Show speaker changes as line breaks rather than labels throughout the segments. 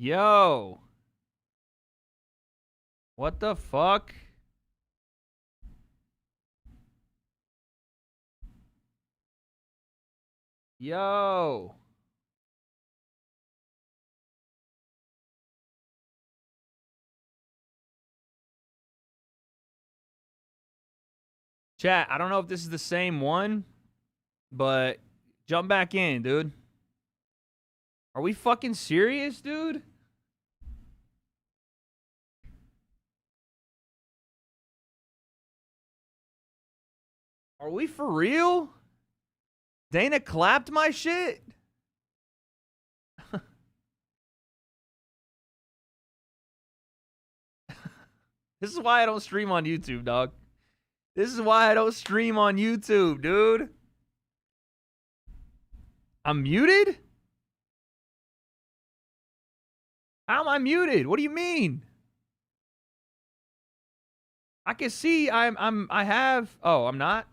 Yo. What the fuck? Yo. Chat, I don't know if this is the same one, but jump back in, dude. Are we fucking serious, dude? Are we for real? Dana clapped my shit? This is why I don't stream on YouTube, dog. This is why I don't stream on YouTube, dude. I'm muted? How am I muted? What do you mean? I can see I have. Oh, I'm not?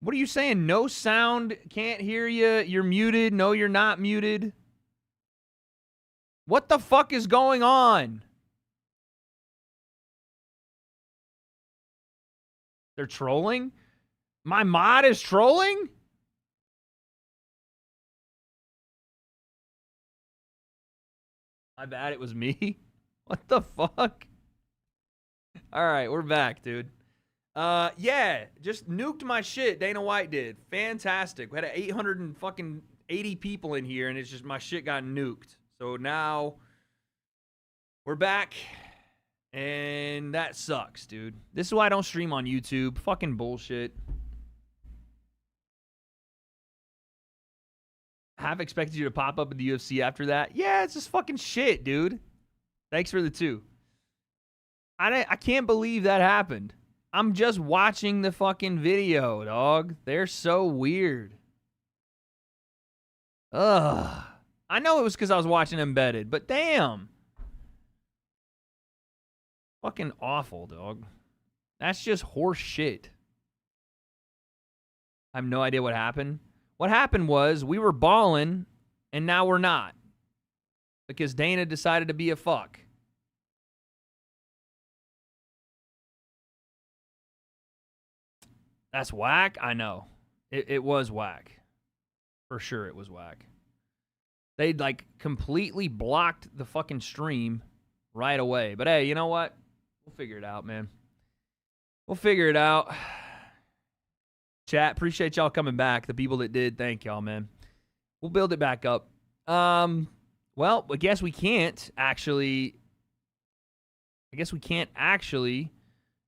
What are you saying? No sound, can't hear you, you're muted. No, you're not muted. What the fuck is going on? They're trolling? My mod is trolling? My bad, it was me. What the fuck? All right, we're back, dude. Yeah, just nuked my shit. Dana White did. Fantastic. We had 880 people in here, and it's just my shit got nuked. So now we're back, and that sucks, dude. This is why I don't stream on YouTube. Fucking bullshit. Half expected you to pop up in the UFC after that. Yeah, it's just fucking shit, dude. Thanks for the 2. I can't believe that happened. I'm just watching the fucking video, dog. They're so weird. Ugh. I know it was because I was watching Embedded, but damn. Fucking awful, dog. That's just horse shit. I have no idea what happened. What happened was we were balling, and now we're not. Because Dana decided to be a fuck. That's whack? I know. It was whack. For sure it was whack. They'd like completely blocked the fucking stream right away. But hey, you know what? We'll figure it out, man. We'll figure it out. Chat, appreciate y'all coming back. The people that did, thank y'all, man. We'll build it back up. Well, I guess we can't actually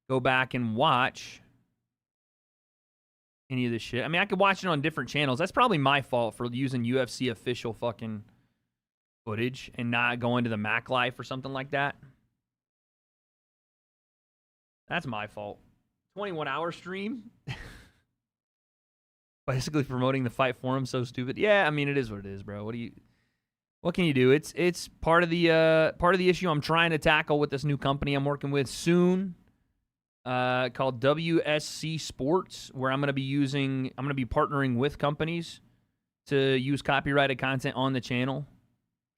go back and watch any of this shit. I mean, I could watch it on different channels. That's probably my fault for using UFC official fucking footage and not going to the Mac Life or something like that. That's my fault. 21-hour stream. Basically promoting the fight forum, so stupid. Yeah, I mean, it is what it is, bro. What can you do? It's part of the issue I'm trying to tackle with this new company I'm working with soon. Called WSC Sports, where I'm going to be partnering with companies to use copyrighted content on the channel.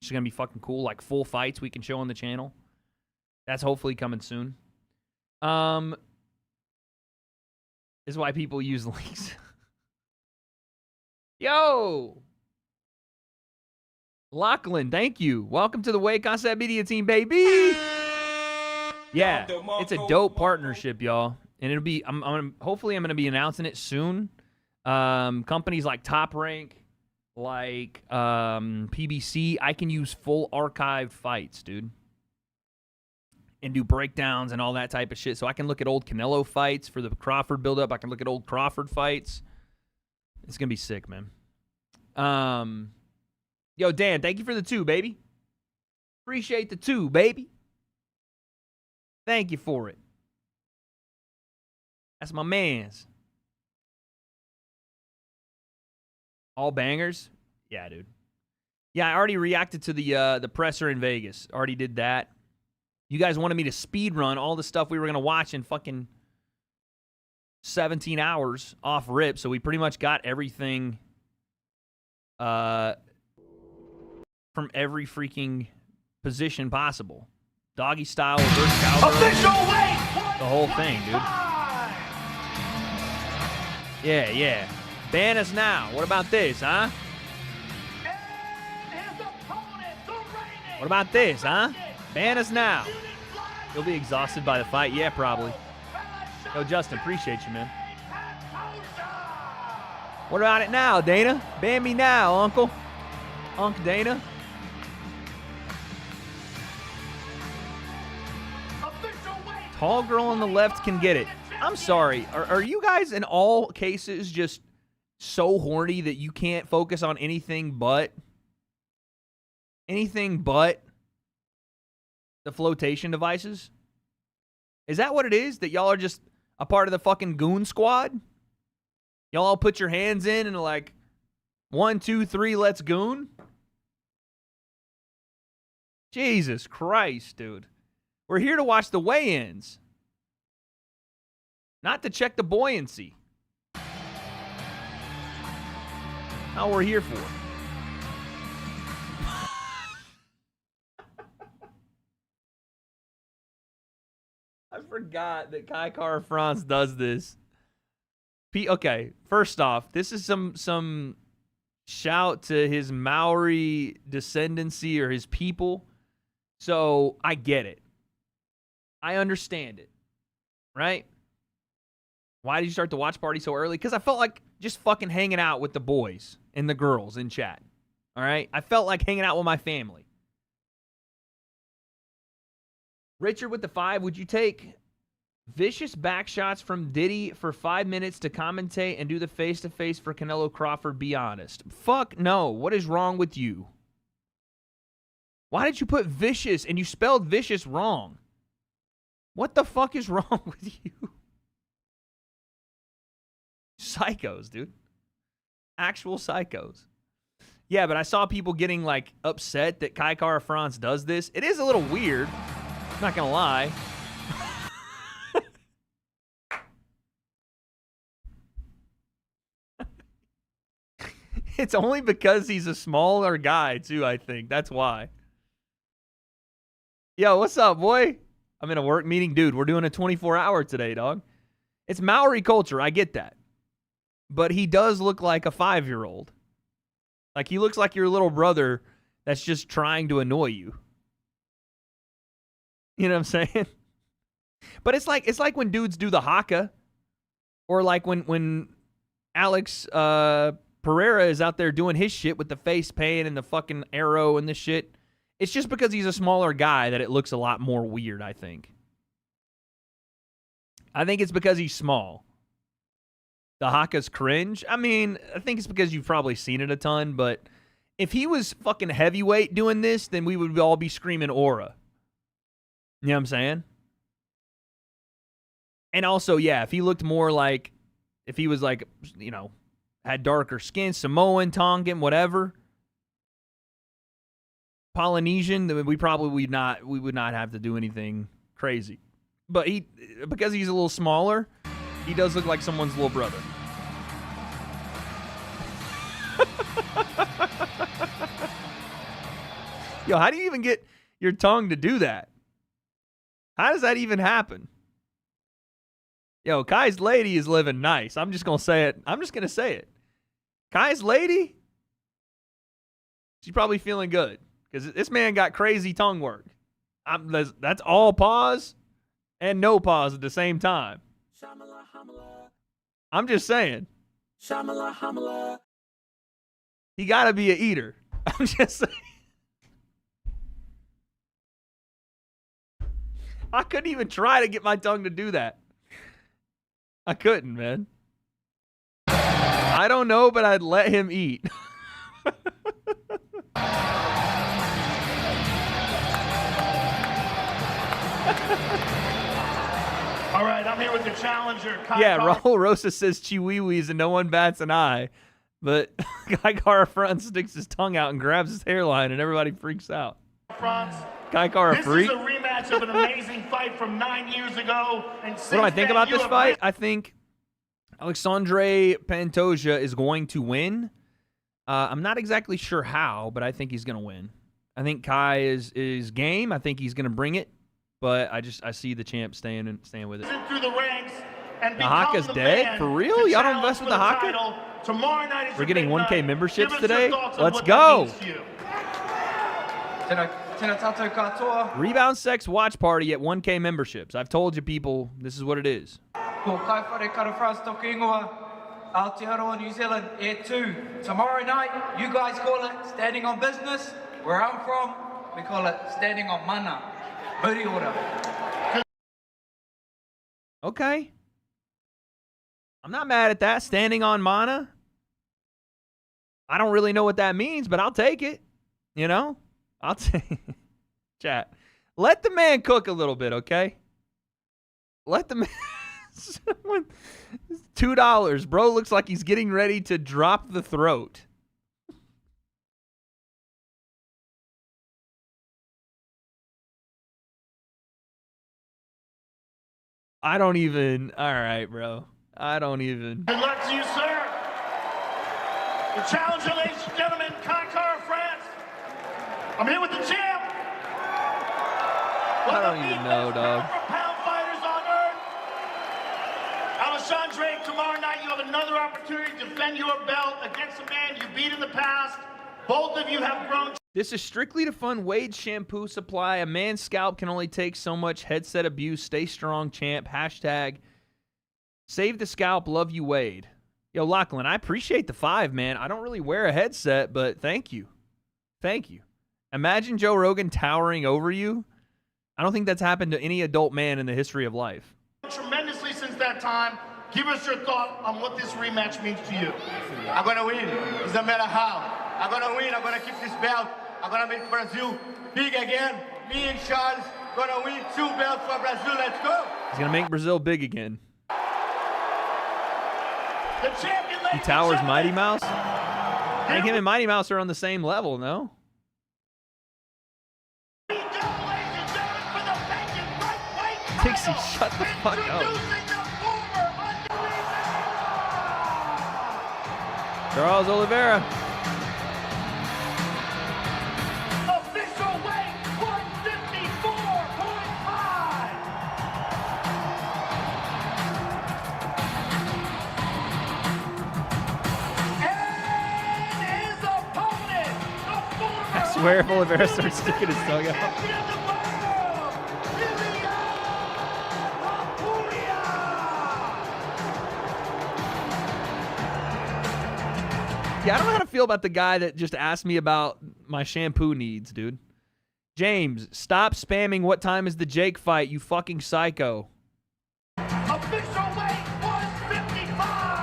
It's going to be fucking cool, like full fights we can show on the channel. That's hopefully coming soon. This is why people use links. Yo! Lachlan, thank you. Welcome to the W.A.D.E Concept Media team, baby! Yeah, it's a dope partnership, y'all. And it'll be, hopefully I'm going to be announcing it soon. Companies like Top Rank, like PBC, I can use full archived fights, dude. And do breakdowns and all that type of shit. So I can look at old Canelo fights for the Crawford buildup. I can look at old Crawford fights. It's going to be sick, man. Yo, Dan, thank you for the 2, baby. Appreciate the 2, baby. Thank you for it. That's my man's. All bangers? Yeah, dude. Yeah, I already reacted to the presser in Vegas. Already did that. You guys wanted me to speed run all the stuff we were going to watch in fucking 17 hours off rip, so we pretty much got everything from every freaking position possible. Doggy style, reverse cowgirl. Official weight! The whole thing, dude. Yeah. Ban us now. What about this, huh? What about this, huh? Ban us now. You'll be exhausted by the fight. Yeah, probably. Yo, Justin, appreciate you, man. What about it now, Dana? Ban me now, Uncle. Unc Dana. Tall girl on the left can get it. I'm sorry. Are you guys in all cases just so horny that you can't focus on anything but the flotation devices? Is that what it is? That y'all are just a part of the fucking goon squad? Y'all all put your hands in and like, 1, 2, 3, let's goon? Jesus Christ, dude. We're here to watch the weigh-ins, not to check the buoyancy. All we're here for. I forgot that Kai Kara France does this. Okay, first off, this is some shout to his Maori descendancy or his people. So I get it. I understand it. Right? Why did you start the watch party so early? Because I felt like just fucking hanging out with the boys and the girls in chat. All right? I felt like hanging out with my family. Richard with the 5, would you take vicious back shots from Diddy for 5 minutes to commentate and do the face-to-face for Canelo Crawford? Be honest. Fuck no. What is wrong with you? Why did you put vicious and you spelled vicious wrong? What the fuck is wrong with you? Psychos, dude. Actual psychos. Yeah, but I saw people getting like upset that Kai Kara France does this. It is a little weird. Not gonna lie. It's only because he's a smaller guy, too, I think. That's why. Yo, what's up, boy? I'm in a work meeting. Dude, we're doing a 24-hour today, dog. It's Maori culture. I get that. But he does look like a 5-year-old. Like, he looks like your little brother that's just trying to annoy you. You know what I'm saying? But it's like when dudes do the haka, or like when Alex Pereira is out there doing his shit with the face paint and the fucking arrow and this shit. It's just because he's a smaller guy that it looks a lot more weird, I think. I think it's because he's small. The haka's cringe. I mean, I think it's because you've probably seen it a ton, but if he was fucking heavyweight doing this, then we would all be screaming aura. You know what I'm saying? And also, yeah, if he looked more like, if he was like, you know, had darker skin, Samoan, Tongan, whatever, Polynesian, we would not have to do anything crazy. But because he's a little smaller, he does look like someone's little brother. Yo, how do you even get your tongue to do that? How does that even happen? Yo, Kai's lady is living nice. I'm just going to say it. I'm just going to say it. Kai's lady, she's probably feeling good because this man got crazy tongue work. That's all pause and no pause at the same time. I'm just saying. He got to be an eater. I'm just saying. I couldn't even try to get my tongue to do that. I couldn't, man. I don't know, but I'd let him eat.
All right, I'm here with the challenger.
Yeah, Raul Rosa says chiwiwis and no one bats an eye. But Kai Kara France sticks his tongue out and grabs his hairline and everybody freaks out.
France.
Kai Kara freak.
This is a rematch of an amazing fight from 9 years ago. And
what do I think about this fight? I think Alexandre Pantoja is going to win. I'm not exactly sure how, but I think he's going to win. I think Kai is game. I think he's going to bring it, but I see the champ staying with it.
Through the ranks and
The Haka's dead? For real? Y'all don't invest with the Haka? We're getting 1K memberships today? Let's go. Rebound Sex Watch Party at 1K memberships. I've told you people, this is what it is.
Aotearoa, New Zealand, Air 2. Tomorrow night, you guys call it standing on business. Where I'm from, we call it standing on mana. Muri ora.
Okay. I'm not mad at that. Standing on mana. I don't really know what that means, but I'll take it. You know? I'll take Chat. Let the man cook a little bit, okay? Let the man... $2. Bro looks like he's getting ready to drop the throat. I don't even... All right, bro. I don't even...
Good luck to you, sir. The challenger, ladies and gentlemen, Conqueror France. I'm here with the champ.
I don't even know, dog.
Alexandre, tomorrow night you have another opportunity to defend your belt against a man you beat in the past. Both of you have grown.
This is strictly to fund W.A.D.E shampoo supply. A man's scalp can only take so much headset abuse. Stay strong, champ. Hashtag save the scalp. Love you, W.A.D.E. Yo, Lachlan, I appreciate the 5, man. I don't really wear a headset, but thank you. Thank you. Imagine Joe Rogan towering over you. I don't think that's happened to any adult man in the history of life.
Tremendously since that time. Give us your thought on what this rematch means to you.
I'm gonna win. It doesn't matter how. I'm gonna win. I'm gonna keep this belt. I'm gonna make Brazil big again. Me and Charles gonna win 2 belts for Brazil. Let's go.
He's gonna make Brazil big again.
The champion,
he towers Mighty Mouse. I think him and Mighty Mouse are on the same level, no? Dixie, shut the fuck up. Charles Oliveira.
Official weight 154.5. And his opponent, the former
I swear if Oliveira starts sticking his tongue out.
champion of the world, Ilia Topuria.
Yeah, I don't know how to feel about the guy that just asked me about my shampoo needs, dude. James, stop spamming what time is the Jake fight, you fucking psycho.
Official weight 155.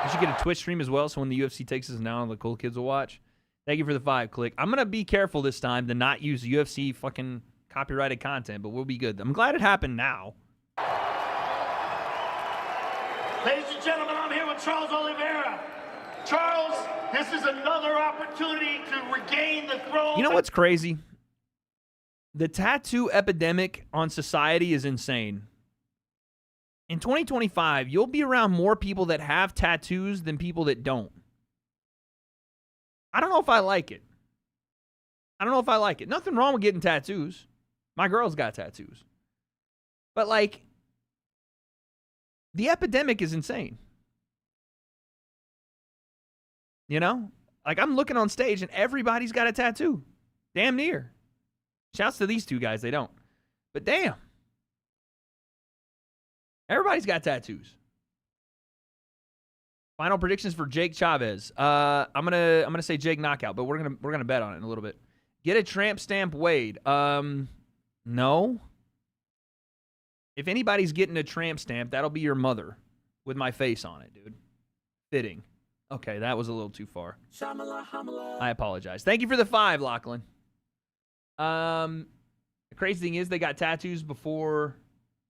You should get a Twitch stream as well, so when the UFC takes us down, the cool kids will watch. Thank you for the 5. Click. I'm going to be careful this time to not use UFC fucking copyrighted content, but we'll be good. I'm glad it happened now.
Ladies and gentlemen, I'm here with Charles Oliveira. Charles, this is another opportunity to regain the throne.
You know what's crazy? The tattoo epidemic on society is insane. In 2025, you'll be around more people that have tattoos than people that don't. I don't know if I like it. Nothing wrong with getting tattoos. My girl's got tattoos. But, like, the epidemic is insane. You know? Like, I'm looking on stage and everybody's got a tattoo. Damn near. Shouts to these 2 guys. They don't. But damn. Everybody's got tattoos. Final predictions for Jake Chavez. I'm gonna say Jake knockout, but we're gonna bet on it in a little bit. Get a tramp stamp W.A.D.E. No. If anybody's getting a tramp stamp, that'll be your mother with my face on it, dude. Fitting. Okay, that was a little too far. I apologize. Thank you for the 5, Lachlan. The crazy thing is they got tattoos before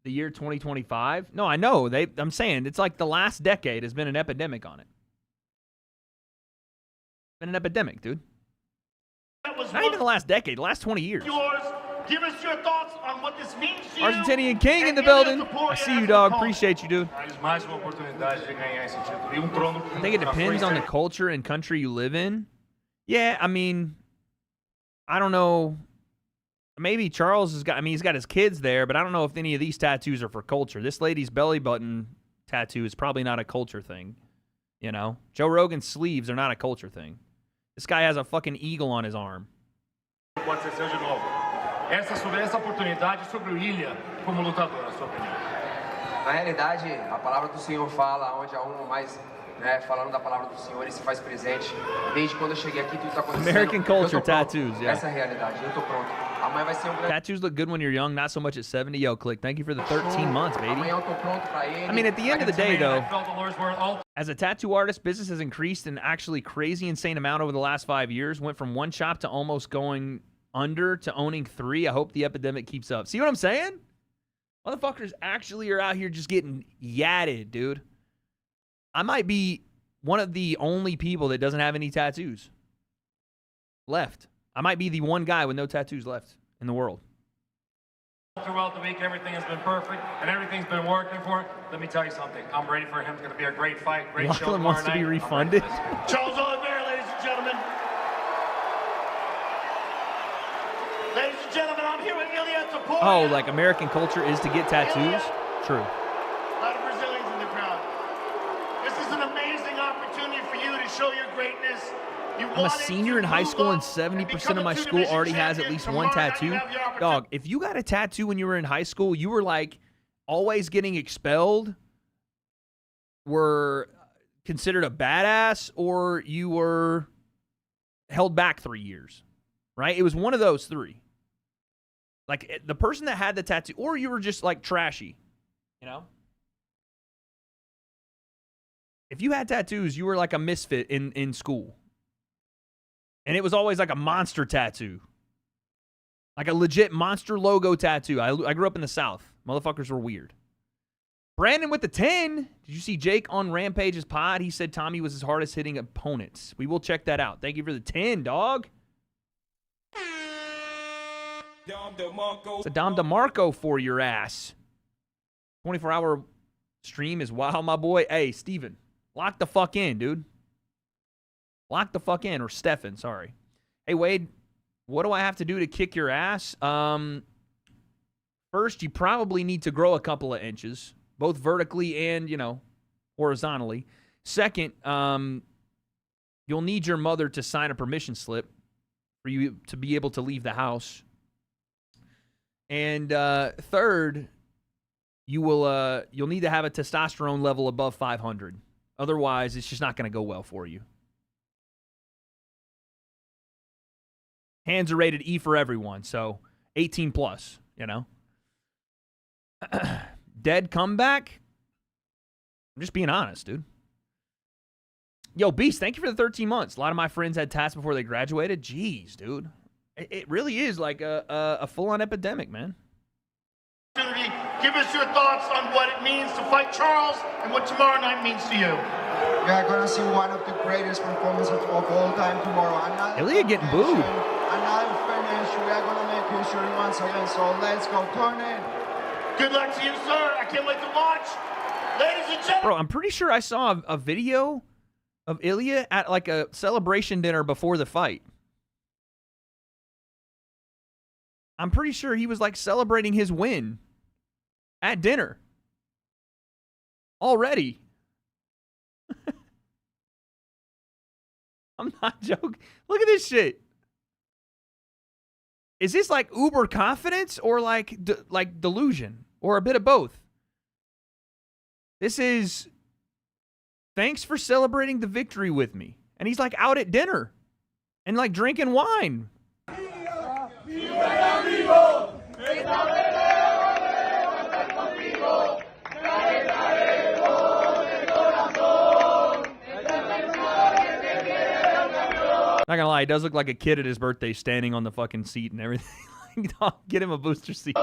the year 2025. No, I know. I'm saying it's like the last decade has been an epidemic on it. Been an epidemic, dude. Not even the last decade, the last 20 years.
Give us your thoughts on what this means to you.
Argentinian King in the building. I see you, dog. Appreciate you, dude. I think it depends on the culture and country you live in. Yeah, I mean, I don't know. Maybe Charles has got, he's got his kids there, but I don't know if any of these tattoos are for culture. This lady's belly button tattoo is probably not a culture thing. You know? Joe Rogan's sleeves are not a culture thing. This guy has a fucking eagle on his arm.
Sobre essa oportunidade, sobre o Ilia como lutador, a sua opinião.
Na realidade, a palavra do Senhor fala, onde há um mais, né, falando da palavra do Senhor, ele se faz presente. Desde quando eu cheguei aqui, tudo está acontecendo.
American culture, tattoos, yeah.
Essa é a realidade, eu tô pronto. Amanhã vai ser grande...
Tattoos look good when you're young, not so much at 70. Yo, Click, thank you for the 13 months, baby.
Amanhã eu tô pronto pra ele.
I mean, at the end of the day, though, as a tattoo artist, business has increased an actually crazy, insane amount over the last 5 years. Went from one shop to almost going under to owning 3. I hope the epidemic keeps up. See what I'm saying? Motherfuckers actually are out here just getting yadded, dude. I might be one of the only people that doesn't have any tattoos left. I might be the one guy with no tattoos left in the world.
Throughout the week, everything has been perfect, and everything's been working for it. Let me tell you something. I'm ready for him. It's going to be a great fight, great show tomorrow
wants to be refunded.
Charles Oliveira, ladies and gentlemen. Ladies and gentlemen, I'm here with Ilia Topuria.
Oh, like American culture is to get tattoos? True.
A lot of Brazilians in the crowd. This is an amazing opportunity for you to show your greatness.
I'm a senior in high school, and 70% of my school already has at least one tattoo. Dog, if you got a tattoo when you were in high school, you were like always getting expelled, were considered a badass, or you were held back 3 years, right? It was one of those 3. Like, the person that had the tattoo, or you were just, like, trashy, you know? If you had tattoos, you were like a misfit in school. And it was always like a monster tattoo. Like a legit monster logo tattoo. I grew up in the South. Motherfuckers were weird. Brandon with the 10. Did you see Jake on Rampage's pod? He said Tommy was his hardest hitting opponents. We will check that out. Thank you for the 10, dog. It's a Dom DeMarco for your ass. 24-hour stream is wild, my boy. Hey, Steven, lock the fuck in, dude. Lock the fuck in, or Stefan, sorry. Hey, Wade, what do I have to do to kick your ass? First, you probably need to grow a couple of inches, both vertically and, you know, horizontally. Second, you'll need your mother to sign a permission slip for you to be able to leave the house. And third, you'll need to have a testosterone level above 500. Otherwise, it's just not going to go well for you. Hands are rated E for everyone, so 18 plus, you know. Dead comeback? I'm just being honest, dude. Yo, Beast, thank you for the 13 months. A lot of my friends had tats before they graduated. Jeez, dude. It really is like a full-on epidemic, man.
Give us your thoughts on what it means to fight Charles and what tomorrow night means to you.
We are going to see one of the greatest performances of all time tomorrow.
Ilia getting booed.
Another finish. We are going to make history once again. So let's go, turn it.
Good luck to you, sir. I can't wait to watch. Ladies and gentlemen.
Bro, I'm pretty sure I saw a video of Ilia at like a celebration dinner before the fight. I'm pretty sure he was like celebrating his win at dinner. Already. I'm not joking. Look at this shit. Is this like uber confidence or like delusion or a bit of both? This is thanks for celebrating the victory with me. And he's like out at dinner and like drinking wine. Not gonna lie, he does look like a kid at his birthday standing on the fucking seat and everything. Get him a booster seat.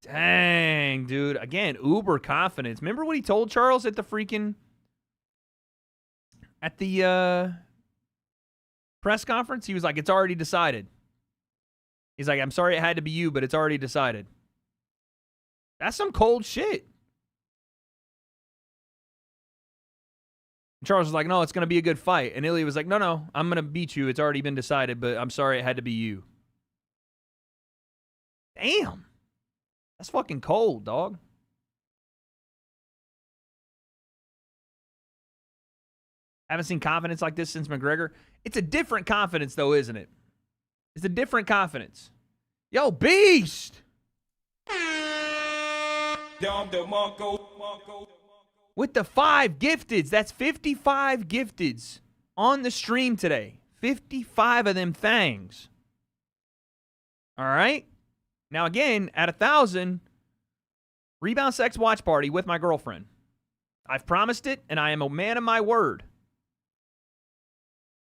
Dang, dude. Again, uber confidence. Remember what he told Charles at the press conference? He was like, it's already decided. He's like, I'm sorry it had to be you, but it's already decided. That's some cold shit. Charles was like, no, it's going to be a good fight. And Ilia was like, no, I'm going to beat you. It's already been decided, but I'm sorry it had to be you. Damn. That's fucking cold, dog. Haven't seen confidence like this since McGregor. It's a different confidence, though, isn't it? It's a different confidence. Yo, beast! With the 5 gifteds. That's 55 gifteds on the stream today. 55 of them things. All right? Now, again, at 1,000, Rebound Sex Watch Party with my girlfriend. I've promised it, and I am a man of my word.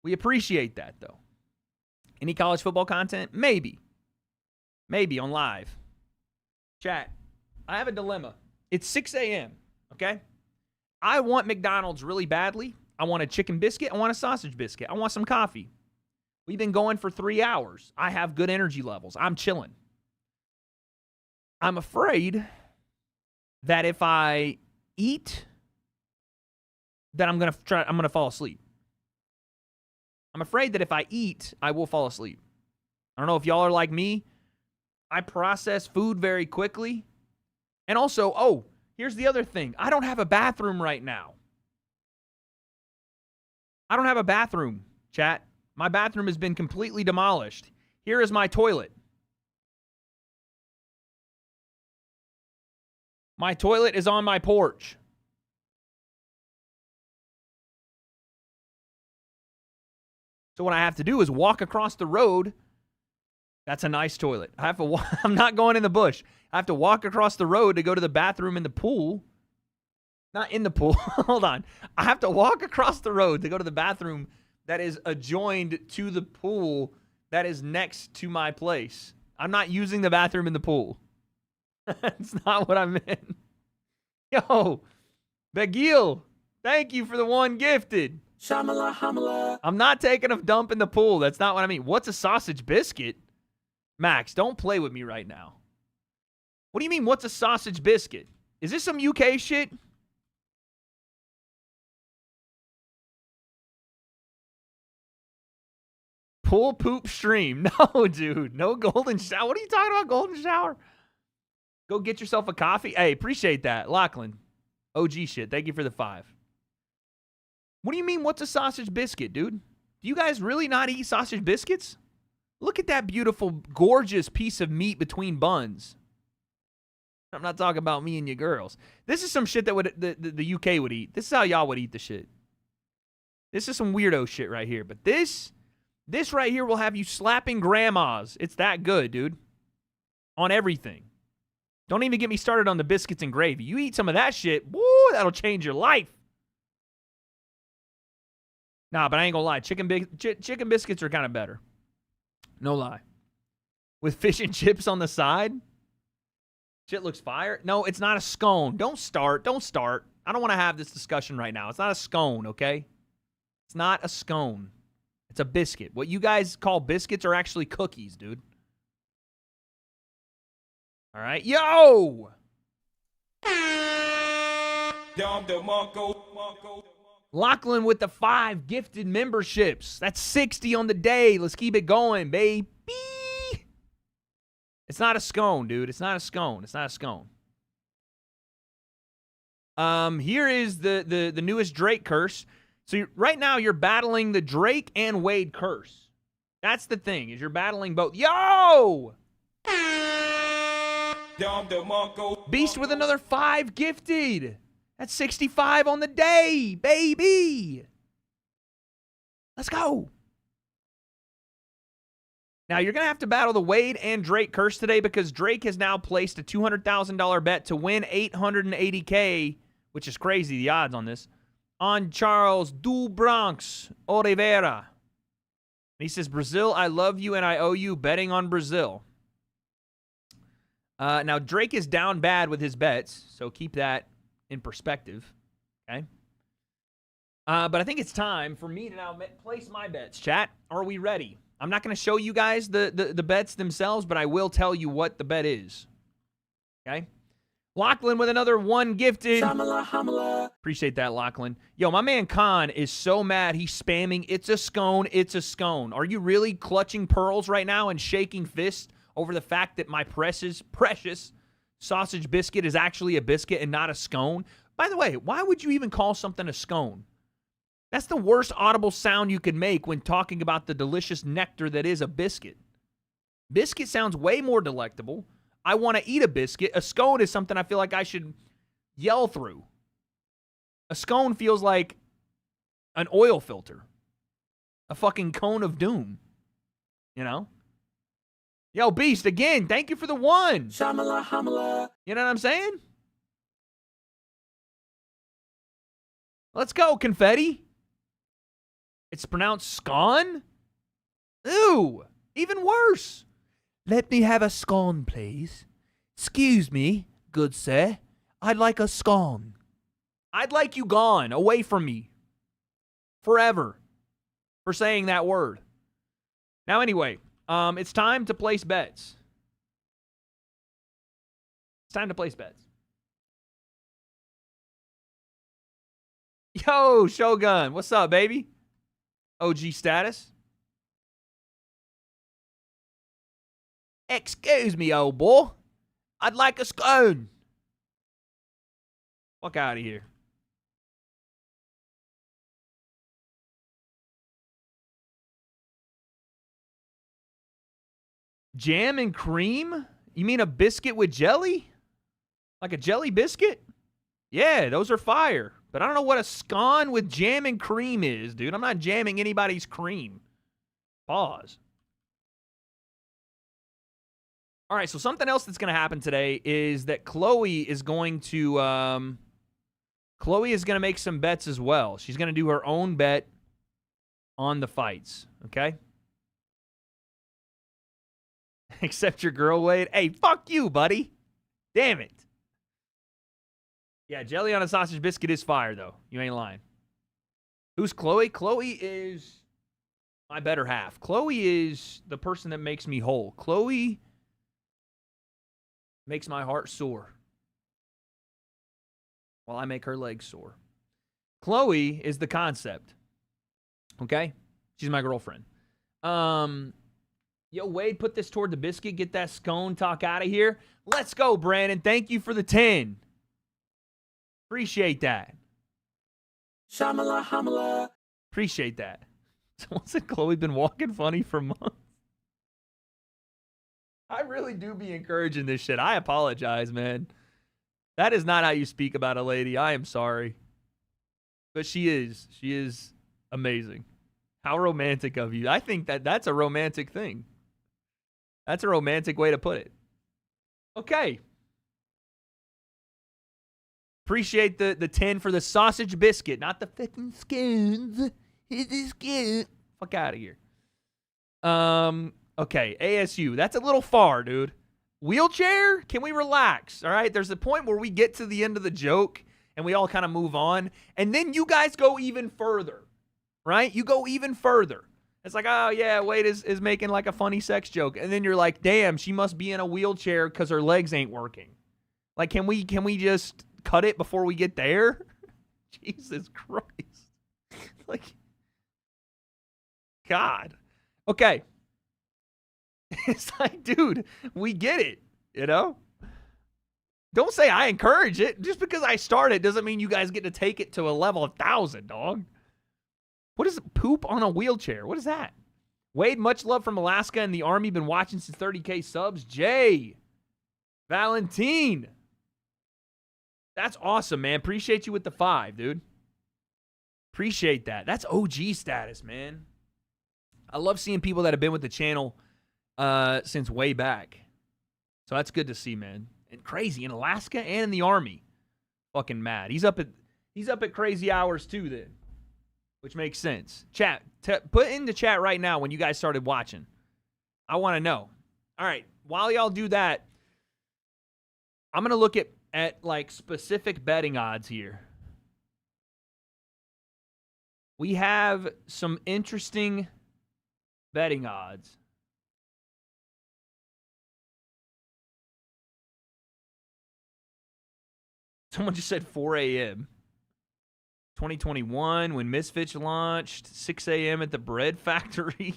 We appreciate that, though. Any college football content? Maybe. Maybe on live. Chat, I have a dilemma. It's 6 a.m., okay? I want McDonald's really badly. I want a chicken biscuit. I want a sausage biscuit. I want some coffee. We've been going for 3 hours. I have good energy levels. I'm chilling. I'm afraid that if I eat, that I'm gonna fall asleep. I'm afraid that if I eat, I will fall asleep. I don't know if y'all are like me. I process food very quickly. And also, here's the other thing. I don't have a bathroom right now. I don't have a bathroom, chat. My bathroom has been completely demolished. Here is my toilet. My toilet is on my porch. So what I have to do is walk across the road. That's a nice toilet. I'm not going in the bush. I have to walk across the road to go to the bathroom in the pool. Not in the pool. Hold on. I have to walk across the road to go to the bathroom that is adjoined to the pool that is next to my place. I'm not using the bathroom in the pool. That's not what I meant. Yo, Begil, thank you for the 1 gifted.
Shamala, hamala.
I'm not taking a dump in the pool. That's not what I mean. What's a sausage biscuit? Max, don't play with me right now. What do you mean, what's a sausage biscuit? Is this some UK shit? Pool poop stream. No, dude. No golden shower. What are you talking about, golden shower? Go get yourself a coffee. Hey, appreciate that. Lachlan. OG shit. Thank you for the 5. What do you mean, what's a sausage biscuit, dude? Do you guys really not eat sausage biscuits? Look at that beautiful, gorgeous piece of meat between buns. I'm not talking about me and your girls. This is some shit that the UK would eat. This is how y'all would eat the shit. This is some weirdo shit right here. But this right here will have you slapping grandmas. It's that good, dude. On everything. Don't even get me started on the biscuits and gravy. You eat some of that shit, woo, that'll change your life. Nah, but I ain't gonna lie. Chicken biscuits are kind of better. No lie. With fish and chips on the side. Shit looks fire. No, it's not a scone. Don't start. I don't want to have this discussion right now. It's not a scone, okay? It's not a scone. It's a biscuit. What you guys call biscuits are actually cookies, dude. All right. Yo! Lachlan with the 5 gifted memberships. That's 60 on the day. Let's keep it going, baby. It's not a scone, dude. It's not a scone. It's not a scone. Here is the newest Drake curse. So right now you're battling the Drake and W.A.D.E curse. That's the thing, is you're battling both. Yo! Beast with another 5 gifted. That's 65 on the day, baby. Let's go. Now, you're going to have to battle the Wade and Drake curse today because Drake has now placed a $200,000 bet to win $880K, which is crazy, the odds on this, on Charles do Bronx Oliveira. He says, Brazil, I love you and I owe you, betting on Brazil. Now, Drake is down bad with his bets, so keep that in perspective, okay? But I think it's time for me to now place my bets. Chat, are we ready? I'm not going to show you guys the bets themselves, but I will tell you what the bet is. Okay? Lachlan with another one gifted. Appreciate that, Lachlan. Yo, my man Khan is so mad he's spamming, it's a scone, it's a scone. Are you really clutching pearls right now and shaking fists over the fact that my precious sausage biscuit is actually a biscuit and not a scone? By the way, why would you even call something a scone? That's the worst audible sound you can make when talking about the delicious nectar that is a biscuit. Biscuit sounds way more delectable. I want to eat a biscuit. A scone is something I feel like I should yell through. A scone feels like an oil filter. A fucking cone of doom. You know? Yo, Beast, again, thank you for the one. Shamala, hamala. You know what I'm saying? Let's go, confetti. It's pronounced scone? Ooh, even worse. Let me have a scone, please. Excuse me, good sir. I'd like a scone. I'd like you gone, away from me. Forever. For saying that word. Now, anyway, it's time to place bets. It's time to place bets. Yo, Shogun, what's up, baby? OG status. Excuse me, old boy. I'd like a scone. Fuck out of here. Jam and cream? You mean a biscuit with jelly? Like a jelly biscuit? Yeah, those are fire. But I don't know what a scone with jam and cream is, dude. I'm not jamming anybody's cream. Pause. All right, so something else that's going to happen today is that Chloe is going to make some bets as well. She's going to do her own bet on the fights, okay? Except your girl, Wade. Hey, fuck you, buddy. Damn it. Yeah, jelly on a sausage biscuit is fire, though. You ain't lying. Who's Chloe? Chloe is my better half. Chloe is the person that makes me whole. Chloe makes my heart sore while I make her legs sore. Chloe is the concept. Okay? She's my girlfriend. Yo, Wade, put this toward the biscuit. Get that scone talk out of here. Let's go, Brandon. Thank you for the 10. Appreciate that. Shamala, hamala. Appreciate that. Someone said Chloe been walking funny for months. I really do be encouraging this shit. I apologize, man. That is not how you speak about a lady. I am sorry. But she is. She is amazing. How romantic of you. I think that's a romantic thing. That's a romantic way to put it. Okay. Appreciate the 10 for the sausage biscuit, not the fucking scones. It's good. Fuck out of here. Okay, ASU. That's a little far, dude. Wheelchair? Can we relax? All right, there's a point where we get to the end of the joke and we all kind of move on, and then you guys go even further, right? You go even further. It's like, oh, yeah, Wade is making like a funny sex joke, and then you're like, damn, she must be in a wheelchair because her legs ain't working. Like, can we just cut it before we get there? Jesus Christ. Like, God. Okay. It's like, dude, we get it, you know? Don't say I encourage it. Just because I start it doesn't mean you guys get to take it to a level of 1,000, dog. What is poop on a wheelchair? What is that? Wade, much love from Alaska and the Army. Been watching since 30K subs. Jay. Valentine. That's awesome, man. Appreciate you with the 5, dude. Appreciate that. That's OG status, man. I love seeing people that have been with the channel since way back. So that's good to see, man. And crazy in Alaska and in the Army. Fucking mad. He's up at crazy hours too then, which makes sense. Chat, put in the chat right now when you guys started watching. I want to know. All right, while y'all do that, I'm going to look at like specific betting odds here. We have some interesting betting odds. Someone just said 4 a.m. 2021 when Misfits launched, 6 a.m. at the Bread Factory.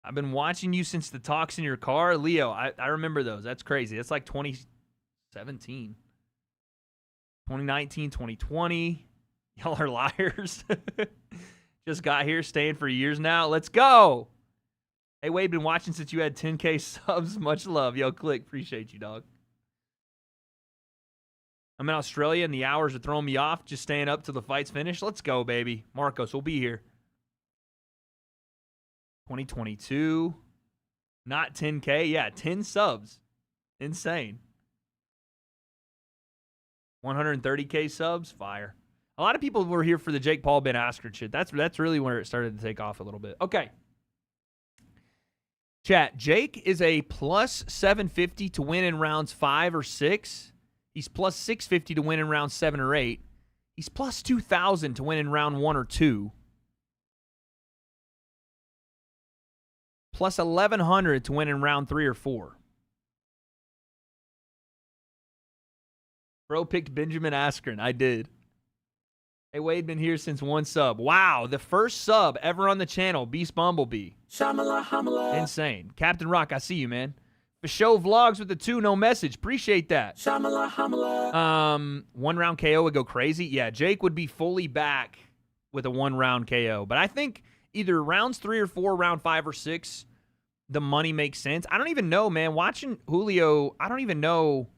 I've been watching you since the talks in your car. Leo, I remember those. That's crazy. That's like 2017. 2019, 2020. Y'all are liars. Just got here, staying for years now. Let's go. Hey, Wade, been watching since you had 10K subs. Much love. Yo, Click. Appreciate you, dog. I'm in Australia, and the hours are throwing me off. Just staying up till the fight's finished. Let's go, baby. Marcos will be here. 2022. Not 10K. Yeah, 10 subs. Insane. 130K subs. Fire. A lot of people were here for the Jake Paul Ben Askren shit. That's really where it started to take off a little bit. Okay. Chat, Jake is a plus 750 to win in rounds 5 or 6. He's plus 650 to win in round 7 or 8. He's plus 2,000 to win in round 1 or 2. Plus 1,100 to win in round 3 or 4. Bro picked Benjamin Askren. I did. Hey, Wade, been here since 1 sub. Wow, the first sub ever on the channel. Beast Bumblebee. Insane. Captain Rock, I see you, man. For show vlogs with the 2, no message. Appreciate that. 1 round KO would go crazy. Yeah, Jake would be fully back with a 1 round KO. But I think either rounds 3 or 4, round 5 or 6, the money makes sense. I don't even know, man. Watching Julio, I don't even know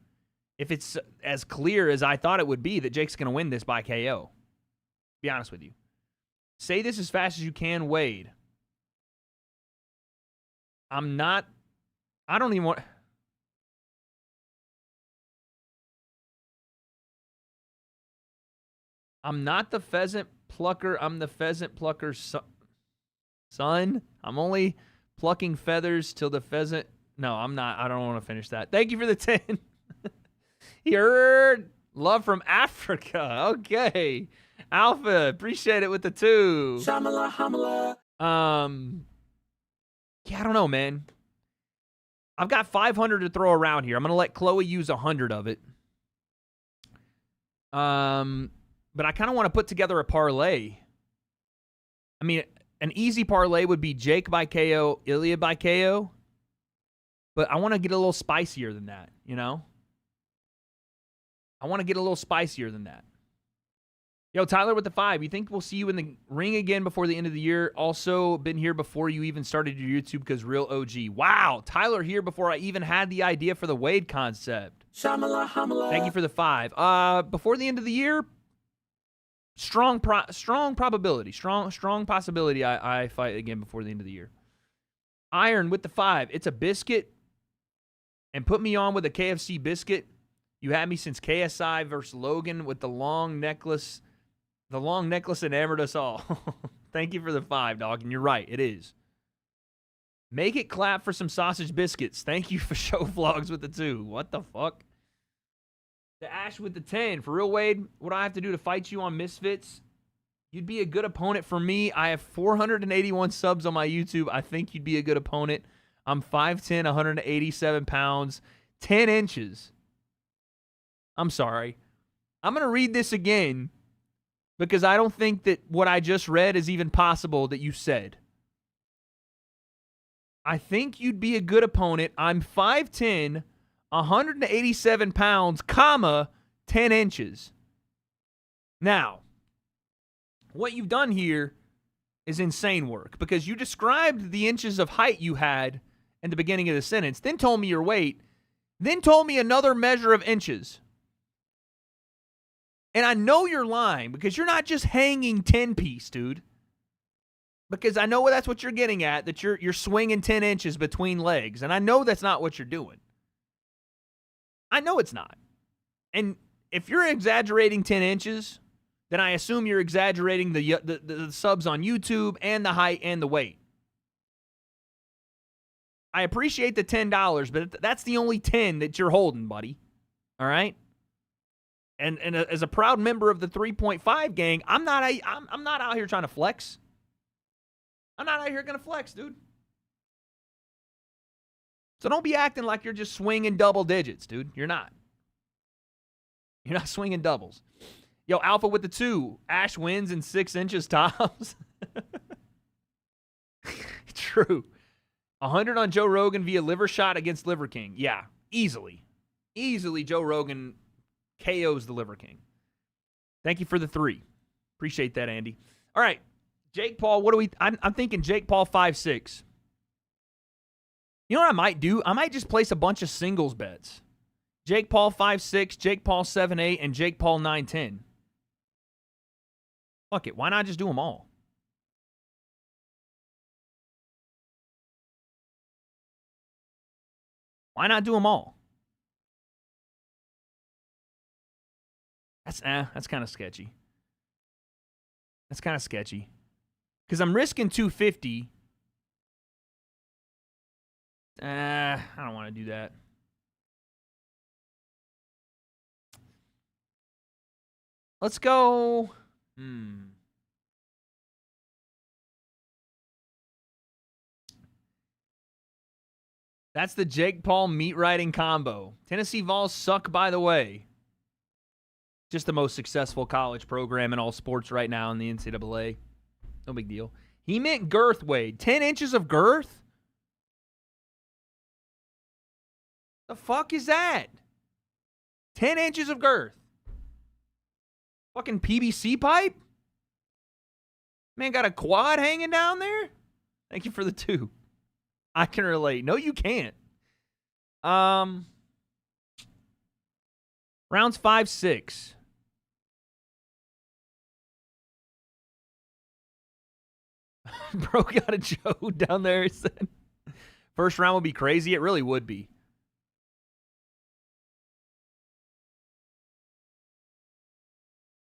if it's as clear as I thought it would be that Jake's going to win this by KO. Be honest with you. Say this as fast as you can, Wade. I don't even want... I'm not the pheasant plucker. I'm the pheasant plucker's son. I'm only plucking feathers till the pheasant... No, I'm not. I don't want to finish that. Thank you for the 10. He heard love from Africa. Okay. Alpha, appreciate it with the 2. Yeah, I don't know, man. I've got 500 to throw around here. I'm going to let Chloe use 100 of it. But I kind of want to put together a parlay. I mean, an easy parlay would be Jake by KO, Ilia by KO. But I want to get a little spicier than that, you know? I want to get a little spicier than that. Yo, Tyler with the 5. You think we'll see you in the ring again before the end of the year? Also, been here before you even started your YouTube because real OG. Wow, Tyler here before I even had the idea for the W.A.D.E concept. Thank you for the 5. Before the end of the year, strong probability, strong possibility I fight again before the end of the year. Iron with the 5. It's a biscuit. And put me on with a KFC biscuit. You had me since KSI versus Logan with the long necklace. The long necklace enamored us all. Thank you for the 5, dog. And you're right, it is. Make it clap for some sausage biscuits. Thank you for show vlogs with the 2. What the fuck? The Ash with the 10. For real, Wade, what do I have to do to fight you on Misfits? You'd be a good opponent for me. I have 481 subs on my YouTube. I think you'd be a good opponent. I'm 5'10", 187 pounds, 10 inches. I'm sorry. I'm going to read this again because I don't think that what I just read is even possible that you said. I think you'd be a good opponent. I'm 5'10", 187 pounds, 10 inches. Now, what you've done here is insane work because you described the inches of height you had in the beginning of the sentence, then told me your weight, then told me another measure of inches. And I know you're lying because you're not just hanging 10-piece, dude. Because I know that's what you're getting at, that you're swinging 10 inches between legs. And I know that's not what you're doing. I know it's not. And if you're exaggerating 10 inches, then I assume you're exaggerating the subs on YouTube and the height and the weight. I appreciate the $10, but that's the only 10 that you're holding, buddy. All right? And as a proud member of the 3.5 gang, I'm not out here trying to flex. I'm not out here going to flex, dude. So don't be acting like you're just swinging double digits, dude. You're not. You're not swinging doubles. Yo, Alpha with the 2. Ash wins in 6 inches tops. True. 100 on Joe Rogan via liver shot against Liver King. Yeah, easily. Easily Joe Rogan KOs the Liver King. Thank you for the 3. Appreciate that, Andy. All right. Jake Paul, what do we... I'm thinking Jake Paul 5-6. You know what I might do? I might just place a bunch of singles bets. Jake Paul 5-6, Jake Paul 7-8, and Jake Paul 9-10. Fuck it. Why not just do them all? Why not do them all? That's kind of sketchy. That's kind of sketchy. Because I'm risking 250. I don't want to do that. Let's go. That's the Jake Paul meat riding combo. Tennessee Vols suck, by the way. Just the most successful college program in all sports right now in the NCAA. No big deal. He meant girth, Wade. 10 inches of girth? The fuck is that? 10 inches of girth. Fucking PVC pipe? Man got a quad hanging down there? Thank you for the 2. I can relate. No, you can't. Rounds 5-6. Bro got a Joe down there. He said. First round would be crazy. It really would be.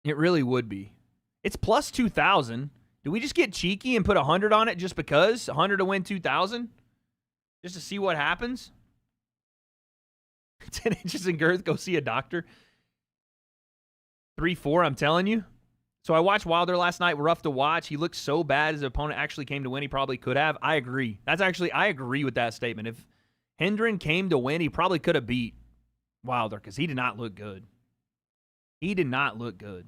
It really would be. It's plus 2,000. Do we just get cheeky and put 100 on it just because? 100 to win 2,000? Just to see what happens? 10 inches in girth, go see a doctor. 3-4, I'm telling you. So I watched Wilder last night. Rough to watch. He looked so bad his opponent actually came to win. He probably could have. I agree. I agree with that statement. If Hendren came to win, he probably could have beat Wilder because he did not look good. He did not look good.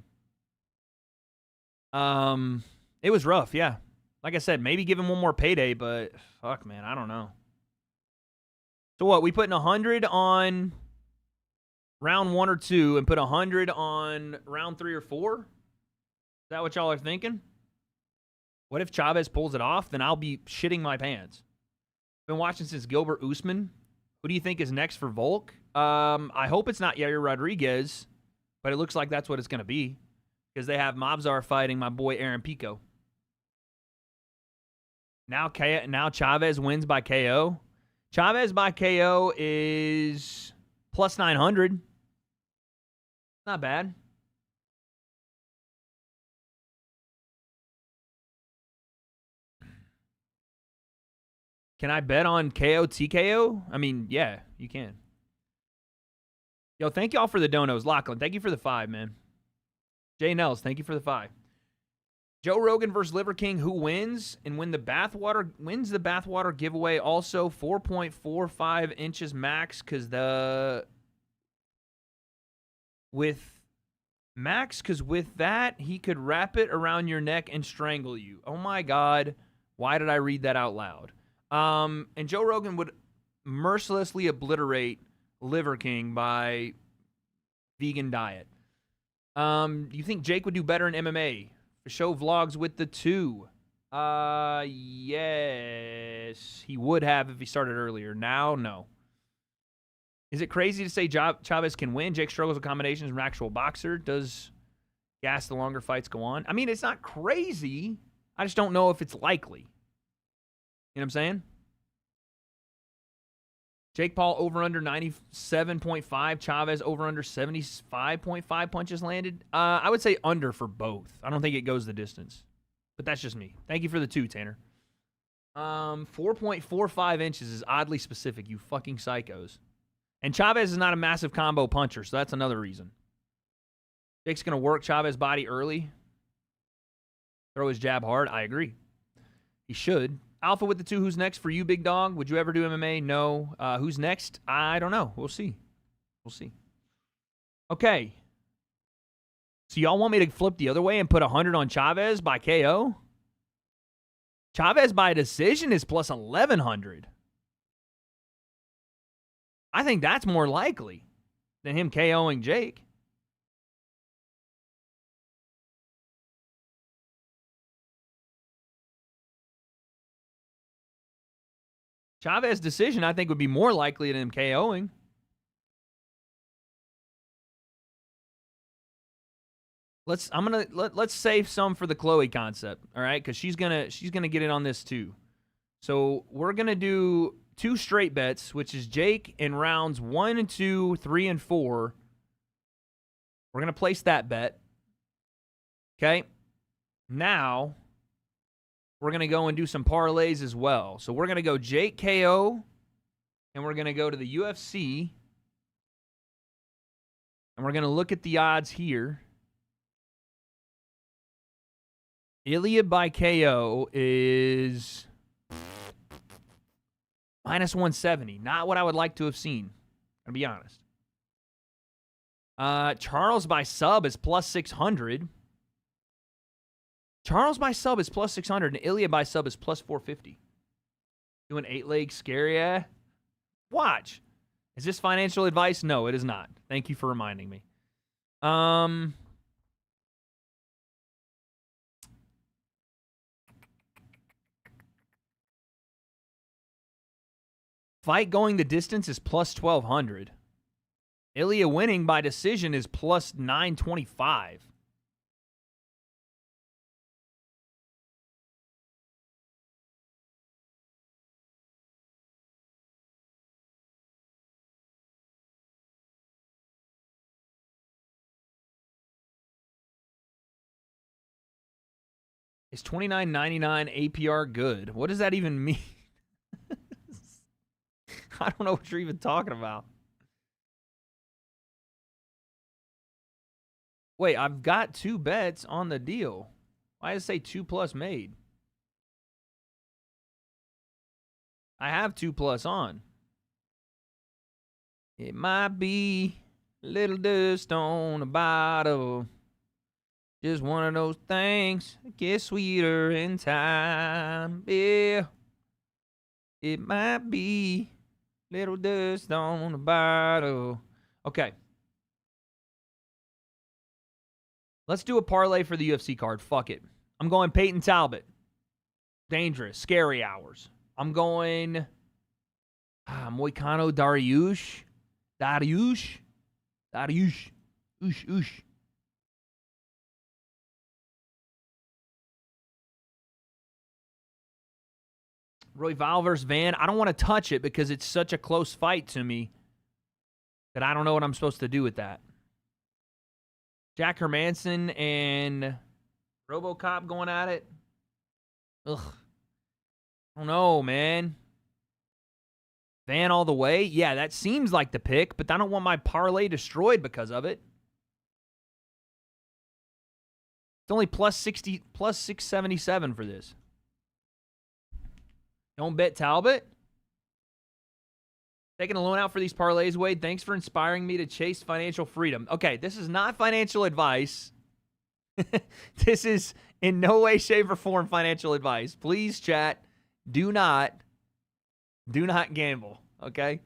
It was rough, yeah. Like I said, maybe give him one more payday, but fuck, man, I don't know. So what, we putting 100 on round 1 or 2 and put 100 on round 3 or 4? Is that what y'all are thinking? What if Chavez pulls it off? Then I'll be shitting my pants. Been watching since Gilbert Usman. Who do you think is next for Volk? I hope it's not Yair Rodriguez, but it looks like that's what it's going to be because they have Mobzar fighting my boy Aaron Pico. Now Chavez wins by KO. Chavez by KO is plus 900. Not bad. Can I bet on KO TKO? I mean, yeah, you can. Yo, thank y'all for the donos. Lachlan, thank you for the 5, man. Jay Nels, thank you for the 5. Joe Rogan versus Liver King, who wins? And wins the bathwater giveaway also 4.45 inches max because with that, he could wrap it around your neck and strangle you. Oh my God. Why did I read that out loud? And Joe Rogan would mercilessly obliterate Liver King by vegan diet. You think Jake would do better in MMA? For show vlogs with the 2. Yes. He would have if he started earlier. Now, no. Is it crazy to say Chavez can win? Jake struggles with combinations from an actual boxer. Does gas the longer fights go on? I mean, it's not crazy. I just don't know if it's likely. You know what I'm saying? Jake Paul over under 97.5. Chavez over under 75.5 punches landed. I would say under for both. I don't think it goes the distance. But that's just me. Thank you for the 2, Tanner. 4.45 inches is oddly specific, you fucking psychos. And Chavez is not a massive combo puncher, so that's another reason. Jake's going to work Chavez's body early. Throw his jab hard. I agree. He should. Alpha with the 2. Who's next for you, big dog? Would you ever do MMA? No. Who's next? I don't know. We'll see. We'll see. Okay. So y'all want me to flip the other way and put 100 on Chavez by KO? Chavez by decision is plus 1,100. I think that's more likely than him KOing Jake. Chavez decision, I think, would be more likely than him KOing. Let's save some for the Chloe concept, all right? Because she's gonna get in on this too. So we're gonna do 2 straight bets, which is Jake in rounds 1 and 2, 3 and 4. We're gonna place that bet. Okay. Now we're going to go and do some parlays as well. So we're going to go Jake KO, and we're going to go to the UFC, and we're going to look at the odds here. Ilia by KO is minus 170. Not what I would like to have seen, to be honest. Charles by sub is plus 600. Charles by sub is plus 600, and Ilia by sub is plus 450. Doing 8-leg scary, eh? Watch. Is this financial advice? No, it is not. Thank you for reminding me. Fight going the distance is plus 1,200. Ilia winning by decision is plus 925. Is $29.99 APR good? What does that even mean? I don't know what you're even talking about. Wait, I've got 2 bets on the deal. Why does it say 2+ made? I have 2+ on. It might be a little dust on a bottle. Just one of those things that get sweeter in time. Yeah. It might be little dust on the bottle. Okay. Let's do a parlay for the UFC card. Fuck it. I'm going Peyton Talbot. Dangerous. Scary hours. I'm going Moicano Dariush. Oosh. Royval versus Van. I don't want to touch it because it's such a close fight to me that I don't know what I'm supposed to do with that. Jack Hermanson and RoboCop going at it. Ugh. I don't know, man. Van all the way? Yeah, that seems like the pick, but I don't want my parlay destroyed because of it. It's only plus 677 for this. Don't bet Talbot. Taking a loan out for these parlays, Wade. Thanks for inspiring me to chase financial freedom. Okay, this is not financial advice. This is in no way, shape, or form financial advice. Please, chat, do not gamble, okay?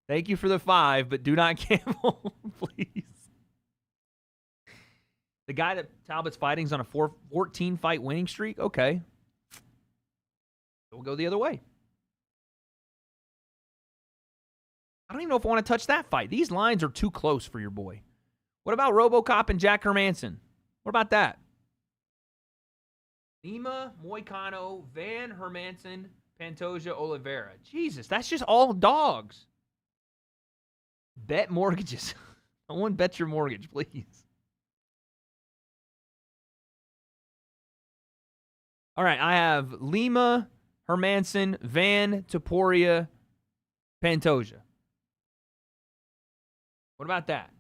Thank you for the 5, but do not gamble, please. The guy that Talbot's fighting is on a 14-fight winning streak? Okay. We'll go the other way. I don't even know if I want to touch that fight. These lines are too close for your boy. What about RoboCop and Jack Hermanson? What about that? Lima, Moicano, Van Hermanson, Pantoja, Oliveira. Jesus, that's just all dogs. Bet mortgages. I want to bet your mortgage, please. All right, I have Lima, Hermanson, Van, Topuria, Pantoja. What about that?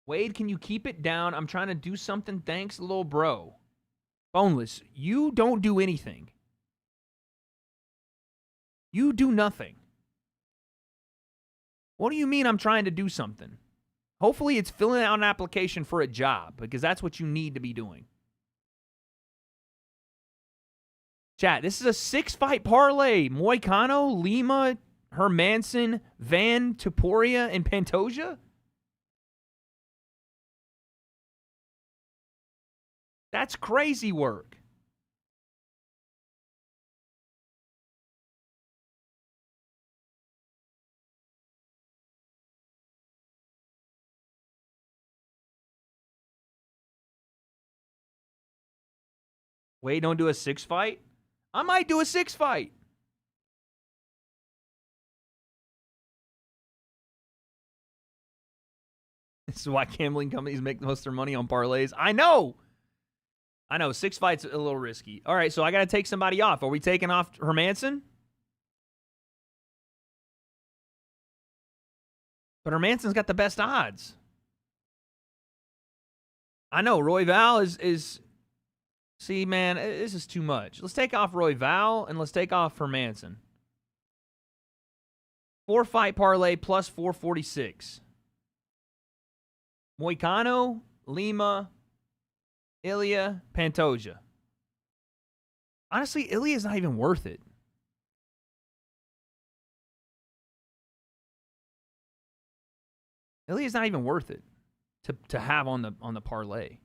Wade, can you keep it down? I'm trying to do something. Thanks, little bro. Boneless, you don't do anything. You do nothing. What do you mean I'm trying to do something? Hopefully it's filling out an application for a job, because that's what you need to be doing. Chat, this is a 6-fight parlay. Moicano, Lima, Hermanson, Van, Topuria, and Pantoja? That's crazy work. Wait, don't do a 6-fight? I might do a 6-fight. This is why gambling companies make most of their money on parlays. I know. 6 fights a little risky. All right, so I got to take somebody off. Are we taking off Hermanson? But Hermanson's got the best odds. I know. Royval is... See, man, this is too much. Let's take off Royval and let's take off Hermanson. 4-fight parlay plus 446. Moicano, Lima, Ilia, Pantoja. Honestly, Ilia's not even worth it. Ilia's not even worth it to have on the parlay.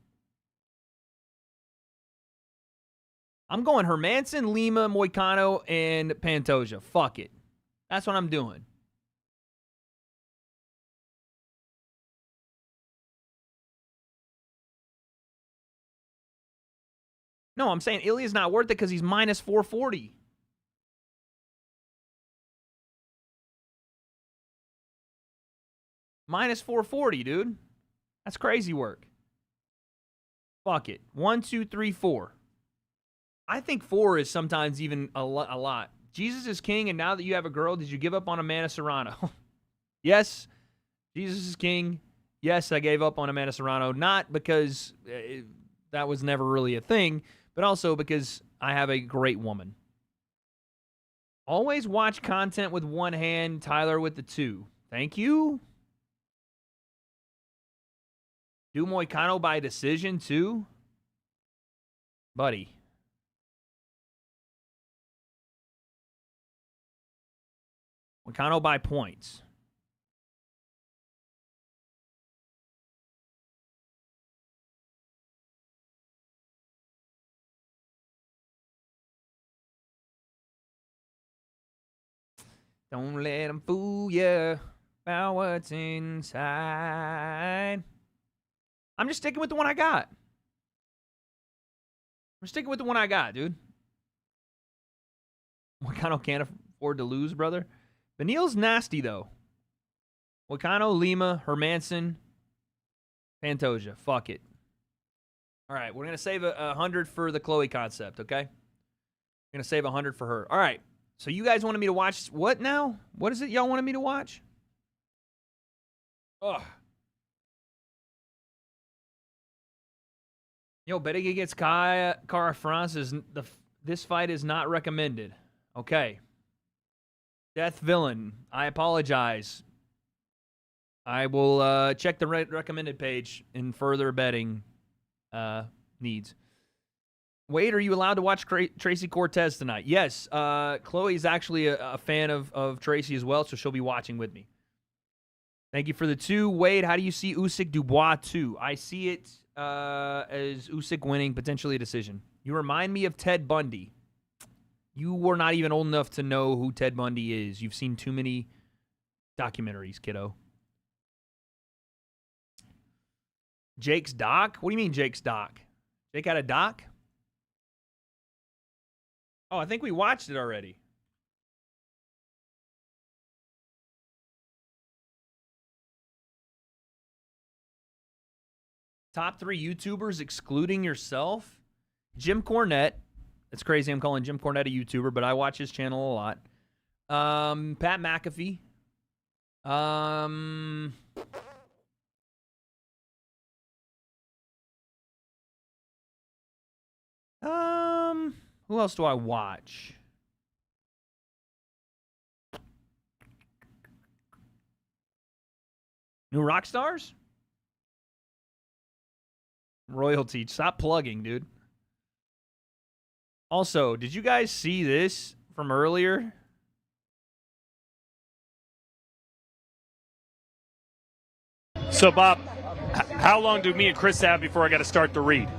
I'm going Hermanson, Lima, Moicano, and Pantoja. Fuck it. That's what I'm doing. No, I'm saying Ilia's not worth it because he's minus 440. Minus 440, dude. That's crazy work. Fuck it. 1, 2, 3, 4. I think 4 is sometimes even a lot. Jesus is king, and now that you have a girl, did you give up on Amanda Serrano? Yes, Jesus is king. Yes, I gave up on Amanda Serrano. Not because that was never really a thing, but also because I have a great woman. Always watch content with one hand, Tyler with the 2. Thank you. Do Moicano by decision, too? Buddy. Moicano by points. Don't let them fool you about what's inside. I'm just sticking with the one I got. I'm sticking with the one I got, dude. Moicano can't afford to lose, brother. Benil's nasty, though. Moicano, Lima, Hermanson, Pantoja. Fuck it. All right, we're going to save 100 for the Chloe concept, okay? We're going to save 100 for her. All right, so you guys wanted me to watch what now? What is it y'all wanted me to watch? Ugh. Yo, betting against Cara France this fight is not recommended. Okay. Death Villain, I apologize. I will check the recommended page in further betting needs. Wade, are you allowed to watch Tracy Cortez tonight? Yes. Chloe's actually a fan of Tracy as well, so she'll be watching with me. Thank you for the 2. Wade, how do you see Usyk Dubois 2? I see it as Usyk winning, potentially a decision. You remind me of Ted Bundy. You were not even old enough to know who Ted Bundy is. You've seen too many documentaries, kiddo. Jake's Doc? What do you mean Jake's Doc? Jake had a doc? Oh, I think we watched it already. Top 3 YouTubers excluding yourself? Jim Cornette. It's crazy I'm calling Jim Cornette a YouTuber, but I watch his channel a lot. Pat McAfee. Who else do I watch? New rock stars? Royalty. Stop plugging, dude. Also, did you guys see this from earlier?
So, Bob, how long do me and Chris have before I got to start the read?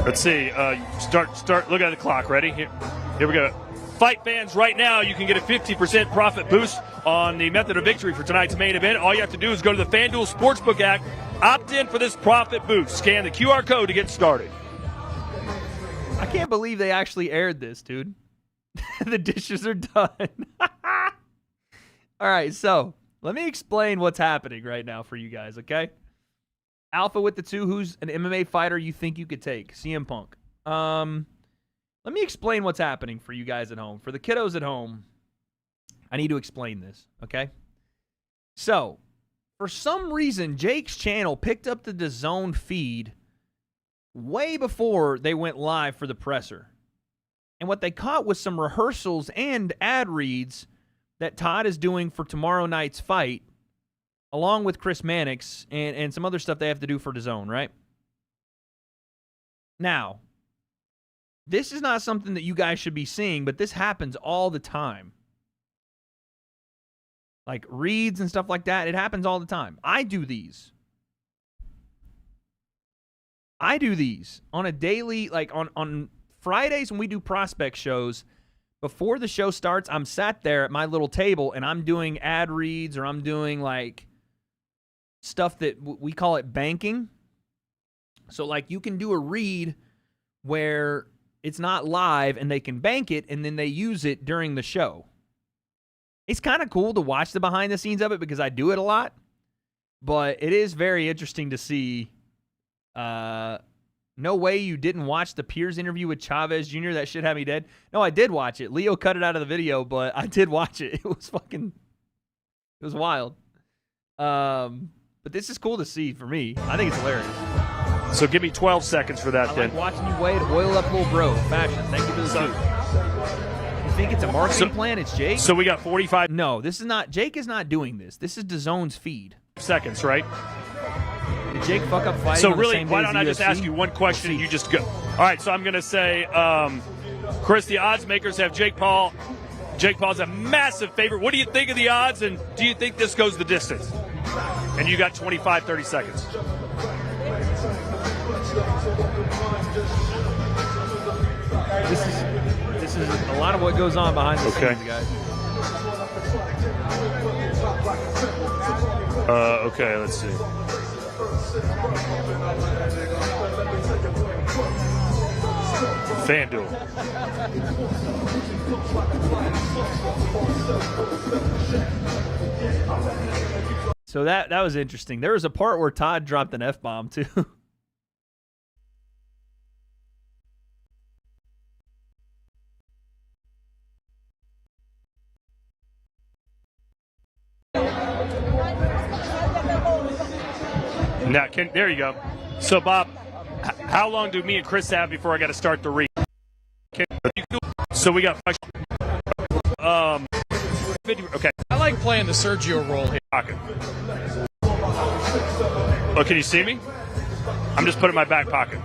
Let's see. Start. Look at the clock. Ready? Here we go. Fight fans, right now you can get a 50% profit boost on the method of victory for tonight's main event. All you have to do is go to the FanDuel Sportsbook app, opt in for this profit boost. Scan the QR code to get started.
I can't believe they actually aired this, dude. The dishes are done. All right, so let me explain what's happening right now for you guys, okay? Alpha with the 2, who's an MMA fighter you think you could take? CM Punk. Let me explain what's happening for you guys at home. For the kiddos at home, I need to explain this, okay? So, for some reason, Jake's channel picked up the DAZN feed way before they went live for the presser. And what they caught was some rehearsals and ad reads that Todd is doing for tomorrow night's fight, along with Chris Mannix and some other stuff they have to do for DAZN, right? Now, this is not something that you guys should be seeing, but this happens all the time. Like reads and stuff like that, it happens all the time. I do these on a daily, like on Fridays when we do prospect shows. Before the show starts, I'm sat there at my little table and I'm doing ad reads, or I'm doing like stuff that we call it banking. So like you can do a read where it's not live and they can bank it and then they use it during the show. It's kind of cool to watch the behind the scenes of it because I do it a lot, but it is very interesting to see. No way you didn't watch the Piers interview with Chavez Jr. That shit had me dead. No, I did watch it. Leo cut it out of the video, but I did watch it. It was wild. But this is cool to see for me. I think it's hilarious.
So give me 12 seconds for that,
I
then.
like watching you oil up little bro fashion. Thank you for the suit. You think it's a marketing plan? It's Jake?
So we got 45
No, this is not. Jake is not doing this. This is DAZN's feed.
seconds, right?
Did Jake fuck up fighting
So
on the
really,
same
why
day
don't
as
I just
UFC?
ask you one question and you just go? All right, so I'm going to say, Chris, the odds makers have Jake Paul. Jake Paul's a massive favorite. What do you think of the odds, and do you think this goes the distance? And you got 25, 30 seconds.
This is a lot of what goes on behind the scenes, guys.
Okay, let's see. FanDuel.
So that was interesting. There was a part where Todd dropped an F-bomb, too.
Now, there you go. So, Bob, how long do me and Chris have before I got to start the read? So we got. Okay.
I like playing the Sergio role here.
Oh, can you see me? I'm just putting it in my back pocket.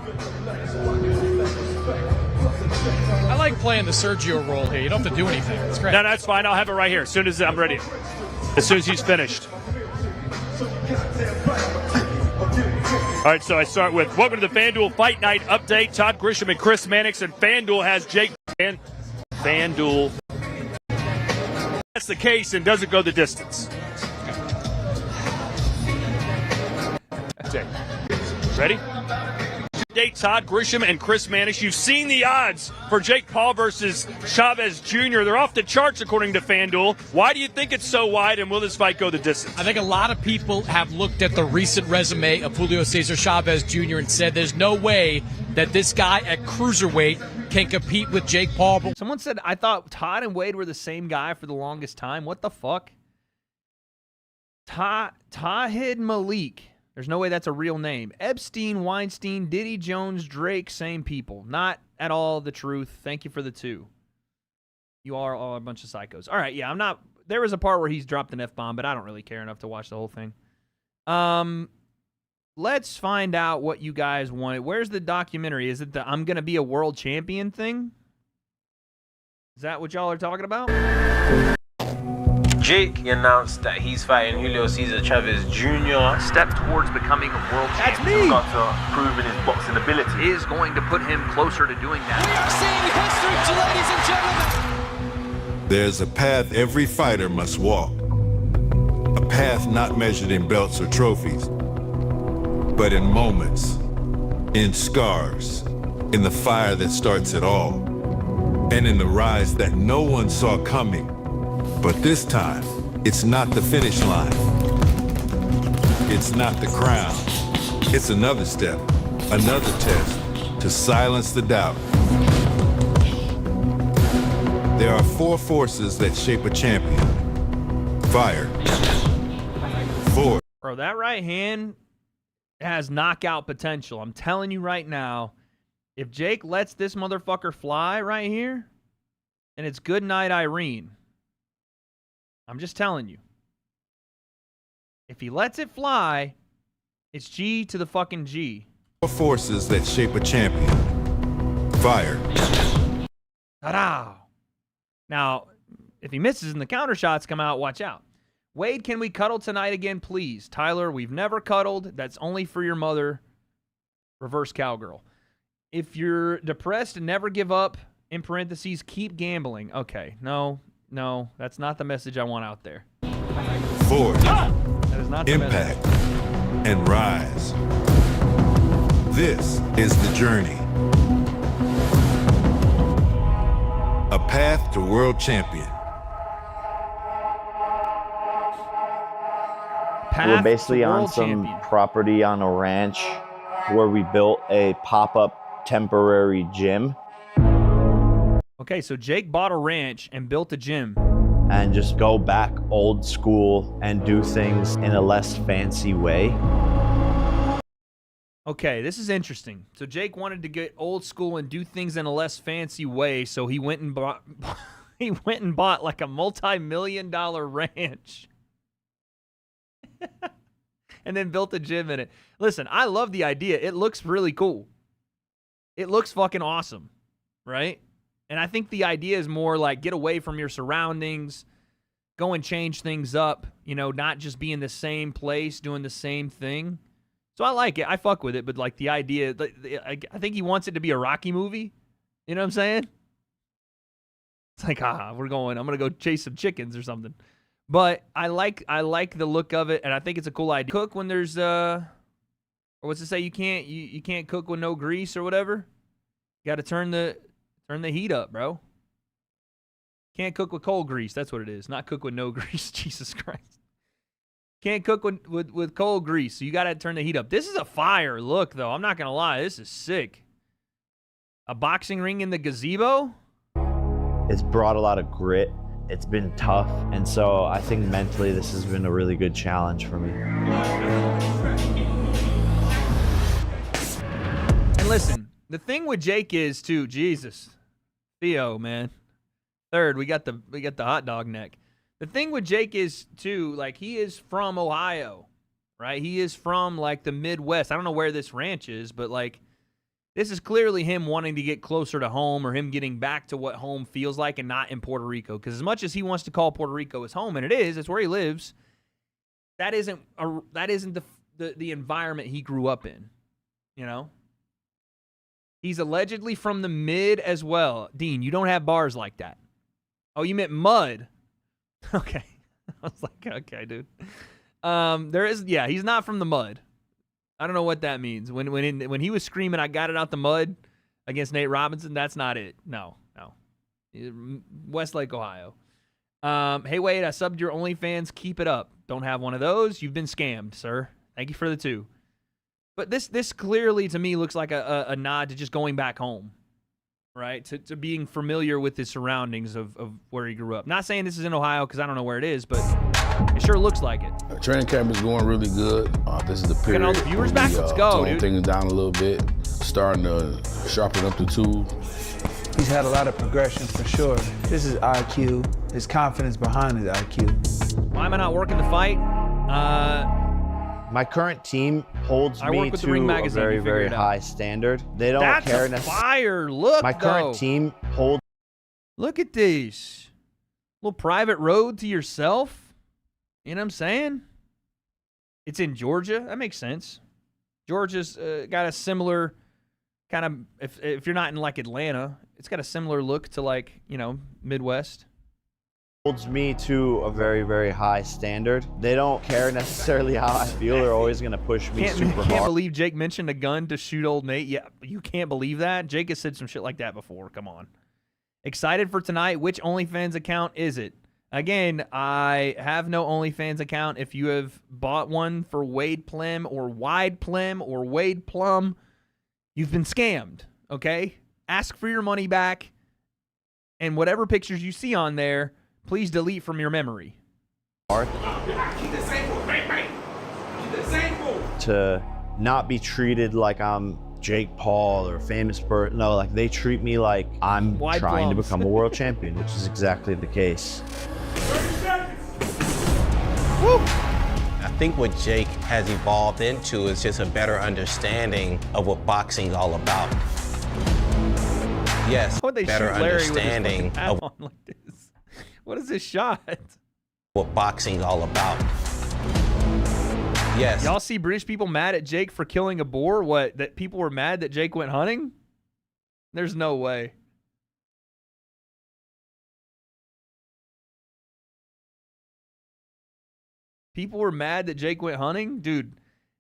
I like playing the Sergio role here. You don't have to do anything. It's great.
No, that's fine. I'll have it right here as soon as I'm ready. As soon as he's finished. All right, so I start with welcome to the FanDuel Fight Night Update. Todd Grisham and Chris Mannix, and FanDuel has Jake. And FanDuel. That's the case and doesn't go the distance. day. Ready? Today, Todd Grisham and Chris Manish. You've seen the odds for Jake Paul versus Chavez Jr. They're off the charts according to FanDuel. Why do you think it's so wide, and will this fight go the distance?
I think a lot of people have looked at the recent resume of Julio Cesar Chavez Jr. and said there's no way that this guy at cruiserweight can compete with Jake Paul.
Someone said, I thought Todd and Wade were the same guy for the longest time. What the fuck? Tahid Malik. There's no way that's a real name. Epstein, Weinstein, Diddy, Jones, Drake, same people. Not at all the truth. Thank you for the 2. You are all a bunch of psychos. All right, yeah, I'm not. There was a part where he's dropped an F-bomb, but I don't really care enough to watch the whole thing. Let's find out what you guys wanted. Where's the documentary? Is it the I'm going to be a world champion thing? Is that what y'all are talking about?
Jake announced that he's fighting Julio Cesar Chavez Jr.
Step towards becoming a world champion.
He's got to prove in his boxing ability.
Is going to put him closer to doing that.
We are seeing history, ladies and gentlemen. There's a path every fighter must walk. A path not measured in belts or trophies, but in moments, in scars, in the fire that starts it all, and in the rise that no one saw coming. But this time, it's not the finish line. It's not the crown. It's another step, another test to silence the doubt. There are 4 forces that shape a champion. Fire. Force.
Bro, that right hand has knockout potential. I'm telling you right now, if Jake lets this motherfucker fly right here, and it's good night, Irene. I'm just telling you. If he lets it fly, it's G to the fucking G.
4 forces that shape a champion. Fire.
Ta-da! Now, if he misses and the counter shots come out, watch out. Wade, can we cuddle tonight again, please? Tyler, we've never cuddled. That's only for your mother. Reverse cowgirl. If you're depressed and never give up, in parentheses, keep gambling. Okay, no, that's not the message I want out there.
Force.
That is not the
impact.
message.
And rise. This is the journey. A path to world champion.
We're basically on some property on a ranch where we built a pop-up temporary gym.
Okay, so Jake bought a ranch and built a gym.
And just go back old school and do things in a less fancy way.
Okay, this is interesting. So Jake wanted to get old school and do things in a less fancy way, so he went and bought like a multi-million-dollar ranch. And then built a gym in it. Listen, I love the idea. It looks really cool. It looks fucking awesome, right? And I think the idea is more like get away from your surroundings, go and change things up, not just be in the same place doing the same thing. So I like it. I fuck with it, but like the idea, I think he wants it to be a Rocky movie. You know what I'm saying? It's like, I'm going to go chase some chickens or something. But I like the look of it, and I think it's a cool idea. Cook when there's or what's it say? You can't cook with no grease or whatever. You got to turn the heat up, bro. Can't cook with cold grease. That's what it is. Not cook with no grease. Jesus Christ. Can't cook with cold grease. So you got to turn the heat up. This is a fire look, though. I'm not going to lie. This is sick. A boxing ring in the gazebo?
It's brought a lot of grit. It's been tough. And so I think mentally this has been a really good challenge for me.
And listen, the thing with Jake is, too, Jesus. Theo, man. Third, we got the hot dog neck. The thing with Jake is, too, like, he is from Ohio, right? He is from, like, the Midwest. I don't know where this ranch is, but, like, this is clearly him wanting to get closer to home or him getting back to what home feels like and not in Puerto Rico. Because as much as he wants to call Puerto Rico his home, and it is, it's where he lives, that isn't the environment he grew up in, He's allegedly from the mid as well. Dean, you don't have bars like that. Oh, you meant mud. Okay. I was like, okay, dude. He's not from the mud. I don't know what that means. When he was screaming, I got it out the mud against Nate Robinson, that's not it. No. Westlake, Ohio. Hey, Wade, I subbed your OnlyFans. Keep it up. Don't have one of those. You've been scammed, sir. Thank you for the 2. But this clearly, to me, looks like a nod to just going back home, right? To being familiar with the surroundings of where he grew up. Not saying this is in Ohio because I don't know where it is, but it sure looks like it.
Training camp is going really good. This is the period.
Getting all the viewers back? Let's go, dude.
Things down a little bit. Starting to sharpen up the tool.
He's had a lot of progression for sure. This is IQ, his confidence behind his IQ.
Why am I not working the fight?
My current team holds me to a very, very high standard. They don't care.
That's fire. Look,
my current team holds.
Look at these. Little private road to yourself. You know what I'm saying? It's in Georgia. That makes sense. Georgia's got a similar kind of, if you're not in like Atlanta, it's got a similar look to like, Midwest.
Holds me to a very, very high standard. They don't care necessarily how I feel. They're always going to push me super hard.
Can't believe Jake mentioned a gun to shoot old Nate. Yeah, you can't believe that. Jake has said some shit like that before. Come on. Excited for tonight. Which OnlyFans account is it? Again, I have no OnlyFans account. If you have bought one for Wade Pllem or Wide Pllem or Wade Plum, you've been scammed, okay? Ask for your money back, and whatever pictures you see on there, please delete from your memory.
To not be treated like I'm Jake Paul or a famous person. No, like they treat me like I'm trying to become a world champion, which is exactly the case.
Woo! I think what Jake has evolved into is just a better understanding of what boxing's all about. Yes, better understanding of
like this. What is this shot?
What boxing's all about. Yes.
Y'all see British people mad at Jake for killing a boar? What? That people were mad that Jake went hunting? There's no way. People were mad that Jake went hunting? Dude,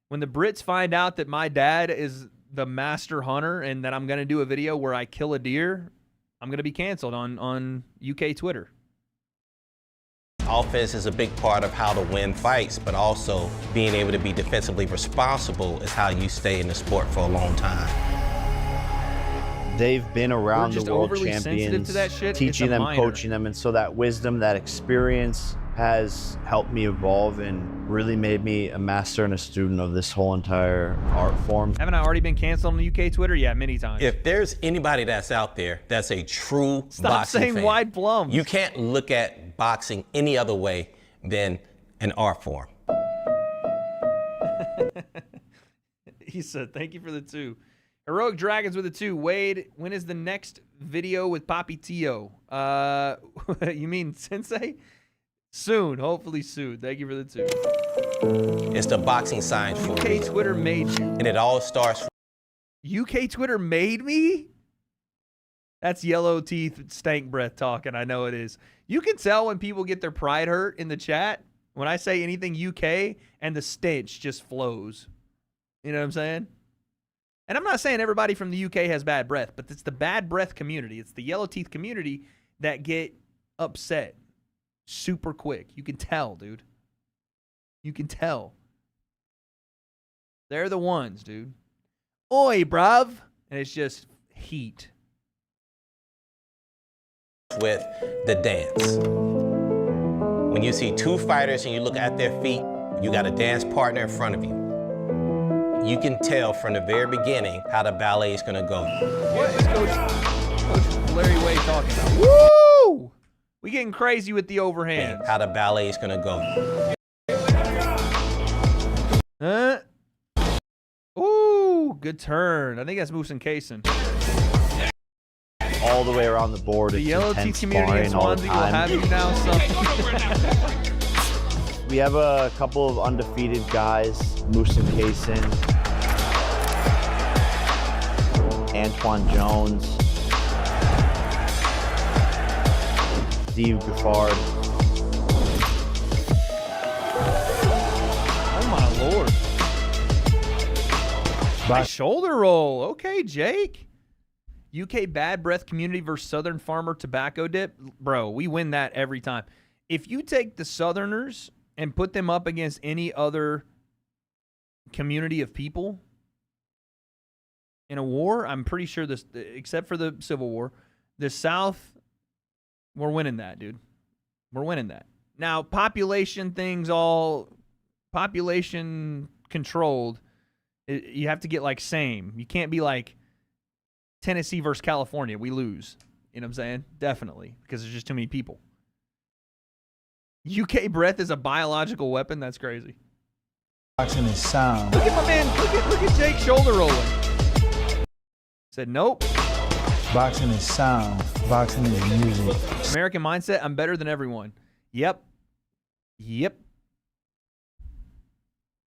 when the Brits find out that my dad is the master hunter and that I'm going to do a video where I kill a deer, I'm going to be canceled on UK Twitter.
Offense is a big part of how to win fights, but also being able to be defensively responsible is how you stay in the sport for a long time.
They've been around the world champions,
to that shit.
teaching them, coaching them, and so that wisdom, that experience has helped me evolve and really made me a master and a student of this whole entire art form.
Haven't I already been canceled on the UK Twitter? Yeah, many times.
If there's anybody that's out there that's a true boxing
saying
fan,
Wide Plum.
You can't look at boxing any other way than an art form.
He said, thank you for the 2. Heroic Dragons with a 2. Wade, when is the next video with Papi Tio? You mean Sensei? Soon, hopefully soon. Thank you for the 2.
It's the boxing science for
UK Twitter made you.
And it all starts
UK Twitter made me? That's yellow teeth, stank breath talking. I know it is. You can tell when people get their pride hurt in the chat. When I say anything UK, and the stench just flows. You know what I'm saying? And I'm not saying everybody from the UK has bad breath, but it's the bad breath community. It's the yellow teeth community that get upset super quick. You can tell, dude. You can tell. They're the ones, dude. Oi, bruv. And it's just heat.
With the dance. When you see 2 fighters and you look at their feet, you got a dance partner in front of you. You can tell from the very beginning how the ballet is going to go.
What is Coach Larry Wade talking about? Woo! We getting crazy with the overhands.
How the ballet is going to go.
Ooh, good turn. I think that's Moose and Kaysen.
All the way around the board.
The yellow teeth community in Swansea will have you now.
We have a couple of undefeated guys, Moose and Kaysen, Antoine Jones, Steve Gaffard.
Oh my Lord. Nice shoulder roll. Okay, Jake. UK bad breath community versus Southern farmer tobacco dip. Bro, we win that every time. If you take the Southerners and put them up against any other community of people in a war, I'm pretty sure this, except for the Civil War, the South, we're winning that, dude. We're winning that. Now, population things, all population controlled, you have to get like same. You can't be like Tennessee versus California. We lose. You know what I'm saying? Definitely, because there's just too many people. UK breath is a biological weapon? That's crazy.
Boxing is sound.
Look at my man. Look at Jake shoulder rolling. Said nope.
Boxing is sound. Boxing is music.
American mindset, I'm better than everyone. Yep.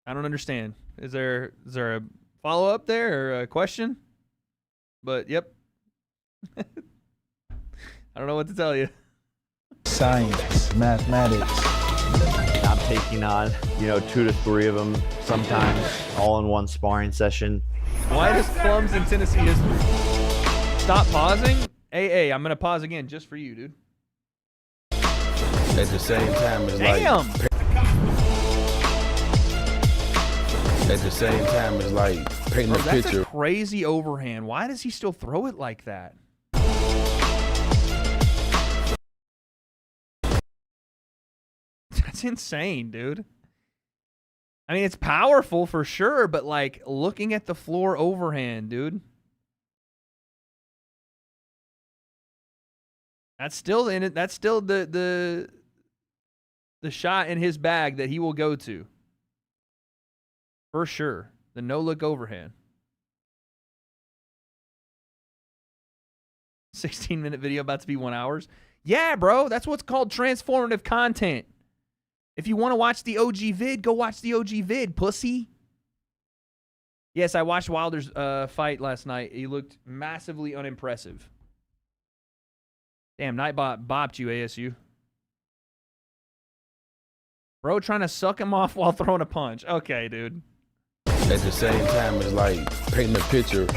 I don't understand. Is there a follow-up there or a question? But yep. I don't know what to tell you.
Science, mathematics.
I'm taking on, 2 to 3 of them sometimes, all in one sparring session.
Widest plums in Tennessee history. Stop pausing. Hey, I'm going to pause again just for you, dude.
At the same time, it's
Damn.
At the same time, it's like painting
Bro,
a
that's
picture.
a crazy overhand. Why does he still throw it like that? That's insane, dude. I mean, it's powerful for sure, but like looking at the floor overhand, dude. That's still in it. That's still the shot in his bag that he will go to. For sure. The no-look overhand. 16-minute video about to be 1 hour. Yeah, bro. That's what's called transformative content. If you want to watch the OG vid, go watch the OG vid, pussy. Yes, I watched Wilder's fight last night. He looked massively unimpressive. Damn, Nightbot bopped you, ASU. Bro trying to suck him off while throwing a punch. Okay, dude.
At the same time, it's like painting a picture,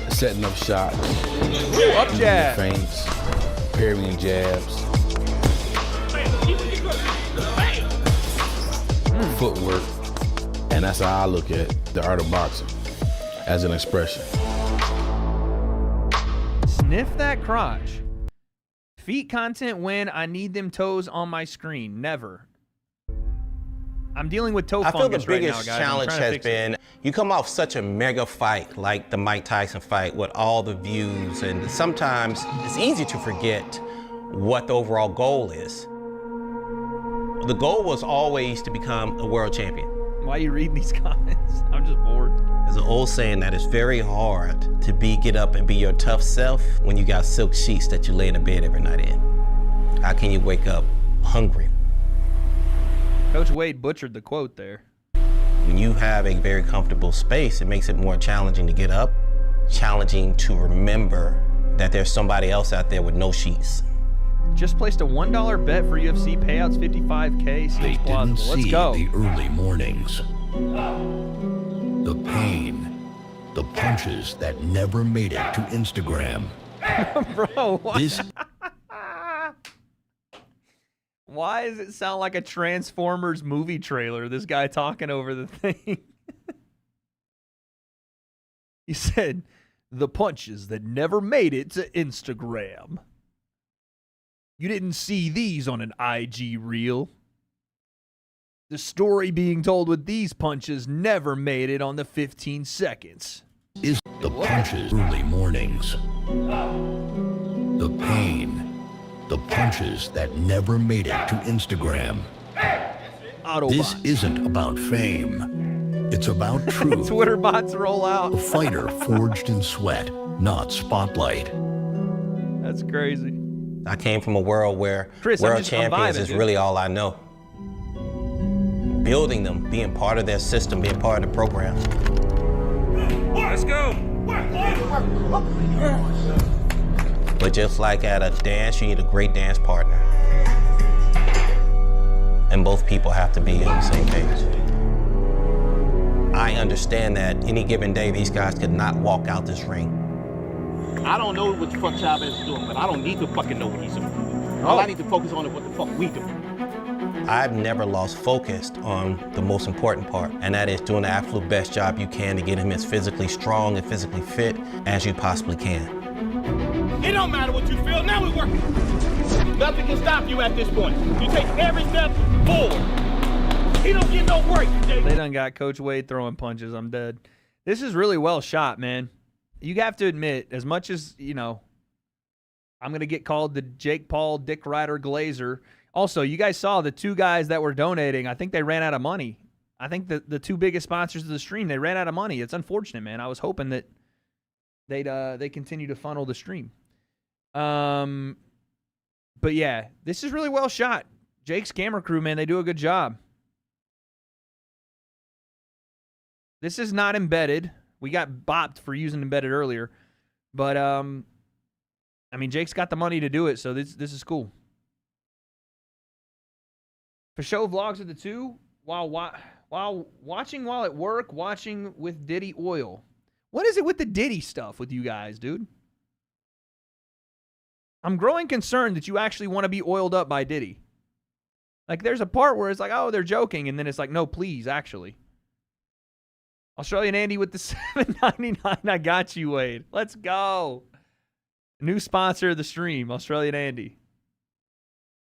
setting up shots,
up jab,
feints, parrying jabs, footwork, and that's how I look at the art of boxing, as an expression.
Sniff that crotch. Feet content when I need them toes on my screen. Never. I'm dealing with toe
I feel the
fungus right now,
biggest
guys.
challenge has been you come off such a mega fight like the Mike Tyson fight with all the views, and sometimes it's easy to forget what the overall goal is. The goal was always to become a world champion.
Why are you reading these comments? I'm just bored.
There's an old saying that it's very hard to get up and be your tough self when you got silk sheets that you lay in the bed every night in. How can you wake up hungry?
Coach Wade butchered the quote there.
When you have a very comfortable space, it makes it more challenging to get up, challenging to remember that there's somebody else out there with no sheets.
Just placed a $1 bet for UFC payouts, $55K. Seems plausible. Let's go.
The early mornings, the pain, the punches that never made it to Instagram.
Bro, what?
This
Why does it sound like a Transformers movie trailer? This guy talking over the thing. He said, the punches that never made it to Instagram. You didn't see these on an IG reel. The story being told with these punches never made it on the 15 seconds.
is the punches early mornings, the pain, the punches that never made it to Instagram. This isn't about fame. It's about truth.
Twitter bots roll out.
A fighter forged in sweat, not spotlight.
That's crazy.
I came from a world where
Chris,
world
I'm
champions
vibing,
is
dude.
really all I know. Building them, being part of their system, being part of the program.
Let's go.
But just like at a dance, you need a great dance partner. And both people have to be on the same page. I understand that any given day, these guys could not walk out this ring.
I don't know what the fuck Chavez is doing, but I don't need to fucking know what he's doing. All I need to focus on is what the fuck we do.
I've never lost focus on the most important part, and that is doing the absolute best job you can to get him as physically strong and physically fit as you possibly can.
It don't matter what you feel, now we're working. Nothing can stop you at this point. You take every step forward. He don't get no break.
They done got Coach Wade throwing punches. I'm dead. This is really well shot, man. You have to admit, as much as, you know, I'm going to get called the Jake Paul, Dick Ryder Glazer. Also, you guys saw the two guys that were donating. I think they ran out of money. I think the two biggest sponsors of the stream, they ran out of money. It's unfortunate, man. I was hoping that they continue to funnel the stream. But yeah, this is really well shot. Jake's camera crew, man, they do a good job. This is not embedded. We got bopped for using embedded earlier. But, I mean, Jake's got the money to do it, so this is cool. For show vlogs of the two, while watching while at work, watching with Diddy oil. What is it with the Diddy stuff with you guys, dude? I'm growing concerned that you actually want to be oiled up by Diddy. Like, there's a part where it's like, oh, they're joking, and then it's like, no, please, actually. Australian Andy with the $7.99. I got you, Wade. Let's go. New sponsor of the stream, Australian Andy.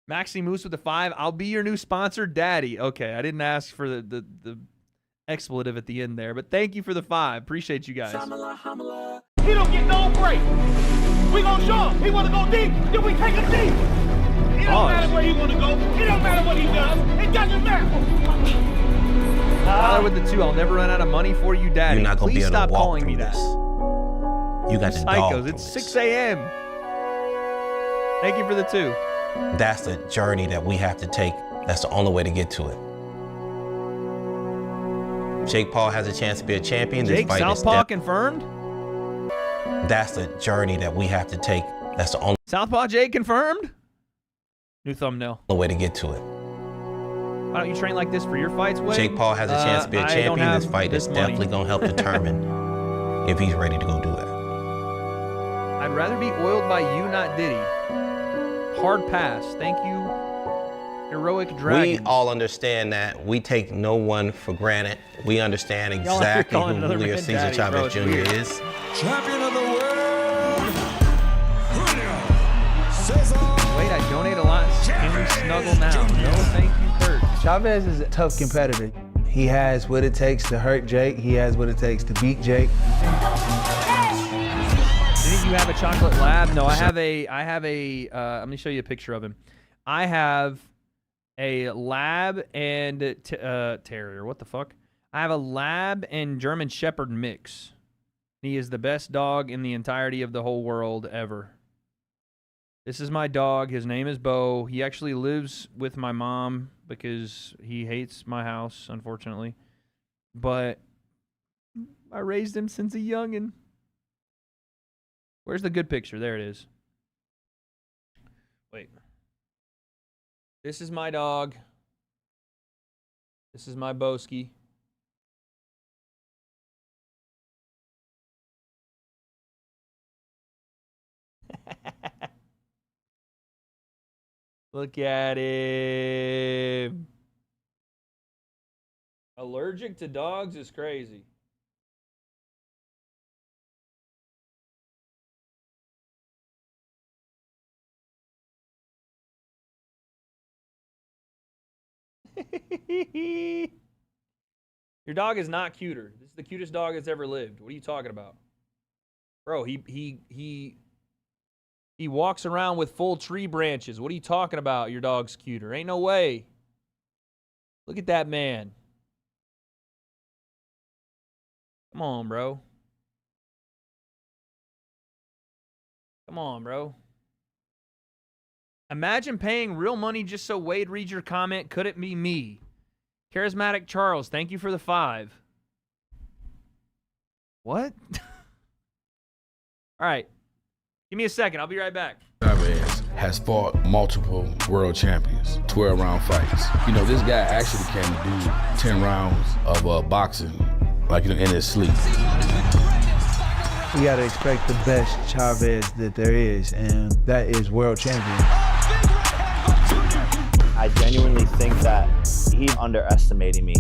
Maxi Moose with the 5. I'll be your new sponsor, Daddy. Okay, I didn't ask for the expletive at the end there, but thank you for the 5. Appreciate you guys.
He don't get no break. We gonna show him. He wanna go deep, then we take him deep. It don't matter where he wanna go. It don't matter what he does. It doesn't matter.
Tyler with the 2. I'll never run out of money for you, Daddy.
You're not gonna
Please
be able
stop
to walk
calling me
through
that.
this. You got the dog.
Psychos. It's 6 a.m. Thank you for the 2.
That's the journey that we have to take. That's the only way to get to it. Jake Paul has a chance to be a champion.
Jake Southpaw confirmed?
That's the journey that we have to take. That's the only
Southpaw Jake confirmed? New thumbnail.
way to get to it.
Why don't you train like this for your fights, Wade?
Jake Paul has a chance to be a champion. This fight is definitely going to help determine if he's ready to go do it.
I'd rather be oiled by you, not Diddy. Hard pass. Thank you, Heroic Dragon.
We all understand that. We take no one for granted. We understand exactly who Julio Cesar Chavez Jr. is.
Champion of the world, Julio Cesar.
Wait, I donate a lot. Can we snuggle now? No, thank you, Kurt.
Chavez is a tough competitor. He has what it takes to hurt Jake. He has what it takes to beat Jake.
Didn't you have a chocolate lab? No, I have a, let me show you a picture of him. I have a lab and terrier. What the fuck? I have a lab and German Shepherd mix. He is the best dog in the entirety of the whole world ever. This is my dog. His name is Bo. He actually lives with my mom because he hates my house, unfortunately. But I raised him since a youngin'. Where's the good picture? There it is. Wait. This is my dog. This is my Boski. Look at him. Allergic to dogs is crazy. Your dog is not cuter. This is the cutest dog that's ever lived. What are you talking about? Bro, he walks around with full tree branches. What are you talking about? Your dog's cuter. Ain't no way. Look at that man. Come on, bro. Come on, bro. Imagine paying real money just so Wade reads your comment. Could it be me? Charismatic Charles, thank you for the 5. What? All right. Give me a second. I'll be right back.
Chavez has fought multiple world champions, 12-round fights. You know, this guy actually can do 10 rounds of boxing like in his sleep.
We gotta expect the best Chavez that there is, and that is world champion.
I genuinely think that he's underestimating me.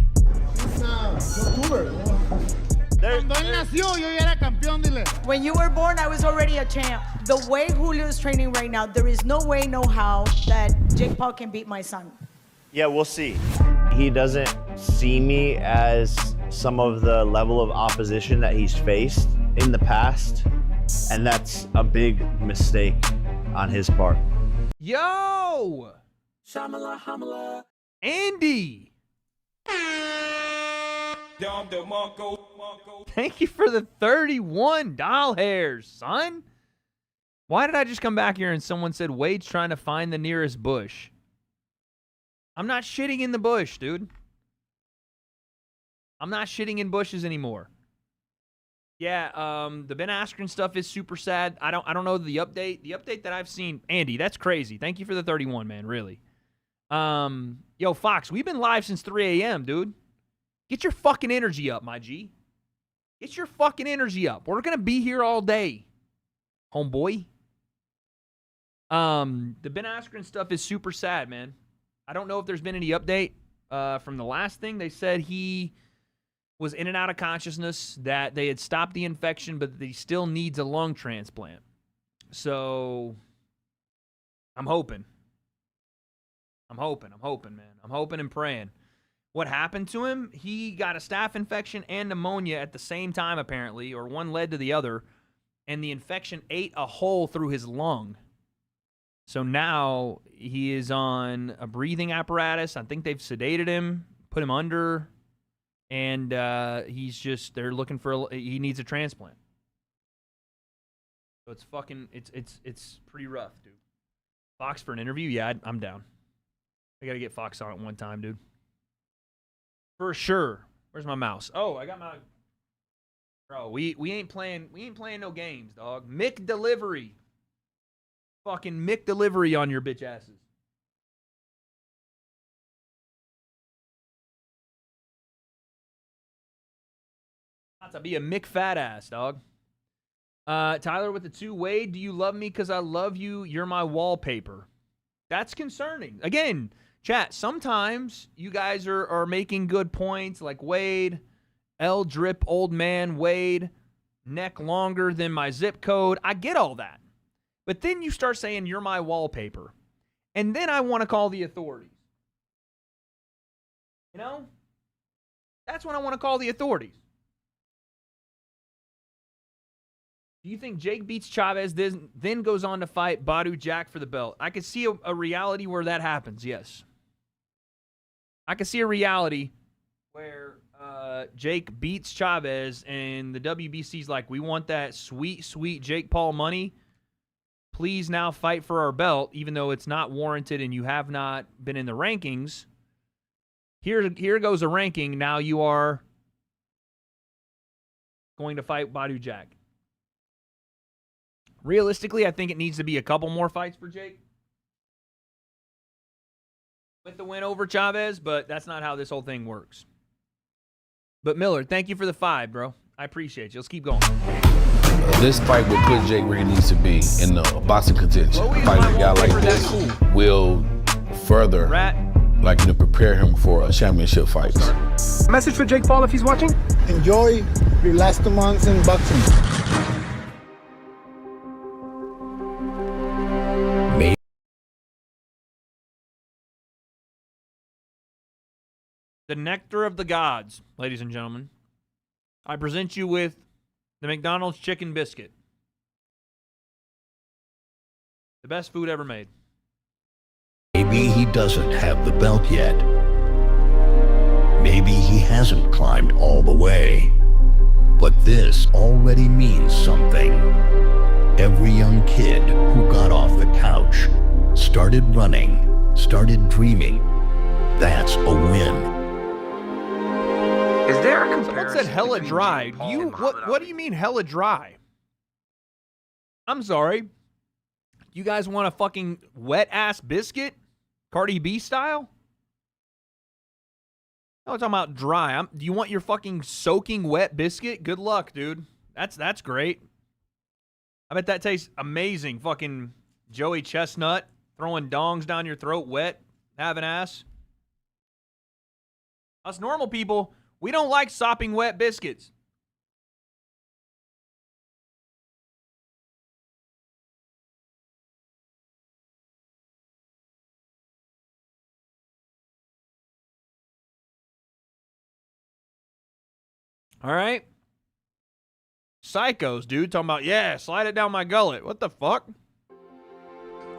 When you were born, I was already a champ. The way Julio is training right now, there is no way, no how that Jake Paul can beat my son.
Yeah, we'll see. He doesn't see me as some of the level of opposition that he's faced in the past, and that's a big mistake on his part.
Yo! Andy! Thank you for the 31 doll hairs, son. Why did I just come back here and someone said Wade's trying to find the nearest bush? I'm not shitting in the bush, dude. I'm not shitting in bushes anymore. Yeah, the Ben Askren stuff is super sad. I don't know the update. The update that I've seen, Andy, that's crazy. Thank you for the 31, man, really. Yo, Fox, we've been live since 3 a.m., dude. Get your fucking energy up, my G. Get your fucking energy up. We're going to be here all day, homeboy. The Ben Askren stuff is super sad, man. I don't know if there's been any update from the last thing. They said he was in and out of consciousness, that they had stopped the infection, but that he still needs a lung transplant. So I'm hoping. I'm hoping, man. I'm hoping and praying. What happened to him? He got a staph infection and pneumonia at the same time, apparently, or one led to the other, and the infection ate a hole through his lung. So now he is on a breathing apparatus. I think they've sedated him, put him under, and they're looking for, he needs a transplant. So it's fucking, it's pretty rough, dude. Fox for an interview? Yeah, I'm down. I got to get Fox on at one time, dude. For sure. Where's my mouse? Oh, I got my... Bro, we ain't playing no games, dog. Mick delivery. Fucking Mick delivery on your bitch asses. Not to be a Mick fat ass, dog. Tyler with the 2. Wade, do you love me because I love you? You're my wallpaper. That's concerning. Again, chat, sometimes you guys are making good points like Wade, L drip old man Wade, neck longer than my zip code. I get all that. But then you start saying you're my wallpaper. And then I want to call the authorities. You know? That's when I want to call the authorities. Do you think Jake beats Chavez, then goes on to fight Badu Jack for the belt? I could see a reality where that happens, yes. I could see a reality where Jake beats Chavez and the WBC's like, we want that sweet, sweet Jake Paul money. Please now fight for our belt, even though it's not warranted and you have not been in the rankings. Here goes a ranking. Now you are going to fight Badu Jack. Realistically, I think it needs to be a couple more fights for Jake with the win over Chavez, but that's not how this whole thing works. But Miller, thank you for the 5, bro. I appreciate you. Let's keep going.
This fight will put Jake where he needs to be in the boxing contention. Fighting a guy like this will further, prepare him for a championship fight.
Message for Jake Paul if he's watching?
Enjoy your last 2 months in boxing.
The nectar of the gods, ladies and gentlemen. I present you with the McDonald's chicken biscuit. The best food ever made.
Maybe he doesn't have the belt yet. Maybe he hasn't climbed all the way. But this already means something. Every young kid who got off the couch, started running, started dreaming, that's a win.
Is there a comparison?
Someone said hella dry. What do you mean hella dry? I'm sorry. You guys want a fucking wet ass biscuit? Cardi B style? No, I'm talking about dry. Do you want your fucking soaking wet biscuit? Good luck, dude. That's great. I bet that tastes amazing. Fucking Joey Chestnut throwing dongs down your throat wet, having ass. Us normal people, we don't like sopping wet biscuits. All right. Psychos, dude, talking about, yeah, slide it down my gullet. What the fuck?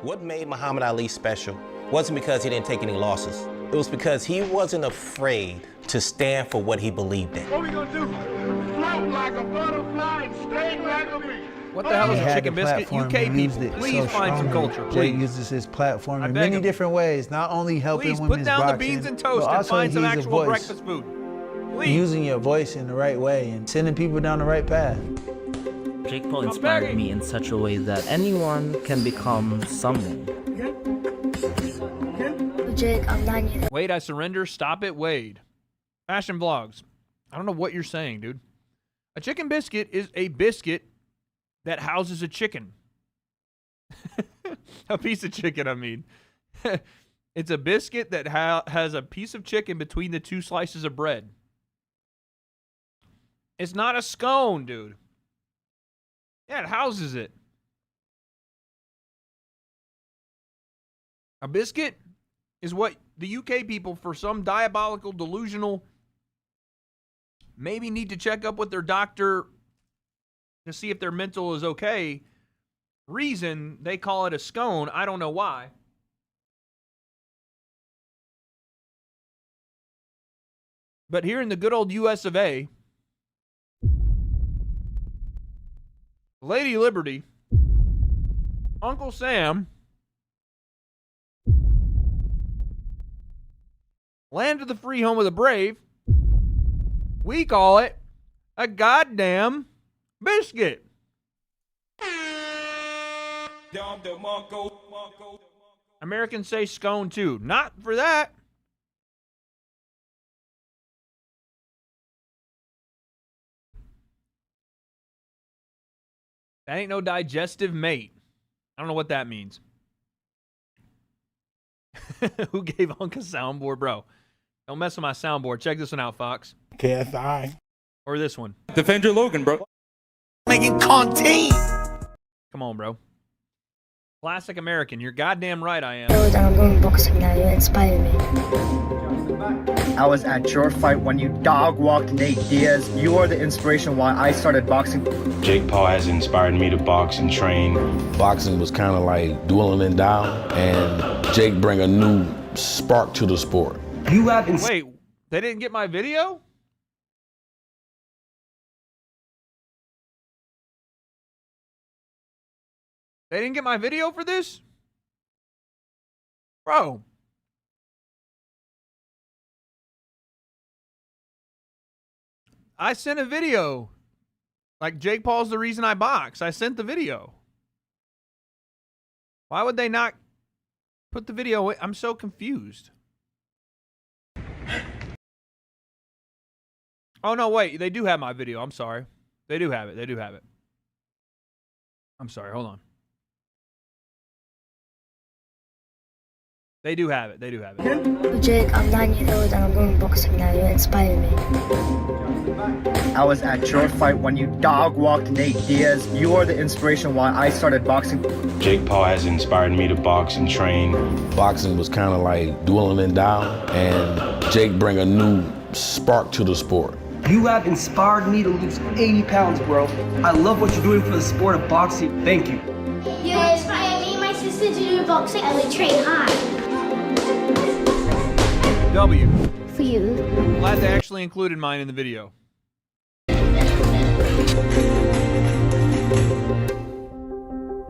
What made Muhammad Ali special wasn't because he didn't take any losses. It was because he wasn't afraid to stand for what he believed in.
What we gonna do? Float like a butterfly and sting like a bee.
What the hell is a chicken biscuit? UK people, please find some culture, please.
Jake uses his platform in
beg
many
him.
different ways, not only helping
Please
women's
put down
boxing,
the beans and
but
toast and
also
find some
he's a
actual
voice.
breakfast food. Please.
Using your voice in the right way and sending people down the right path.
Jake Paul inspired me in such a way that anyone can become someone.
Jake, I'm 9 years old.
Wade, I surrender. Stop it, Wade. Fashion vlogs. I don't know what you're saying, dude. A chicken biscuit is a biscuit that houses a chicken. A piece of chicken, I mean. It's a biscuit that has a piece of chicken between the two slices of bread. It's not a scone, dude. Yeah, it houses it. A biscuit is what the UK people, for some diabolical, delusional, maybe need to check up with their doctor to see if their mental is okay, reason they call it a scone. I don't know why. But here in the good old US of A, Lady Liberty, Uncle Sam, land of the free, home of the brave, we call it a goddamn biscuit. Americans say scone too. Not for that. That ain't no digestive mate. I don't know what that means. Who gave Unc a soundboard, bro? Don't mess with my soundboard. Check this one out, Fox.
KSI.
Or this one.
Defend your Logan, bro.
Making content. Come on, bro. Classic American. You're goddamn right I am.
I'm doing boxing now. You inspire me.
I was at your fight when you dog walked Nate Diaz. You are the inspiration why I started boxing.
Jake Paul has inspired me to box and train. Boxing was kind of like dwindling down, and Jake bring a new spark to the sport.
You have Wait, they didn't get my video? They didn't get my video for this? Bro. I sent a video. Like, Jake Paul's the reason I box. I sent the video. Why would they not put the video in? I'm so confused. Oh, no, wait. They do have my video. I'm sorry. They do have it. They do have it. I'm sorry. Hold on. They do have it. They do have it.
Jake, I'm 9 years old and I'm doing boxing now. You inspire me.
I was at your fight when you dog walked Nate Diaz. You are the inspiration why I started boxing.
Jake Paul has inspired me to box and train. Boxing was kind of like dwindling down, and Jake bring a new spark to the sport.
You have inspired me to lose 80 pounds, bro. I love what you're doing for the sport of boxing. Thank you.
You inspire me and my sister to do boxing and we train hard.
W.
For you.
Glad they actually included mine in the video.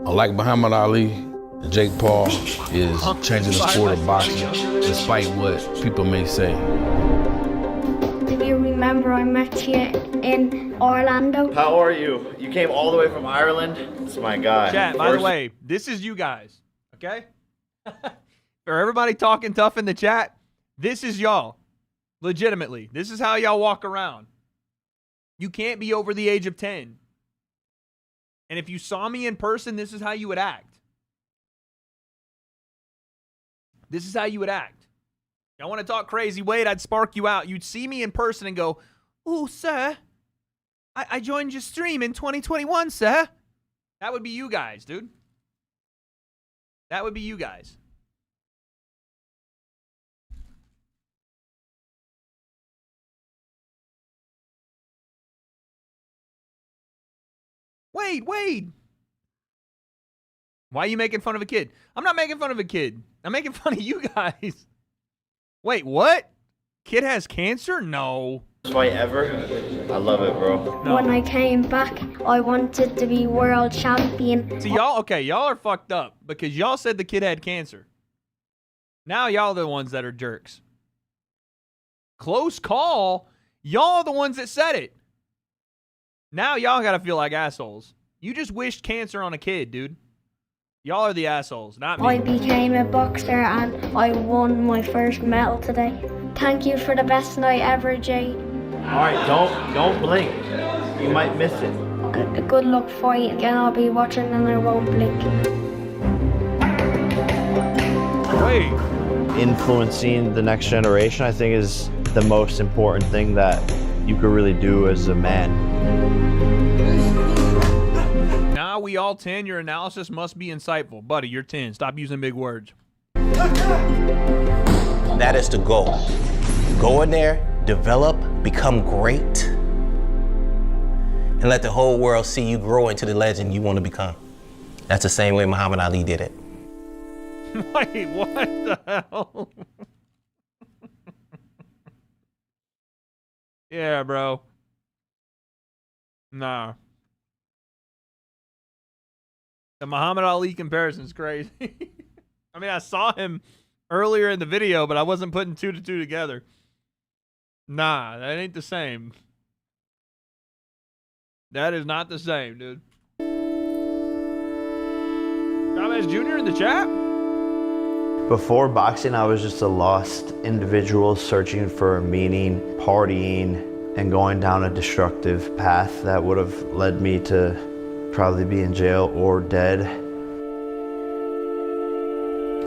Like Muhammad Ali, Jake Paul is changing the sport of boxing, despite what people may say.
Do you remember I met you in Orlando?
How are you? You came all the way from Ireland? It's my guy.
Chat, by the way, this is you guys, okay? For everybody talking tough in the chat, this is y'all. Legitimately. This is how y'all walk around. You can't be over the age of 10. And if you saw me in person, this is how you would act. This is how you would act. Y'all want to talk crazy? Wait, I'd spark you out. You'd see me in person and go, "Ooh, sir, I joined your stream in 2021, sir." That would be you guys, dude. That would be you guys. Wade. Why are you making fun of a kid? I'm not making fun of a kid. I'm making fun of you guys. Wait, what? Kid has cancer? No.
Fight ever? I love it, bro.
No.
When I came back, I wanted to be world champion.
See, y'all are fucked up because y'all said the kid had cancer. Now y'all are the ones that are jerks. Close call. Y'all are the ones that said it. Now y'all gotta feel like assholes. You just wished cancer on a kid, dude. Y'all are the assholes, not me.
I became a boxer and I won my first medal today. Thank you for the best night ever, Jay.
Alright, don't blink. You might miss it.
Good luck fighting, and I'll be watching and I won't blink.
Wait.
Influencing the next generation, I think, is the most important thing that you could really do as a man.
Nah, we all 10. Your analysis must be insightful. Buddy, you're 10. Stop using big words.
That is the goal. Go in there, develop, become great, and let the whole world see you grow into the legend you want to become. That's the same way Muhammad Ali did it.
Wait, what the hell? Yeah, bro. Nah. The Muhammad Ali comparison is crazy. I mean, I saw him earlier in the video, but I wasn't putting 2 to 2 together. Nah, that ain't the same. That is not the same, dude. Chavez Jr. in the chat?
Before boxing, I was just a lost individual searching for meaning, partying, and going down a destructive path that would have led me to probably be in jail or dead.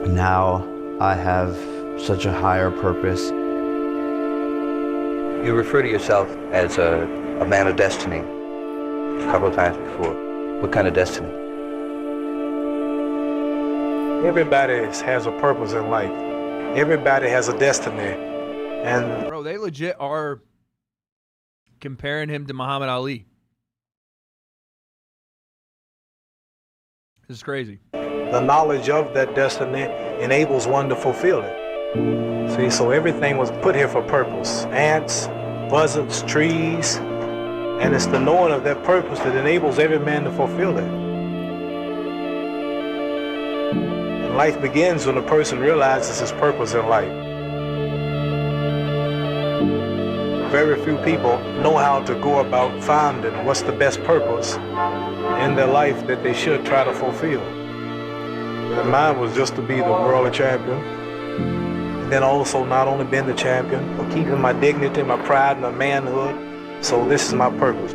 Now I have such a higher purpose.
You refer to yourself as a man of destiny a couple of times before. What kind of destiny?
Everybody has a purpose in life. Everybody has a destiny. And
bro, they legit are comparing him to Muhammad Ali. This is crazy.
the knowledge of that destiny enables one to fulfill it. See, so everything was put here for purpose. Ants, buzzards, trees, and it's the knowing of that purpose that enables every man to fulfill it. And life begins when a person realizes his purpose in life. Very few people know how to go about finding what's the best purpose in their life that they should try to fulfill. And mine was just to be the world champion, and then also not only being the champion, but keeping my dignity, my pride, and my manhood. So this is my purpose.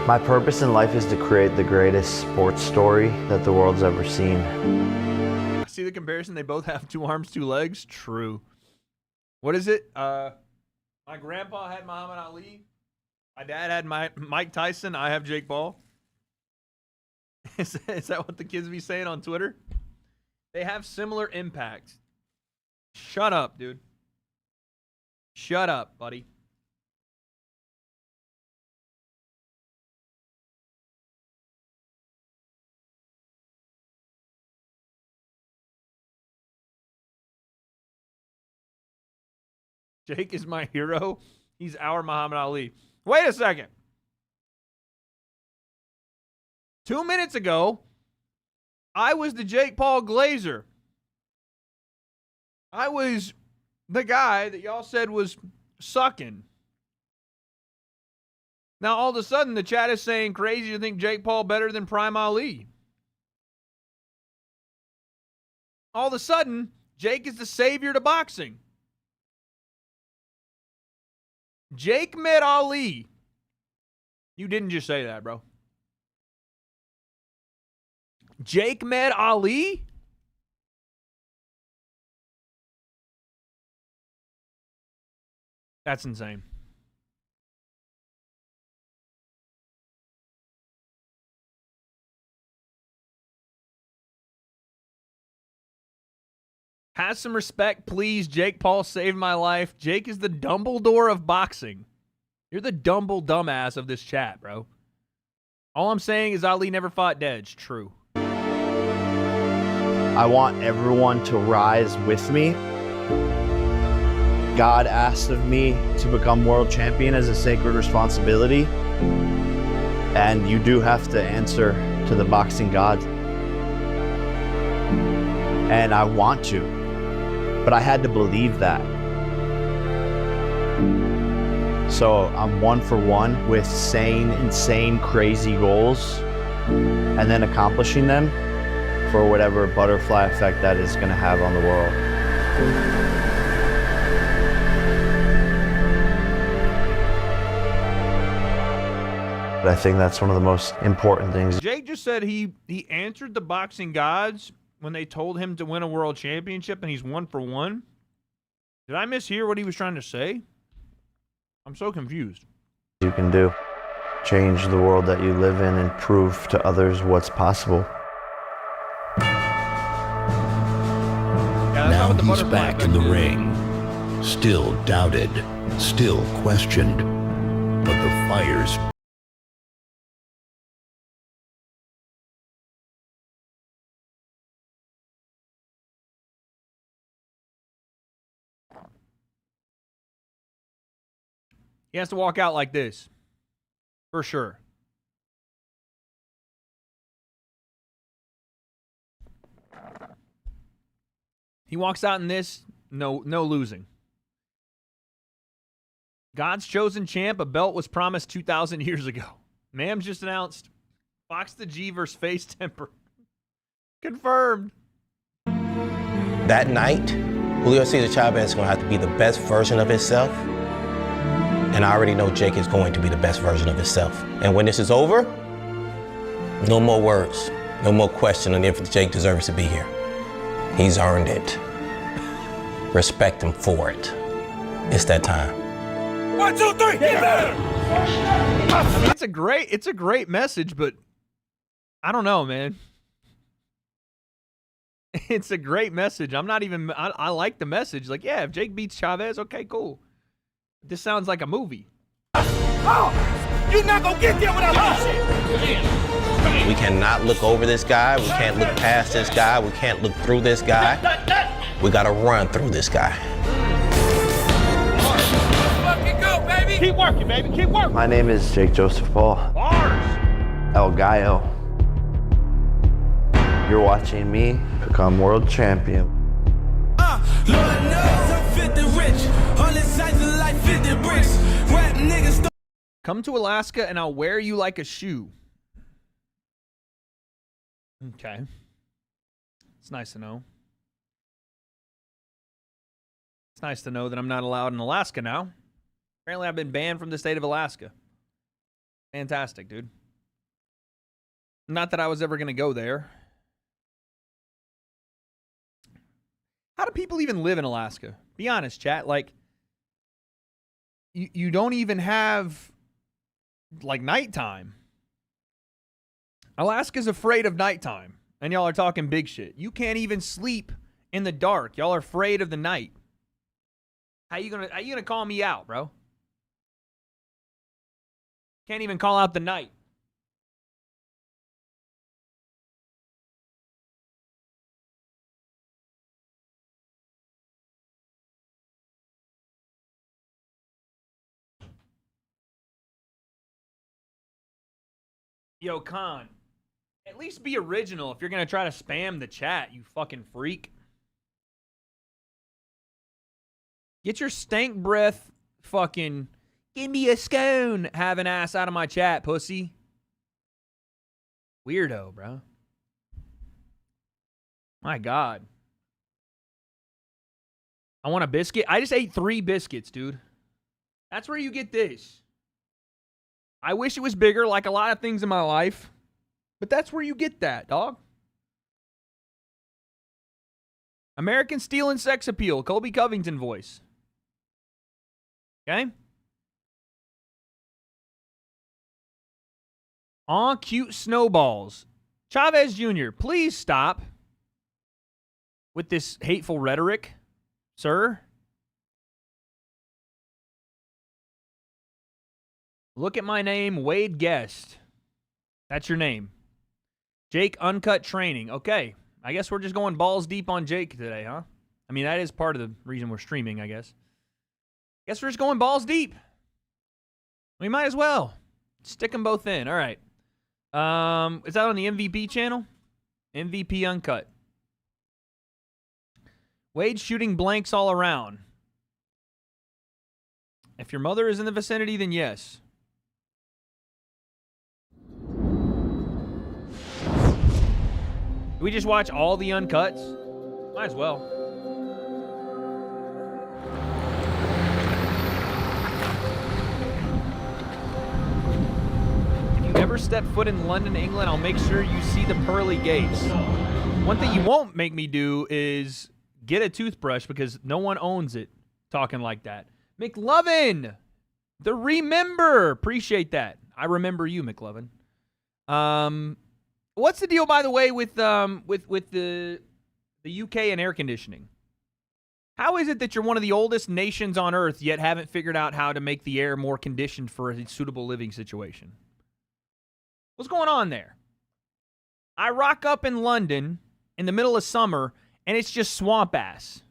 My purpose in life is to create the greatest sports story that the world's ever seen.
See the comparison? They both have 2 arms, 2 legs. True. What is it? My grandpa had Muhammad Ali. My dad had Mike Tyson. I have Jake Paul. Is that what the kids be saying on Twitter? They have similar impact. Shut up, dude. Shut up, buddy. Jake is my hero. He's our Muhammad Ali. Wait a second. 2 minutes ago, I was the Jake Paul Glazer. I was the guy that y'all said was sucking. Now, all of a sudden, the chat is saying crazy to think Jake Paul better than Prime Ali. All of a sudden, Jake is the savior to boxing. Jake met Ali. You didn't just say that, bro. Jake met Ali? That's insane. Have some respect, please. Jake Paul saved my life. Jake is the Dumbledore of boxing. You're the dumbass of this chat, bro. All I'm saying is Ali never fought Dedge. True.
I want everyone to rise with me. God asked of me to become world champion as a sacred responsibility. And you do have to answer to the boxing gods. And I want to, but I had to believe that. So I'm 1 for 1 with insane, crazy goals, and then accomplishing them for whatever butterfly effect that is going to have on the world. But I think that's one of the most important things.
Jake just said he answered the boxing gods when they told him to win a world championship, and he's 1 for 1. Did I mishear what he was trying to say? I'm so confused.
You can do. Change the world that you live in and prove to others what's possible.
Now he's back in the ring. Still doubted, still questioned, but the fire's
He has to walk out like this. For sure. He walks out in this, no losing. God's chosen champ, a belt was promised 2,000 years ago. Ma'am just announced Fox the G versus Face Temper. Confirmed.
That night, Julio Cesar Chavez is going to have to be the best version of himself. And I already know Jake is going to be the best version of himself. And when this is over, no more words, no more question on if Jake deserves to be here. He's earned it. Respect him for it. It's that time.
1, 2, 3, get better!
I mean, it's a great message, but I don't know, man. It's a great message. I'm not even, I like the message. Like, yeah, if Jake beats Chavez, okay, cool. This sounds like a movie.
Oh, you're not gonna get there without my shit.
We cannot look over this guy. We can't look past this guy. We can't look through this guy. We gotta run through this guy.
Fucking go, baby. Keep working, baby. Keep working.
My name is Jake Joseph Paul.
Bars.
El Gallo. You're watching me become world champion.
Lord knows I'm 50 rich. All this size of life 50 bricks. Rap niggas.
Come to Alaska and I'll wear you like a shoe. Okay. It's nice to know. It's nice to know that I'm not allowed in Alaska now. Apparently I've been banned from the state of Alaska. Fantastic, dude. Not that I was ever going to go there. How do people even live in Alaska? Be honest, chat. Like, you don't even have, like, nighttime. Alaska's afraid of nighttime. And y'all are talking big shit. You can't even sleep in the dark. Y'all are afraid of the night. How you gonna call me out, bro? Can't even call out the night. Yo, Khan, at least be original if you're going to try to spam the chat, you fucking freak. Get your stank breath fucking, give me a scone, having ass out of my chat, pussy. Weirdo, bro. My God. I want a biscuit. I just ate 3 biscuits, dude. That's where you get this. I wish it was bigger, like a lot of things in my life, but that's where you get that, dog. American Steel and Sex Appeal, Colby Covington voice. Okay? Aw, cute snowballs. Chavez Jr., please stop with this hateful rhetoric, sir. Look at my name, Wade Guest. That's your name. Jake Uncut Training. Okay, I guess we're just going balls deep on Jake today, huh? I mean, that is part of the reason we're streaming, I guess. Guess we're just going balls deep. We might as well. Stick them both in. All right. Is that on the MVP channel? MVP Uncut. Wade shooting blanks all around. If your mother is in the vicinity, then yes. Do we just watch all the uncuts? Might as well. If you ever step foot in London, England, I'll make sure you see the pearly gates. One thing you won't make me do is get a toothbrush because no one owns it talking like that. McLovin, the remember. Appreciate that. I remember you, McLovin. What's the deal, by the way, with the UK and air conditioning? How is it that you're one of the oldest nations on earth yet haven't figured out how to make the air more conditioned for a suitable living situation? What's going on there? I rock up in London in the middle of summer, and it's just swamp ass.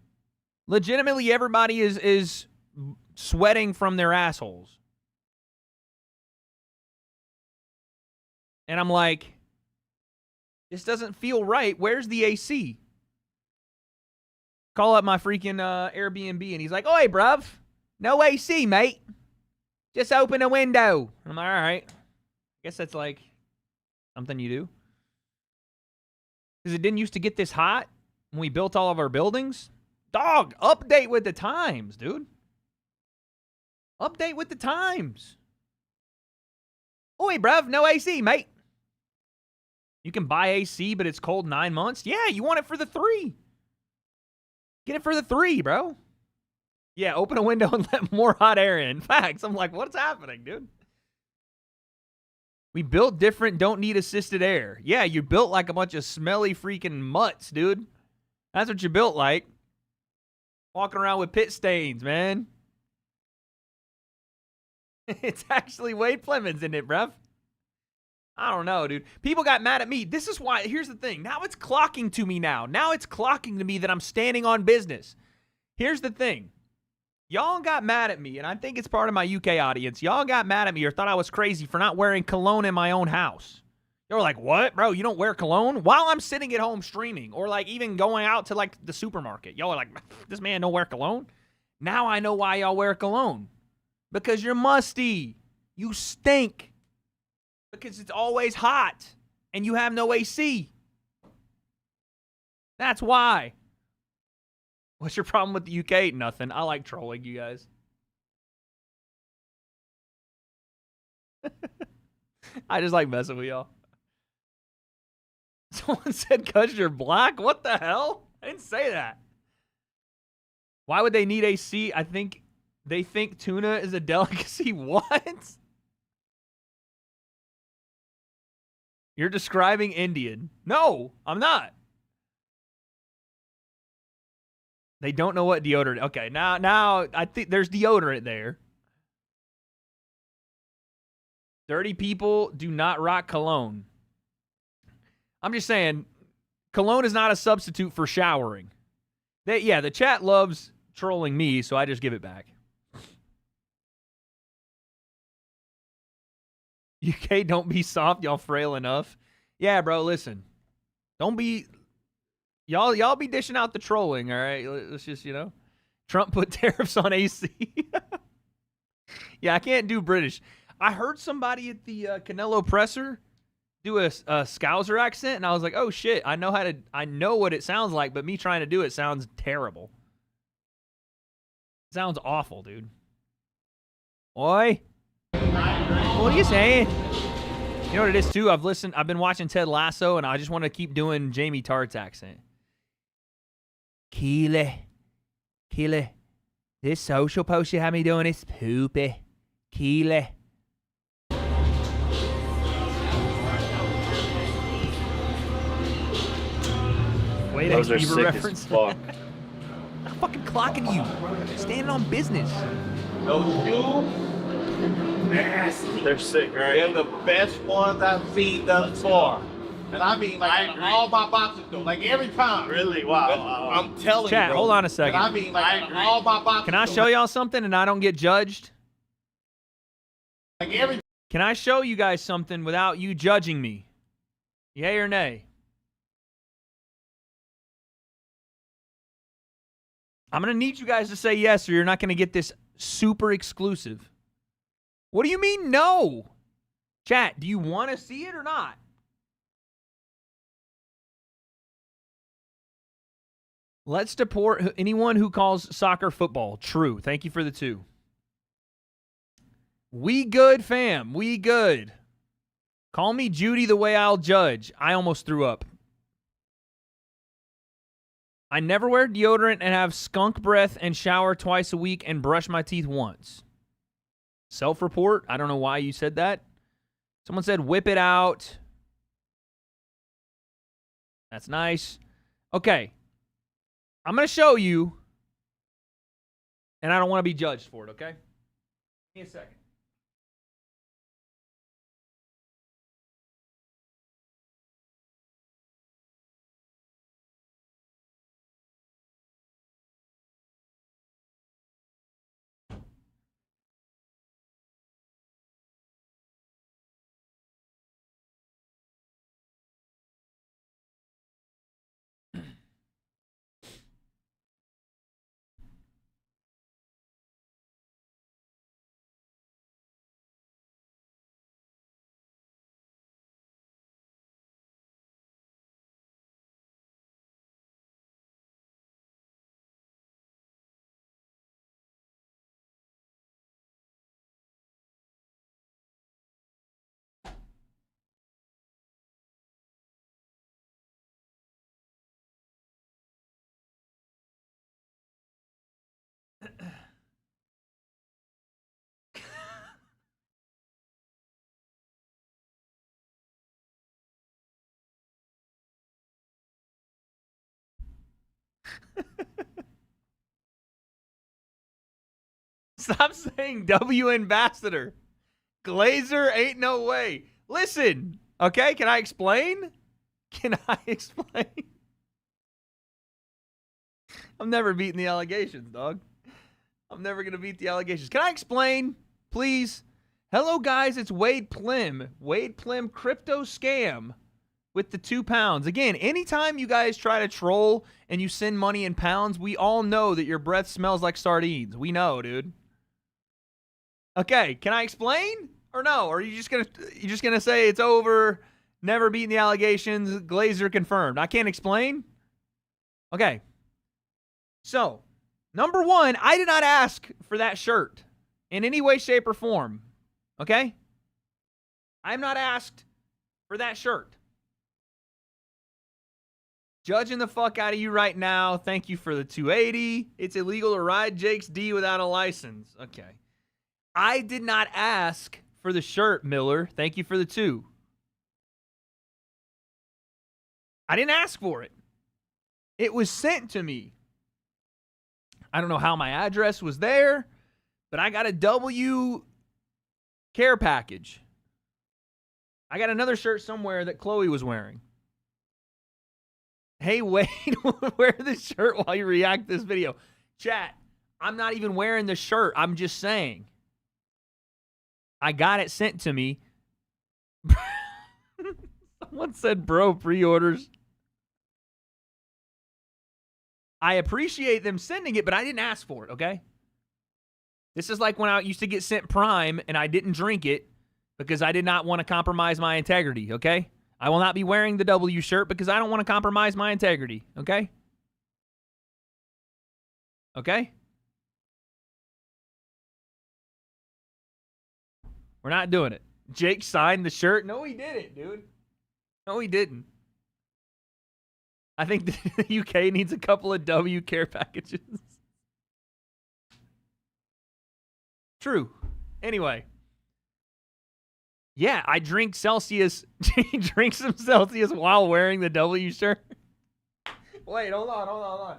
Legitimately, everybody is sweating from their assholes. And I'm like, this doesn't feel right. Where's the AC? Call up my freaking Airbnb, and he's like, "Oi, bruv, no AC, mate. Just open a window." I'm like, all right. I guess that's like something you do. Because it didn't used to get this hot when we built all of our buildings. Dog, update with the times, dude. Update with the times. Oi, bruv, no AC, mate. You can buy AC, but it's cold 9 months? Yeah, you want it for the 3. Get it for the 3, bro. Yeah, open a window and let more hot air in. Facts. I'm like, what's happening, dude? We built different, don't need assisted air. Yeah, you built like a bunch of smelly freaking mutts, dude. That's what you built like. Walking around with pit stains, man. It's actually Wade Plemons in it, bruv. I don't know, dude. People got mad at me. This is why, here's the thing. Now it's clocking to me now. Now it's clocking to me that I'm standing on business. Here's the thing. Y'all got mad at me, and I think it's part of my UK audience. Y'all got mad at me or thought I was crazy for not wearing cologne in my own house. You were like, what, bro? You don't wear cologne? While I'm sitting at home streaming or like even going out to like the supermarket. Y'all are like, this man don't wear cologne? Now I know why y'all wear cologne. Because you're musty. You stink. Because it's always hot and you have no AC. That's why. What's your problem with the UK? Nothing. I like trolling you guys. I just like messing with y'all. Someone said because you're black? What the hell? I didn't say that. Why would they need AC? I think they think tuna is a delicacy. What? You're describing Indian. No, I'm not. They don't know what deodorant. Okay, now I think there's deodorant there. Dirty people do not rock cologne. I'm just saying, cologne is not a substitute for showering. The chat loves trolling me, so I just give it back. UK, don't be soft, y'all frail enough. Yeah, bro, listen. Don't be... Y'all be dishing out the trolling, all right? Let's just, Trump put tariffs on AC. Yeah, I can't do British. I heard somebody at the Canelo presser do a Scouser accent, and I was like, oh, shit, I know what it sounds like, but me trying to do it sounds terrible. It sounds awful, dude. Oi. What are you saying? You know what it is, too? I've been watching Ted Lasso, and I just want to keep doing Jamie Tartt's accent. Keely. This social post you have me doing is poopy. Keely. Wait,
those are sick
reference.
as fuck.
I'm fucking clocking you. Standing on business.
Those shoes, nasty. They're sick, right? They're the best ones I've seen thus far. And I mean, like, all my boxes do. Like, every time. Really? Wow. I'm telling you,
Chat,
bro.
hold on a second.
And I mean, like, all my boxes.
Can I show y'all something and I don't get judged?
Like, every.
Can I show you guys something without you judging me? Yay or nay? I'm going to need you guys to say yes or you're not going to get this super exclusive. What do you mean no? Chat, do you want to see it or not? Let's deport anyone who calls soccer football. True. Thank you for the 2. We good, fam. We good. Call me Judy the way I'll judge. I almost threw up. I never wear deodorant and have skunk breath and shower twice a week and brush my teeth once. Self-report. I don't know why you said that. Someone said whip it out. That's nice. Okay. I'm going to show you, and I don't want to be judged for it, okay? Give me a second. Stop saying W ambassador. Glazer ain't no way. Listen, okay? Can I explain? Can I explain? I'm never beating the allegations, dog. I'm never going to beat the allegations. Can I explain, please? Hello, guys. It's Wade Pllem. Wade Pllem crypto scam with the £2. Again, anytime you guys try to troll and you send money in pounds, we all know that your breath smells like sardines. We know, dude. Okay, can I explain or no? Or are you just gonna say it's over, never beating the allegations, Glazer confirmed? I can't explain? Okay. So, number one, I did not ask for that shirt in any way, shape, or form. Okay? I'm not asked for that shirt. Judging the fuck out of you right now. Thank you for the 280. It's illegal to ride Jake's D without a license. Okay. I did not ask for the shirt, Miller. Thank you for the 2. I didn't ask for it. It was sent to me. I don't know how my address was there, but I got a W care package. I got another shirt somewhere that Chloe was wearing. Hey, Wade, wear this shirt while you react to this video. Chat, I'm not even wearing the shirt. I'm just saying. I got it sent to me. Someone said, bro, pre-orders. I appreciate them sending it, but I didn't ask for it, okay? This is like when I used to get sent Prime and I didn't drink it because I did not want to compromise my integrity, okay? I will not be wearing the W shirt because I don't want to compromise my integrity, okay? Okay? We're not doing it. Jake signed the shirt. No, he didn't, dude. No, he didn't. I think the UK needs a couple of W care packages. True. Anyway. Yeah, I drink Celsius. Drink some Celsius while wearing the W shirt. Wait, hold on.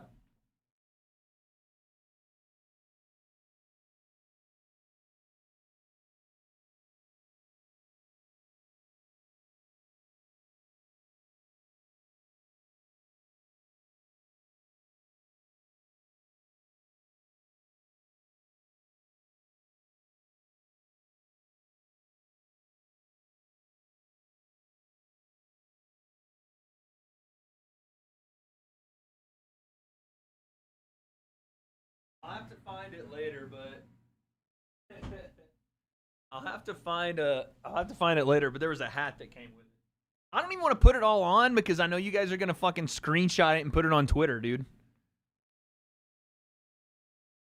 I'll have to find it later, but I'll have to find it later, but there was a hat that came with it. I don't even want to put it all on because I know you guys are gonna fucking screenshot it and put it on Twitter, dude.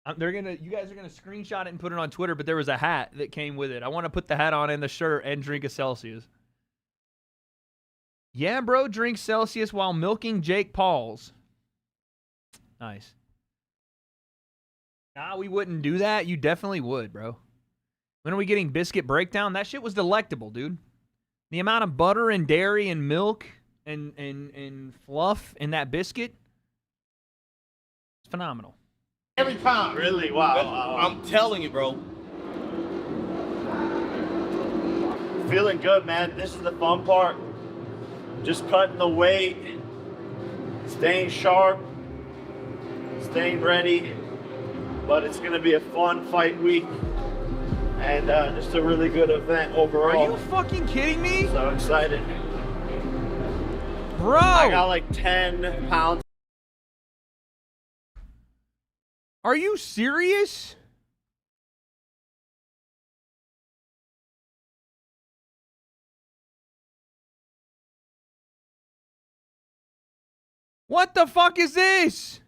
You guys are gonna screenshot it and put it on Twitter, but there was a hat that came with it. I want to put the hat on and the shirt and drink a Celsius. Yeah, bro, drink Celsius while milking Jake Paul's. Nice. Nah, we wouldn't do that. You definitely would, bro. When are we getting biscuit breakdown? That shit was delectable, dude. The amount of butter and dairy and milk and fluff in that biscuit, it's phenomenal.
Every time.
Really? Wow.
I'm telling you, bro.
Feeling good, man. This is the fun part. Just cutting the weight, staying sharp, staying ready. But it's going to be a fun fight week and just a really good event overall.
Are you fucking kidding me?
So excited.
Bro!
I got like 10 pounds.
Are you serious? What the fuck is this?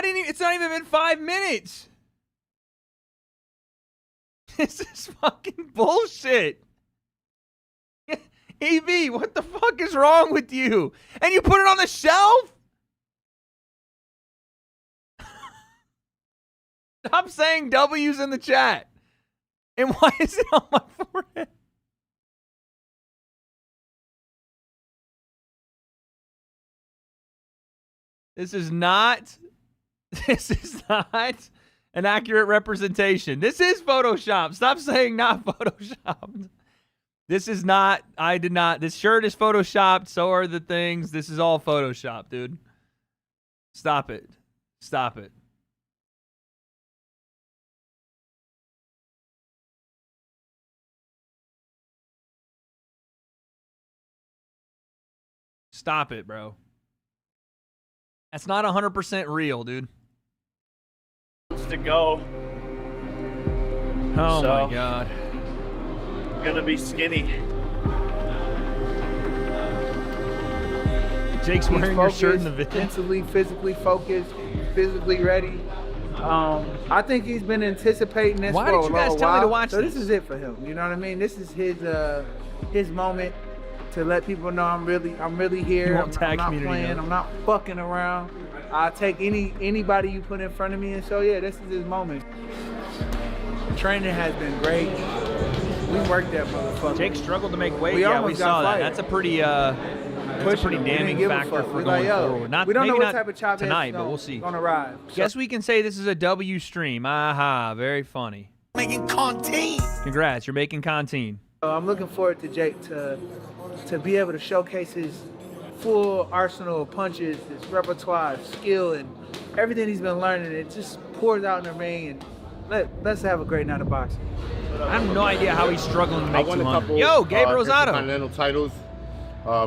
It's not even been 5 minutes. This is fucking bullshit. EB, what the fuck is wrong with you? And you put it on the shelf? Stop saying W's in the chat. And why is it on my forehead? This is not an accurate representation. This is Photoshop. Stop saying not Photoshopped. This is not, this shirt is Photoshopped. So are the things. This is all Photoshop, dude. Stop it. Stop it. Stop it, bro. That's not 100% real, dude.
To go.
Oh my God.
Gonna be skinny.
Jake's wearing your shirt in the video.
Mentally, physically focused, physically ready. I think he's been anticipating this
Why
for a
did you
little
guys tell me to
while.
watch
So
this?
this is it for him. You know what I mean? This is his moment to let people know I'm really here.
You won't tag
I'm not
community
playing.
note.
I'm not fucking around. I'll take anybody you put in front of me. And so yeah, this is his moment. Training has been great. We worked that motherfucker.
Jake struggled to make weight.
We
Yeah,
almost
we saw
got
that.
fired.
That's a pretty damning
give a
factor
fuck.
for
We
going
like, yo,
forward. Not,
we don't know
maybe
what
not
type of Chavez
tonight, but we'll see.
Gonna arrive.
Guess we can say this is a W stream. Aha, very funny.
Making content.
Congrats, you're making content.
I'm looking forward to Jake to be able to showcase his full arsenal of punches, his repertoire of skill, and everything he's been learning. It just pours out in the ring, and let's have a great night of boxing.
I have no idea how he's struggling to make
I won a
200.
couple
Yo, Gabe Rosado.
Continental titles,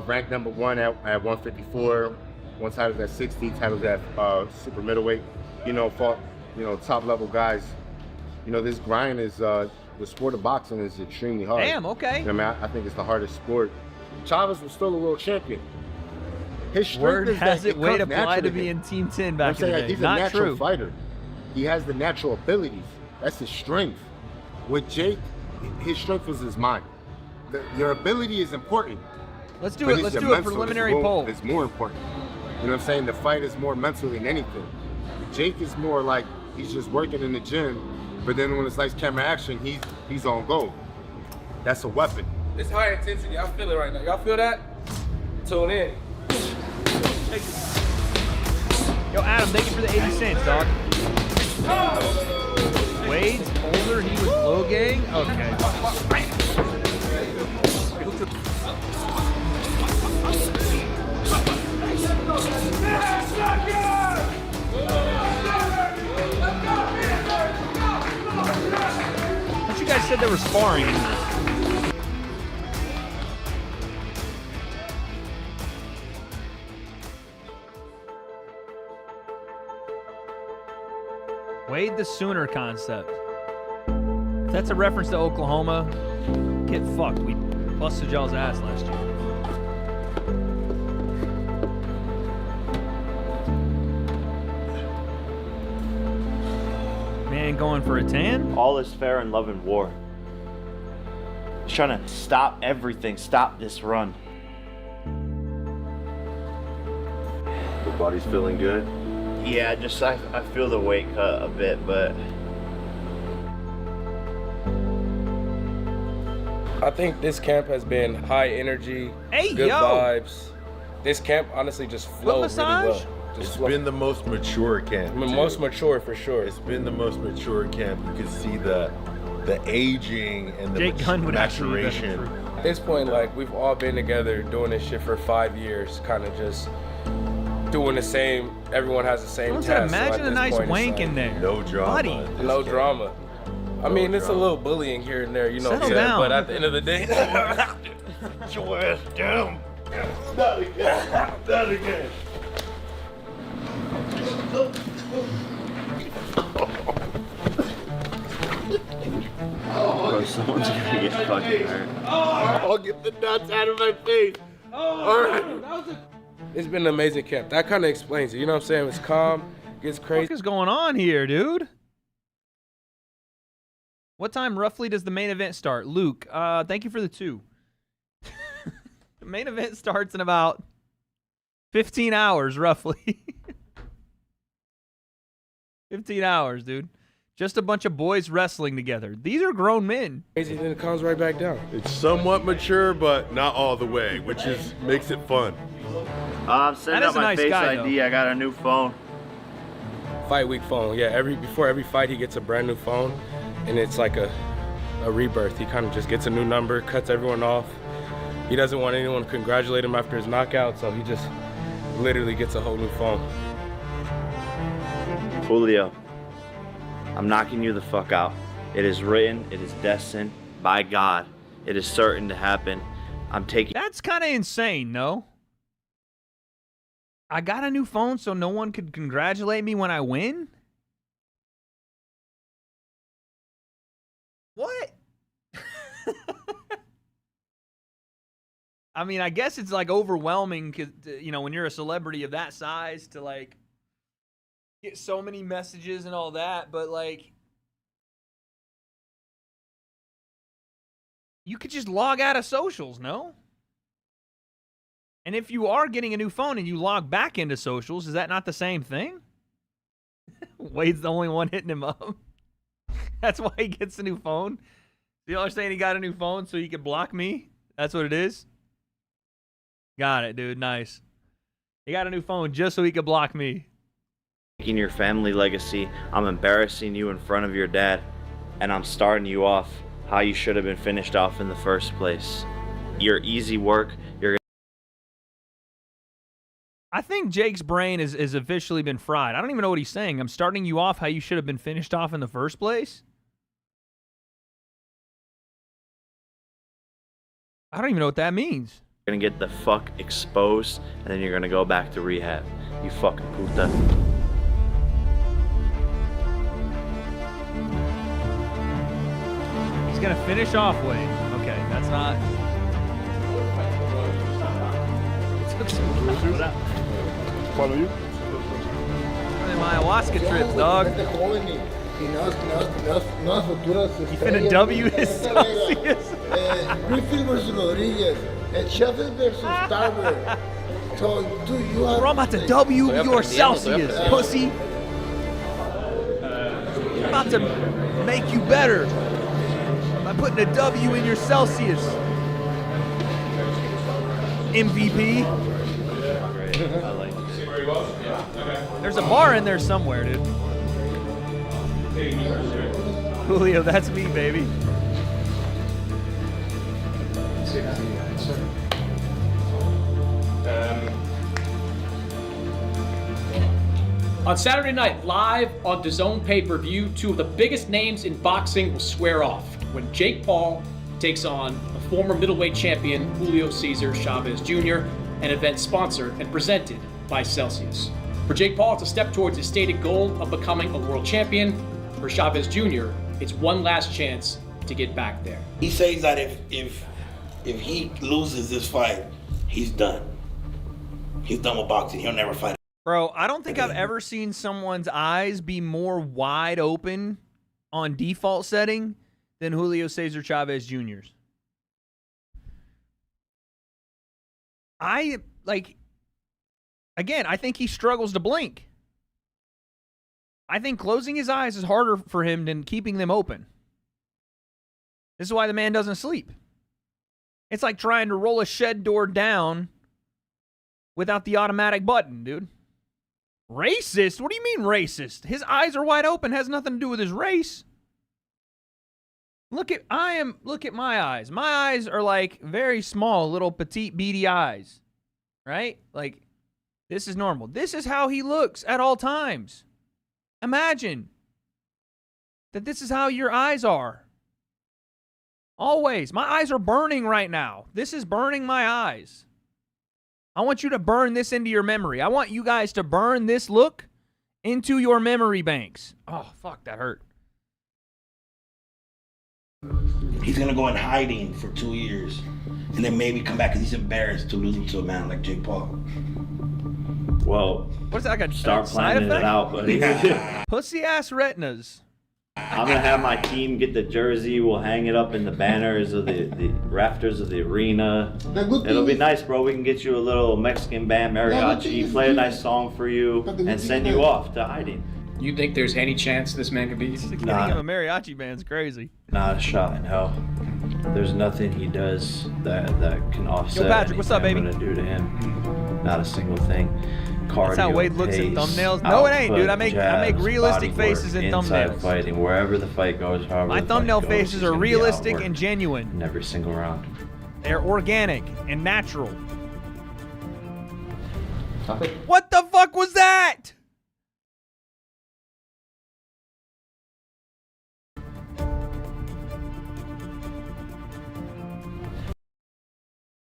ranked number 1 at 154, one titles at 60, titles at super middleweight. Fought top level guys. This grind is the sport of boxing is extremely hard.
Damn, okay.
I think it's the hardest sport. Chavez was still a world champion. His strength
Word
is
has
that
it way to
comes
apply to
naturally.
be in Team 10 back in the day.
He's
Not
a natural
true.
fighter. He has the natural abilities. That's his strength. With Jake, his strength was his mind. Your ability is important.
Let's do it. Let's do a preliminary poll.
It's more important. You know what I'm saying? The fight is more mental than anything. Jake is more like he's just working in the gym, but then when it's like camera action, he's on go. That's a weapon.
It's high intensity. I feel it right now. Y'all feel that? Tune in.
Yo, Adam, thank you for the 80 cents, dog. Wade's older. He was low gang. Okay. But you guys said they were sparring in this. Wade the Sooner concept. If that's a reference to Oklahoma, get fucked. We busted y'all's ass last year. Man going for a tan?
All is fair in love and war. He's trying to stop everything, stop this run.
Your body's feeling good?
Yeah, just I feel the weight cut a bit, but
I think this camp has been high energy, good vibes. This camp honestly just flowed really well.
It's been the most mature camp.
The most mature for sure.
It's been the most mature camp. You can see the aging and the maturation.
At this point, like, we've all been together doing this shit for 5 years, kind of just doing the same. Everyone has the same task.
Imagine a nice wank in there.
No drama.
Buddy.
No drama. I mean, it's a little bullying here and there, you know.
Settle down.
But at the end of the day,
Get your ass down.
Not again. Not again.
bro, someone's gonna get fucking hurt.
I'll get the nuts out of my face. All right.
It's been an amazing camp. That kind of explains it. You know what I'm saying? It's calm, gets crazy.
What is going on here, dude? What time roughly does the main event start? Luke, thank you for the 2. The main event starts in about 15 hours, roughly. 15 hours, dude. Just a bunch of boys wrestling together. These are grown men.
Crazy, then it comes right back down.
It's somewhat mature, but not all the way, which makes it fun.
I'm setting up my Face ID. I got a new phone.
Fight week phone. Yeah, before every fight, he gets a brand new phone, and it's like a rebirth. He kind of just gets a new number, cuts everyone off. He doesn't want anyone to congratulate him after his knockout, so he just literally gets a whole new phone.
Julio, I'm knocking you the fuck out. It is written, it is destined by God. It is certain to happen. I'm taking.
That's kind of insane, no? I got a new phone so no one could congratulate me when I win? What? I mean, I guess it's like overwhelming, you know, when you're a celebrity of that size to like get so many messages and all that, but like you could just log out of socials, no? And if you are getting a new phone and you log back into socials, is that not the same thing? Wade's the only one hitting him up. That's why he gets a new phone. Y'all are saying he got a new phone so he could block me? That's what it is? Got it, dude. Nice. He got a new phone just so he could block me.
Taking your family legacy. I'm embarrassing you in front of your dad. And I'm starting you off how you should have been finished off in the first place. Your easy work.
I think Jake's brain is officially been fried. I don't even know what he's saying. I'm starting you off how you should have been finished off in the first place? I don't even know what that means.
You're gonna get the fuck exposed, and then you're gonna go back to rehab. You fucking puta.
He's gonna finish off Wade. Okay, that's not.
Follow you?
them ayahuasca trips, dog. You finna W his Celsius.
Griffith versus Rodriguez and Chavez versus Starber. So, dude, you have.
Bro, I'm about to W your Celsius, pussy. I'm about to make you better by putting a W in your Celsius. MVP.
I like it.
There's a bar in there somewhere, dude. Julio, that's me, baby.
On Saturday night, live on DAZN pay-per-view, two of the biggest names in boxing will square off when Jake Paul takes on a former middleweight champion, Julio Cesar Chavez Jr., an event sponsored and presented by Celsius. For Jake Paul, it's a step towards his stated goal of becoming a world champion. For Chavez Jr., it's one last chance to get back there.
He says that if he loses this fight, he's done. He's done with boxing. He'll never fight.
Bro, I don't think I've ever seen someone's eyes be more wide open on default setting than Julio Cesar Chavez Jr.'s. Again, I think he struggles to blink. I think closing his eyes is harder for him than keeping them open. This is why the man doesn't sleep. It's like trying to roll a shed door down without the automatic button, dude. Racist? What do you mean racist? His eyes are wide open. Has nothing to do with his race. Look at my eyes. My eyes are like very small, little petite beady eyes. Right? Like, this is normal. This is how he looks at all times. Imagine that this is how your eyes are. Always. My eyes are burning right now. This is burning my eyes. I want you to burn this into your memory. I want you guys to burn this look into your memory banks. Oh, fuck, that hurt.
He's going to go in hiding for 2 years and then maybe come back because he's embarrassed to lose to a man like Jake Paul.
Well,
what's that? Like a
start planning it out, buddy.
Pussy ass retinas.
I'm gonna have my team get the jersey. We'll hang it up in the banners of the rafters of the arena. It'll be nice, bro. We can get you a little Mexican band mariachi, play a nice song for you, and send you off to hiding.
You think there's any chance this man could be?
Getting him a mariachi band's crazy.
Not a shot in hell. There's nothing he does that can offset.
Yo, Patrick, what's up, baby?
I'm gonna do to him. Not a single thing. Cardio,
that's how Wade looks in thumbnails. No, it ain't, dude. I make realistic faces in thumbnails.
Fighting wherever the fight goes.
My thumbnail faces are realistic and genuine.
In every single round.
They're organic and natural. What the fuck was that?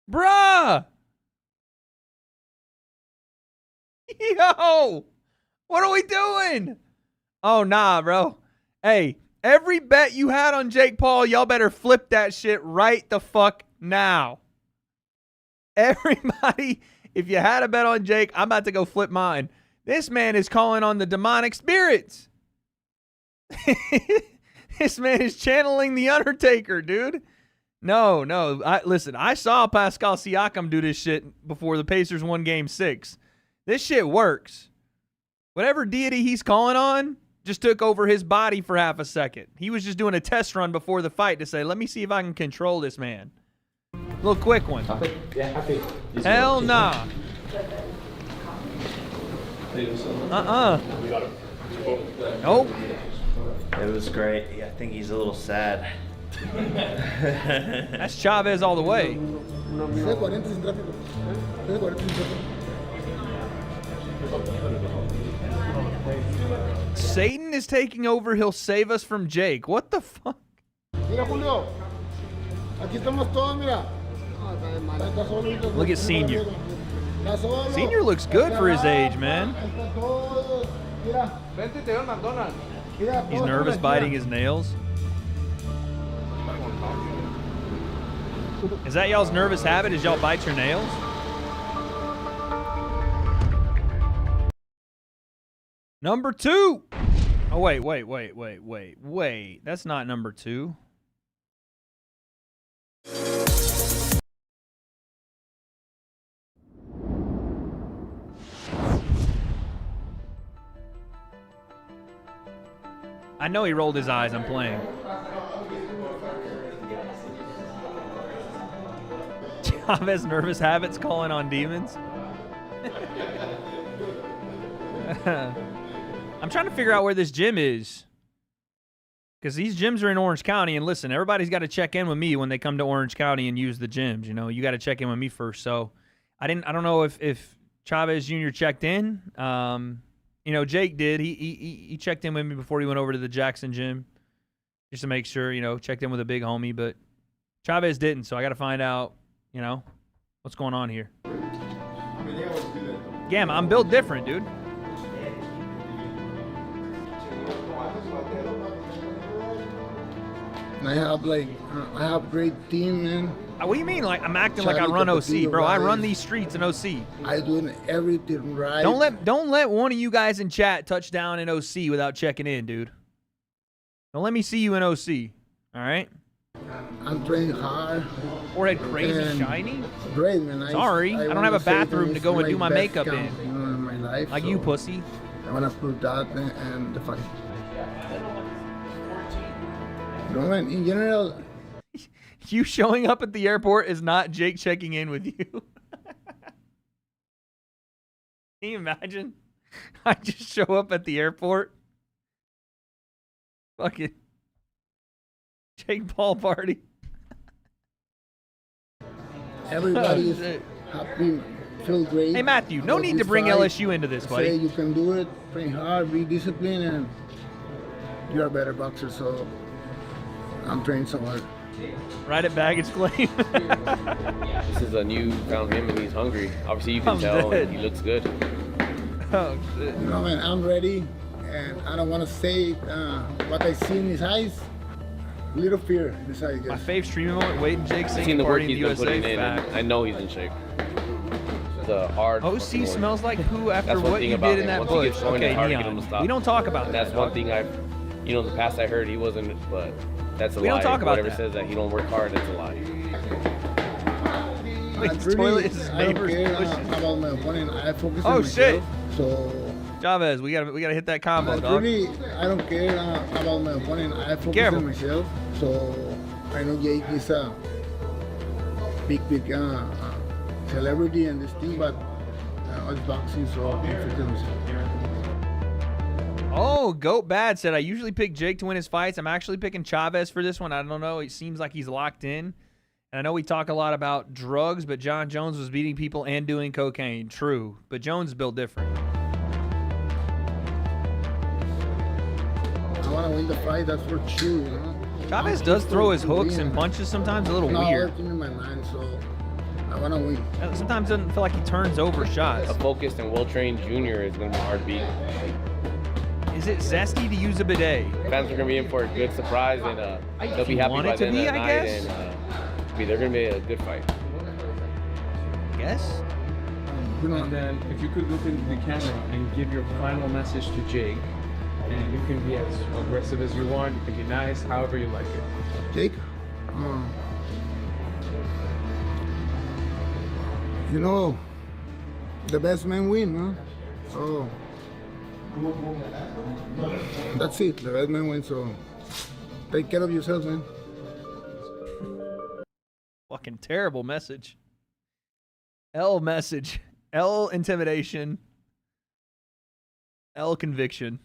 Bruh! Yo! What are we doing? Oh, nah, bro. Hey, every bet you had on Jake Paul, y'all better flip that shit right the fuck now. Everybody, if you had a bet on Jake, I'm about to go flip mine. This man is calling on the demonic spirits. This man is channeling the Undertaker, dude. No. Listen, I saw Pascal Siakam do this shit before the Pacers won Game 6. This shit works. Whatever deity he's calling on just took over his body for half a second. He was just doing a test run before the fight to say, let me see if I can control this man. Little quick one. Hell nah. Nope.
It was great. I think he's a little sad.
That's Chavez all the way. Satan is taking over. He'll save us from Jake. What the fuck?
Mira, Julio. Aquí estamos todos, mira.
Look at Senior. Senior looks good for his age, man. He's nervous biting his nails. Is that y'all's nervous habit? Is y'all bite your nails? Number 2. Oh, wait. That's not number 2. I know he rolled his eyes. I'm playing. Chavez nervous habits calling on demons. I'm trying to figure out where this gym is. Because these gyms are in Orange County. And listen, everybody's got to check in with me when they come to Orange County and use the gyms. You know, you got to check in with me first. So I don't know if Chavez Jr. checked in. You know, Jake did. He checked in with me before he went over to the Jackson gym. Just to make sure, you know, checked in with a big homie. But Chavez didn't. So I got to find out, you know, what's going on here. Gamma, I'm built different, dude.
I have great team, man.
What do you mean? Like I'm acting like I run OC, bro? I run these streets in OC.
I doing everything right.
Don't let one of you guys in chat touch down in OC without checking in, dude. Don't let me see you in OC. All right.
I'm training hard.
Forehead crazy shiny.
Great, man.
Sorry, I don't have a bathroom to go and do my makeup in.
You know, in my life.
Like you, pussy.
I wanna prove that and the fight. You know, man, in general.
You showing up at the airport is not Jake checking in with you. Can you imagine? I just show up at the airport. Fucking Jake Paul party.
Everybody is happy, feel great.
Hey Matthew, no need to bring LSU into this, buddy.
Say you can do it, train hard, be disciplined, and you're a better boxer, so I'm training so hard.
Right at baggage claim.
This is a new found him and he's hungry. Obviously you can tell and he looks good.
Oh shit.
You know, man, I'm ready and I don't want to say what I see in his eyes. Little fear in his eyes.
My fave streaming moment, Wade and Jake
I've seen
singing
the work
party in
he's
the
been
USA.
putting in and I know he's in shape. It's a hard
OC smells like poo after
That's one
what
thing
you
about
did in
him.
that
Once he
bush.
gets going,
Okay,
it's hard to get him
Neon.
to stop.
We don't talk about
That's
that.
one thing you know, in the past I heard he wasn't, but that's a
We
lie.
don't talk about
Whatever
that.
says that he don't work hard, that's a lie.
His toilet is his
I don't
neighbor's
care
bushes.
about my opponent. I focus
Oh
on
shit!
myself. So
Chavez, we gotta hit that combo, dog.
really, I don't care about my opponent. I focus
Careful.
on myself. So I know Jake is a big celebrity in this thing, but it's boxing, so I'm focusing on myself.
Oh, Goat Bad said, I usually pick Jake to win his fights. I'm actually picking Chavez for this one. I don't know. It seems like he's locked in. And I know we talk a lot about drugs, but John Jones was beating people and doing cocaine. True. But Jones is built different.
I want to win the fight, that's for sure, you know.
Chavez does throw his hooks and punches sometimes a little weird.
Working in my mind, so I want to win.
Sometimes it doesn't feel like he turns over shots.
A focused and well-trained junior is going to be hard to beat.
Is it zesty to use a bidet?
Fans are going to be in for a good surprise, and they'll be happy
want
by
it to
the end
be,
of the
I
night.
guess?
And they're going to be a good fight.
Yes.
And then if you could look into the camera and give your final message to Jake, and you can be as aggressive as you want, you can be nice, however you like it.
Jake, you know, the best man win, huh? So that's it, the best man win, so take care of yourself, man.
Fucking terrible message. L message. L intimidation. L conviction.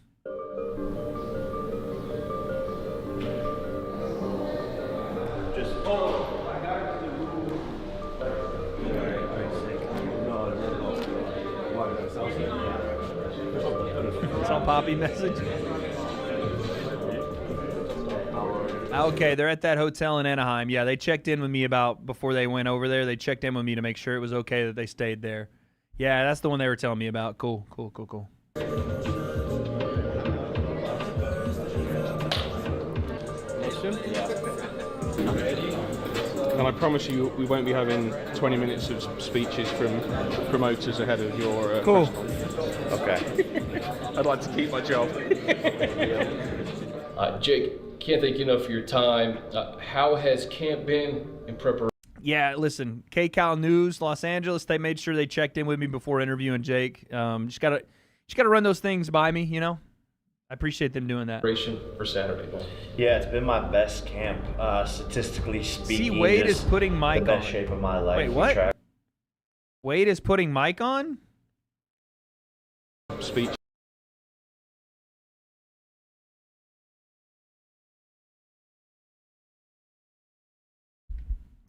It's all Poppy message. Okay, they're at that hotel in Anaheim. Yeah, they checked in with me before they went over there. They checked in with me to make sure it was okay that they stayed there. Yeah, that's the one they were telling me about. Cool.
And I promise you, we won't be having 20 minutes of speeches from promoters ahead of your
Cool.
Okay. I'd like to keep my job.
Jake, can't thank you enough for your time. How has camp been in preparation?
Yeah, listen, KCal News, Los Angeles, they made sure they checked in with me before interviewing Jake. Just gotta run those things by me, you know? I appreciate them doing that.
For Saturday, man.
Yeah, it's been my best camp, statistically speaking.
See, Wade is putting Mike
the best
on.
shape of my life.
Wait,
We
what?
track-
Wade is putting Mike on?
Speech.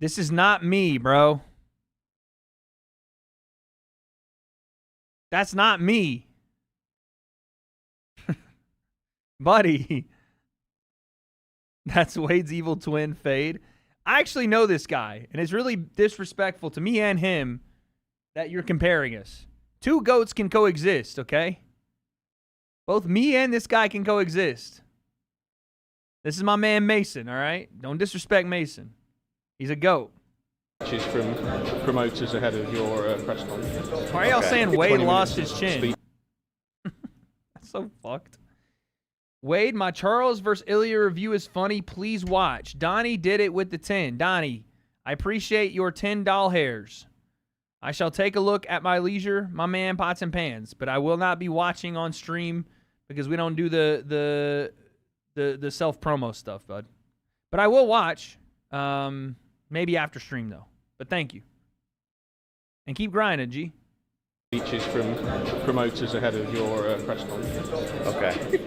This is not me, bro. That's not me. Buddy. That's Wade's evil twin, Fade. I actually know this guy, and it's really disrespectful to me and him that you're comparing us. Two goats can coexist, okay? Both me and this guy can coexist. This is my man Mason, all right? Don't disrespect Mason. He's a goat.
Speeches from promoters ahead of your press conference.
Why are y'all saying Wade
20
lost
minutes
his
of
chin?
speech.
That's so fucked. Wade, my Charles versus Ilia review is funny. Please watch. Donnie did it with the 10. Donnie, I appreciate your $10 hairs. I shall take a look at my leisure, my man, pots and pans, but I will not be watching on stream because we don't do the self-promo stuff, bud. But I will watch. Maybe after stream, though. But thank you. And keep grinding, G.
Speeches from promoters ahead of your press conference.
Okay.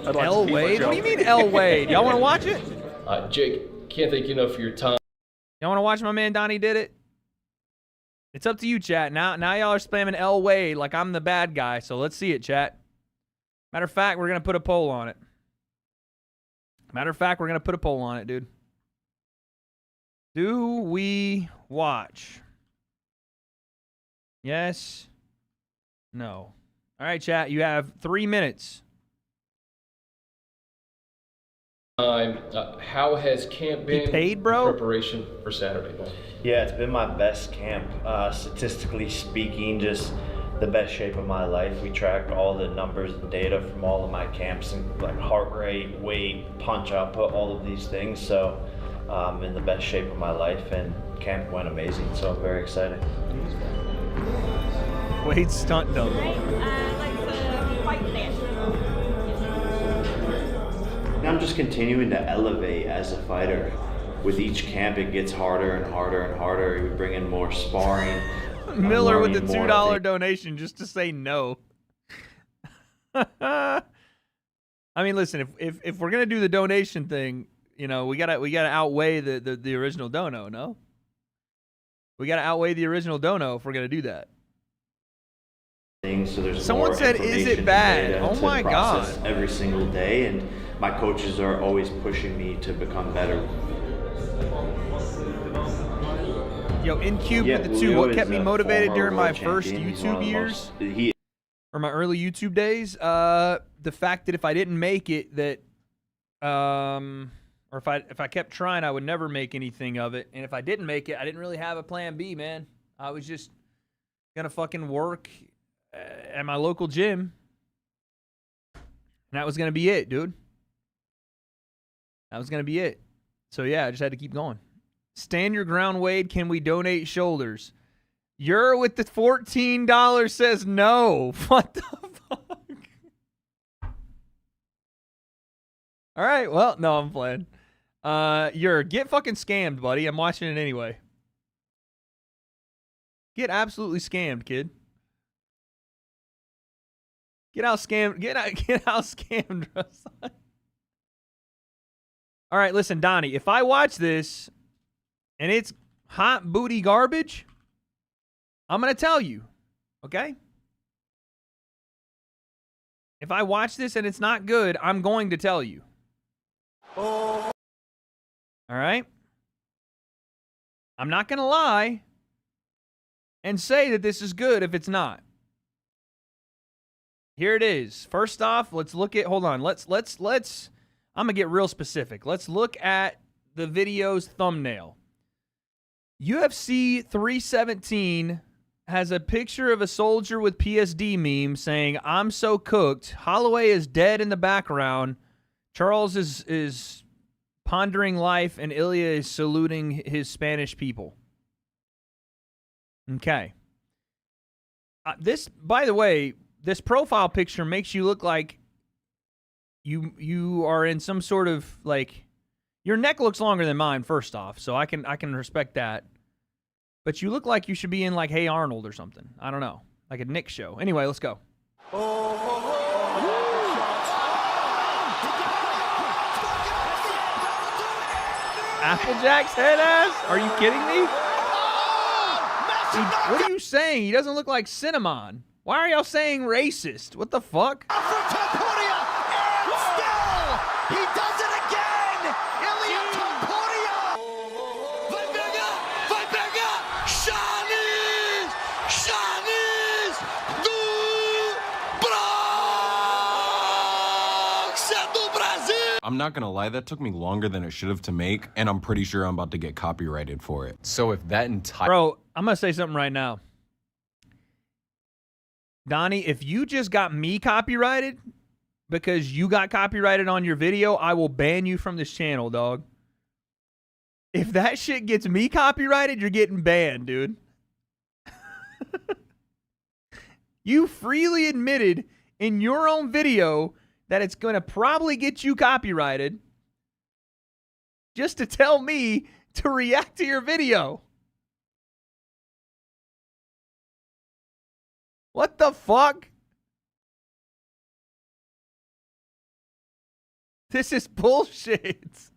I'd like
L.
to keep my
Wade?
job.
What do you mean L. Wade? Y'all want to watch it?
Jake, can't thank you enough for your time.
Y'all want to watch my man Donnie did it? It's up to you, chat. Now y'all are spamming L. Wade like I'm the bad guy, so let's see it, chat. Matter of fact, we're going to put a poll on it. Dude. Do we watch? Yes. No. All right, chat. You have 3 minutes.
How has camp been
paid, bro?
in preparation for Saturday, man?
Yeah, it's been my best camp, statistically speaking, just the best shape of my life. We tracked all the numbers and data from all of my camps, and like heart rate, weight, punch output, all of these things. So I'm in the best shape of my life, and camp went amazing, so I'm very excited.
Wade stunt double.
I'm just continuing to elevate as a fighter. With each camp, it gets harder and harder and harder. We bring in more sparring.
Miller with the
learning more
$2
things.
donation just to say no. I mean, listen, if we're gonna do the donation thing, you know, we gotta outweigh the original dono, no? We gotta outweigh the original dono if we're gonna do that.
So there's
Someone
more
said, "Is
information
it
and
bad?"
data
Oh
to
my
process
God.
every single day, and my coaches are always pushing me to become better.
Yo, in cube
Yeah,
with the 2.
Julio
What
is
kept me
a
motivated
former
during my
world
first
champion. He's one of
YouTube
the
years?
most-
Or my early YouTube days, the fact that if I didn't make it, that, or if I kept trying, I would never make anything of it. And if I didn't make it, I didn't really have a plan B, man. I was just gonna fucking work at my local gym, and that was gonna be it, dude. That was gonna be it. So yeah, I just had to keep going. Stand your ground, Wade. Can we donate shoulders? You're with the $14 says no. What the fuck? All right, well, no, I'm playing. Get fucking scammed, buddy. I'm watching it anyway. Get absolutely scammed, kid. Get out scammed. Get out scammed, Russ. All right, listen, Donnie, if I watch this and it's hot booty garbage, I'm going to tell you, okay? If I watch this and it's not good, I'm going to tell you. All right? I'm not going to lie and say that this is good if it's not. Here it is. First off, let's look at, hold on. Let's I'm going to get real specific. Let's look at the video's thumbnail. UFC 317 has a picture of a soldier with PSD meme saying, "I'm so cooked." Holloway is dead in the background. Charles is pondering life, and Ilia is saluting his Spanish people. Okay. This, by the way, this profile picture makes you look like you are in some sort of, like, your neck looks longer than mine, first off, so I can respect that. But you look like you should be in, like, Hey Arnold or something. I don't know. Like a Nick show. Anyway, let's go. Applejack's head ass? Are you kidding me? What are you saying? He doesn't look like Cinnamon. Why are y'all saying racist? What the fuck?
Topuria, and still, he does it again! Ilia Topuria! Vai pegar! Chaves do Bronx do Brasil!
I'm not gonna lie, that took me longer than it should have to make, and I'm pretty sure I'm about to get copyrighted for it. So if that entire—
Bro, I'm gonna say something right now. Donnie, if you just got me copyrighted because you got copyrighted on your video, I will ban you from this channel, dog. If that shit gets me copyrighted, you're getting banned, dude. You freely admitted in your own video that it's going to probably get you copyrighted just to tell me to react to your video. What the fuck? This is bullshit.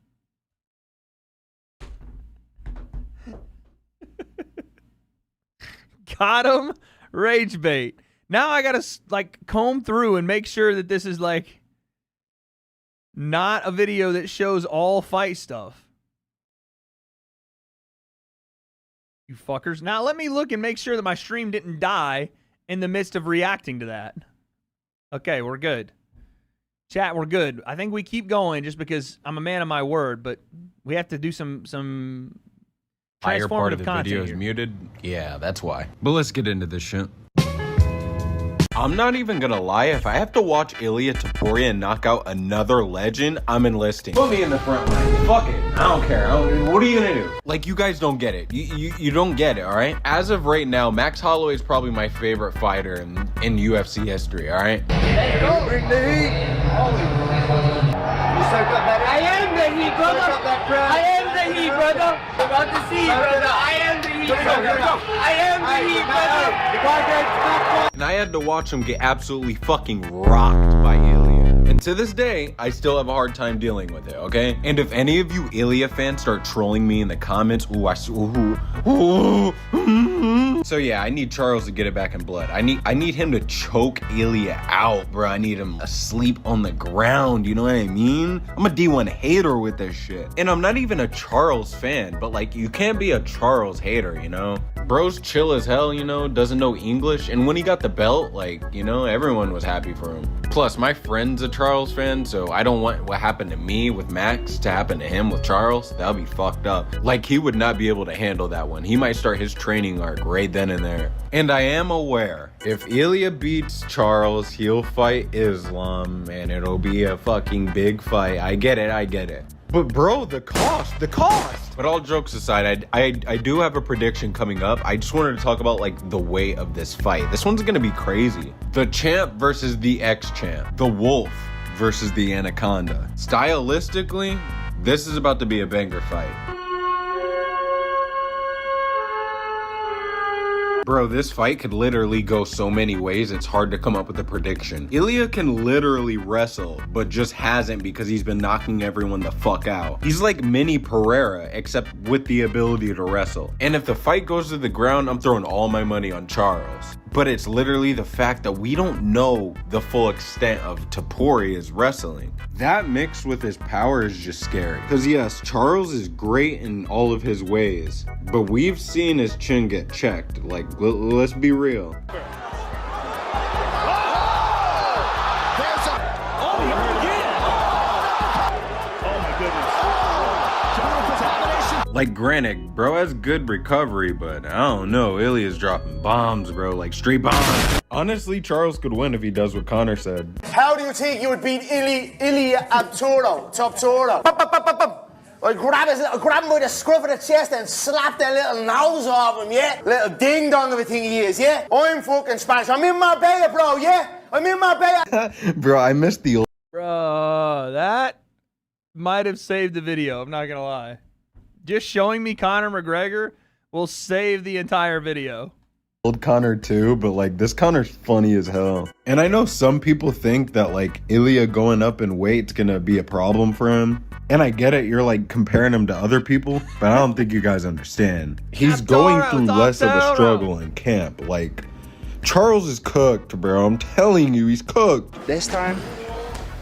Got him. Rage bait. Now I gotta, like, comb through and make sure that this is, like, not a video that shows all fight stuff. You fuckers. Now let me look and make sure that my stream didn't die in the midst of reacting to that. Okay, we're good. Chat, we're good. I think we keep going just because I'm a man of my word, but we have to do some
higher part of the video is
here.
muted. Yeah, that's why. But let's get into this shit. I'm not even gonna lie, if I have to watch Ilia Topuria knock out another legend, I'm enlisting. Put me in the front line. Fuck it. I don't care. What are you gonna do? Like, you guys don't get it. You don't get it, alright? As of right now, Max Holloway is probably my favorite fighter in UFC history, alright?
Bring the heat! I am the heat, brother! I am the heat, brother! About to see, brother! I am the heat, brother! I am the heat, brother!
And I had to watch him get absolutely fucking rocked by Ilia. And to this day, I still have a hard time dealing with it, okay? And if any of you Ilia fans start trolling me in the comments, so yeah, I need Charles to get it back in blood. I need him to choke Ilia out, bro. I need him asleep on the ground, you know what I mean? I'm a D1 hater with this shit. And I'm not even a Charles fan, but like, you can't be a Charles hater, you know? Bro's chill as hell, you know, doesn't know English, and when he got the belt, like, you know, everyone was happy for him. Plus, my friend's a Charles fan, so I don't want what happened to me with Max to happen to him with Charles. That would be fucked up. Like, he would not be able to handle that one. He might start his training arc right then and there. And I am aware, if Ilia beats Charles, he'll fight Islam, and it'll be a fucking big fight. I get it. But bro, the cost. But all jokes aside, I do have a prediction coming up. I just wanted to talk about like the weight of this fight. This one's gonna be crazy. The champ versus the ex-champ. The wolf versus the anaconda. Stylistically, this is about to be a banger fight. Bro, this fight could literally go so many ways, it's hard to come up with a prediction. Ilia can literally wrestle, but just hasn't because he's been knocking everyone the fuck out. He's like mini Pereira, except with the ability to wrestle. And if the fight goes to the ground, I'm throwing all my money on Charles. But it's literally the fact that we don't know the full extent of Topuria's wrestling. That mixed with his power is just scary. Because yes, Charles is great in all of his ways, but we've seen his chin get checked. Like, let's be real. Like, granted, bro has good recovery, but I don't know. Ilia's dropping bombs, bro, like straight bombs. Honestly, Charles could win if he does what Conor said.
How do you think you would beat Ilia Topuria? I grab him by the scruff of the chest and slap that little nose off him, yeah? Little ding-dong of a thing he is, yeah? I'm fucking Spanish. I'm in Marbella, bro, yeah? I'm in Marbella.
Bro, I missed the
Bro, that might have saved the video. I'm not going to lie. Just showing me Conor McGregor will save the entire video.
old Conor too, but like this Conor's funny as hell. And I know some people think that like Ilia going up in weight's gonna be a problem for him. And I get it, you're like comparing him to other people, but I don't think you guys understand. He's going through less of a struggle in camp. Like, Charles is cooked, bro. I'm telling you, he's cooked.
This time,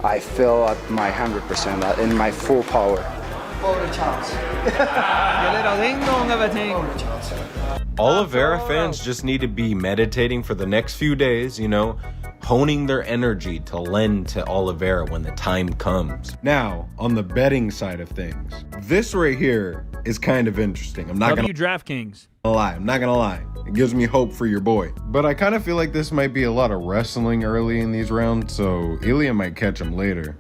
I feel at my 100%, in my full power.
Oliveira fans just need to be meditating for the next few days, you know, honing their energy to lend to Oliveira when the time comes. Now, on the betting side of things, this right here is kind of interesting. I'm not gonna
DraftKings.
lie. I'm not gonna lie. It gives me hope for your boy. But I kind of feel like this might be a lot of wrestling early in these rounds, so Ilia might catch him later.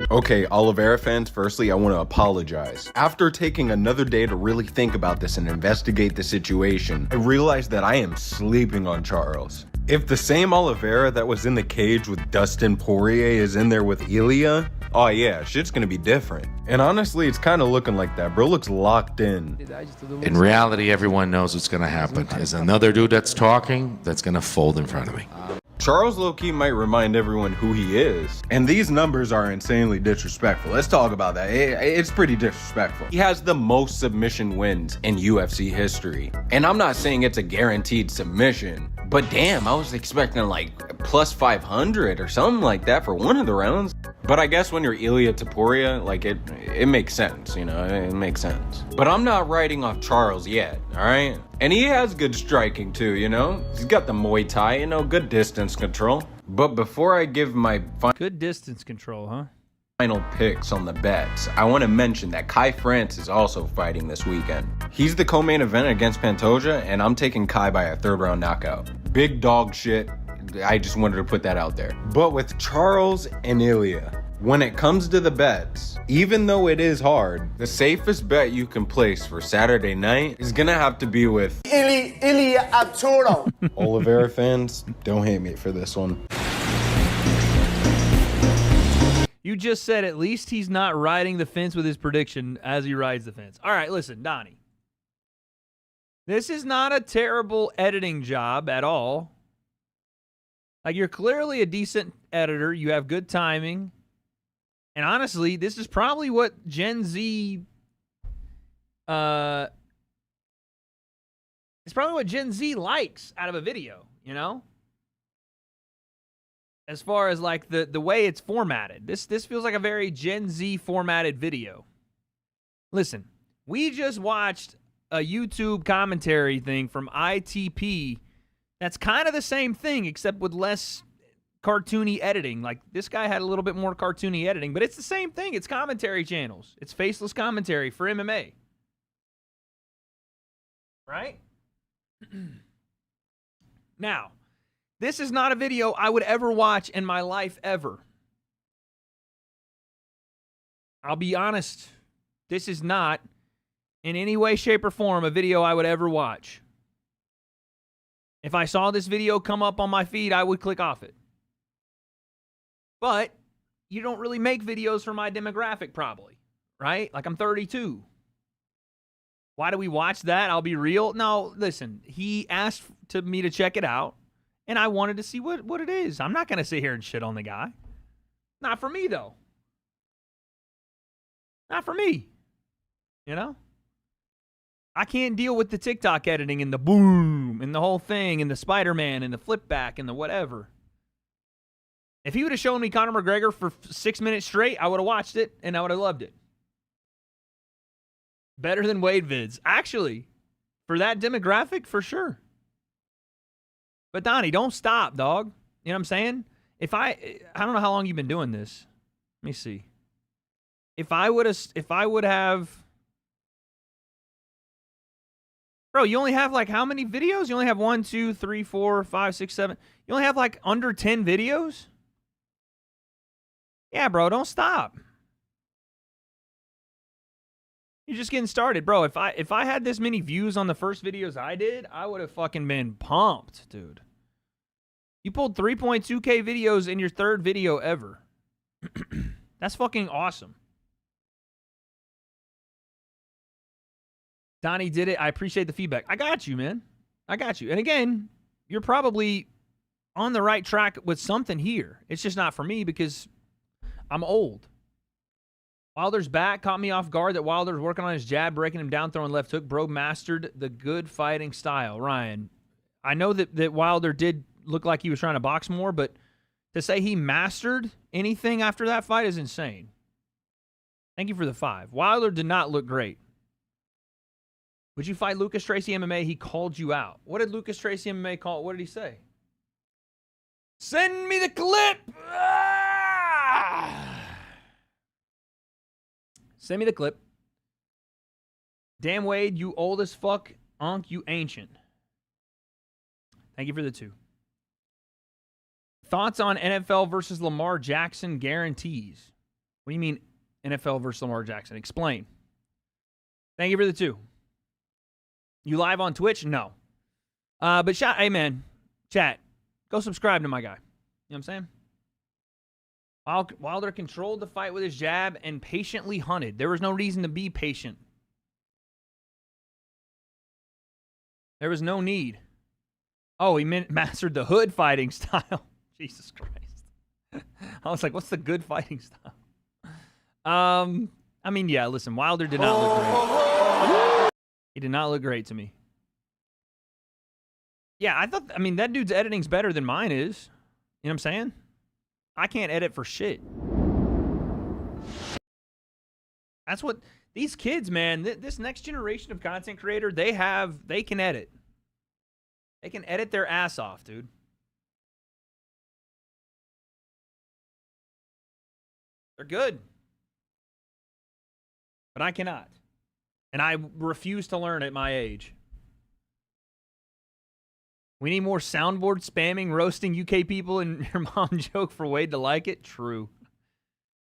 Okay, Oliveira fans, firstly, I want to apologize. After taking another day to really think about this and investigate the situation, I realized that I am sleeping on Charles. If the same Oliveira that was in the cage with Dustin Poirier is in there with Ilia, oh yeah, shit's gonna be different. And honestly, it's kind of looking like that. Bro looks locked in.
In reality, everyone knows what's gonna happen. There's another dude that's talking that's gonna fold in front of me.
Charles low-key might remind everyone who he is. And these numbers are insanely disrespectful. Let's talk about that. It's pretty disrespectful. He has the most submission wins in UFC history. And I'm not saying it's a guaranteed submission, but damn, I was expecting like plus 500 or something like that for one of the rounds. But I guess when you're Ilia Topuria, like it makes sense, you know, it makes sense. But I'm not writing off Charles yet, all right? And he has good striking too, you know? He's got the Muay Thai, you know, good distance control. But before I give my
good distance control, huh?
Final picks on the bets, I want to mention that Kai France is also fighting this weekend. He's the co-main event against Pantoja, and I'm taking Kai by a third-round knockout. Big dog shit. I just wanted to put that out there. But with Charles and Ilia, when it comes to the bets, even though it is hard, the safest bet you can place for Saturday night is gonna have to be with
Ilia Topuria.
Oliveira fans, don't hate me for this one.
You just said at least he's not riding the fence with his prediction as he rides the fence. All right, listen, Donnie. This is not a terrible editing job at all. Like, you're clearly a decent editor. You have good timing. And honestly, this is probably what Gen Z... it's probably what Gen Z likes out of a video, you know? As far as like the way it's formatted. This feels like a very Gen Z formatted video. Listen, we just watched a YouTube commentary thing from ITP that's kind of the same thing except with less cartoony editing. Like, this guy had a little bit more cartoony editing, but it's the same thing. It's commentary channels. It's faceless commentary for MMA. Right? Now, this is not a video I would ever watch in my life ever. I'll be honest. This is not, in any way, shape, or form, a video I would ever watch. If I saw this video come up on my feed, I would click off it. But you don't really make videos for my demographic, probably, right? Like, I'm 32. Why do we watch that? I'll be real. No, listen, he asked me to check it out, and I wanted to see what it is. I'm not going to sit here and shit on the guy. Not for me, though. Not for me. You know? I can't deal with the TikTok editing and the boom and the whole thing and the Spider-Man and the flip back and the whatever. If he would have shown me Conor McGregor for 6 minutes straight, I would have watched it and I would have loved it. Better than Wade vids. Actually, for that demographic, for sure. But Donnie, don't stop, dog. You know what I'm saying? If I don't know how long you've been doing this. Let me see. If I would have, bro, you only have like how many videos? You only have 1, 2, 3, 4, 5, 6, 7. You only have like under 10 videos? Yeah, bro, don't stop. You're just getting started, bro. If I had this many views on the first videos I did, I would have fucking been pumped, dude. You pulled 3.2K videos in your third video ever. That's fucking awesome. Donnie did it. I appreciate the feedback. I got you, man. I got you. And again, you're probably on the right track with something here. It's just not for me because I'm old. Wilder's back. Caught me off guard that Wilder's working on his jab, breaking him down, throwing left hook. Bro mastered the good fighting style. Ryan, I know that Wilder did look like he was trying to box more, but to say he mastered anything after that fight is insane. Thank you for the 5. Wilder did not look great. Would you fight Lucas Tracy MMA? He called you out. What did Lucas Tracy MMA call? What did he say? Send me the clip! Ah! Send me the clip. Damn Wade, you old as fuck. Onk, you ancient. Thank you for the 2. Thoughts on NFL versus Lamar Jackson guarantees? What do you mean NFL versus Lamar Jackson? Explain. Thank you for the 2. You live on Twitch? No. But hey man, chat, go subscribe to my guy. You know what I'm saying? Wilder controlled the fight with his jab and patiently hunted. There was no reason to be patient. There was no need. Oh, he mastered the hood fighting style. Jesus Christ. I was like, what's the good fighting style? I mean, yeah, listen, Wilder did not look great. He did not look great to me. Yeah, I mean, that dude's editing's better than mine is. You know what I'm saying? I can't edit for shit. That's what these kids, man, this next generation of content creator, they can edit. They can edit their ass off, dude. They're good. But I cannot. And I refuse to learn at my age. We need more soundboard spamming, roasting UK people and your mom joke for Wade to like it. True.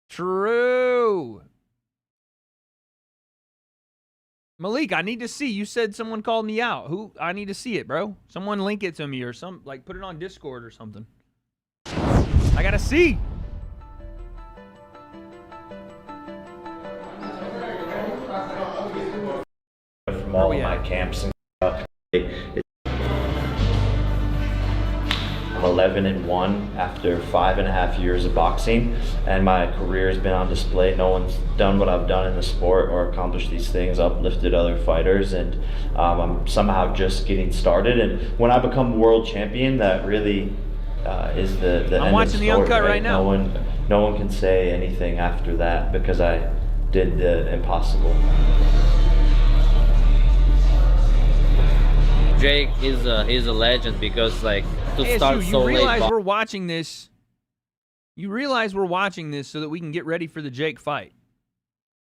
True. Malik, I need to see. You said someone called me out. Who? I need to see it, bro. Someone link it to me or like put it on Discord or something. I gotta see.
From all of my camps and stuff. I'm 11-1 after 5.5 years of boxing, and my career has been on display. No one's done what I've done in the sport or accomplished these things, uplifted other fighters, and I'm somehow just getting started. And when I become world champion, that really is the end
I'm watching
of the
the
story,
uncut
right?
right now.
No one can say anything after that because I did the impossible.
Jake is a legend because like to start so late.
You realize we're watching this. You realize we're watching this so that we can get ready for the Jake fight.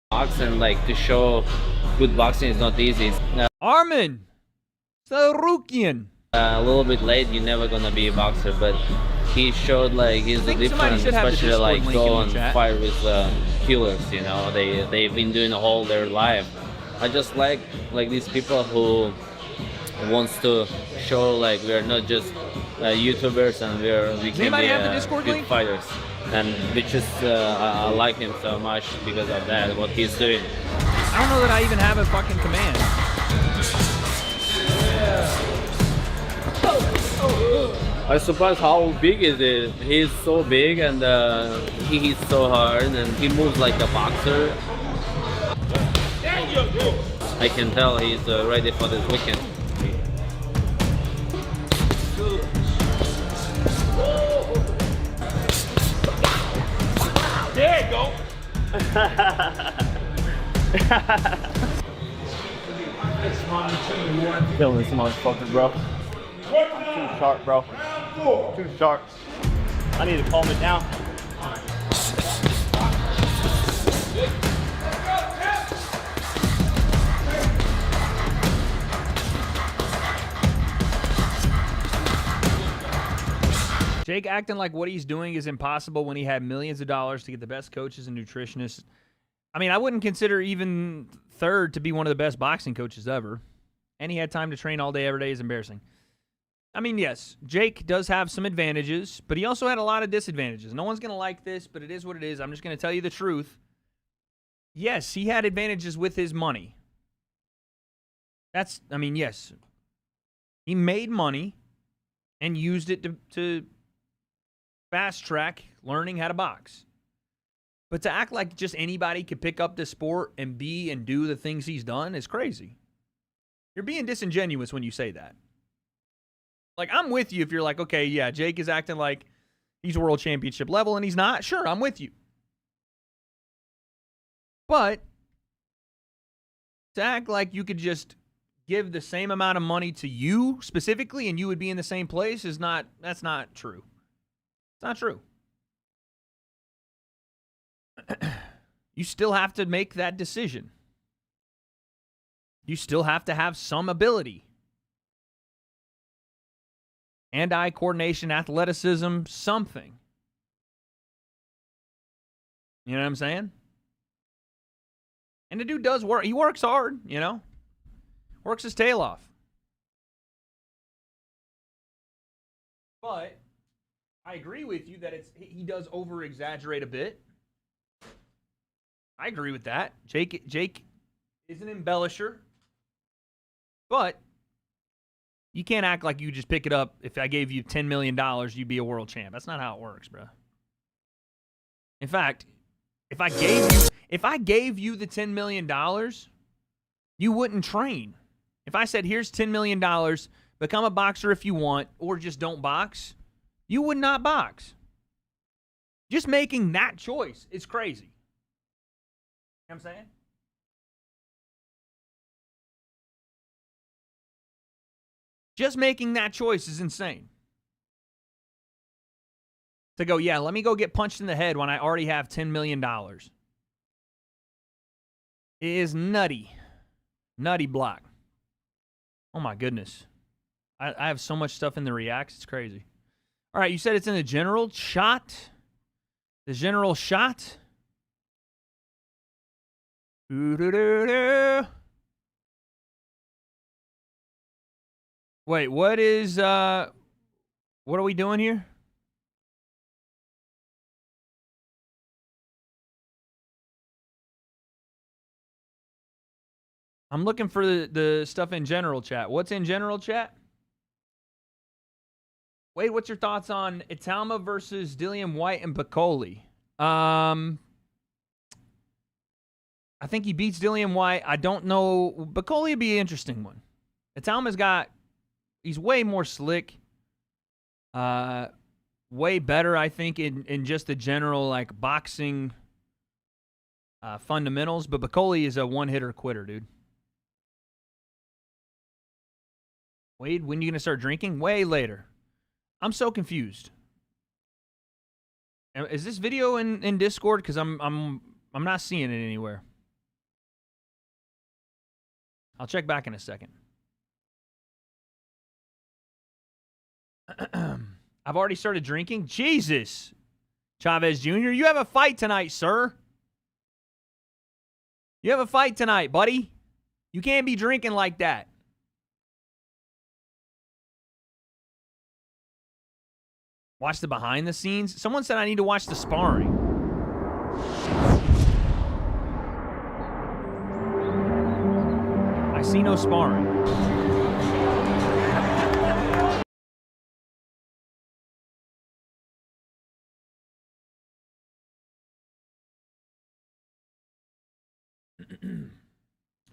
Boxing, like to show good boxing is not easy.
Armin Sarukian.
A little bit late, you're never gonna be a boxer, but he showed like he's a different, especially like go and fight with killers. You know, they've been doing it all their life. I just like these people who wants to show like we're not just YouTubers and we can be good fighters, and which is I like him so much because of that, what he's doing.
I don't know that I even have a fucking command.
I suppose how big is it? He's so big and he hits so hard and he moves like a boxer. I can tell he's ready for this weekend.
There you go.
Killing this motherfucker, bro. I'm too sharp, bro. Too sharp. I need to calm it down.
Jake acting like what he's doing is impossible when he had millions of dollars to get the best coaches and nutritionists. I mean, I wouldn't consider even third to be one of the best boxing coaches ever. And he had time to train all day, every day is embarrassing. I mean, yes, Jake does have some advantages, but he also had a lot of disadvantages. No one's going to like this, but it is what it is. I'm just going to tell you the truth. Yes, he had advantages with his money. Yes. He made money and used it to fast track learning how to box. But to act like just anybody could pick up this sport and be and do the things he's done is crazy. You're being disingenuous when you say that. Like, I'm with you if you're like, okay, yeah, Jake is acting like he's world championship level and he's not. Sure, I'm with you. But to act like you could just give the same amount of money to you specifically and you would be in the same place that's not true. It's not true. You still have to make that decision. You still have to have some ability. Hand-eye coordination, athleticism, something. You know what I'm saying? And the dude does work. He works hard, you know? Works his tail off. But I agree with you that he does over-exaggerate a bit. I agree with that. Jake is an embellisher. But you can't act like you just pick it up. If I gave you $10 million, you'd be a world champ. That's not how it works, bro. In fact, if I gave you the $10 million, you wouldn't train. If I said, here's $10 million, become a boxer if you want, or just don't box, you would not box. Just making that choice is crazy. You know what I'm saying? Just making that choice is insane. To go, yeah, let me go get punched in the head when I already have $10 million. It is nutty. Nutty block. Oh, my goodness. I have so much stuff in the reacts. It's crazy. All right, you said it's in the general shot? The general shot? Wait, what are we doing here? I'm looking for the stuff in general chat. What's in general chat? Wade, what's your thoughts on Italma versus Dillian White and Pkwy? I think he beats Dillian White. I don't know. Pkwy would be an interesting one. He's way more slick. Way better, I think, in just the general like boxing fundamentals. But Pkwy is a one-hitter quitter, dude. Wade, when are you going to start drinking? Way later. I'm so confused. Is this video in Discord? Because I'm not seeing it anywhere. I'll check back in a second. I've already started drinking. Jesus. Chavez Jr., you have a fight tonight, sir. You have a fight tonight, buddy. You can't be drinking like that. Watch the behind the scenes. Someone said I need to watch the sparring. I see no sparring.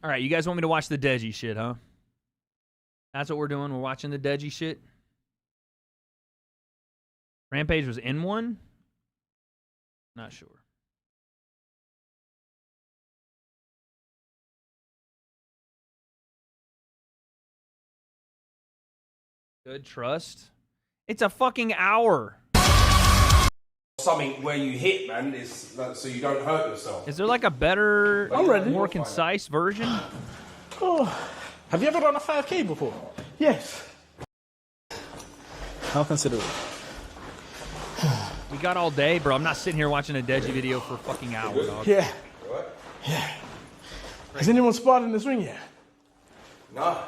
All right, you guys want me to watch the Deji shit, huh? That's what we're doing. We're watching the Deji shit. Rampage was in one? Not sure. Good trust. It's a fucking hour.
something where you hit, man, is so you don't hurt yourself.
Is there like a better, more concise version?
Oh, have you ever done a 5K before? Yes. I'll consider it.
We got all day, bro. I'm not sitting here watching a Deji video for a fucking hour, dog.
Yeah. Yeah. Has anyone sparred in this ring yet?
No.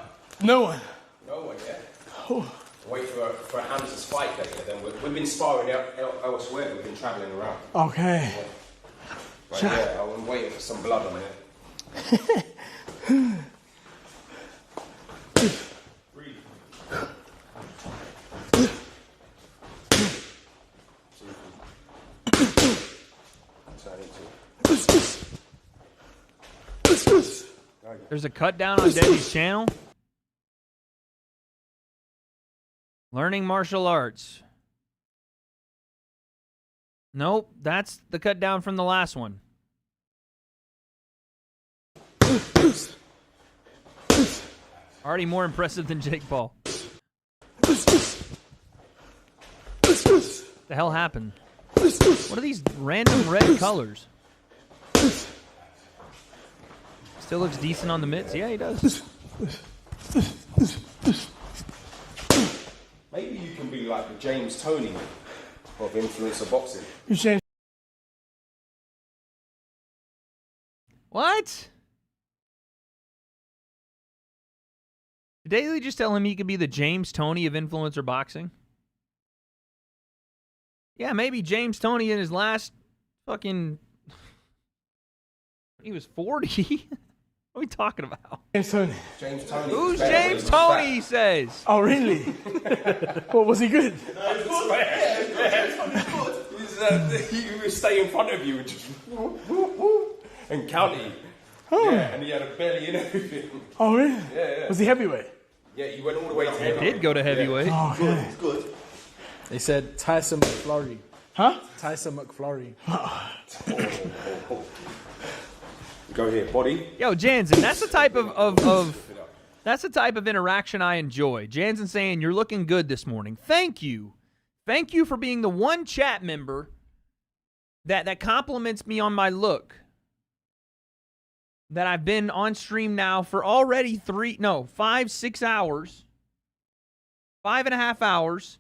No one?
No one yet.
Oh.
Wait for Hamza's fight day, then we've been sparring elsewhere, we've been travelling around.
Okay.
But yeah, I'm waiting for some blood on it.
There's a cut down on Deji's channel. Learning martial arts. Nope, that's the cut down from the last one. Already more impressive than Jake Paul. What the hell happened? What are these random red colors? Still looks decent on the mitts. Yeah, he does.
Maybe you can be like the James Toney of influencer boxing.
You saying?
What? Did Daly just tell him he could be the James Toney of influencer boxing? Yeah, maybe James Toney in his last fucking... He was 40? What are we talking about?
James Toney.
James Toney.
Who's James Toney, he says?
Oh, really? What, was he good?
He would stay in front of you and just and count you.
Oh.
Yeah, and he had a belly and everything.
Oh, really?
Yeah.
Was he heavyweight?
Yeah, he went all the way to heavyweight.
He did go to heavyweight.
Oh, okay.
It's good.
They said Tyson McFlurry. Huh? Tyson McFlurry.
Go here, body.
Yo, Jansen, that's the type of that's the type of interaction I enjoy. Jansen saying, you're looking good this morning. Thank you. Thank you for being the one chat member that compliments me on my look. That I've been on stream now for already 5, 6 hours. 5.5 hours.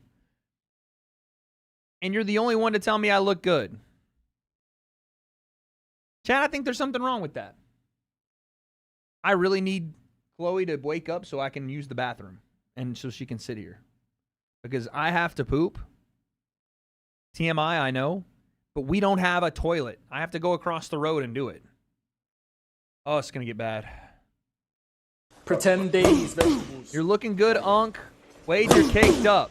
And you're the only one to tell me I look good. Chad, I think there's something wrong with that. I really need Chloe to wake up so I can use the bathroom and so she can sit here. Because I have to poop. TMI, I know. But we don't have a toilet. I have to go across the road and do it. Oh, it's going to get bad.
Pretend days, vegetables.
You're looking good, Unc. Wade, you're caked up.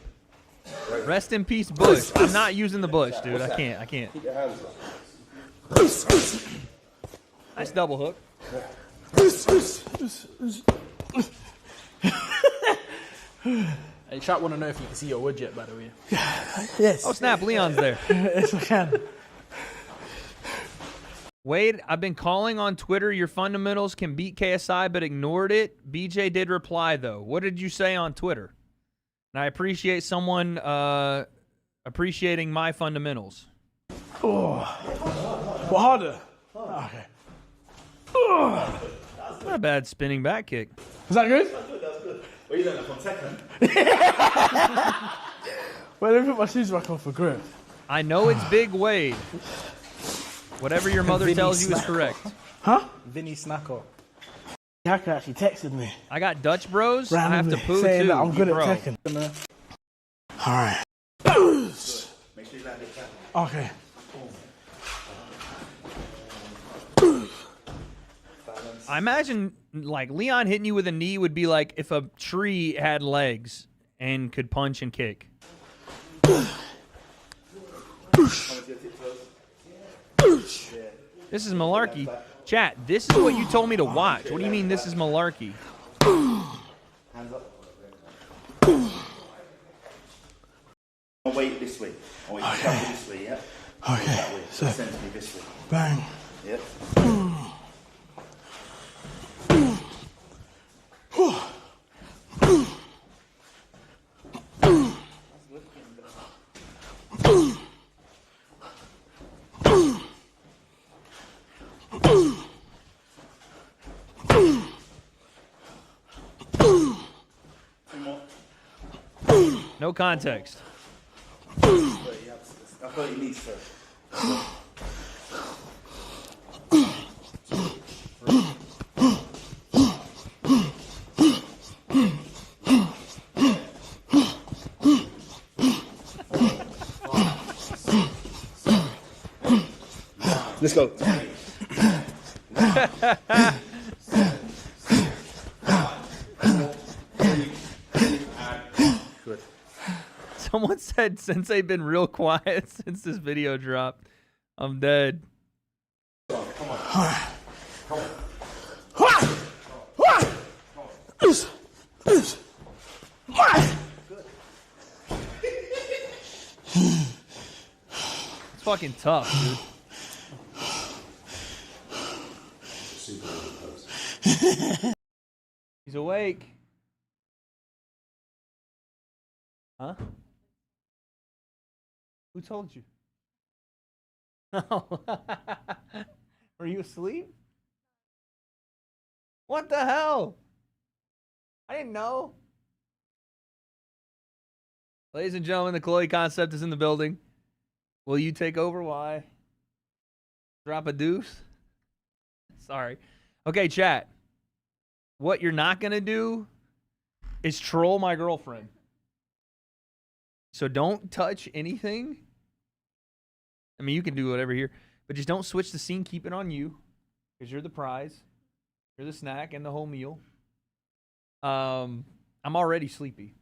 Rest in peace, Bush. I'm not using the Bush, dude. I can't.
Keep your hands up.
Nice double hook.
Hey, chat want to know if you can see your wood yet, by the way.
Yes. Oh, snap. Leon's there.
Yes, I can.
Wade, I've been calling on Twitter. Your fundamentals can beat KSI, but ignored it. BJ did reply, though. What did you say on Twitter? And I appreciate someone appreciating my fundamentals.
Oh. What harder? Okay. Oh.
Not a bad spinning back kick.
Was that good?
That's good. Well, you learned that from Tekken.
Well, let me put my shoes back on for grip.
I know it's big, Wade. Whatever your mother tells you is correct.
Huh? Vinny Snacker. Hacker actually texted me.
I got Dutch bros.
Randomly,
I have to poo
saying
too.
that I'm good
bro.
at Tekken. Alright.
Make sure you land it.
Okay.
I imagine, like, Leon hitting you with a knee would be like if a tree had legs and could punch and kick. This is malarkey. Chat, this is what you told me to watch. What do you mean this is malarkey?
Hands up. I'll wait this way. I'll wait this way, yeah?
Okay.
That way.
So,
Send me this way.
bang.
Yep.
No context.
Let's go.
Someone said Sensei been real quiet since this video dropped. I'm dead. It's fucking tough, dude. He's awake. Huh? Who told you? Were you asleep? What the hell? I didn't know. Ladies and gentlemen, the Chloe concept is in the building. Will you take over? Why? Drop a deuce? Sorry. Okay, chat. What you're not going to do is troll my girlfriend. So don't touch anything. I mean, you can do whatever here, but just don't switch the scene. Keep it on you because you're the prize. You're the snack and the whole meal. I'm already sleepy.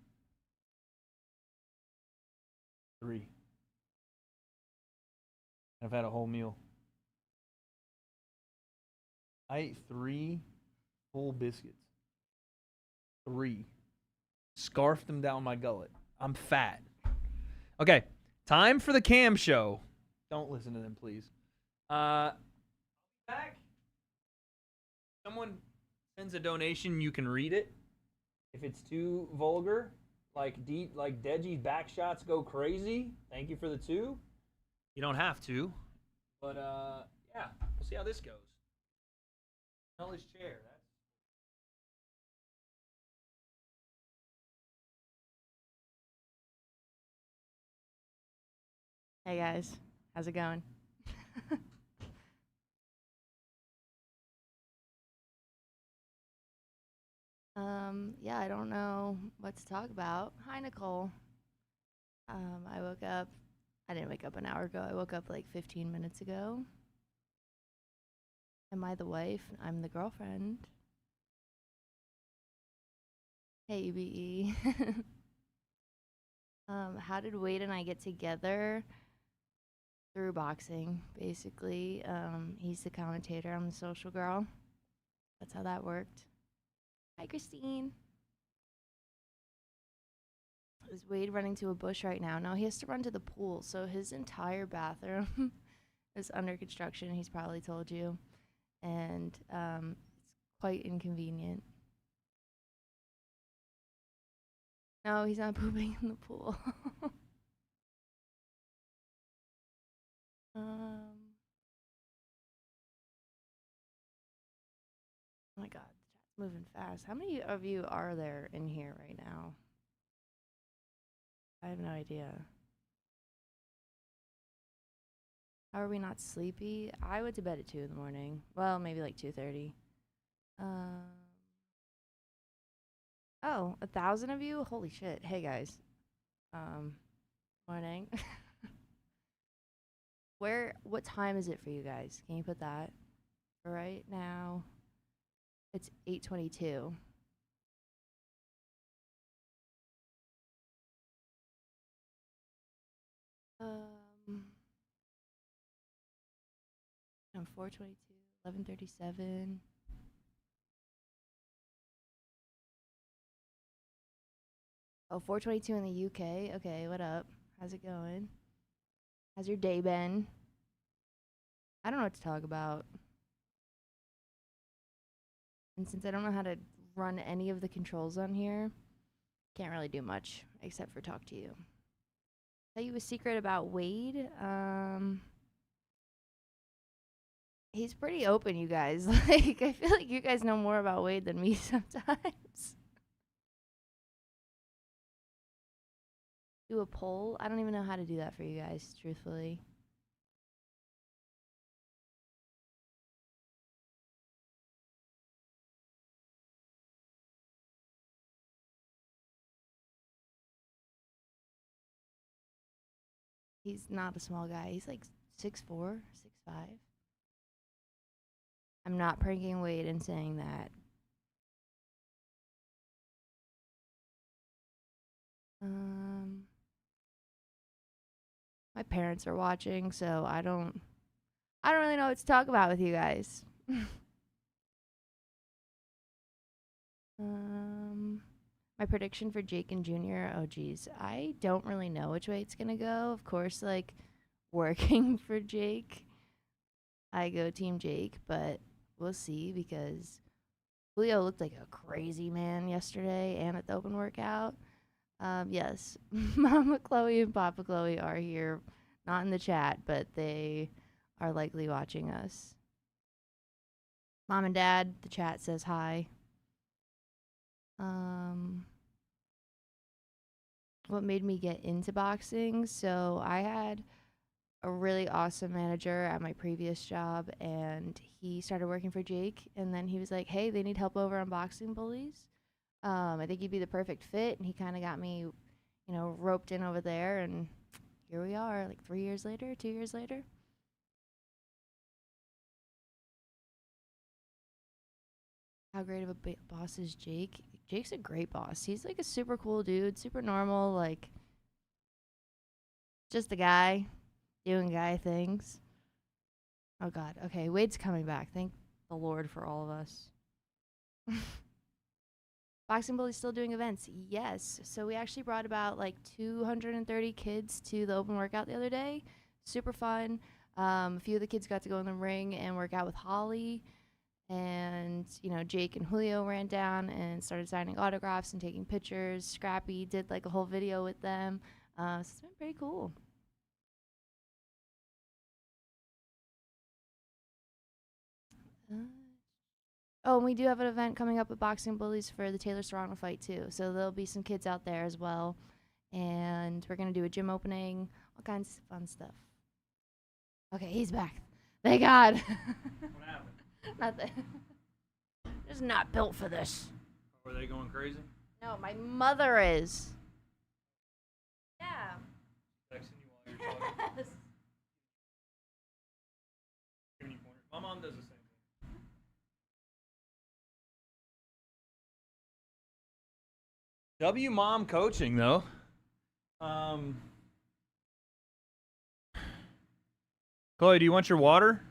3. I've had a whole meal. I ate 3 full biscuits. 3. Scarfed them down my gullet. I'm fat. Okay, time for the cam show. Don't listen to them, please. Back. Someone sends a donation, you can read it. If it's too vulgar, like Deji's back shots go crazy. Thank you for the 2. You don't have to, but yeah, we'll see how this goes. Smell his chair.
Hey guys, how's it going? Yeah, I don't know what to talk about. Hi, Nicole. I didn't wake up an hour ago. I woke up like 15 minutes ago. Am I the wife? I'm the girlfriend. Hey, UBE. How did Wade and I get together? Through boxing, basically. He's the commentator. I'm the social girl. That's how that worked. Hi, Christine. Is Wade running to a bush right now? No, he has to run to the pool. So his entire bathroom is under construction. He's probably told you. And it's quite inconvenient. No, he's not pooping in the pool. Oh my god, the chat's moving fast. How many of you are there in here right now? I have no idea. How are we not sleepy? I went to bed at 2 in the morning. Well, maybe like 2:30. Oh, 1,000 of you? Holy shit. Hey guys. Morning. What time is it for you guys? Can you put that? Right now, it's 8:22. I'm 4:22, 11:37. Oh, 4:22 in the UK. Okay, what up? How's it going? How's your day been? I don't know what to talk about. And since I don't know how to run any of the controls on here, can't really do much except for talk to you. Tell you a secret about Wade. He's pretty open, you guys. Like, I feel like you guys know more about Wade than me sometimes. do a poll. I don't even know how to do that for you guys, truthfully. He's not a small guy. He's like 6'4", 6'5". I'm not pranking Wade and saying that. My parents are watching, so I don't really know what to talk about with you guys. My prediction for Jake and Jr. Oh geez, I don't really know which way it's gonna go. Of course, like working for Jake, I go Team Jake, but we'll see because Julio looked like a crazy man yesterday and at the open workout. Yes, Mama Chloe and Papa Chloe are here, not in the chat, but they are likely watching us. Mom and Dad, the chat says hi. What made me get into boxing? So I had a really awesome manager at my previous job, and he started working for Jake, and then he was like, hey, they need help over on Boxing Bullies. I think you'd be the perfect fit, and he kind of got me, you know, roped in over there, and here we are, like 2 years later. How great of a boss is Jake? Jake's a great boss. He's like a super cool dude, super normal, like just a guy doing guy things. Oh God. Okay, Wade's coming back. Thank the Lord for all of us. Boxing Bully's still doing events. Yes. So we actually brought about like 230 kids to the open workout the other day. Super fun. A few of the kids got to go in the ring and work out with Holly. And, you know, Jake and Julio ran down and started signing autographs and taking pictures. Scrappy did like a whole video with them. So it's been pretty cool. Oh, and we do have an event coming up with Boxing Bullies for the Taylor Serrano fight too. So there'll be some kids out there as well. And we're going to do a gym opening, all kinds of fun stuff. Okay, he's back. Thank God.
What happened?
Nothing. Just not built for this.
Were they going crazy?
No, my mother is. Yeah.
Texting you while you're talking.
Yes.
Giving you pointers. My mom does the same thing. W mom coaching though. Chloe, do you want your water?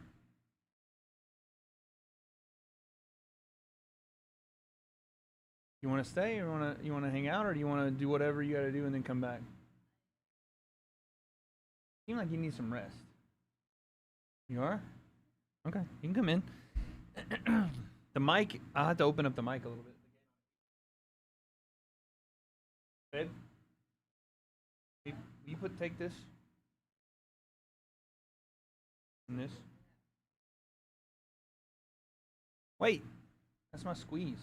You want to stay, or you want to hang out, or do you want to do whatever you got to do and then come back? Seem like you need some rest. You are? Okay, you can come in. The mic, I'll have to open up the mic a little bit. Babe, will you take this? And this? Wait, that's my squeeze.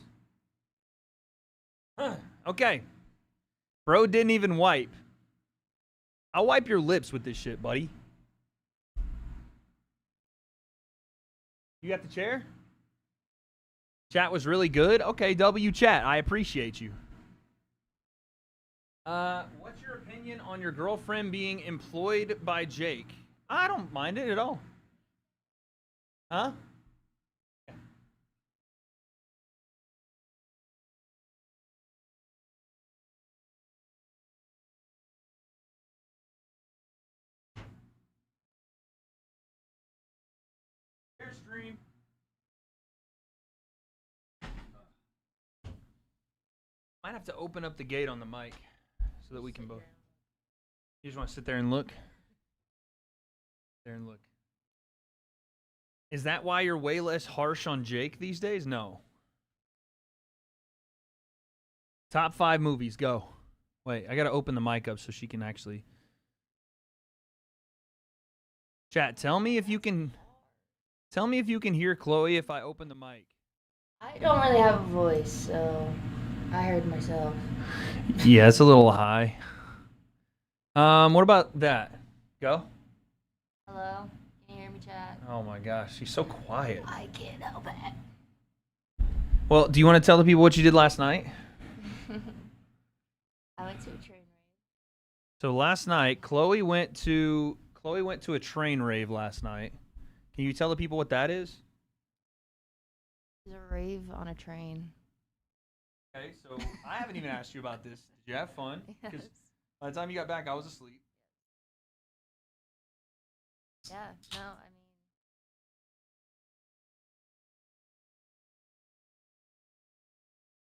Okay. Bro didn't even wipe. I'll wipe your lips with this shit, buddy. You got the chair? Chat was really good? Okay, W chat. I appreciate you. What's your opinion on your girlfriend being employed by Jake? I don't mind it at all. Huh? Stream. Might have to open up the gate on the mic so that we can both. You just want to sit there and look? There and look. Is that why you're way less harsh on Jake these days? No. Top 5 movies, go. Wait, I gotta open the mic up so she can actually. Chat, tell me if you can hear Chloe if I open the mic.
I don't really have a voice, so I heard myself.
Yeah, it's a little high. What about that? Go.
Hello? Can you hear me, chat?
Oh my gosh, she's so quiet.
I can't help it.
Well, do you want to tell the people what you did last night?
I went to a train rave.
So last night, Chloe went to a train rave last night. Can you tell the people what that is?
It's a rave on a train.
Okay, so I haven't even asked you about this. Did you have fun? Because by the time you got back, I was asleep.
Yeah, no, I mean,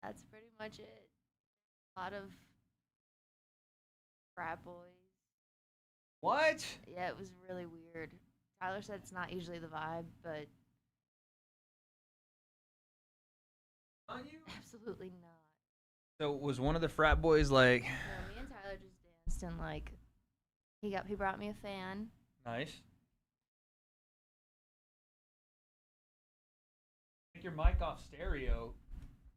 that's pretty much it. A lot of frat boys.
What?
Yeah, it was really weird. Tyler said it's not usually the vibe, but absolutely not.
So was one of the frat boys like?
No, me and Tyler just danced and like he brought me a fan.
Nice. Take your mic off stereo.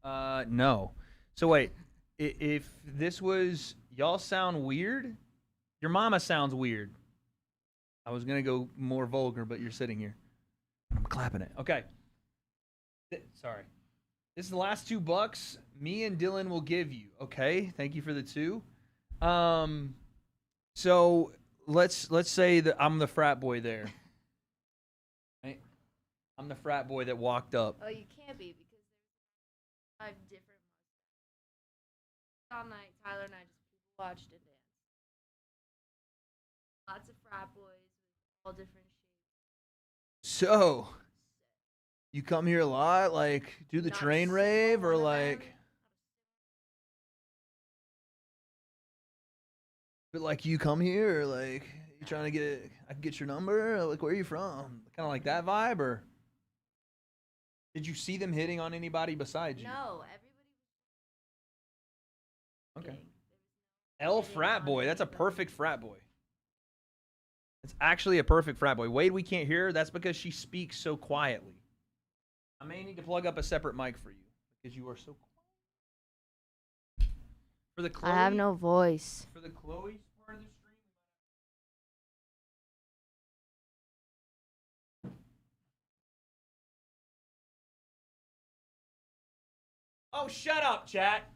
No. So wait, if this was y'all sound weird, your mama sounds weird. I was gonna go more vulgar, but you're sitting here. I'm clapping it. Okay. Sorry. This is the last $2 me and Dylan will give you. Okay. Thank you for the 2. So let's say that I'm the frat boy there. Right? I'm the frat boy that walked up.
Oh, you can't be because there's 5 different mustaches. All night, Tyler and I just watched and danced. Lots of frat boys with all different shapes.
So you come here a lot, like do the train rave or like? But like you come here, or like you trying to I can get your number, or like where are you from? Kind of like that vibe, or did you see them hitting on anybody besides you?
No, everybody.
Okay. L frat boy, that's a perfect frat boy. It's actually a perfect frat boy. Wade, we can't hear her. That's because she speaks so quietly. I may need to plug up a separate mic for you because you are so quiet. For the Chloe,
I have no voice.
For the Chloe part of the stream. Oh, shut up, chat.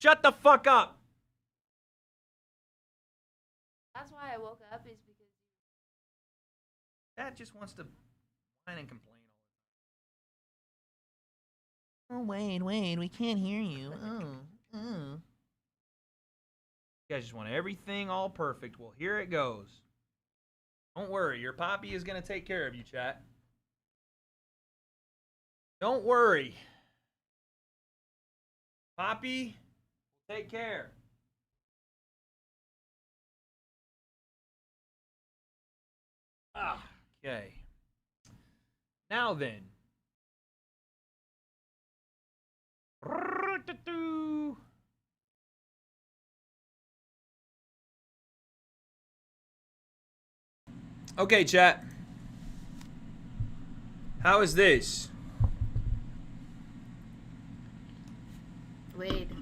Shut the fuck up.
That's why I woke up is because
Dad just wants to whine and complain all the time. Oh, Wade, we can't hear you. You guys just want everything all perfect. Well, here it goes. Don't worry, your poppy is going to take care of you, chat. Don't worry. Poppy will take care. Okay. Now then. Okay, chat. How is this?
Wade.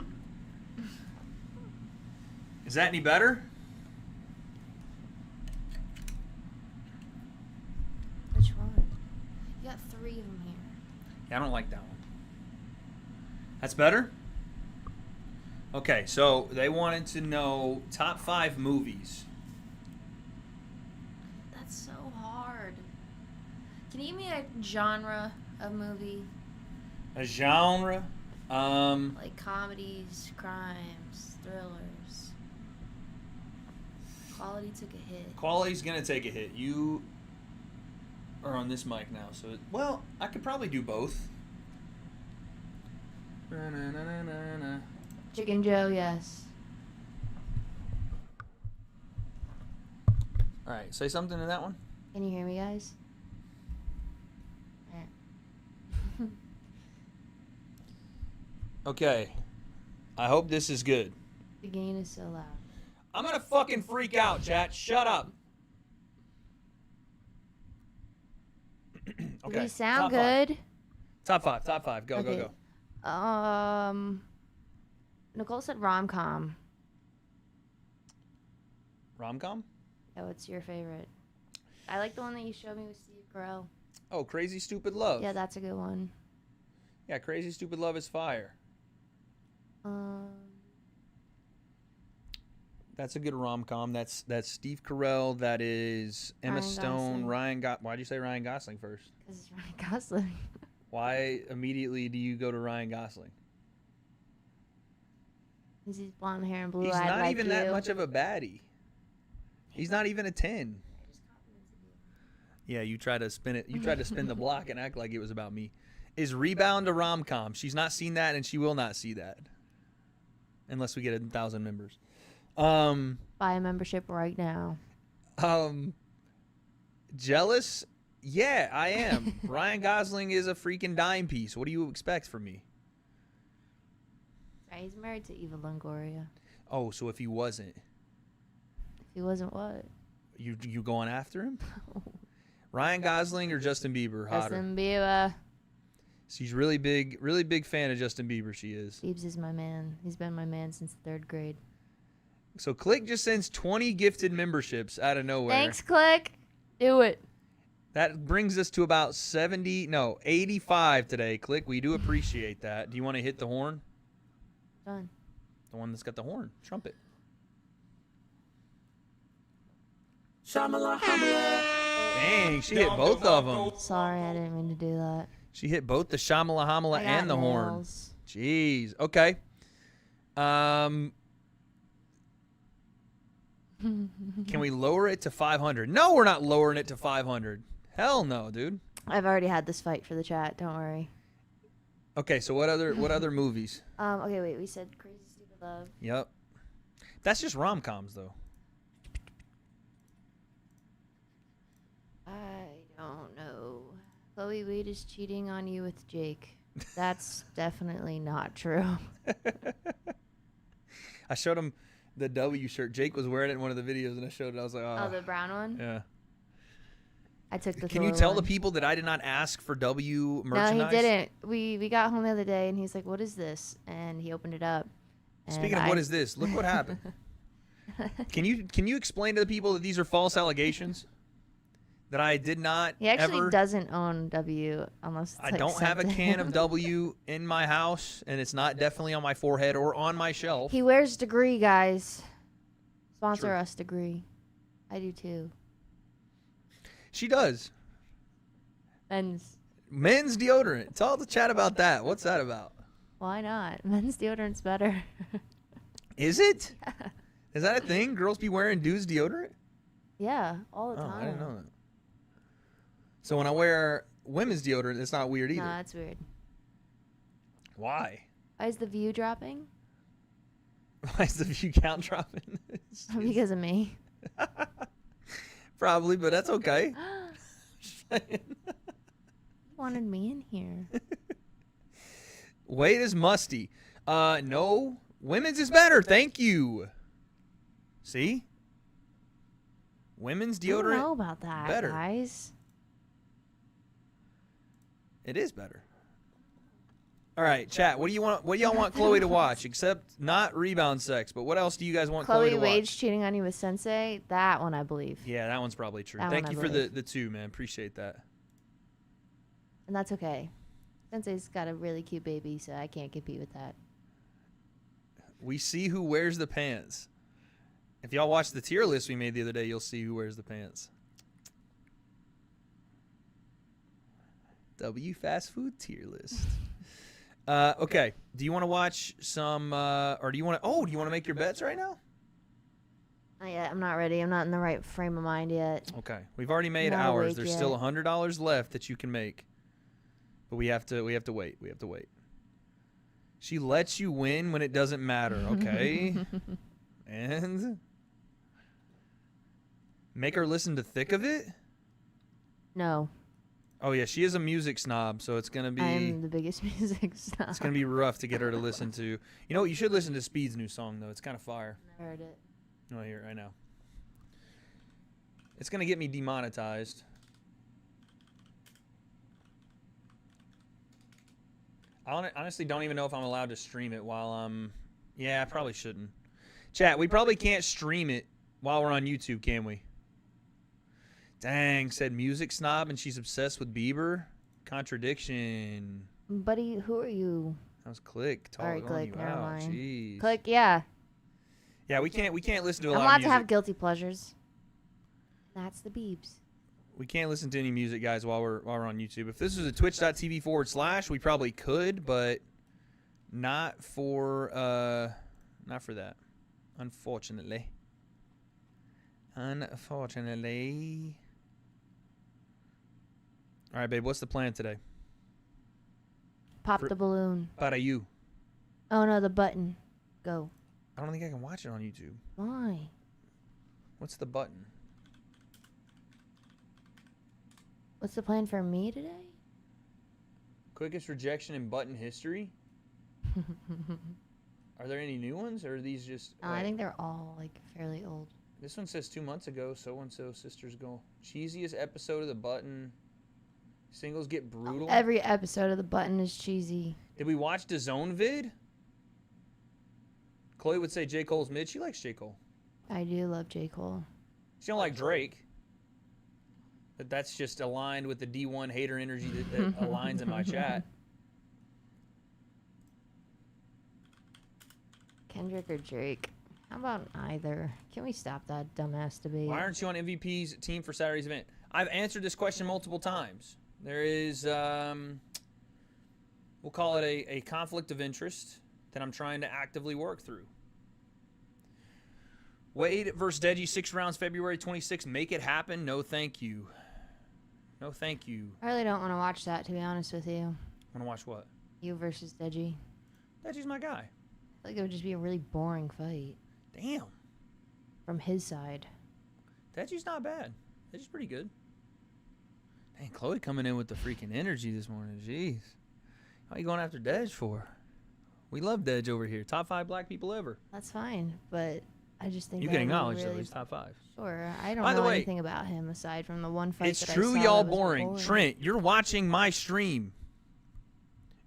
Is that any better?
Which one? You got 3 of them here.
Yeah, I don't like that one. That's better? Okay, so they wanted to know top 5 movies.
That's so hard. Can you give me a genre of movie?
A genre?
Like comedies, crimes, thrillers. Quality took a hit.
Quality's gonna take a hit. You are on this mic now, so well, I could probably do both.
Chicken Joe, yes.
All right, say something to that one.
Can you hear me, guys?
Okay, I hope this is good.
The gain is so loud.
I'm gonna fucking freak out, chat. Shut up. Okay.
We sound
top 5.
good.
Top 5. Top 5. Go,
Okay.
go, go.
Nicole said rom-com.
Rom-com?
Yeah, what's your favorite? I like the one that you showed me with Steve Carell.
Oh, Crazy Stupid Love.
Yeah, that's a good one.
Yeah, Crazy Stupid Love is fire. That's a good rom-com. That's Steve Carell. That is Emma
Ryan
Stone.
Gosling.
Why'd you say Ryan Gosling first?
Because it's Ryan Gosling.
Why immediately do you go to Ryan Gosling?
He's blonde hair and blue
He's
eyed.
not
like
even
you.
that much of a baddie. He's not even a 10. Yeah, you try to spin it. You tried to spin the block and act like it was about me. Is Rebound a rom-com? She's not seen that, and she will not see that unless we get 1,000 members.
Buy a membership right now.
Jealous? Yeah, I am. Ryan Gosling is a freaking dime piece. What do you expect from me?
Right, he's married to Eva Longoria.
Oh, so if he wasn't,
If he wasn't what?
you going after him? Ryan Gosling or Justin Bieber? Hotter.
Justin Bieber.
She's really big fan of Justin Bieber. She is.
Biebs is my man. He's been my man since 3rd grade.
So Click just sends 20 gifted memberships out of nowhere.
Thanks, Click. Do it.
That brings us to about 85 today. Click, we do appreciate that. Do you want to hit the horn?
Done.
The one that's got the horn. Trumpet. Dang, she hit both of them.
Sorry, I didn't mean to do that.
She hit both the Shamala Hamala
I got
and the horn.
nails.
Jeez. Okay. Can we lower it to 500? No, we're not lowering it to 500. Hell no, dude.
I've already had this fight for the chat. Don't worry.
Okay, so what other movies?
Okay, wait. We said Crazy Stupid Love.
Yep. That's just rom-coms, though.
I don't know. Chloe Wade is cheating on you with Jake. That's definitely not true.
I showed him the W shirt. Jake was wearing it in one of the videos, and I showed it. I was like,
Oh, the brown one?
Yeah.
I took the
Can you
Thor
tell
one.
the people that I did not ask for W merchandise?
No, he didn't. We got home the other day, and he's like, "What is this?" And he opened it up.
Speaking of what is this, look what happened. Can you explain to the people that these are false allegations? That I did not
He actually
ever...
doesn't own W unless it's
I
like,
don't have a
sent to
can
him.
of W in my house, and it's not definitely on my forehead or on my shelf.
He wears Degree, guys. Sponsor
True.
us, Degree. I do too.
She does. Men's deodorant. Tell the chat about that. What's that about?
Why not? Men's deodorant's better.
Is it? Is that a thing? Girls be wearing dudes deodorant?
Yeah, all the
Oh,
time.
I didn't know that. So when I wear women's deodorant, it's not weird either.
No, that's weird.
Why?
Why is the view dropping?
Why is the view count dropping?
Because of me.
Probably, but that's okay.
You wanted me in here.
Wade is musty. No. Women's is better. Thank you. See? Women's
I don't
deodorant.
know about that,
better.
guys.
It is better. All right, chat. What do you want? What do y'all want Chloe to watch? Except not rebound sex, but what else do you guys want Chloe to
Chloe Wade's
watch?
cheating on you with Sensei. That one, I believe.
Yeah, that one's probably true.
That
Thank
one
you
I
for
believe.
the two, man. Appreciate that.
And that's okay. Sensei's got a really cute baby, so I can't compete with that.
We see who wears the pants. If y'all watch the tier list we made the other day, you'll see who wears the pants. W fast food tier list. Okay. Do you want to watch some, or do you want to? Oh, do you want to make your bets right now?
Not yet. I'm not ready. I'm not in the right frame of mind yet.
Okay. We've already made
Not
ours.
awake
There's
yet.
still $100 left that you can make, but we have to wait. We have to wait. She lets you win when it doesn't matter. Okay. And make her listen to Thick of It.
No.
Oh yeah, she is a music snob, so it's gonna be.
I'm the biggest music snob.
It's gonna be rough to get her to listen to. You know what? You should listen to Speed's new song though. It's kind of fire.
I heard it.
Oh, here I know. It's gonna get me demonetized. I honestly don't even know if I'm allowed to stream it while I'm. Yeah, I probably shouldn't. Chat, we probably can't stream it while we're on YouTube, can we? Dang, said music snob and she's obsessed with Bieber. Contradiction.
Buddy, who are you?
That was Click.
All right, Click. Never mind.
Jeez.
Click, yeah.
Yeah, we can't listen to a
I'm
lot
allowed
of
to
music.
have guilty pleasures. That's the Biebs.
We can't listen to any music, guys, while we're on YouTube. If this was a twitch.tv/, we probably could, but not for that. Unfortunately. Unfortunately. All right, babe, what's the plan today?
Pop the balloon.
Para you.
Oh no, the button. Go.
I don't think I can watch it on YouTube.
Why?
What's the button?
What's the plan for me today?
Quickest rejection in button history? Are there any new ones, or are these just...
I think they're all like fairly old.
This one says 2 months ago, so-and-so sisters go. Cheesiest episode of the button. Singles get brutal.
Every episode of the button is cheesy.
Did we watch the Zone vid? Chloe would say J. Cole's mid. She likes J. Cole.
I do love J. Cole.
She don't like Drake. But that's just aligned with the D1 hater energy that aligns in my chat.
Kendrick or Drake? How about either? Can we stop that dumbass debate?
Why aren't you on MVP's team for Saturday's event? I've answered this question multiple times. There is, we'll call it a conflict of interest that I'm trying to actively work through. Wade versus Deji, 6 rounds, February 26th. Make it happen. No, thank you. No, thank you.
I really don't want to watch that, to be honest with you.
Want to watch what?
You versus Deji.
Deji's my guy.
I feel like it would just be a really boring fight.
Damn.
From his side.
Deji's not bad. Deji's pretty good. Dang, Chloe coming in with the freaking energy this morning. Jeez. How you going after Dej for? We love Dej over here. Top 5 black people ever.
That's fine, but I just think
you can acknowledge though he's top 5.
Sure. I don't
By the
know
way,
anything about him aside from the one fight
it's
that
true,
I saw
y'all
that was
boring.
boring.
Trent, you're watching my stream.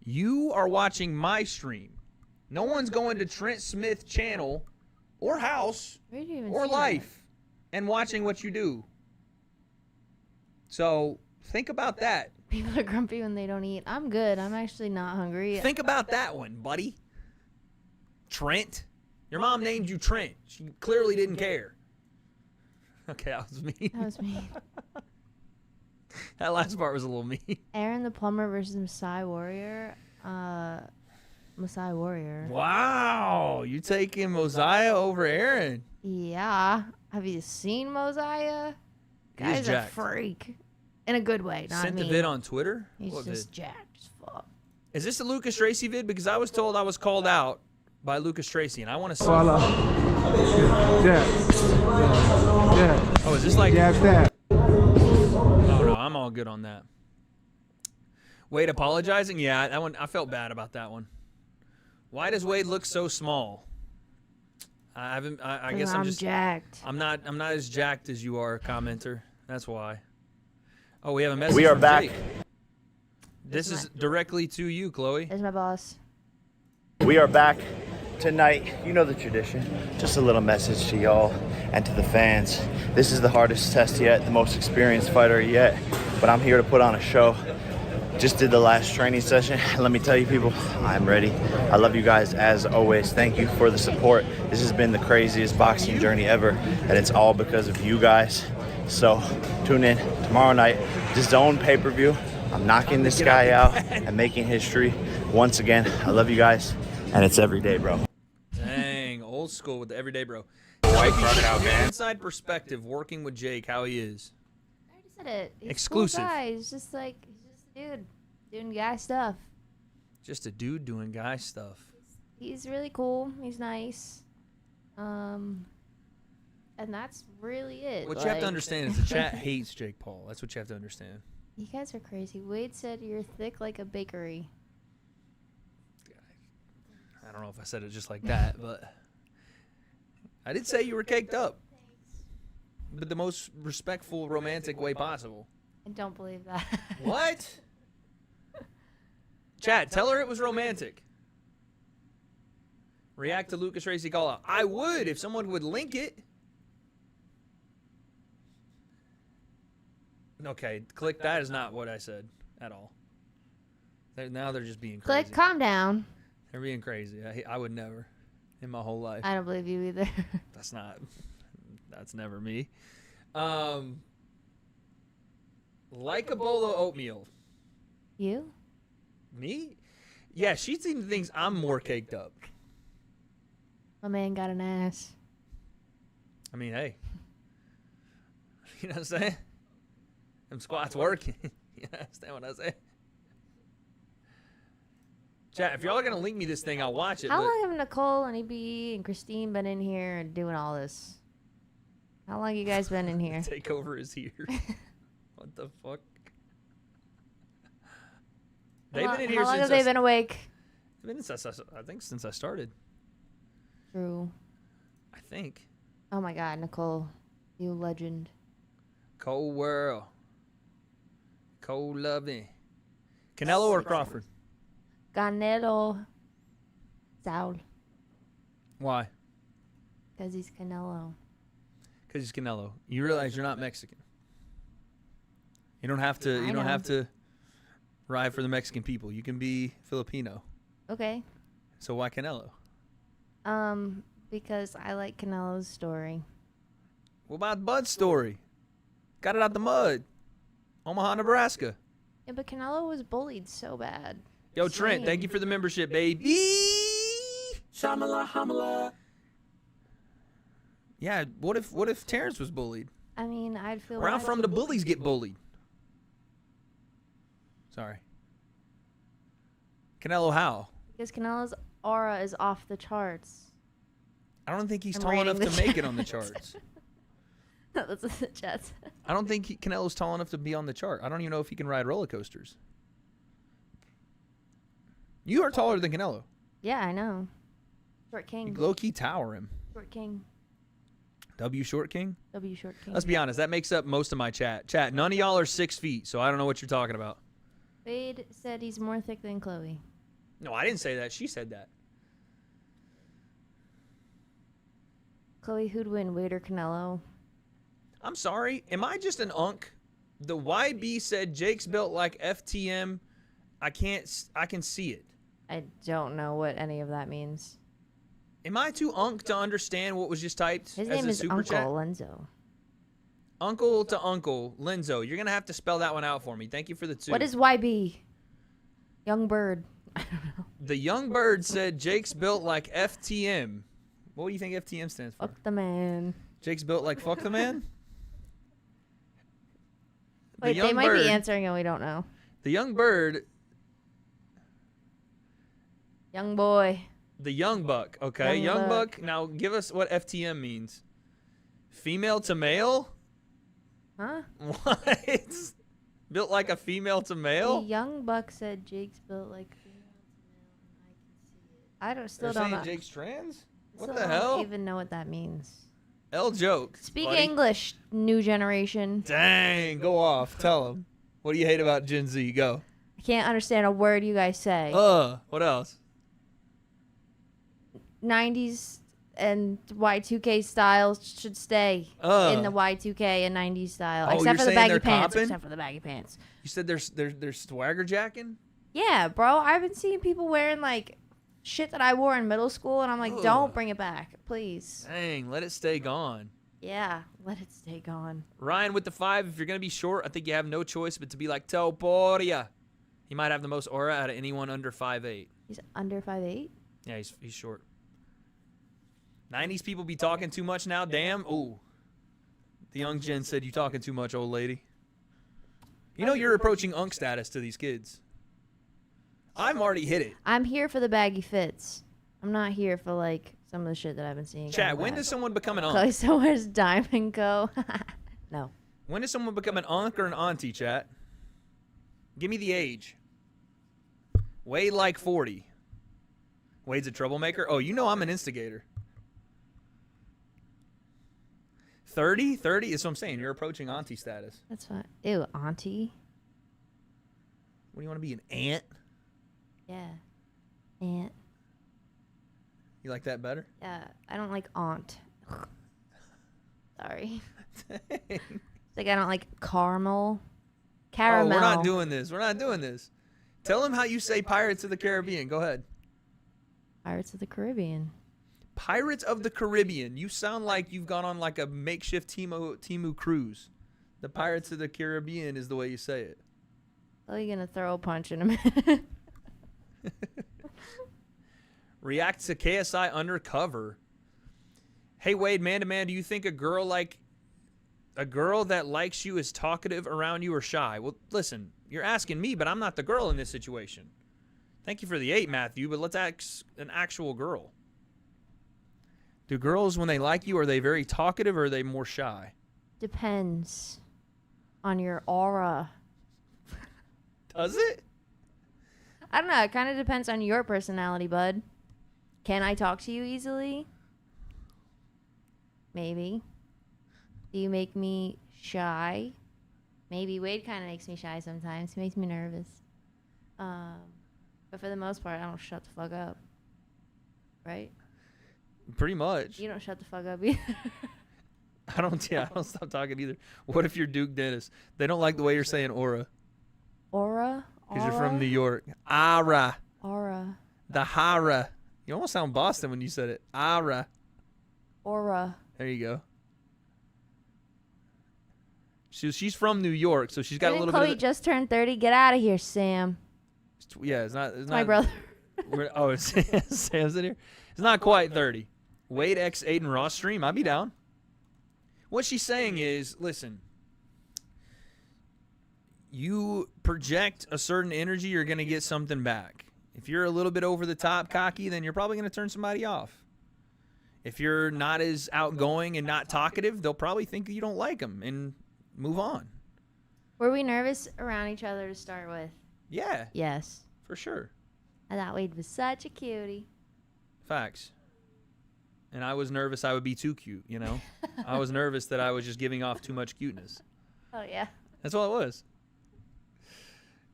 You are watching my stream. No one's going to Trent Smith channel or house
Where did you even
or
see
life and watching what you do. So think about that.
People are grumpy when they don't eat. I'm good. I'm actually not hungry.
Think about that one, buddy. Trent. Your mom named you Trent. She clearly didn't care. Okay, that was mean.
That was mean.
That last part was a little mean.
Aaron the Plumber versus Messiah Warrior. Messiah Warrior.
Wow, you taking Mosiah over Aaron?
Yeah. Have you seen Mosiah?
He is
Guy's a
jacked.
freak. In a good way, not
Sent
mean.
the vid on Twitter?
He's
What
just
vid?
jacked as fuck.
Is this the Lucas Tracy vid? Because I was told I was called out by Lucas Tracy, and I want to see.
Yeah.
Oh, is this like?
Yeah, that.
Oh no, I'm all good on that. Wade apologizing? Yeah, that one. I felt bad about that one. Why does Wade look so small? I haven't. I guess I'm just
jacked.
I'm not as jacked as you are, commenter. That's why. Oh, we have a message.
We are
from
back.
Jake. This is directly to you, Chloe.
There's my boss.
We are back tonight. You know the tradition. Just a little message to y'all and to the fans. This is the hardest test yet, the most experienced fighter yet, but I'm here to put on a show. Just did the last training session. Let me tell you people, I'm ready. I love you guys as always. Thank you for the support. This has been the craziest boxing journey ever, and it's all because of you guys. So tune in tomorrow night, DAZN pay-per-view. I'm knocking this guy out and making history. Once again, I love you guys, and it's every day, bro.
Dang, old school with the everyday bro. From your inside perspective, working with Jake, how he is.
I already said it. He's
Exclusive.
A cool guy. He's just a dude doing guy stuff.
Just a dude doing guy stuff.
He's really cool. He's nice. And that's really it.
What you have to understand is the chat hates Jake Paul. That's what you have to understand.
You guys are crazy. Wade said you're thick like a bakery.
I don't know if I said it just like that, but I did say you were caked up. But the most respectful, romantic way possible.
I don't believe that.
What? Chat, tell her it was romantic. React to Lucas Tracy call out. I would if someone would link it. Okay, click. That is not what I said at all. Now they're just being crazy.
Click, calm down.
They're being crazy. I would never in my whole life.
I don't believe you either.
That's never me. Like a bowl of oatmeal.
You?
Me? Yeah, she's eating things I'm more caked up.
My man got an ass.
I mean, hey. You know what I'm saying? Them squats working. You understand what I say? Chat, if y'all are going to link me this thing, I'll watch it.
How long have Nicole and EB and Christine been in here and doing all this? How long you guys been in here?
Takeover is here. What the fuck? They've been in here
How long
since
have they been awake?
I think since I started.
True.
I think.
Oh my God, Nicole, you legend.
Cold world. Cold loving. Canelo or Crawford?
Canelo. Saul.
Why?
Because he's Canelo.
Because he's Canelo. You realize you're not Mexican. You don't have to. You don't have to ride for the Mexican people. You can be Filipino.
Okay.
So why Canelo?
Because I like Canelo's story.
What about Bud's story? Got it out the mud. Omaha, Nebraska.
Yeah, but Canelo was bullied so bad.
Yo, Trent, thank you for the membership, baby.
Shamala, hamala.
Yeah, what if Terrence was bullied?
I mean, I'd feel
Where I'm
bad
from,
to
the bullies get bullied. Sorry. Canelo how?
Because Canelo's aura is off the charts.
I don't think he's
I'm
tall
reading
enough
the
to make it
chat.
on the charts.
No, that's what the chat said.
I don't think Canelo's tall enough to be on the chart. I don't even know if he can ride roller coasters. You are taller than Canelo.
Yeah, I know. Short King.
You low-key tower him.
Short King.
W Short King?
W Short King.
Let's be honest. That makes up most of my chat. Chat, none of y'all are 6 feet, so I don't know what you're talking about.
Wade said he's more thick than Chloe.
No, I didn't say that. She said that.
Chloe, who'd win, Wade or Canelo?
I'm sorry. Am I just an unk? The YB said Jake's built like FTM. I can see it.
I don't know what any of that means.
Am I too unk to understand what was just typed?
His
as
name
a
is
super
Uncle
chat?
Lenzo.
Uncle to Uncle Lenzo. You're gonna have to spell that one out for me. Thank you for the 2.
What is YB? Young Bird.
The young bird said Jake's built like FTM. What do you think FTM stands for?
Fuck the man.
Jake's built like fuck the man?
Wait, they might be answering and we don't know.
The young bird.
Young boy.
The young buck. Okay, young
Young
buck. Now give us what FTM means. Female to male?
Huh?
What? Built like a female to
The
male?
young buck said Jake's built like female to male, and I can see it. I
They're
don't
saying
know.
Jake's trans? What
Still
the
don't
hell?
even know what that means.
L joke.
Speak
buddy.
English, new generation.
Dang, go off. Tell him. What do you hate about Gen Z? Go.
I can't understand a word you guys say.
What else?
90s and Y2K style should stay in the Y2K and 90s style,
Oh,
except
you're
for the
saying
baggy
they're
pants.
copping?
Except for the baggy pants.
You said they're swagger jacking?
Yeah, bro. I've been seeing people wearing like shit that I wore in middle school, and I'm like,
Ugh.
don't bring it back, please.
Dang, let it stay gone.
Yeah, let it stay gone.
Ryan with the 5. If you're going to be short, I think you have no choice but to be like Topuria. He might have the most aura out of anyone under 5'8".
He's under 5'8"?
Yeah, he's short. 90s people be talking too much now. Damn. Ooh. The young Jen said, you talking too much, old lady. You know you're approaching unk status to these kids. I've already hit it.
I'm here for the baggy fits. I'm not here for like some of the shit that I've been seeing.
Chat, when does someone become an unk?
Chloe still wears Diamond Co. No.
When does someone become an unk or an auntie, chat? Give me the age. Wade like 40. Wade's a troublemaker? Oh, you know I'm an instigator. 30? 30 is what I'm saying. You're approaching auntie status.
That's fine. Ew, auntie.
What do you want to be, an aunt?
Yeah. Aunt.
You like that better?
Yeah, I don't like aunt. Sorry. It's like I don't like caramel. Caramel.
Oh, we're not doing this. We're not doing this. Tell him how you say Pirates of the Caribbean. Go ahead.
Pirates of the Caribbean.
Pirates of the Caribbean. You sound like you've gone on like a makeshift Timu cruise. The Pirates of the Caribbean is the way you say it.
Oh, you're going to throw a punch in a minute.
React to KSI undercover. Hey, Wade, man to man, do you think a girl that likes you is talkative around you or shy? Well, listen, you're asking me, but I'm not the girl in this situation. Thank you for the 8, Matthew, but let's ask an actual girl. Do girls, when they like you, are they very talkative or are they more shy?
Depends on your aura.
Does it?
I don't know. It kind of depends on your personality, bud. Can I talk to you easily? Maybe. Do you make me shy? Maybe. Wade kind of makes me shy sometimes. He makes me nervous. But for the most part, I don't shut the fuck up. Right?
Pretty much.
You don't shut the fuck up either.
I don't stop talking either. What if you're Duke Dennis? They don't like the way you're saying aura.
Aura?
Because you're from New York. Aura.
Aura.
The Hara. You almost sound Boston when you said it. Aura.
Aura.
There you go. She's from New York, so she's got a little
Chloe
bit of
just turned 30. Get out of here, Sam.
Yeah, it's not.
My brother.
Sam's in here. It's not quite 30. Wade X Aiden Ross stream. I'd be down. What she's saying is, listen, you project a certain energy, you're going to get something back. If you're a little bit over the top cocky, then you're probably going to turn somebody off. If you're not as outgoing and not talkative, they'll probably think you don't like them and move on.
Were we nervous around each other to start with?
Yeah.
Yes.
For sure.
I thought Wade was such a cutie.
Facts. And I was nervous I would be too cute, you know? I was nervous that I was just giving off too much cuteness.
Oh, yeah.
That's all it was.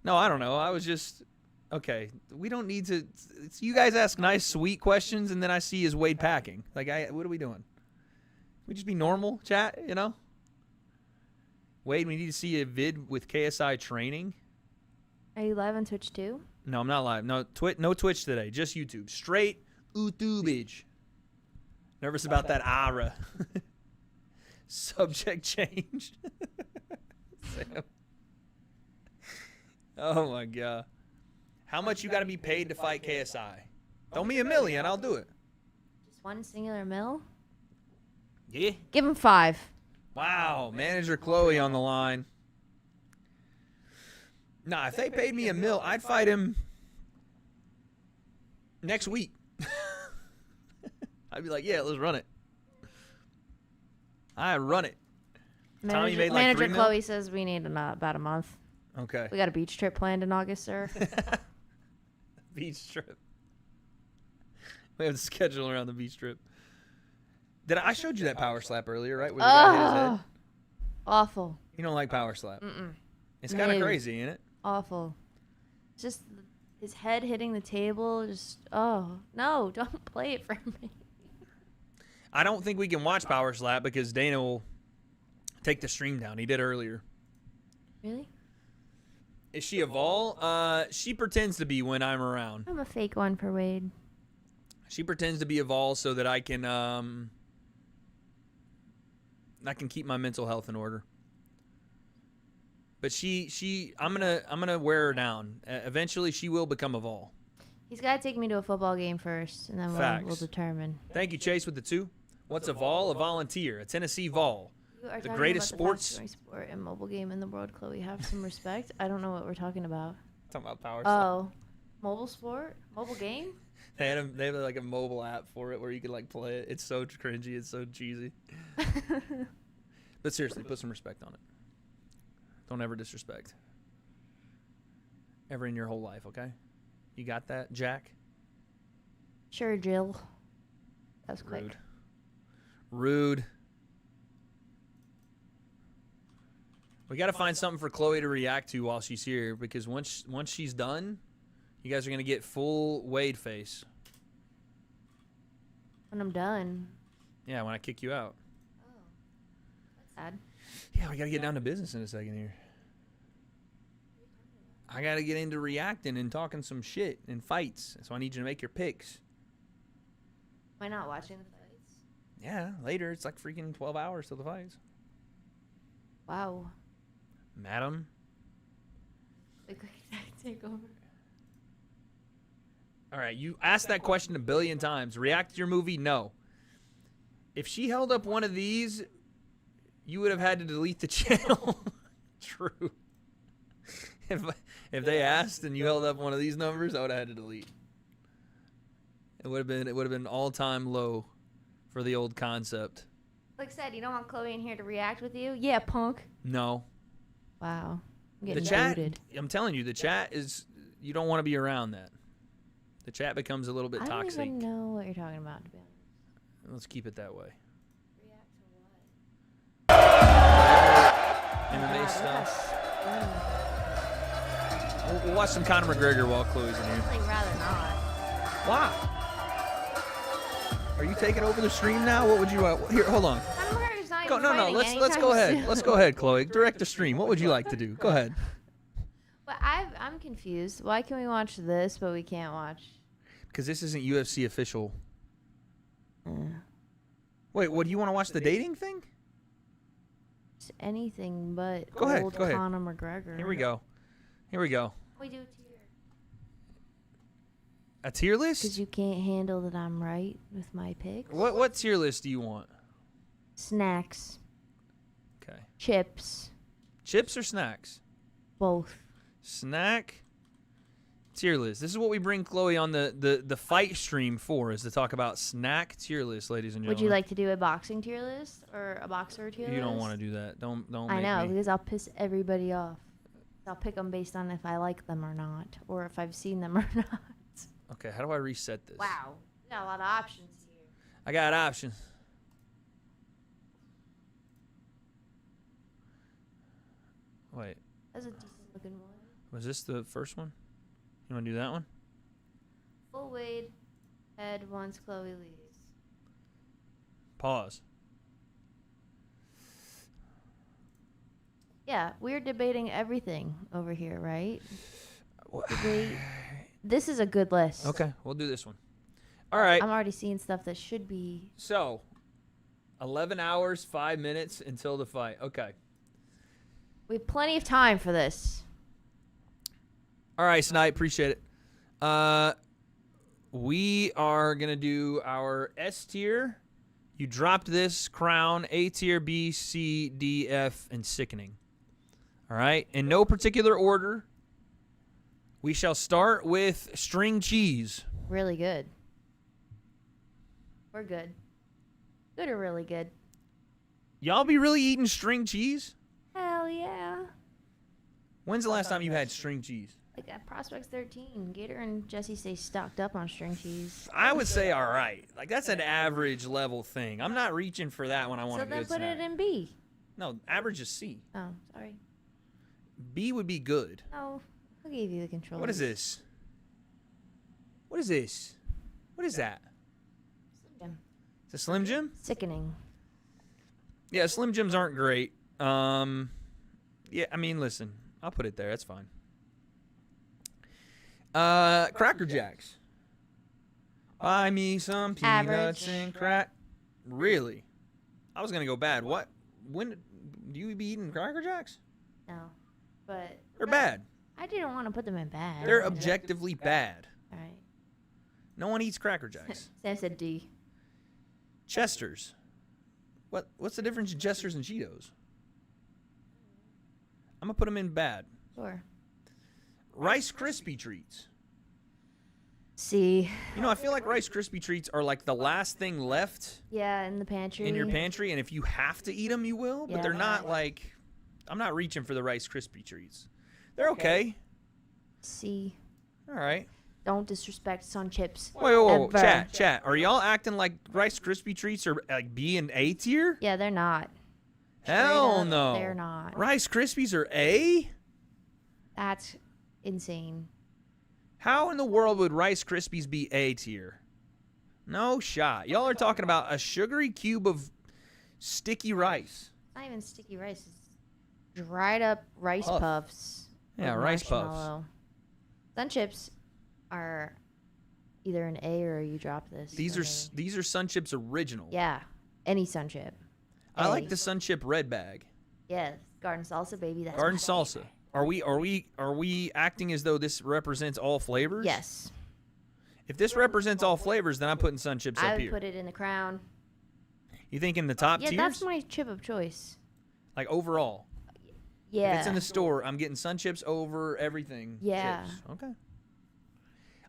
No, I don't know. I was just, okay, we don't need to, you guys ask nice, sweet questions, and then I see is Wade packing. Like, what are we doing? We just be normal, chat, you know? Wade, we need to see a vid with KSI training.
Are you live on Twitch too?
No, I'm not live. No, no Twitch today. Just YouTube. Straight YouTubeage. Nervous about that aura. Subject change. Sam. Oh my God. How much you got to be paid to fight KSI? Throw me $1 million. I'll do it.
Just one singular mil?
Yeah.
Give him 5.
Wow. Manager Chloe on the line. Nah, if they paid me $1 million, I'd fight him next week. I'd be like, yeah, let's run it. I run it. Tommy made like
Manager
$3 million?
Chloe says we need about a month.
Okay.
We got a beach trip planned in August, sir.
Beach trip. We have to schedule around the beach trip. I showed you that power slap earlier, right? Where the guy hit his head?
Awful.
You don't like power slap.
Mm-mm.
It's kind of
No.
crazy, ain't it?
Awful. Just his head hitting the table. Just, oh, no, don't play it for me.
I don't think we can watch power slap because Dana will take the stream down. He did earlier.
Really?
Is she a Vol? She pretends to be when I'm around.
I'm a fake one for Wade.
She pretends to be a Vol so that I can keep my mental health in order. But I'm gonna wear her down. Eventually, she will become a Vol.
He's got to take me to a football game first, and then we'll determine.
Thank you, Chase, with the 2. What's a Vol? A volunteer. A Tennessee Vol.
You are
The
talking
greatest
about
sports.
the fastest sport and mobile game in the world, Chloe. Have some respect. I don't know what we're talking about.
Talking about power slap.
Oh, mobile sport? Mobile game?
They have like a mobile app for it where you can like play it. It's so cringy. It's so cheesy. But seriously, put some respect on it. Don't ever disrespect. Ever in your whole life, okay? You got that, Jack?
Sure, Jill. That was quick.
Rude. We got to find something for Chloe to react to while she's here because once she's done, you guys are going to get full Wade face.
When I'm done.
Yeah, when I kick you out.
That's sad.
Yeah, we got to get down to business in a second here. I got to get into reacting and talking some shit in fights. So I need you to make your picks.
Why not watching the fights?
Yeah, later. It's like freaking 12 hours till the fights.
Wow.
Madam.
The quick takeover.
All right, you asked that question 1 billion times. React to your movie? No. If she held up one of these, you would have had to delete the channel. True. If they asked and you held up one of these numbers, I would have had to delete. It would have been all-time low for the old concept.
Like I said, you don't want Chloe in here to react with you? Yeah, punk.
No.
Wow. I'm
The
getting
chat,
booted.
I'm telling you, the chat is, you don't want to be around that. The chat becomes a little bit
I don't
toxic.
even know what you're talking about, to be honest.
Let's keep it that way.
React to what?
MMA stuff. We'll watch some Conor McGregor while Chloe's in here.
I'd rather not.
Why? Are you taking over the stream now? What would you here? Hold on.
Conor McGregor's not
Go,
even
no.
fighting
Let's
anytime
go ahead.
soon.
Let's go ahead, Chloe. Direct the stream. What would you like to do? Go ahead.
But I'm confused. Why can we watch this, but we can't watch?
Because this isn't UFC official. Wait, what do you want to watch? The dating thing?
It's anything but
Go ahead.
old
Go ahead.
Conor McGregor.
Here we go. Here we go.
We do a tier.
A tier list?
Because you can't handle that I'm right with my picks.
What tier list do you want?
Snacks.
Okay.
Chips.
Chips or snacks?
Both.
Snack. Tier list. This is what we bring Chloe on the fight stream for, is to talk about snack tier list, ladies and gentlemen.
Would you like to do a boxing tier list or a boxer tier list?
You don't want to do that. Don't.
I
make
know,
me.
because I'll piss everybody off. I'll pick them based on if I like them or not, or if I've seen them or not.
Okay, how do I reset this?
Wow. We got a lot of options here.
I got options. Wait.
That's a decent looking one.
Was this the first one? You want to do that one?
Full Wade head once Chloe leaves.
Pause.
Yeah, we're debating everything over here, right? This is a good list.
Okay, we'll do this one. All right.
I'm already seeing stuff that should be.
So, 11 hours, 5 minutes until the fight. Okay.
We have plenty of time for this.
All right, Snipe, appreciate it. We are going to do our S tier. You dropped this crown, A tier, B, C, D, F, and sickening. All right, in no particular order. We shall start with string cheese.
Really good. We're good. Good or really good?
Y'all be really eating string cheese?
Hell yeah.
When's the last time you had string cheese?
Like at Prospects 13, Gator and Jesse stay stocked up on string cheese.
I would say all right. Like, that's an average level thing. I'm not reaching for that when I want
So
a
then
good
put
snack.
it in B.
No, average is C.
Oh, sorry.
B would be good.
No, who gave you the control?
What is this? What is this? What is that?
Slim Jim.
It's a Slim Jim?
Sickening.
Yeah, Slim Jims aren't great. Yeah, I mean, listen, I'll put it there. That's fine. Cracker Jacks. Buy me some peanuts
Average.
and crack. Really? I was gonna go bad. What? When do you be eating Cracker Jacks?
No, but
They're bad.
I didn't want to put them in bad.
They're objectively bad.
All right.
No one eats Cracker Jacks.
Sam said D.
Chester's. What's the difference in Chester's and Cheetos? I'm gonna put them in bad.
Sure.
Rice Krispie treats.
C.
You know, I feel like Rice Krispie treats are like the last thing left
Yeah, in the pantry.
in your pantry, and if you have to eat them, you will. But
Yeah.
they're not like. I'm not reaching for the Rice Krispie treats. They're okay.
C.
All right.
Don't disrespect Sun Chips.
Whoa,
ever.
chat. Are y'all acting like Rice Krispie treats are like B and A tier?
Yeah, they're not.
Hell
up,
no.
they're not.
Rice Krispies are A?
That's insane.
How in the world would Rice Krispies be A tier? No shot. Y'all are talking about a sugary cube of sticky rice.
Not even sticky rice. It's dried up rice
Puff.
puffs
Yeah,
with
rice puffs.
marshmallow. Sun chips are either an A or you drop this.
These are Sun Chips original.
Yeah, any Sun chip.
I like the Sun Chip red bag.
Yeah, garden salsa, baby. That's
Garden
my
salsa. Are we acting as though this represents all flavors?
Yes.
If this represents all flavors, then I'm putting Sun Chips
I
up
would
here.
put it in the crown.
You think in the top
Yeah,
tiers?
that's my chip of choice.
Like overall.
Yeah.
If it's in the store, I'm getting Sun Chips over everything.
Yeah.
Chips. Okay.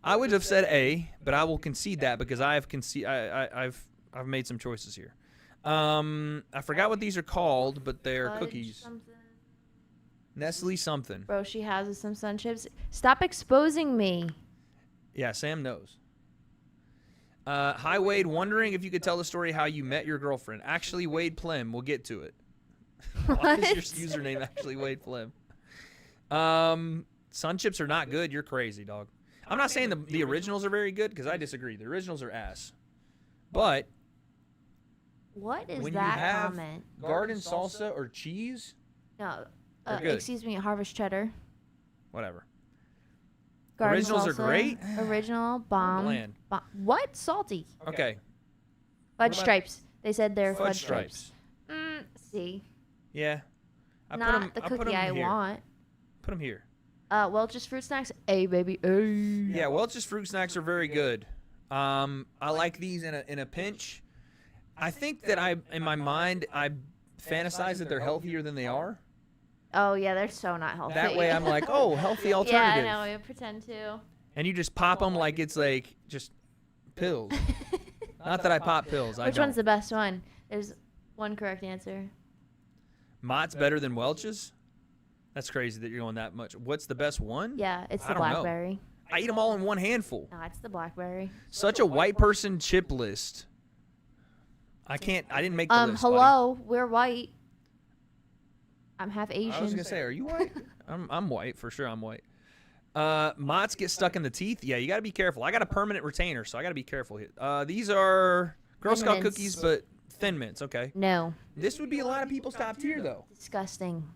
I would have said A, but I will concede that because I've made some choices here. I forgot what these are called, but they're
Fudge
cookies.
something.
Nestle something.
Bro, she has some Sun chips. Stop exposing me.
Yeah, Sam knows. Hi, Wade. Wondering if you could tell the story how you met your girlfriend. Actually, Wade Pllem. We'll get to it. Why is your username actually Wade Pllem? Sun chips are not good. You're crazy, dog. I'm not saying the originals are very good because I disagree. The originals are ass. But
What is
when
that
you have
comment?
garden salsa or cheese,
No.
they're good.
Excuse me, Harvest Cheddar.
Whatever.
Garden
Originals are
salsa,
great.
Original, bomb.
Bland.
What? Salty.
Okay.
Fudge
about
stripes. They said they're
Fudge
fudge stripes. See.
Yeah.
Not the
I put
cookie
'em
I
here.
want.
Put them here.
Welch's Fruit Snacks. A baby. A.
Yeah, Welch's fruit snacks are very good. I like these in a pinch. I think that in my mind, I fantasize that they're healthier than they are.
Oh yeah, they're so not healthy.
That way, I'm like, oh, healthy alternative.
Yeah, I know. I pretend to.
And you just pop them like it's like just pills. Not that I pop pills.
Which one's the best one? There's one correct answer.
Mott's better than Welch's? That's crazy that you're going that much. What's the best one?
Yeah, it's
I
the
don't know.
blackberry.
I eat them all in one handful.
No, it's the blackberry.
Such a white person chip list. I didn't make the list.
Hello, we're white. I'm half Asian.
I was gonna say, are you white? I'm white for sure. I'm white. Mott's get stuck in the teeth. Yeah, you gotta be careful. I got a permanent retainer, so I gotta be careful here. These are Girl Scout
Mints.
cookies, but Thin Mints. Okay.
No.
This would be a lot of people's top tier though.
Disgusting.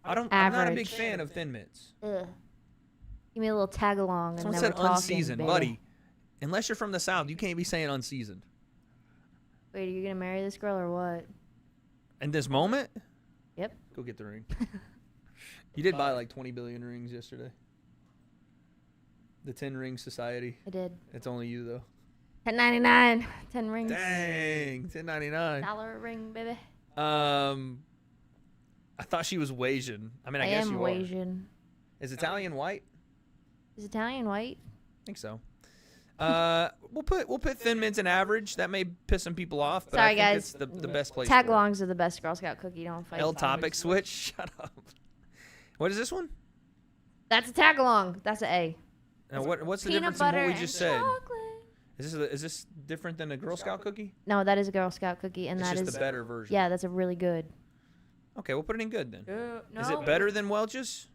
I'm not a big
Average.
fan of Thin Mints.
Ugh. Give me a little tag along. And
Someone
then
said
we're talking,
unseasoned,
baby.
buddy. Unless you're from the South, you can't be saying unseasoned.
Wait, are you gonna marry this girl or what?
In this moment?
Yep.
Go get the ring. You did buy like 20 billion rings yesterday. The 10 Ring Society.
I did.
It's only you though.
$10.99. 10 rings.
Dang, $10.99.
$1 ring, baby.
I thought she was Asian. I mean, I
I
guess
am
you are.
Asian.
Is Italian white?
Is Italian white?
I think so. We'll put Thin Mints in average. That may piss some people off, but
Sorry,
I think
guys.
it's the best place.
Tag
for it.
alongs are the best Girl Scout cookie. Don't fight.
L topic switch. Shut up. What is this one?
That's a tag along. That's an A.
Now, what's the
Peanut
difference in what
butter
we
and
just said?
chocolate.
Is this different than a Girl Scout cookie?
No, that is a Girl Scout cookie, and
It's
that
just
is
the better version.
Yeah, that's a really good.
Okay, we'll put it in good then.
No.
Is it better than Welch's?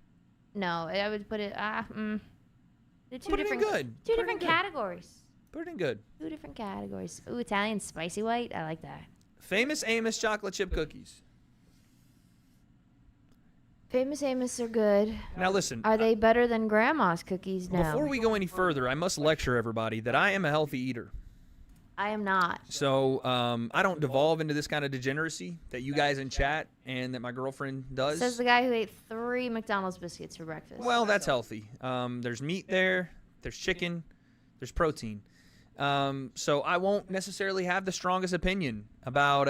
No, I would put it. They're two
Put it in
different.
good.
Two
Put it in
different
good.
categories.
Put it in good.
Two different categories. Ooh, Italian spicy white. I like that.
Famous Amos chocolate chip cookies.
Famous Amos are good.
Now listen.
Are they better than Grandma's cookies now?
Before we go any further, I must lecture everybody that I am a healthy eater.
I am not.
So I don't devolve into this kind of degeneracy that you guys in chat and that my girlfriend does.
Says the guy who ate 3 McDonald's biscuits for breakfast.
Well, that's healthy. There's meat there. There's chicken. There's protein. So I won't necessarily have the strongest opinion about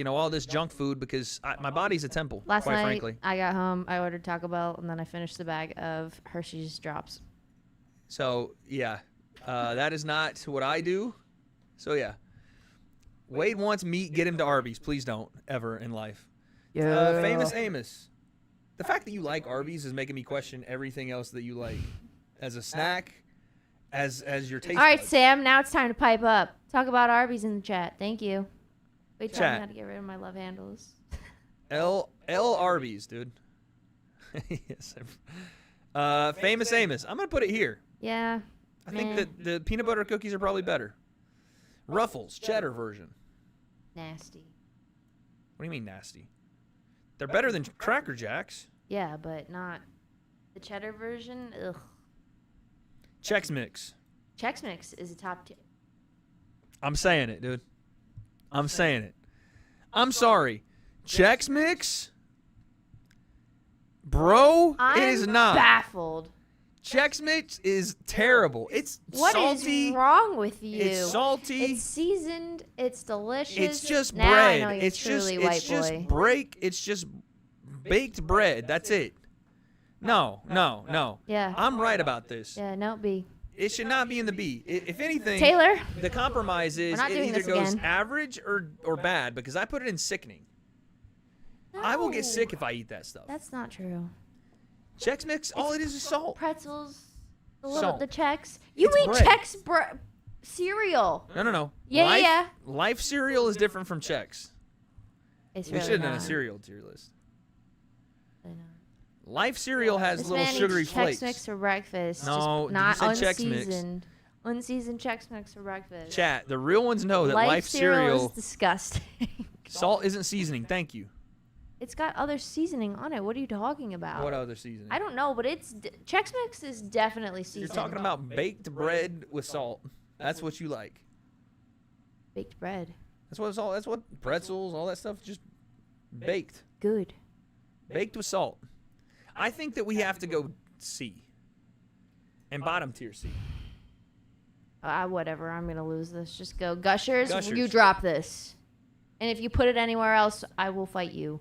all this junk food because my body's a temple.
Last
quite
night,
frankly.
I got home, I ordered Taco Bell, and then I finished the bag of Hershey's drops.
So yeah, that is not what I do. So yeah, Wade wants meat. Get him to Arby's. Please don't ever in life.
Yeah.
Famous Amos. The fact that you like Arby's is making me question everything else that you like as a snack, as your taste.
All right,
buds.
Sam, now it's time to pipe up. Talk about Arby's in the chat. Thank you. Wait, tell me
Chat.
how to get rid of my love handles.
L Arby's, dude. Yes. Famous Amos. I'm gonna put it here.
Yeah.
I think that the peanut butter cookies are probably better. Ruffles, cheddar version.
Nasty.
What do you mean nasty? They're better than Cracker Jacks.
Yeah, but not The cheddar version, ugh.
Chex Mix.
Chex Mix is a top tier.
I'm saying it, dude. I'm saying it. I'm sorry. Chex Mix? Bro, it is not.
Baffled.
Chex Mix is terrible. It's
What
salty.
is wrong with you?
It's salty.
It's seasoned. It's delicious.
It's just
now
bread.
I know you're
It's just
truly white boy.
It's just baked bread. That's it. No.
Yeah.
I'm right about this.
Yeah, no, B.
It should not be in the B. If anything,
Taylor?
the compromise is
We're not
it
doing
either
this
goes
again.
average or bad, because I put it in sickening. I will get sick if I eat that stuff.
That's not true.
Chex Mix, all it is salt.
Pretzels,
Salt.
the Chex. You
It's
eat
bread.
Chex cereal.
No.
Yeah, yeah.
Life cereal is different from Chex.
It's
We
really
should have done a
not.
cereal tier list.
I know.
Life cereal has
This
little
man
sugary
eats
flakes.
Chex Mix for breakfast.
No,
just not
you said Chex Mix.
unseasoned. Unseasoned Chex Mix for breakfast.
Chat, the real ones know that Life
cereal is disgusting.
salt isn't seasoning. Thank you.
It's got other seasoning on it. What are you talking about?
What other seasoning?
I don't know, but Chex Mix is definitely
You're
seasoned.
talking about baked bread with salt. That's what you like.
baked bread.
That's what it's all. That's what pretzels, all that stuff, just baked.
Good.
Baked with salt. I think that we have to go C. And bottom tier C.
Whatever. I'm gonna lose this. Just go Gushers.
Gushers.
You drop this, and if you put it anywhere else, I will fight you.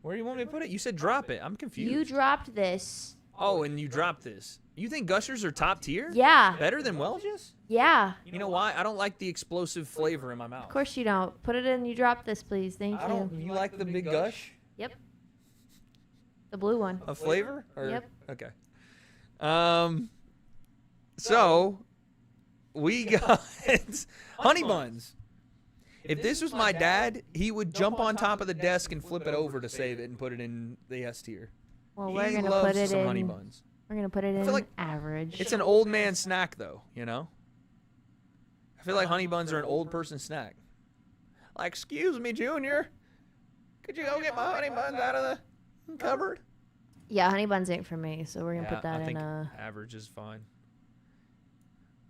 Where do you want me to put it? You said drop it. I'm confused.
You dropped this.
Oh, and you dropped this. You think Gushers are top tier?
Yeah.
Better than Welch's?
Yeah.
You know why? I don't like the explosive flavor in my mouth.
Of course you don't. Put it in. You drop this, please. Thank
I
you.
don't. You like the big gush?
Yep. The blue one.
A flavor? Or,
Yep.
Okay. So we got honey buns. If this was my dad, he would jump on top of the desk and flip it over to save it and put it in the S tier.
Well, we're
He
gonna
loves
put it
some
in.
honey buns.
We're gonna put it
I
in
feel like
average.
It's an old man snack, though. You know. I feel like honey buns are an old person snack. Like, excuse me, Junior, could you go get my honey buns out of the cupboard?
Yeah, honey buns ain't for me, so we're gonna put that
I think
in a.
average is fine.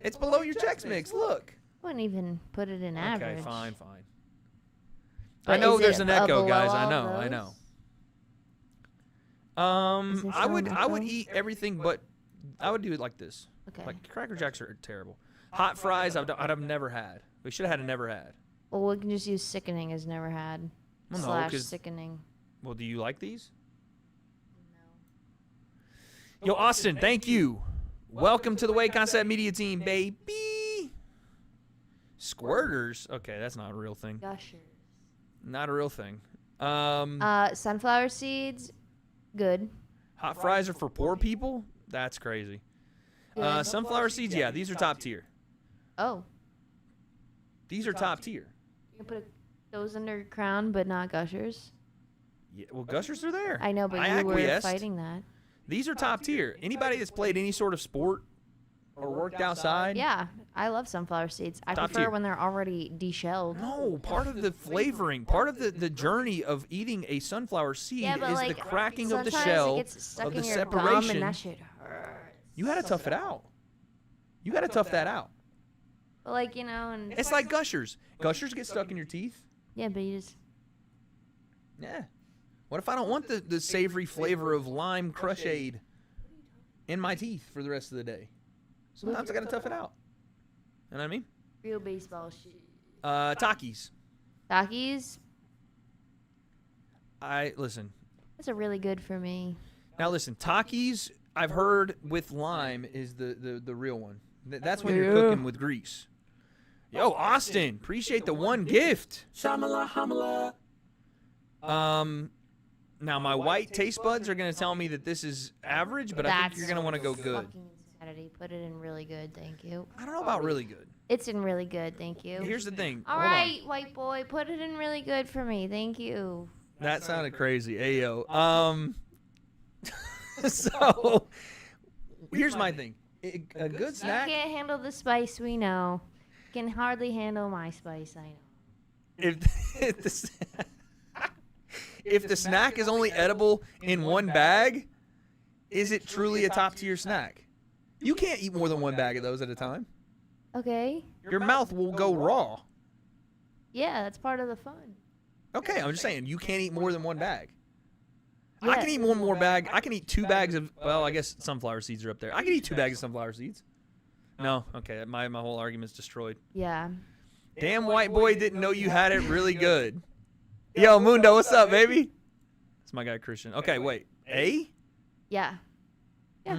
It's below your Chex Mix. Look.
Wouldn't even put it in average.
Okay, fine.
But
I know
is
there's
it
an echo,
below
guys.
all
I know. I would eat everything, but I would do it like this.
Okay.
Like Cracker Jacks are terrible. Hot fries, I've never had. We should have had a never had.
Well, we can just use sickening as never had.
Well, no,
slash
'cause-
sickening.
Well, do you like these? No. Yo, Austin, thank you. Welcome to the Way Concept Media Team, baby. Squirters? Okay, that's not a real thing.
Gushers.
Not a real thing.
Sunflower seeds, good.
Hot fries are for poor people? That's crazy. Sunflower seeds, yeah, these are top tier.
Oh.
These are top tier.
You can put those under crown, but not gushers.
Yeah, well, Gushers are there.
I know, but
I
you were
acquiesced.
fighting that.
These are top tier. Anybody that's played any sort of sport or worked outside?
Yeah, I love sunflower seeds. I
Top
prefer
tier.
when they're already deshelled.
No, part of the flavoring, part of the journey of eating a sunflower seed
Yeah, but
is
like,
the cracking of the
sometimes it
shell,
gets stuck
of the
in your
separation.
gum, and that shit hurts.
You got to tough it out. You got to tough that out.
But like, you know, and
It's like Gushers. Gushers get stuck in your teeth.
yeah, but you just
Yeah. What if I don't want the savory flavor of lime crush-aid in my teeth for the rest of the day? Sometimes I got to tough it out. You know what I mean?
real baseball shit.
Takis.
Takis,
Listen.
that's a really good for me.
Now listen, Takis, I've heard with lime is the real one. That's when you're cooking with grease. Yo, Austin, appreciate the one gift.
Shamala, hamala.
Now my white taste buds are gonna tell me that this is average, but I think you're gonna want to go good.
Fucking insanity. Put it in really good, thank you.
I don't know about really good.
It's in really good, thank you.
Here's the thing.
All
Hold on.
right, white boy, put it in really good for me, thank you.
That sounded crazy. Ayo. So here's my thing. A good
You
snack.
can't handle the spice, we know. Can hardly handle my spice, I know.
If the snack is only edible in one bag, is it truly a top-tier snack? You can't eat more than one bag of those at a time.
Okay.
Your mouth will go raw.
Yeah, that's part of the fun.
Okay, I'm just saying, you can't eat more than one bag.
Yeah.
I can eat one more bag. I can eat 2 bags of, well, I guess sunflower seeds are up there. I can eat 2 bags of sunflower seeds. No? Okay, my whole argument's destroyed.
Yeah.
Damn, white boy didn't know you had it really good. Yo, Mundo, what's up, baby? It's my guy, Christian. Okay, wait. A?
Yeah.
I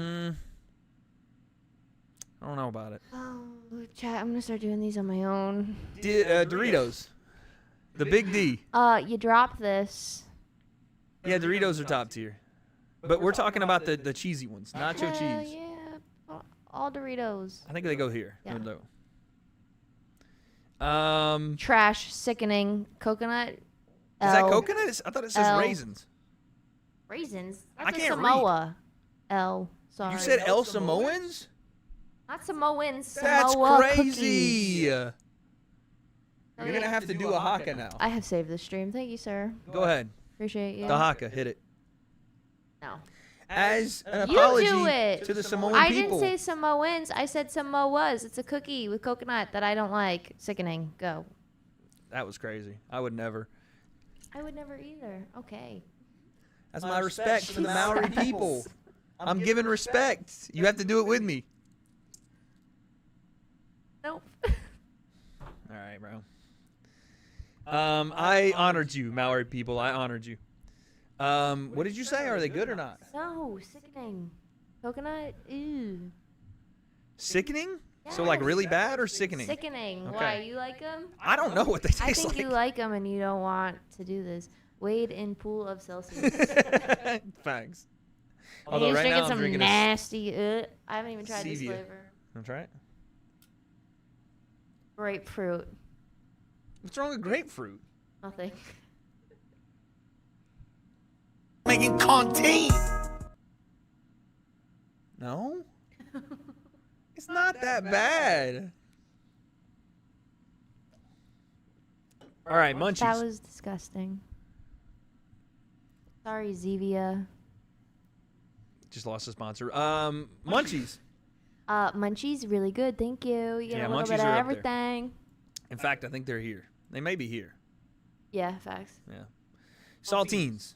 don't know about it.
Oh, chat, I'm going to start doing these on my own.
Doritos. The Big D.
You drop this.
Yeah, Doritos are top tier. But we're talking about the cheesy ones. Nacho cheese.
Yeah. All Doritos.
I think they go here.
Yeah.
Trash,
sickening, coconut.
Is that coconut? I thought it says raisins.
Raisins?
I
That's
can't
Samoa. L. Sorry.
You said El Samoans?
Not Samoans.
That's
Samoa
crazy.
cookies.
You're going to have to do a haka now.
I have saved the stream. Thank you, sir.
Go ahead.
Appreciate you.
The haka. Hit it.
No.
As an apology
You do it.
to the Samoan
I
people.
didn't say Samoans. I said Samoas. It's a cookie with coconut that I don't like. Sickening. Go.
That was crazy. I would never.
I would never either. Okay.
That's my respect for the Maori people. I'm giving respect. You have to do it with me.
Nope.
All right, bro. I honored you, Maori people. I honored you. What did you say? Are they good or not?
No, sickening. Coconut? Ew.
Sickening? So like really bad or sickening?
Sickening.
Okay.
Why? You like them?
I don't know what they
I
taste
think
like.
you like them and you don't want to do this. Wade in pool of Celsius.
Thanks.
He's
Although right
drinking
now I'm
some
drinking
nasty. I haven't even tried this
Stevia.
flavor.
Want to try it?
Grapefruit.
What's wrong with grapefruit?
Nothing.
Making content.
No? It's not that bad. All right, munchies.
That was disgusting. Sorry, Zevia.
Just lost a sponsor. Munchies.
Munchies, really good. Thank you. You get
Yeah,
a little
Munchies
bit of
are up there.
everything.
In fact, I think they're here. They may be here.
Yeah, facts.
Yeah. Saltines.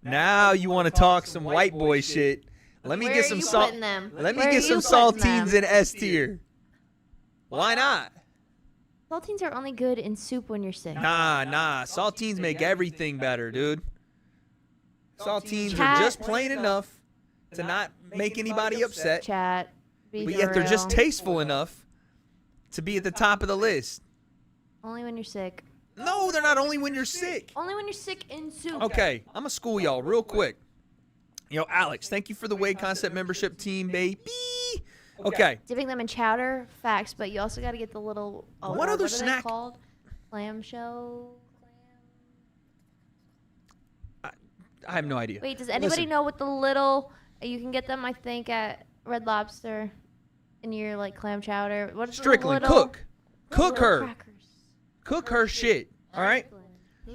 Now you want to talk some white boy shit. Let me
Where
get
are
some
you
salt.
putting them?
Let me
Where
get
are you
some
putting
saltines
them?
in S tier. Why not?
Saltines are only good in soup when you're sick.
Nah. Saltines make everything better, dude. Saltines are
Chat.
just plain enough to not make anybody upset.
Chat. Be
But
for
yet they're just
real.
tasteful enough to be at the top of the list.
Only when you're sick.
No, they're not only when you're sick.
Only when you're sick in soup.
Okay, I'm going to school y'all real quick. Yo, Alex, thank you for the W.A.D.E Concept membership team, baby. Okay.
Dipping them in chowder, facts, but you also got to get the little. Oh,
What other
are
snack-
they called? Clamshell.
I have no idea.
Wait, does anybody
Listen,
know what the little? You can get them, I think, at Red Lobster. In your like clam chowder. What is the
Strickland,
little,
cook her.
crackers?
Cook her shit, all right?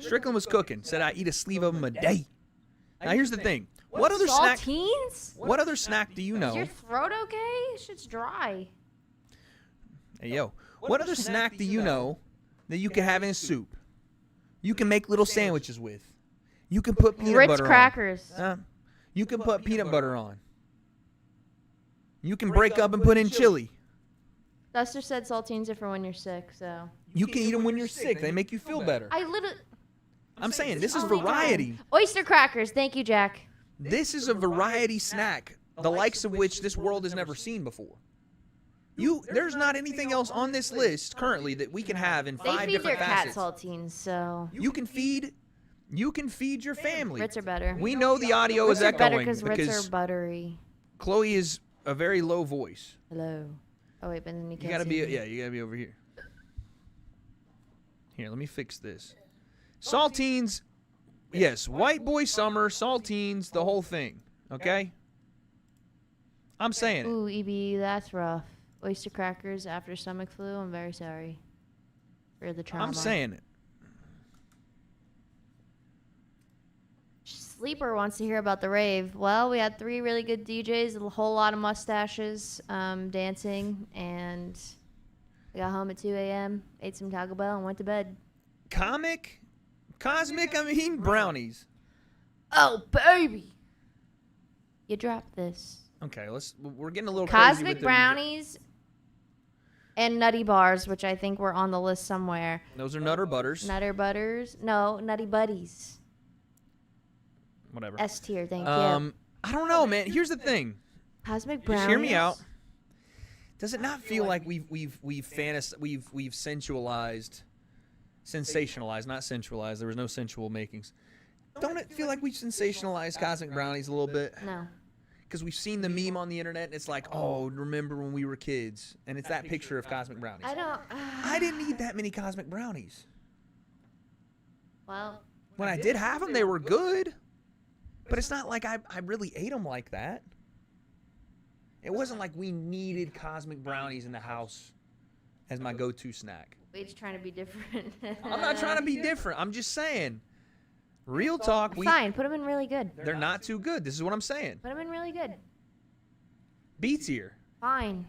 Strickland was cooking. Said I eat a sleeve of them a day. Now here's the thing. What other snack?
Saltines?
What other snack do you
Is
know?
your throat okay? Shit's dry.
Hey yo, what other snack do you know that you can have in soup? You can make little sandwiches with. You can put peanut
Ritz
butter
crackers.
on. You can put peanut butter on. You can break up and put in chili.
Duster said saltines are for when you're sick, so.
You can eat them when you're sick. They make you feel better.
I literally.
I'm saying this is
Oh my God.
variety.
Oyster crackers. Thank you, Jack.
This is a variety snack, the likes of which this world has never seen before. There's not anything else on this list currently that we can have in
They
5
feed
different
their cat
facets.
saltines, so.
You can feed your family.
Ritz are better.
We know the audio
Ritz
is
are better
echoing
Ritz
because
are buttery.
Chloe is a very low voice.
Hello. Oh wait, but then you
You
can't
gotta
see
be
me.
you gotta be over here. Here, let me fix this. Saltines, yes, white boy summer, saltines, the whole thing. Okay? I'm saying it.
Ooh, EB, that's rough. Oyster crackers after stomach flu. I'm very sorry for the trauma.
I'm saying it.
Sleeper wants to hear about the rave. Well, we had 3 really good DJs, a whole lot of mustaches, dancing, and we got home at 2 a.m., ate some Taco Bell, and went to bed.
Cosmic, I mean brownies.
Oh, baby. You dropped this.
Okay, we're getting a little crazy
Cosmic
with the
brownies and nutty bars, which I think were on the list somewhere.
Those are Nutter Butters.
Nutter Butters. No, Nutty Buddies.
Whatever.
S tier, thank you.
I don't know, man. Here's the thing.
Cosmic brownies.
Just hear me out. Does it not feel like we've sensualized, sensationalized, not sensualized? There was no sensual makings. Don't it feel like we've sensationalized Cosmic Brownies a little bit?
No.
Because we've seen the meme on the internet, and it's like, oh, remember when we were kids? And it's that picture of Cosmic Brownies. I didn't eat that many Cosmic Brownies.
Well.
When I did have them, they were good. But it's not like I really ate them like that. It wasn't like we needed Cosmic Brownies in the house as my go-to snack.
Wade's trying to be different.
I'm not trying to be different. I'm just saying. Real talk.
Fine, put them in really good.
They're not too good. This is what I'm saying.
Put them in really good.
B tier.
Fine.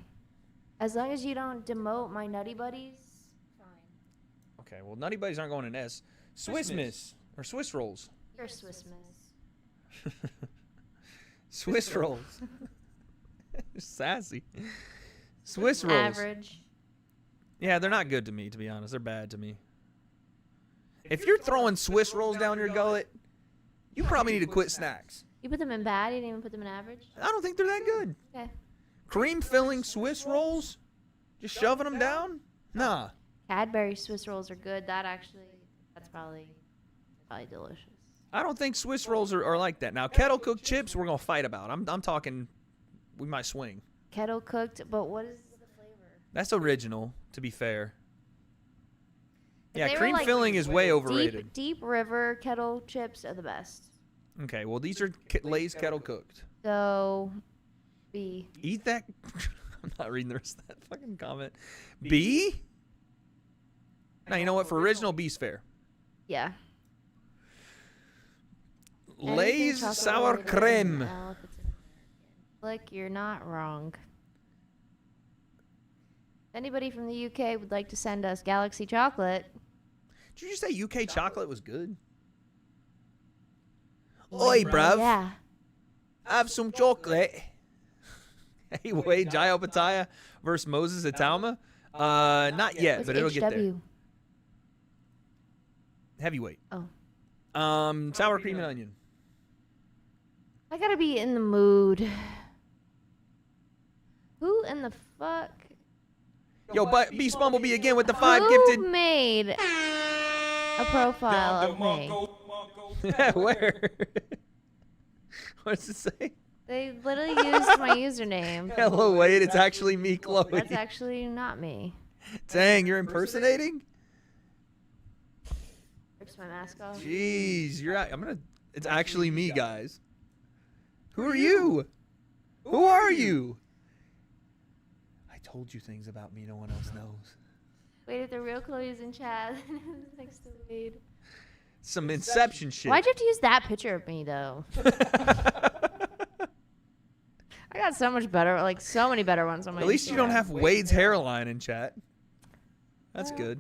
As long as you don't demote my Nutty Buddies, fine.
Okay, well, Nutty Buddies aren't going in S. Swiss Miss. Or Swiss Rolls.
You're Swiss Miss.
Swiss Rolls. Sassy. Swiss Rolls.
Average.
Yeah, they're not good to me, to be honest. They're bad to me. If you're throwing Swiss Rolls down your gullet, you probably need to quit snacks.
You put them in bad? You didn't even put them in average?
I don't think they're that good.
Okay.
Cream filling Swiss Rolls? Just shoving them down? Nah.
Cadbury Swiss Rolls are good. That's probably delicious.
I don't think Swiss Rolls are like that. Now, kettle cooked chips, we're going to fight about. I'm talking, we might swing.
Kettle cooked, but what is the flavor?
That's original, to be fair. Yeah,
They were
cream
like
filling is way overrated.
Deep River kettle chips are the best.
Okay, well, these are Lay's kettle cooked.
So, B.
Eat that. I'm not reading the rest of that fucking comment. B? Now, you know what? For original, B's fair.
Yeah.
Lay's sour cream.
Look, you're not wrong. If anybody from the UK would like to send us Galaxy chocolate.
Did you just say UK chocolate was good? Oi, bruv.
Yeah.
Have some chocolate. Hey, Wade, Jayo Pataya versus Moses Atalma? Not yet, but it'll get there. Heavyweight.
Oh.
Sour cream and onion.
I gotta be in the mood. Who in the fuck?
Yo, Beast Bumblebee again with the 5
Who
gifted.
made a profile of me?
Where? What does it say?
They literally used my username.
Hello, Wade. It's actually me, Chloe.
That's actually not me.
Dang, you're impersonating?
Rips my mask off.
Jeez, you're out. It's actually me, guys. Who are you? Who are you? I told you things about me no one else knows.
Wait, if the real Chloe is in chat next to Wade.
Some Inception shit.
Why'd you have to use that picture of me, though? I got so much better, like so many better ones on my
At least you don't have Wade's hairline in chat. That's good.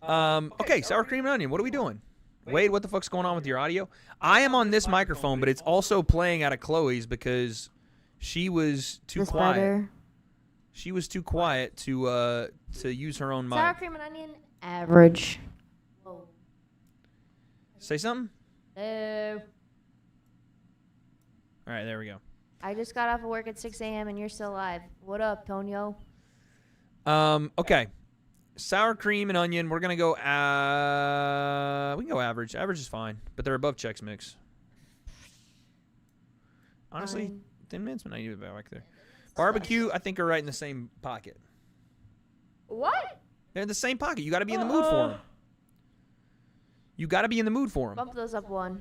Okay, sour cream and onion. What are we doing? Wade, what the fuck's going on with your audio? I am on this microphone, but it's also playing out of Chloe's because she was too quiet.
Better.
She was too quiet to use her own mic.
Sour cream and onion, average. Whoa.
Say something?
Hello.
All right, there we go.
I just got off of work at 6 a.m. and you're still live. What up, Tonyo?
Okay. Sour cream and onion. We're gonna go. We can go average. Average is fine, but they're above Chex Mix. Honestly, Thin Mints might even be back there. Barbecue, I think, are right in the same pocket.
What?
They're in the same pocket. You got to be in the mood for them. You got to be in the mood for them.
Bump those up one.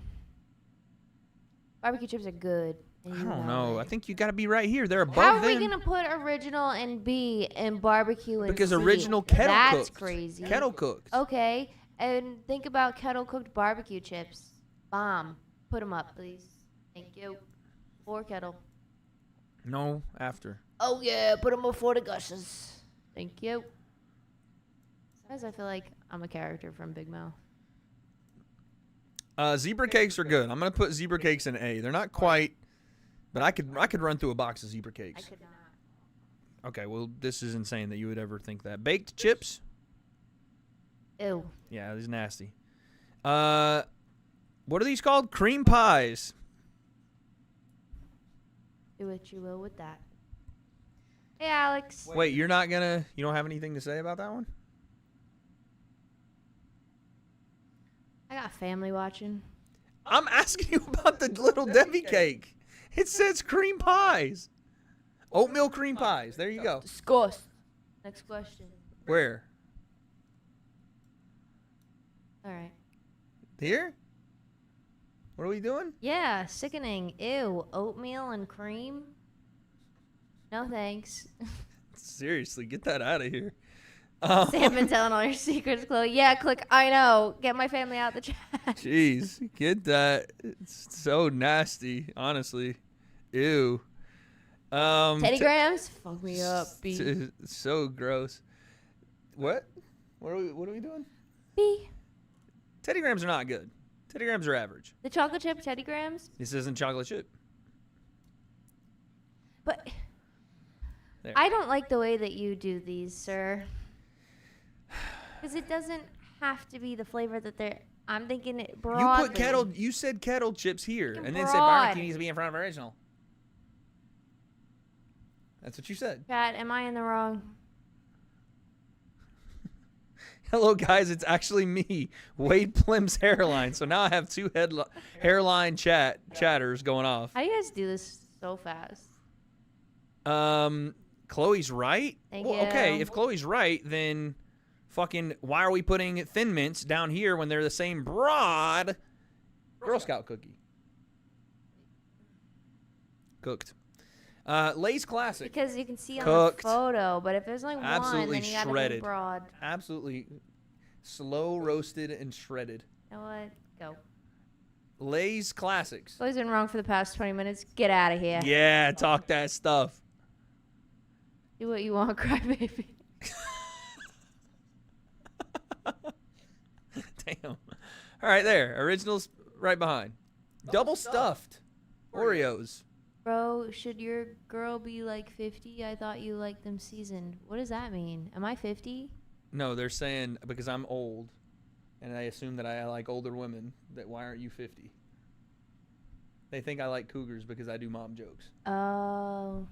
Barbecue chips are good.
I don't know. I think you got to be right here. They're above
How are
them.
we going to put original and B and barbecue and
Because
C?
original kettle cooked.
That's crazy.
Kettle cooked.
Okay. And think about kettle cooked barbecue chips. Bomb. Put them up, please. Thank you. Or kettle.
No, after.
Oh yeah, put them before the gushes. Thank you. Sometimes I feel like I'm a character from Big Mouth.
Zebra cakes are good. I'm gonna put zebra cakes in A. They're not quite, but I could run through a box of zebra cakes.
I could not.
Okay, well this is insane that you would ever think that. Baked chips.
Ew.
Yeah, this is nasty. What are these called? Cream pies.
Do what you will with that. Hey, Alex.
Wait, you don't have anything to say about that one?
I got family watching.
I'm asking you about the little Debbie cake. It says cream pies. Oatmeal cream pies. There you go.
Disgust. Next question.
Where?
All right.
Here? What are we doing?
Yeah, sickening. Ew, oatmeal and cream? No thanks.
Seriously, get that out of here.
Sam been telling all your secrets, Chloe. Yeah, click I know. Get my family out the chat.
Jeez, get that. It's so nasty, honestly. Ew.
Teddy Grahams? Fuck me up, B.
So gross. What? What are we doing?
B.
Teddy Grahams are not good. Teddy Grahams are average.
The chocolate chip Teddy Grahams?
This isn't chocolate chip.
But
there.
I don't like the way that you do these, sir. Because it doesn't have to be the flavor that they're... I'm thinking it broadly.
You said kettle chips here, and then
broad.
said barbecue needs to be in front of original. That's what you said.
Chad, am I in the wrong?
Hello, guys. It's actually me, Wade Plem's hairline. So now I have two hairline chatters going off.
How do you guys do this so fast?
Chloe's right.
Thank
well,
you.
Okay, if Chloe's right, then fucking why are we putting Thin Mints down here when they're the same broad Girl Scout cookie? Cooked. Lay's Classic.
Because you can see on
Cooked.
the photo, but if there's only
Absolutely
one, then you gotta
shredded.
be broad.
Absolutely slow roasted and shredded.
You know what? Go.
Lay's Classics.
Chloe's been wrong for the past 20 minutes. Get out of here.
Yeah, talk that stuff.
Do what you want, crybaby.
Damn. All right, there. Originals right behind. Double stuffed Oreos.
Bro, should your girl be like 50? I thought you liked them seasoned. What does that mean? Am I 50?
No, they're saying because I'm old, and I assume that I like older women, that why aren't you 50? They think I like cougars because I do mom jokes.
Oh.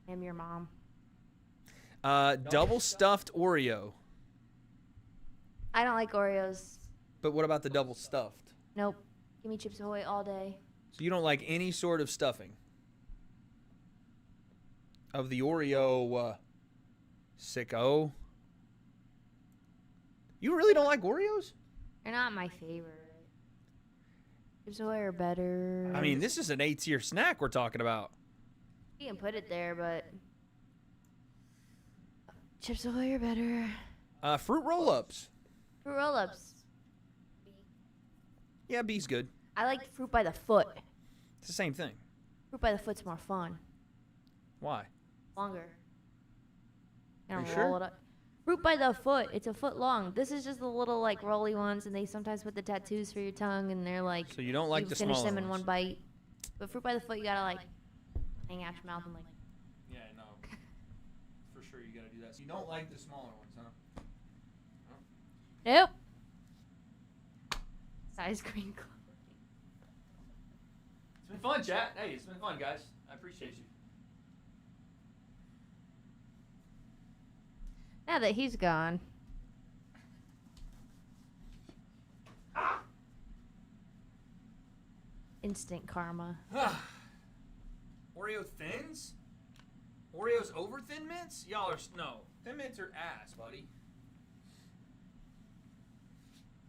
I'm your mom.
Double stuffed Oreo.
I don't like Oreos.
But what about the double stuffed?
Nope. Give me Chips Ahoy all day.
So you don't like any sort of stuffing of the Oreo sicko? You really don't like Oreos?
They're not my favorite. Chips Ahoy are better.
I mean, this is an A-tier snack we're talking about.
You can put it there, but Chips Ahoy are better.
Fruit roll-ups.
Fruit roll-ups.
Yeah, B's good.
I like fruit by the foot.
It's the same thing.
Fruit by the foot's more fun.
Why?
Longer.
Are you
roll
sure?
it up. Fruit by the foot. It's a foot long. This is just the little like rolly ones, and they sometimes put the tattoos for your tongue, and they're like.
So you don't like the
finish
smaller
them in
ones.
one bite. But fruit by the foot, you gotta like hang out your mouth and like.
Yeah, no. For sure you gotta do that. So you don't like the smaller ones, huh?
Nope. Size green clothing.
It's been fun, chat. Hey, it's been fun, guys. I appreciate you.
Now that he's gone. Instant karma.
Oreo Thins? Oreos over Thin Mints? Y'all are... No. Thin Mints are ass, buddy.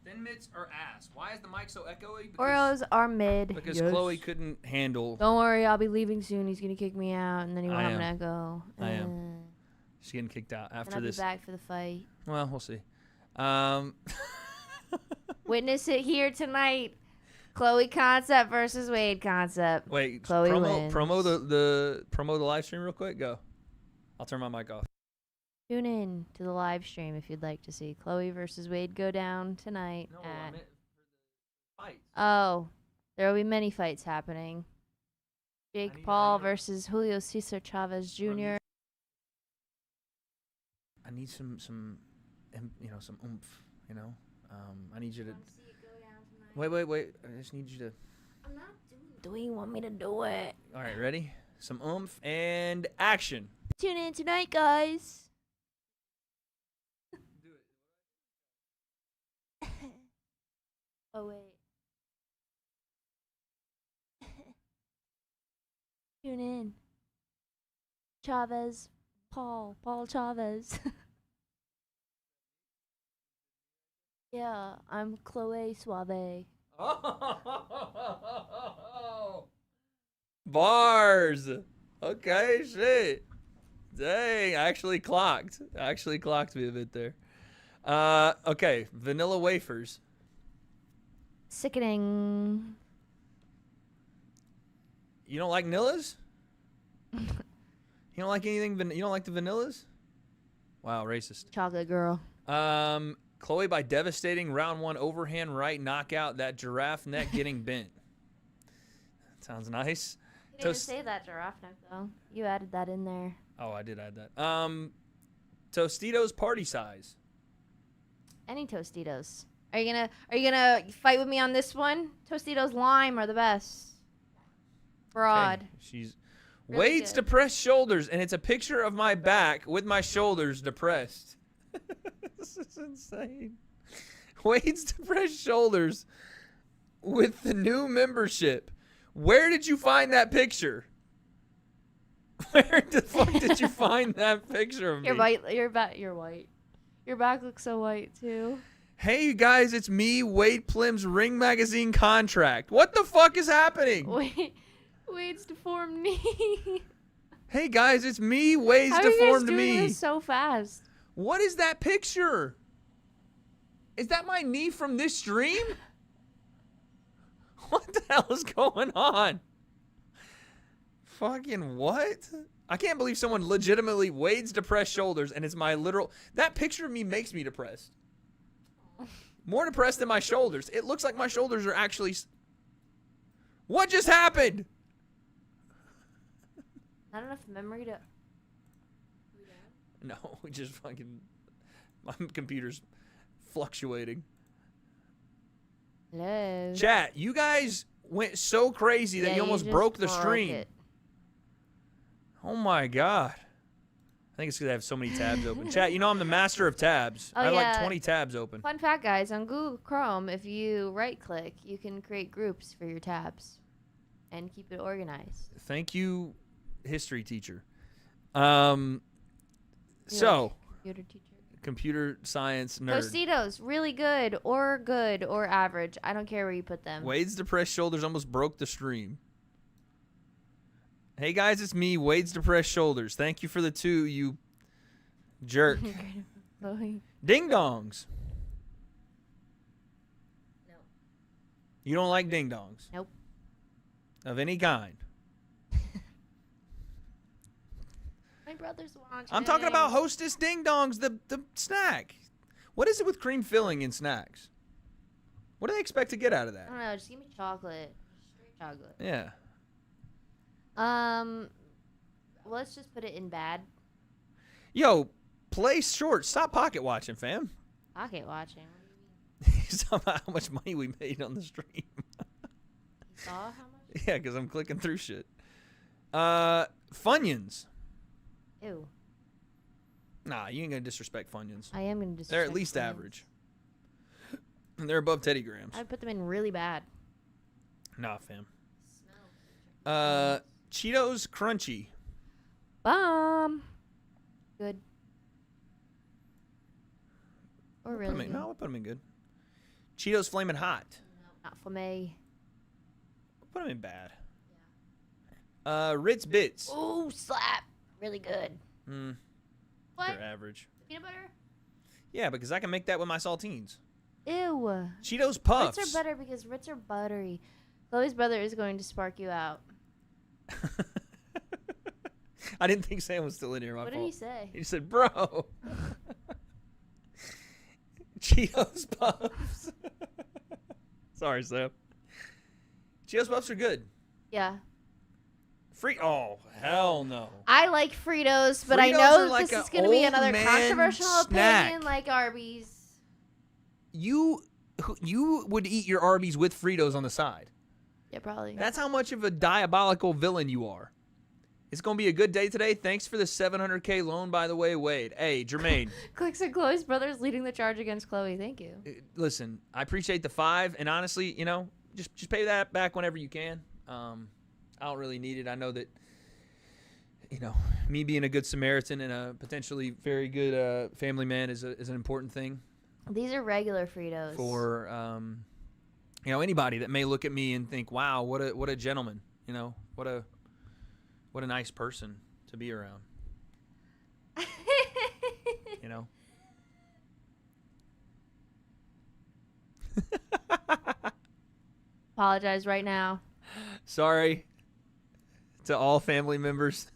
Thin Mints are ass. Why is the mic so echoey?
Oreos are mid.
Because
Yes.
Chloe couldn't handle...
Don't worry, I'll be leaving soon. He's gonna kick me out, and then he won't have an echo.
I am. She's getting kicked out
And
after
I'll
this.
be back for the fight.
Well, we'll see.
Witness it here tonight. Chloe Concept versus Wade Concept.
Wait,
Chloe
promo
wins.
promo the live stream real quick. Go. I'll turn my mic off.
Tune in to the live stream if you'd like to see Chloe versus Wade go down tonight.
No, I meant for the fight.
Oh, there will be many fights happening. Jake Paul versus Julio Cesar Chavez Jr.
I need some oomph. I need you to. Wait. I just need you to.
I'm not doing. You want me to do it?
All right, ready? Some oomph and action.
Tune in tonight, guys. Oh wait. Tune in. Chavez, Paul Chavez. Yeah, I'm Chloe Suave.
Oh, bars. Okay, shit. Dang, actually clocked me a bit there. Okay, vanilla wafers.
Sickening.
You don't like Nillas? You don't like anything? You don't like the vanillas? Wow, racist.
Chocolate girl.
Chloe by devastating round 1 overhand right knockout, that giraffe neck getting bent. Sounds nice.
You didn't say that giraffe neck though. You added that in there.
Oh, I did add that. Tostitos party size.
Any Tostitos. Are you gonna fight with me on this one? Tostitos lime are the best. Broad.
Okay, she's
Really
Wade's
good.
depressed shoulders, and it's a picture of my back with my shoulders depressed. This is insane. Wade's depressed shoulders with the new membership. Where did you find that picture? Where the fuck did you find that picture of me?
You're white. You're white. Your back looks so white too.
Hey, you guys, it's me, Wade Pllm's Ring Magazine contract. What the fuck is happening?
Wade's deformed knee.
Hey, guys, it's me, Wade's
How are you guys
deformed
doing
me.
this so fast?
What is that picture? Is that my knee from this stream? What the hell is going on? Fucking what? I can't believe someone legitimately Wade's depressed shoulders, and it's my literal... That picture of me makes me depressed. More depressed than my shoulders. It looks like my shoulders are actually... What just happened?
Not enough memory to...
No, we just fucking... My computer's fluctuating.
Hello.
Chat, you guys went so crazy that
Yeah,
you almost
just
broke the
broke
stream.
it.
Oh my god. I think it's because I have so many tabs open. Chat, you know I'm the master of tabs.
Oh,
I have like
yeah.
20 tabs open.
Fun fact, guys, on Google Chrome, if you right-click, you can create groups for your tabs and keep it organized.
Thank you, history teacher.
You're
So,
a computer teacher.
computer science nerd.
Tostitos, really good or average. I don't care where you put them.
Wade's depressed shoulders almost broke the stream. Hey guys, it's me, Wade's depressed shoulders. Thank you for the 2, you jerk.
Chloe.
Ding dongs. No. You don't like ding dongs?
Nope.
Of any kind?
My brother's watching.
I'm talking about Hostess ding dongs, the snack. What is it with cream filling in snacks? What do they expect to get out of
I
that?
don't know. Just give me chocolate. Straight chocolate.
Yeah.
Let's just put it in bad.
Yo, play short. Stop pocket watching, fam.
Pocket watching.
Saw how much money we made on the stream.
You saw how much?
Yeah, because I'm clicking through shit. Funyuns.
Ew.
Nah, you ain't gonna disrespect Funyuns.
I am gonna disrespect.
They're at least
Funyuns.
average. And they're above Teddy Grahams.
I'd put them in really bad.
Nah, fam. Cheetos Crunchy.
Bomb. Good. Or
Put 'em
really
in-
good.
No, we'll put them in good. Cheetos Flamin' Hot.
Not for me.
Put them in bad. Ritz Bits.
Ooh, slap. Really good.
Hmm.
What?
They're average.
Peanut butter?
Yeah, because I can make that with my saltines.
Ew.
Cheetos Puffs.
Ritz are better because Ritz are buttery. Chloe's brother is going to spark you out.
I didn't think Sam was still in here.
What did he say?
He said, bro. Cheetos Puffs. Sorry, Sam. Cheetos Puffs are good.
Yeah.
Oh, hell no.
I like Fritos, but I
Fritos
know
are like
this is
an
going to be
old
another
man
controversial
snack.
opinion like Arby's.
You would eat your Arby's with Fritos on the side.
Yeah, probably.
That's how much of a diabolical villain you are. It's going to be a good day today. Thanks for the $700K loan, by the way, Wade. Hey, Jermaine.
Click said Chloe's brother is leading the charge against Chloe. Thank you.
Listen, I appreciate the 5, and honestly, just pay that back whenever you can. I don't really need it. I know that, me being a good Samaritan and a potentially very good family man is an important thing.
These are regular Fritos.
For anybody that may look at me and think, "Wow, what a gentleman," what a nice person to be around.
Apologize right now.
Sorry to all family members.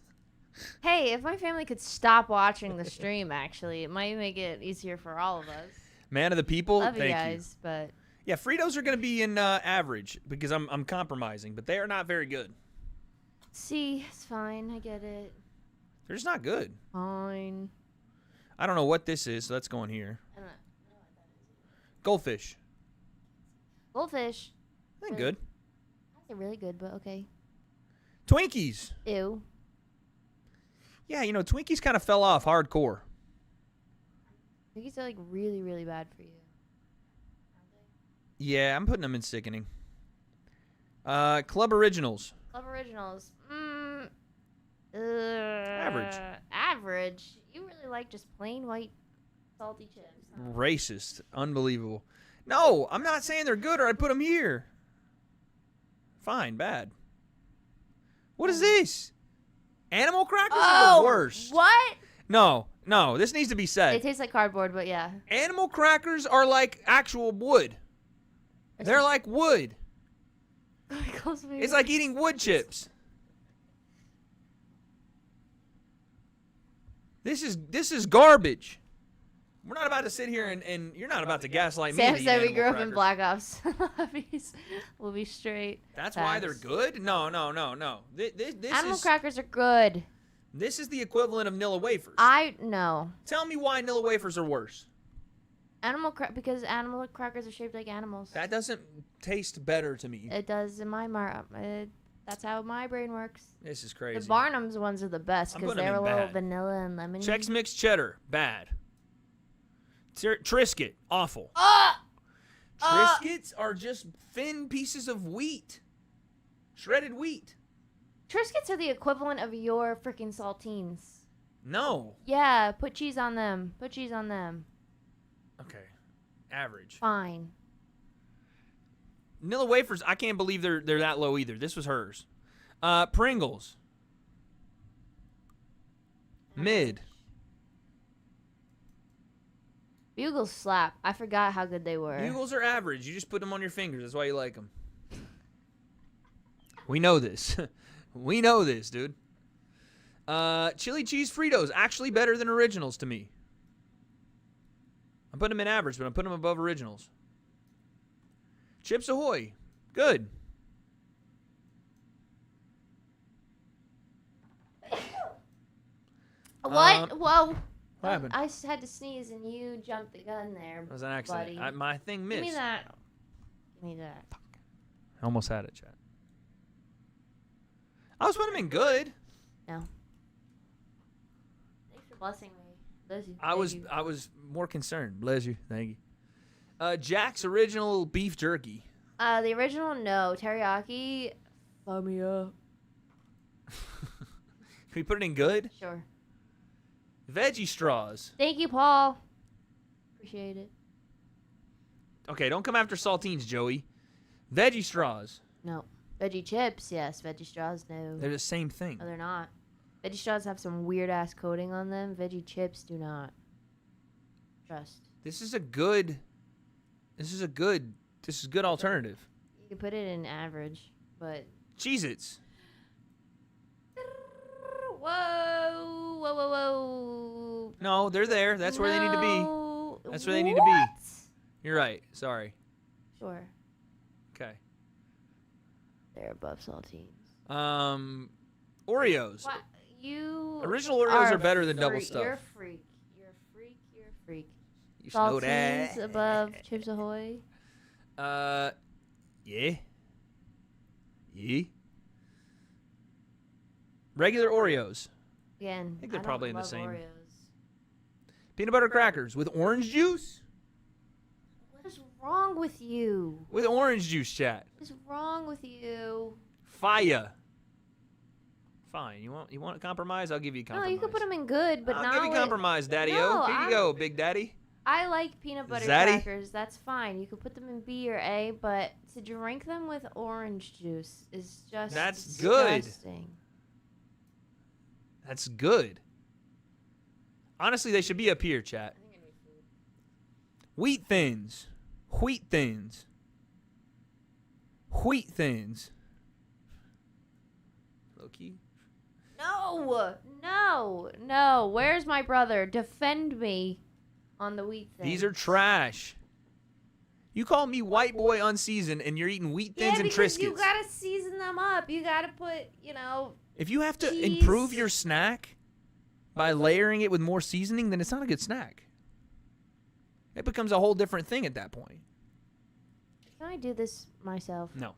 Hey, if my family could stop watching the stream, actually, it might make it easier for all of us.
Man of the people,
Love
thank
you guys, but
yeah, Fritos are going to be in average because I'm compromising, but they are not very good.
see, it's fine. I get it.
They're just not good.
Fine.
I don't know what this is, so let's go in here.
I don't know.
Goldfish.
Goldfish.
They're good.
They're really good, but okay.
Twinkies.
Ew.
Yeah, Twinkies kind of fell off hardcore.
Twinkies are like really, really bad for you.
Yeah, I'm putting them in sickening. Club Originals.
Club Originals.
Average.
Average. You really like just plain white salty chips. Huh?
Racist. Unbelievable. No, I'm not saying they're good or I'd put them here. Fine, bad. What is this? Animal crackers are the worst.
What?
No, this needs to be
They
said.
taste like cardboard, but yeah.
Animal crackers are like actual wood. They're like wood. It's like eating wood chips. This is garbage. We're not about to sit here and you're not about to gaslight me.
Sam
to eat
said we
animal
grew up in
crackers.
Black Ops lobbies. We'll be straight.
That's why they're
Facts.
good? No. This
Animal
is
crackers are good.
this is the equivalent of Nilla wafers.
I know.
Tell me why Nilla wafers are worse.
Because animal crackers are shaped like animals.
That doesn't taste better to me.
It does in my that's how my brain works.
This is crazy.
The Barnum's ones are the best
I'm
because
putting
they're a
them in
little
bad.
vanilla and lemon.
Chex Mix Cheddar, bad. Triscuit, awful. Triscuits are just thin pieces of wheat. Shredded wheat.
Triscuits are the equivalent of your freaking saltines.
No.
Yeah, put cheese on them. Put cheese on them.
Okay. Average.
Fine.
Nilla wafers, I can't believe they're that low either. This was hers. Pringles. Mid.
Bugles slap. I forgot how good they were.
Bugles are average. You just put them on your fingers. That's why you like them. We know this. We know this, dude. Chili cheese Fritos, actually better than originals to me. I'm putting them in average, but I'm putting them above originals. Chips Ahoy, good.
What? Whoa.
What happened?
I had to sneeze and you jumped the gun there.
That was an accident.
Buddy.
My thing missed.
Give me that. Give me that.
I almost had it, chat. I was putting them in good.
No. Thanks for blessing me. Bless you.
I was more concerned. Bless you. Thank you. Jack's original beef jerky.
The original, no. Teriyaki, fill me up.
Can we put it in good?
Sure.
Veggie straws.
Thank you, Paul. Appreciate it.
Okay, don't come after saltines, Joey. Veggie straws.
No. Veggie chips, yes. Veggie straws, no.
They're the same thing.
No, they're not. Veggie straws have some weird-ass coating on them. Veggie chips do not. Trust.
This is a good This is a good alternative.
You can put it in average, but
Cheez-Its.
whoa, whoa, whoa, whoa.
No, they're there. That's where they need to be. That's where they need to
What?
be. You're right. Sorry.
Sure.
Okay.
They're above saltines.
Oreos.
What? You
Original Oreos are better than double
freak.
stuff.
You're a freak. You're a freak. You're a freak.
You know
Saltines
that.
above Chips Ahoy.
Yeah. Yeah. Regular Oreos.
Again,
I think they're
don't
probably in the
love
same.
Oreos.
Peanut butter crackers with orange juice?
What is wrong with you?
With orange juice, chat.
What is wrong with you?
Fire. Fine. You want a compromise? I'll give you a
No,
compromise.
you can put them in good, but
I'll
not
give you
with-
compromise, Daddy-O.
No,
Here you go, Big Daddy.
I like peanut butter
Zaddy?
crackers. That's fine. You can put them in B or A, but to drink them with orange juice is just
That's good.
disgusting.
That's good. Honestly, they should be up here, chat. Wheat Thins. Wheat Thins. Wheat Thins. Low key.
No. Where's my brother? Defend me on the wheat thing.
These are trash. You call me white boy unseasoned, and you're eating Wheat Thins and
because
Triscuits.
you gotta season them up. You gotta put,
If you have to
cheese.
improve your snack by layering it with more seasoning, then it's not a good snack. It becomes a whole different thing at that point.
Can I do this myself?
No.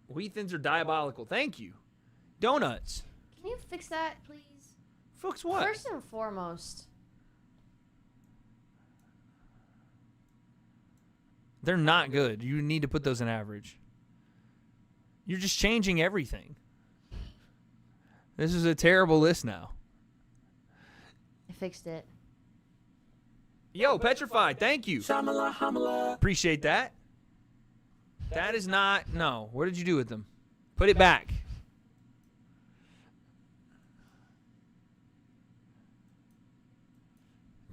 Wheat Thins are diabolical. Thank you. Donuts.
Can you fix that, please?
Fix what?
First and foremost.
They're not good. You need to put those in average. You're just changing everything. This is a terrible list now.
I fixed it.
Yo, Petrified, thank you. Appreciate that. That is not... No. What did you do with them? Put it back.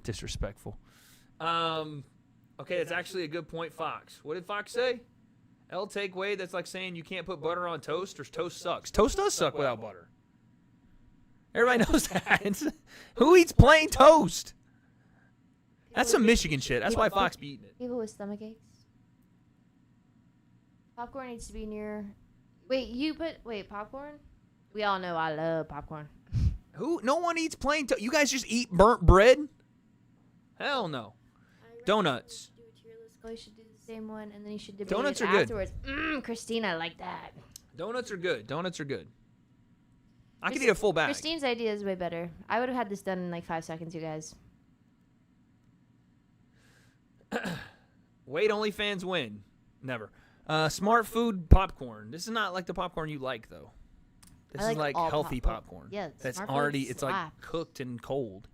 Disrespectful. Okay, that's actually a good point, Fox. What did Fox say? L take way, that's like saying you can't put butter on toast or toast sucks. Toast does suck without butter. Everybody knows that. Who eats plain toast? That's some Michigan shit. That's why Fox be eating it.
People with stomach aches. Popcorn needs to be near... Wait, popcorn? We all know I love popcorn.
Who? No one eats plain toast. You guys just eat burnt bread? Hell no. Donuts.
You should do the same one, and then you should debate
Donuts
it
are good.
afterwards. Christina, I like that.
Donuts are good. Donuts are good. I could eat a full bag.
Christine's idea is way better. I would have had this done in like 5 seconds, you guys.
Wait, only fans win. Never. Smart food popcorn. This is not like the popcorn you like, though. This
I
is
like
like
all
healthy
popcorn.
popcorn.
Yeah,
that's
Smart Food
already it's like
slaps.
cooked and cold.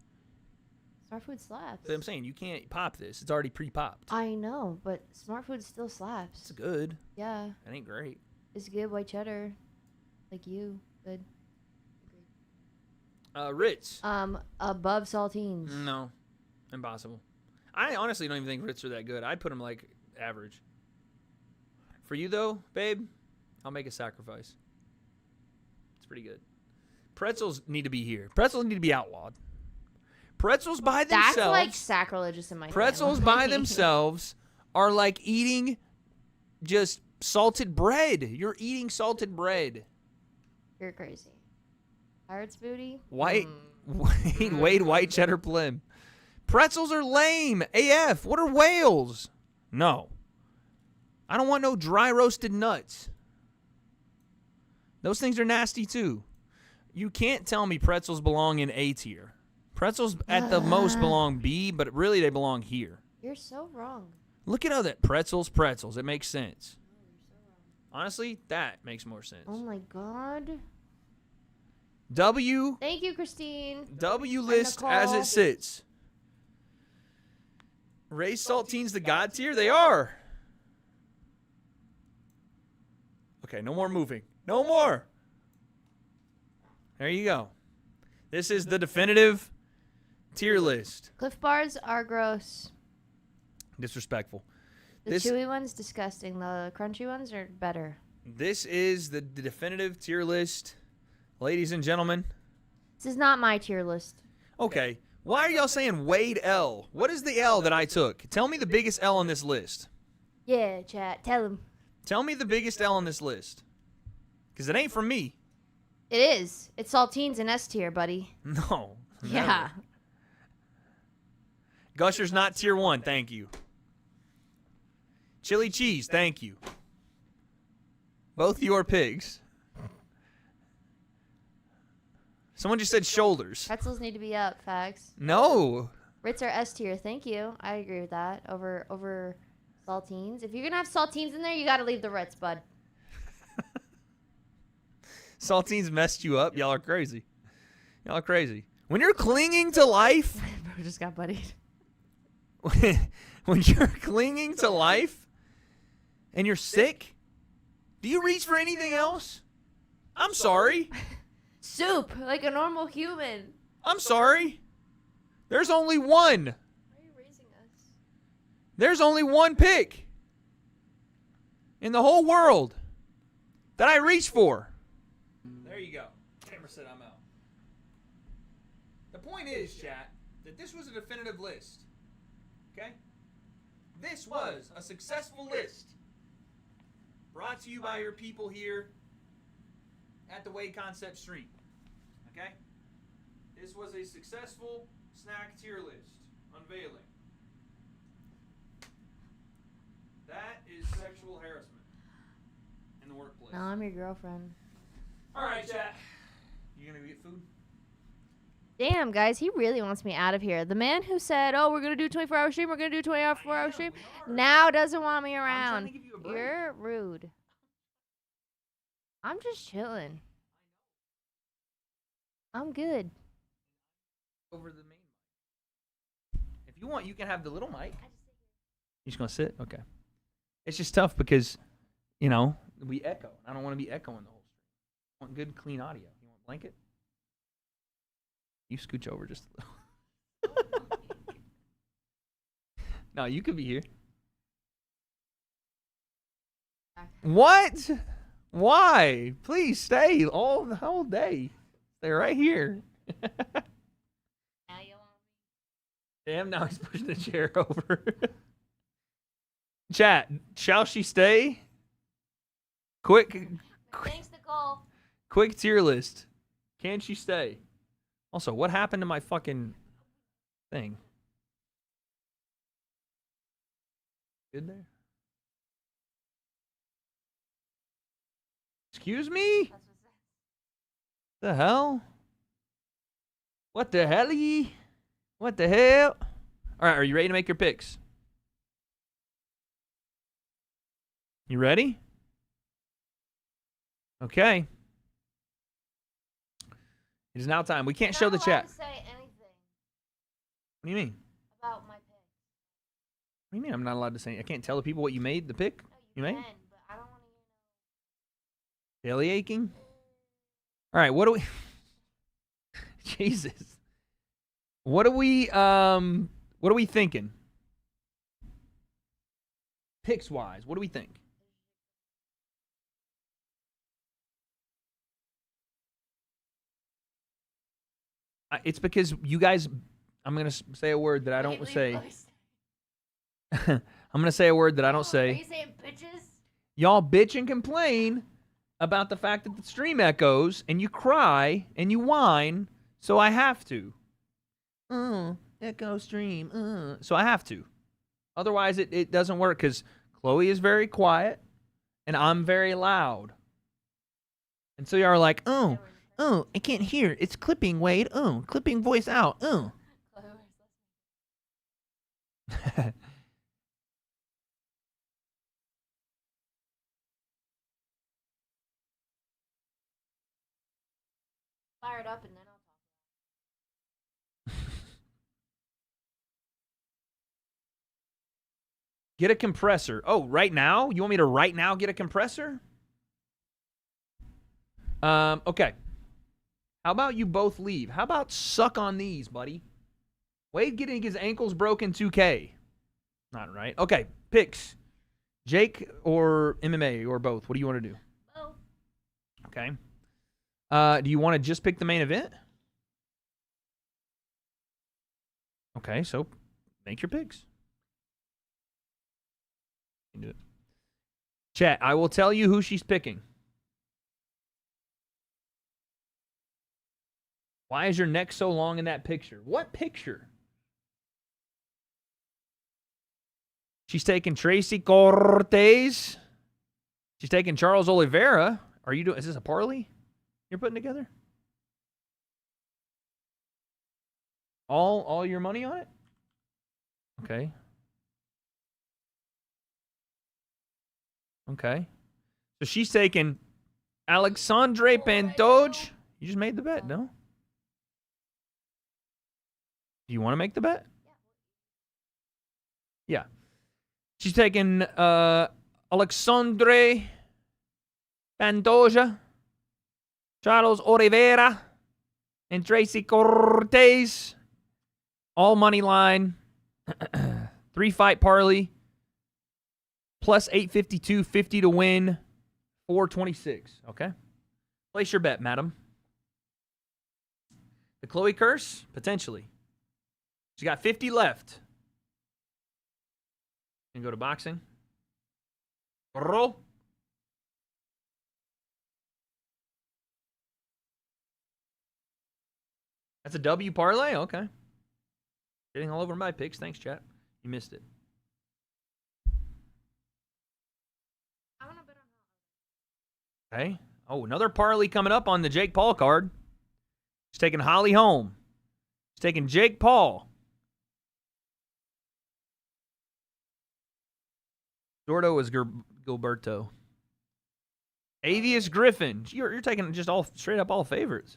Smart food slaps.
But I'm saying you can't pop this. It's already pre-popped.
I know, but smart food still slaps.
It's good.
Yeah.
It ain't great.
It's good white cheddar. Like you. Good.
Ritz.
Above saltines.
No. Impossible. I honestly don't even think Ritz are that good. I'd put them like average. For you though, babe, I'll make a sacrifice. It's pretty good. Pretzels need to be here. Pretzels need to be outlawed. Pretzels by themselves.
That's like sacrilegious in my
Pretzels
family.
by themselves are like eating just salted bread. You're eating salted bread.
You're crazy. Pirate's booty?
White white cheddar Pllem. Pretzels are lame. AF. What are whales? No. I don't want no dry roasted nuts. Those things are nasty too. You can't tell me pretzels belong in A tier. Pretzels at the most belong B, but really they belong here.
You're so wrong.
Look at all that. Pretzels. It makes sense. Honestly, that makes more sense.
Oh my god.
W.
Thank you, Christine.
W
And
list
Nicole.
as it sits. Raised saltines the god tier? They are. Okay, no more moving. No more. There you go. This is the definitive tier list.
Cliff Bars are gross.
Disrespectful.
The chewy ones, disgusting. The crunchy ones are better.
This is the definitive tier list. Ladies and gentlemen.
This is not my tier list.
Okay. Why are y'all saying Wade L? What is the L that I took? Tell me the biggest L on this list.
Yeah, chat. Tell him.
Tell me the biggest L on this list. Because it ain't from me.
It is. It's saltines and S tier, buddy.
No.
Yeah.
Never. Gusher's not tier 1, thank you. Chili cheese, thank you. Both your pigs. Someone just said shoulders.
Pretzels need to be up, facts.
No.
Ritz are S tier, thank you. I agree with that. Over saltines. If you're going to have saltines in there, you got to leave the Ritz, bud.
Saltines messed you up. Y'all are crazy. Y'all are crazy. When you're clinging to life.
Bro just got buddied.
When you're clinging to life and you're sick, do you reach for anything else? I'm sorry.
Soup, like a normal human.
I'm sorry. There's only one.
Why are you raising us?
There's only one pick in the whole world that I reach for. There you go. Camera said I'm out. The point is, chat, that this was a definitive list. Okay? This was a successful list brought to you by your people here at the W.A.D.E Concept stream. Okay? This was a successful snack tier list unveiling. That is sexual harassment in the workplace.
No, I'm your girlfriend.
All right, chat. You gonna get food?
Damn, guys, he really wants me out of here. The man who said, "Oh, we're gonna do 24-hour stream. We're gonna do 24-hour stream," now doesn't want me around. You're rude. I'm just chilling. I'm good.
Over the main mic. If you want, you can have the little mic. You just gonna sit? Okay. It's just tough because, you know, we echo. I don't want to be echoing the whole stream. I want good, clean audio. You want a blanket? You scooch over just a little. No, you could be here. What? Why? Please stay all the whole day. Stay right here. Damn, now he's pushing the chair over. Chat, shall she stay? Quick.
Thanks, Nicole.
Quick tier list. Can she stay? Also, what happened to my fucking thing? Good there? Excuse me? The hell? What the hell-y? What the hell? All right, are you ready to make your picks? You ready? Okay. It is now time. We can't show the chat.
Say anything
What do you mean?
about my pick.
What do you mean I'm not allowed to say? I can't tell the people what you made, the pick you made?
Can, but I don't want to.
Belly aching? All right, what do we... Jesus. What are we thinking? Picks-wise, what do we think? It's because you guys... I'm going to say a word that I don't say. I'm going to say a word that I don't say.
Are you saying bitches?
Y'all bitch and complain about the fact that the stream echoes, and you cry, and you whine, so I have to. Echo stream. So I have to. Otherwise, it doesn't work, because Chloe is very quiet, and I'm very loud. And so y'all are like, I can't hear. It's clipping, Wade. Clipping voice out.
Fire it up and then I'll talk.
Get a compressor. Oh, right now? You want me to right now get a compressor? Okay. How about you both leave? How about suck on these, buddy? Wade getting his ankles broken 2K. Not right. Okay, picks. Jake or MMA or both? What do you want to do?
Both.
Okay. Do you want to just pick the main event? Okay, so make your picks. You can do it. Chat, I will tell you who she's picking. Why is your neck so long in that picture? What picture? She's taking Tracy Cortez. She's taking Charles Oliveira. Are you doing? Is this a parlay you're putting together? All your money on it? Okay. Okay. So she's taking Alexandre Pantoja. You just made the bet, no? Do you want to make the bet? Yeah. She's taking Alexandre Pantoja, Charles Oliveira, and Tracy Cortez. All money line. 3-fight parlay. Plus 852, 50 to win. 426. Okay. Place your bet, madam. The Chloe curse? Potentially. She got 50 left. And go to boxing. Roll. That's a W parlay? Okay. Getting all over my picks. Thanks, chat. You missed it. Okay. Oh, another parlay coming up on the Jake Paul card. She's taking Holly home. She's taking Jake Paul. Gordo is Gilberto. Avius Griffin. You're taking just all straight up all favorites.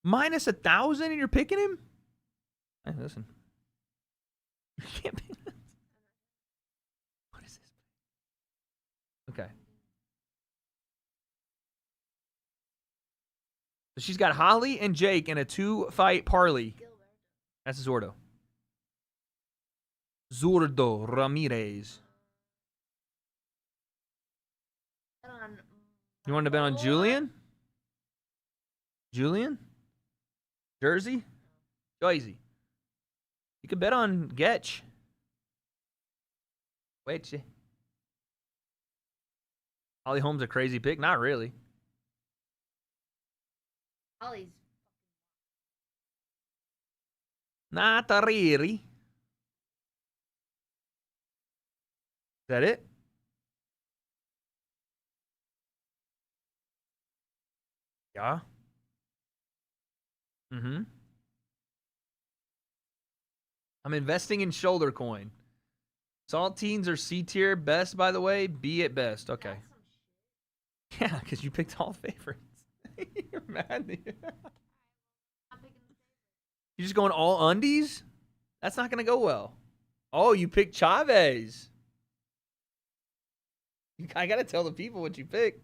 Minus 1,000 and you're picking him? Hey, listen. You can't pick this. What is this? Okay. So she's got Holly and Jake in a 2-fight parlay. That's Zordo. Zurdo Ramirez. You want to bet on Julian? Julian? Jersey? Jersey. You could bet on Getch. Wait. Holly Holmes a crazy pick? Not really.
Holly's.
Not really. Is that it? Yeah. Mm-hmm. I'm investing in shoulder coin. Saltines are C tier. Best, by the way. B at best. Okay. Yeah, because you picked all favorites. You're mad. You just going all undies? That's not going to go well. Oh, you picked Chavez. I got to tell the people what you picked.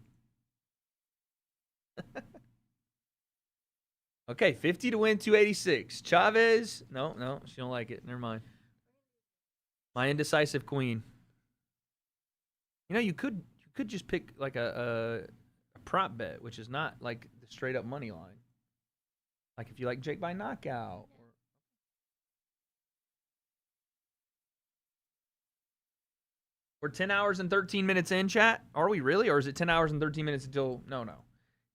Okay, 50 to win, 286. Chavez. No, she don't like it. Never mind. My indecisive queen. You know, you could just pick like a prop bet, which is not like the straight up money line. Like if you like Jake by knockout. We're 10 hours and 13 minutes in, chat. Are we really? Or is it 10 hours and 13 minutes until... No.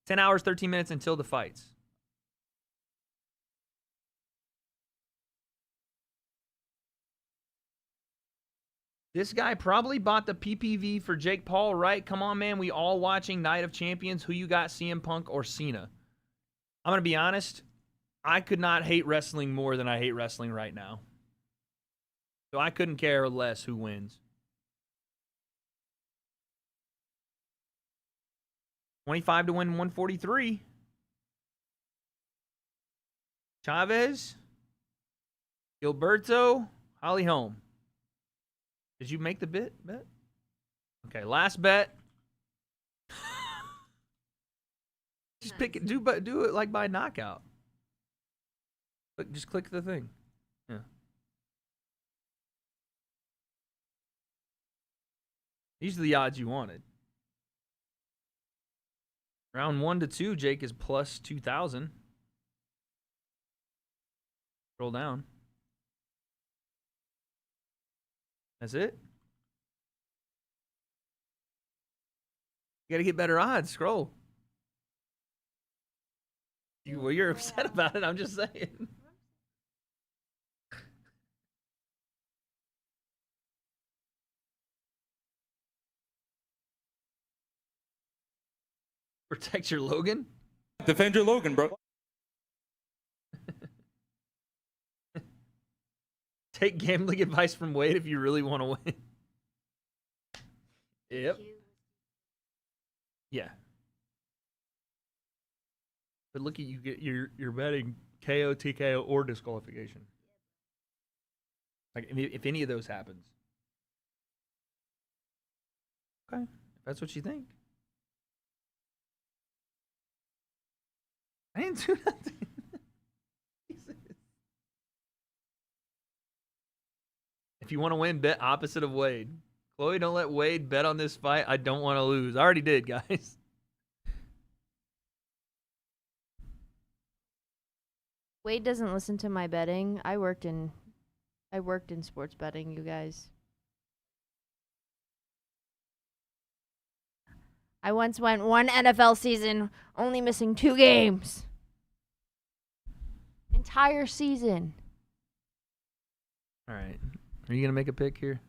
10 hours, 13 minutes until the fights. This guy probably bought the PPV for Jake Paul, right? Come on, man. We all watching Night of Champions. Who you got, CM Punk or Cena? I'm going to be honest. I could not hate wrestling more than I hate wrestling right now. So I couldn't care less who wins. 25 to win 143. Chavez. Gilberto. Holly Holm. Did you make the bet? Okay, last bet. Just pick it. Do it like by knockout. Just click the thing. Yeah. These are the odds you wanted. Round 1 to 2, Jake is plus 2,000. Scroll down. That's it. You got to get better odds. Scroll. Well, you're upset about it. I'm just saying. Protect your Logan?
Defend your Logan, bro.
Take gambling advice from Wade if you really want to win. Yep. Yeah. But look at you, you're betting KO, TKO, or disqualification. Like if any of those happens. Okay, if that's what you think. I didn't do nothing. If you want to win, bet opposite of Wade. Chloe, don't let Wade bet on this fight. I don't want to lose. I already did, guys.
Wade doesn't listen to my betting. I worked in sports betting, you guys. I once went one NFL season only missing 2 games. Entire season.
All right. Are you going to make a pick here?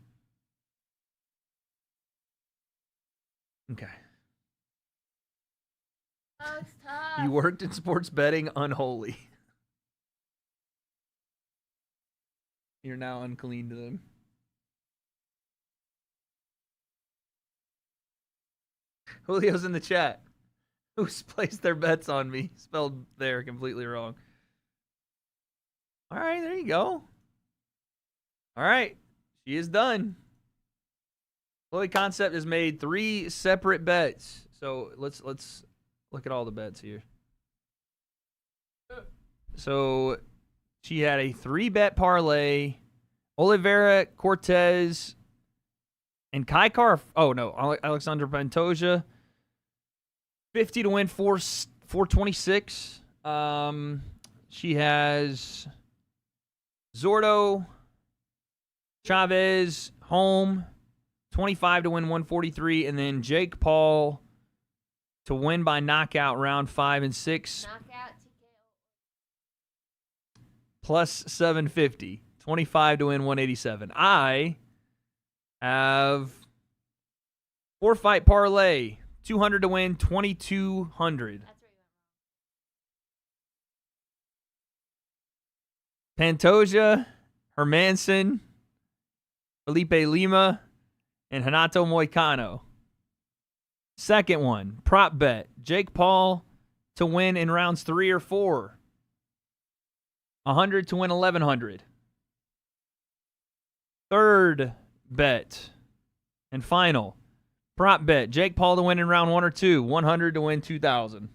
Okay.
Oh, it's tough.
You worked in sports betting, unholy. You're now unclean to them. Julio's in the chat. Who's placed their bets on me? Spelled there completely wrong. All right, there you go. All right, she is done. Chloe Concept has made 3 separate bets. So let's look at all the bets here. So she had a 3-bet parlay. Oliveira, Cortez, and Kaikar. Oh no, Alexander Pantoja. 50 to win, 426. She has Zordo, Chavez, home, 25 to win, 143, and then Jake Paul to win by knockout round 5 and 6.
Knockout TKO.
Plus 750. 25 to win, 187. I have 4-fight parlay. 200 to win, 2,200. Pantoja, Hermanson, Felipe Lima, and Renato Moicano. Second one, prop bet. Jake Paul to win in rounds 3 or 4. 100 to win, 1,100. Third bet and final, prop bet. Jake Paul to win in round 1 or 2. 100 to win, 2,000.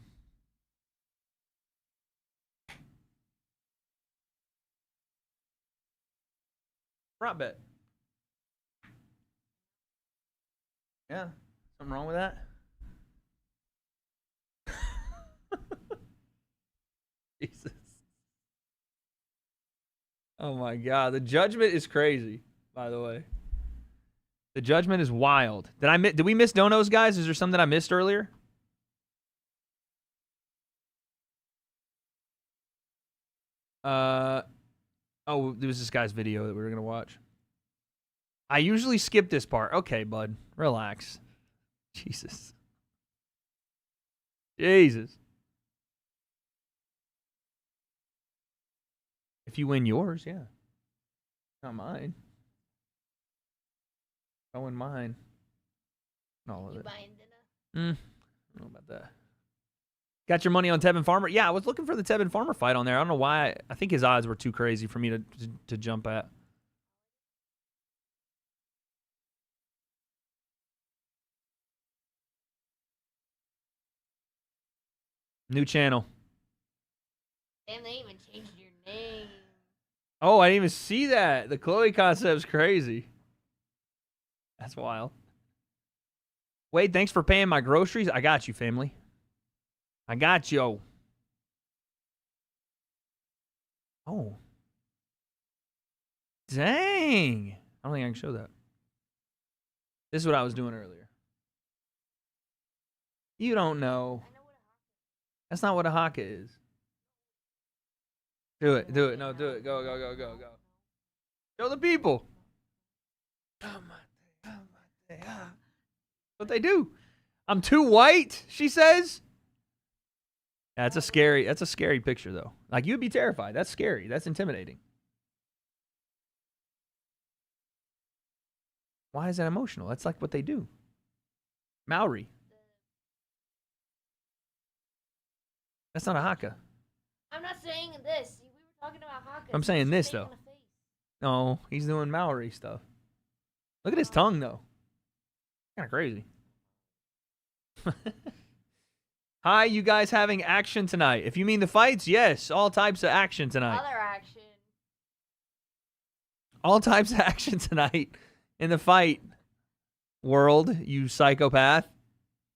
Prop bet. Yeah. Something wrong with that? Jesus. Oh my God. The judgment is crazy, by the way. The judgment is wild. Did we miss donos, guys? Is there something I missed earlier? Oh, there was this guy's video that we were going to watch. I usually skip this part. Okay, bud. Relax. Jesus. Jesus. If you win yours, yeah. Not mine. If I win mine. Not all of it.
Buying dinner?
I don't know about that. Got your money on Tevin Farmer? Yeah, I was looking for the Tevin Farmer fight on there. I don't know why. I think his odds were too crazy for me to jump at. New channel.
Damn, they even changed your name.
Oh, I didn't even see that. The Chloe concept's crazy. That's wild. Wade, thanks for paying my groceries. I got you, family. I got you. Oh. Dang. I don't think I can show that. This is what I was doing earlier. You don't know. That's not what a haka is. Do it. Do it. No, do it. Go, go, go, go, go. Show the people. What they do. I'm too white, she says. Yeah, that's a scary picture, though. Like, you'd be terrified. That's scary. That's intimidating. Why is that emotional? That's like what they do. Maori. That's not a haka.
I'm not saying this. We were talking about haka.
I'm saying this, though. No, he's doing Maori stuff. Look at his tongue, though. Kind of crazy. Hi, you guys having action tonight? If you mean the fights, yes. All types of action tonight.
Other action.
All types of action tonight in the fight world, you psychopath.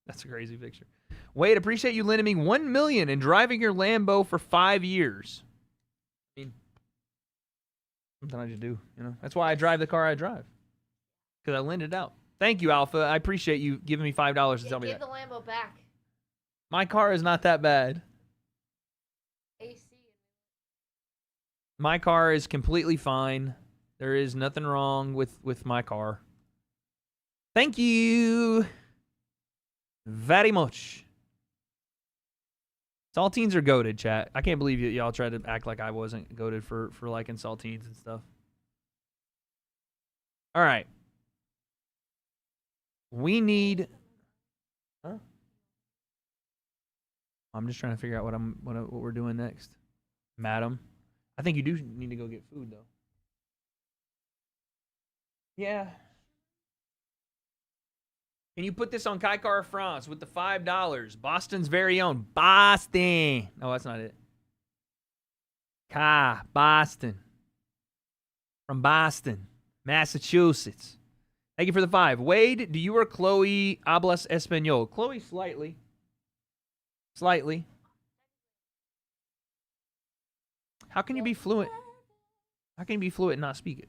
That's a crazy picture. Wade, appreciate you lending me $1 million and driving your Lambo for 5 years. I mean, something I just do, you know. That's why I drive the car I drive. Because I lend it out. Thank you, Alpha. I appreciate you giving me $5 to tell me that.
Give the Lambo back.
My car is not that bad.
AC.
My car is completely fine. There is nothing wrong with my car. Thank you very much. Saltines are goated, chat. I can't believe y'all tried to act like I wasn't goated for liking saltines and stuff. All right. We need... Huh? I'm just trying to figure out what we're doing next. Madam. I think you do need to go get food, though. Yeah. Can you put this on Kaikar France with the $5? Boston's very own. Boston. No, that's not it. Boston. From Boston, Massachusetts. Thank you for the 5. Wade, do you or Chloe hablas español? Chloe, slightly. Slightly. How can you be fluent? How can you be fluent and not speak it?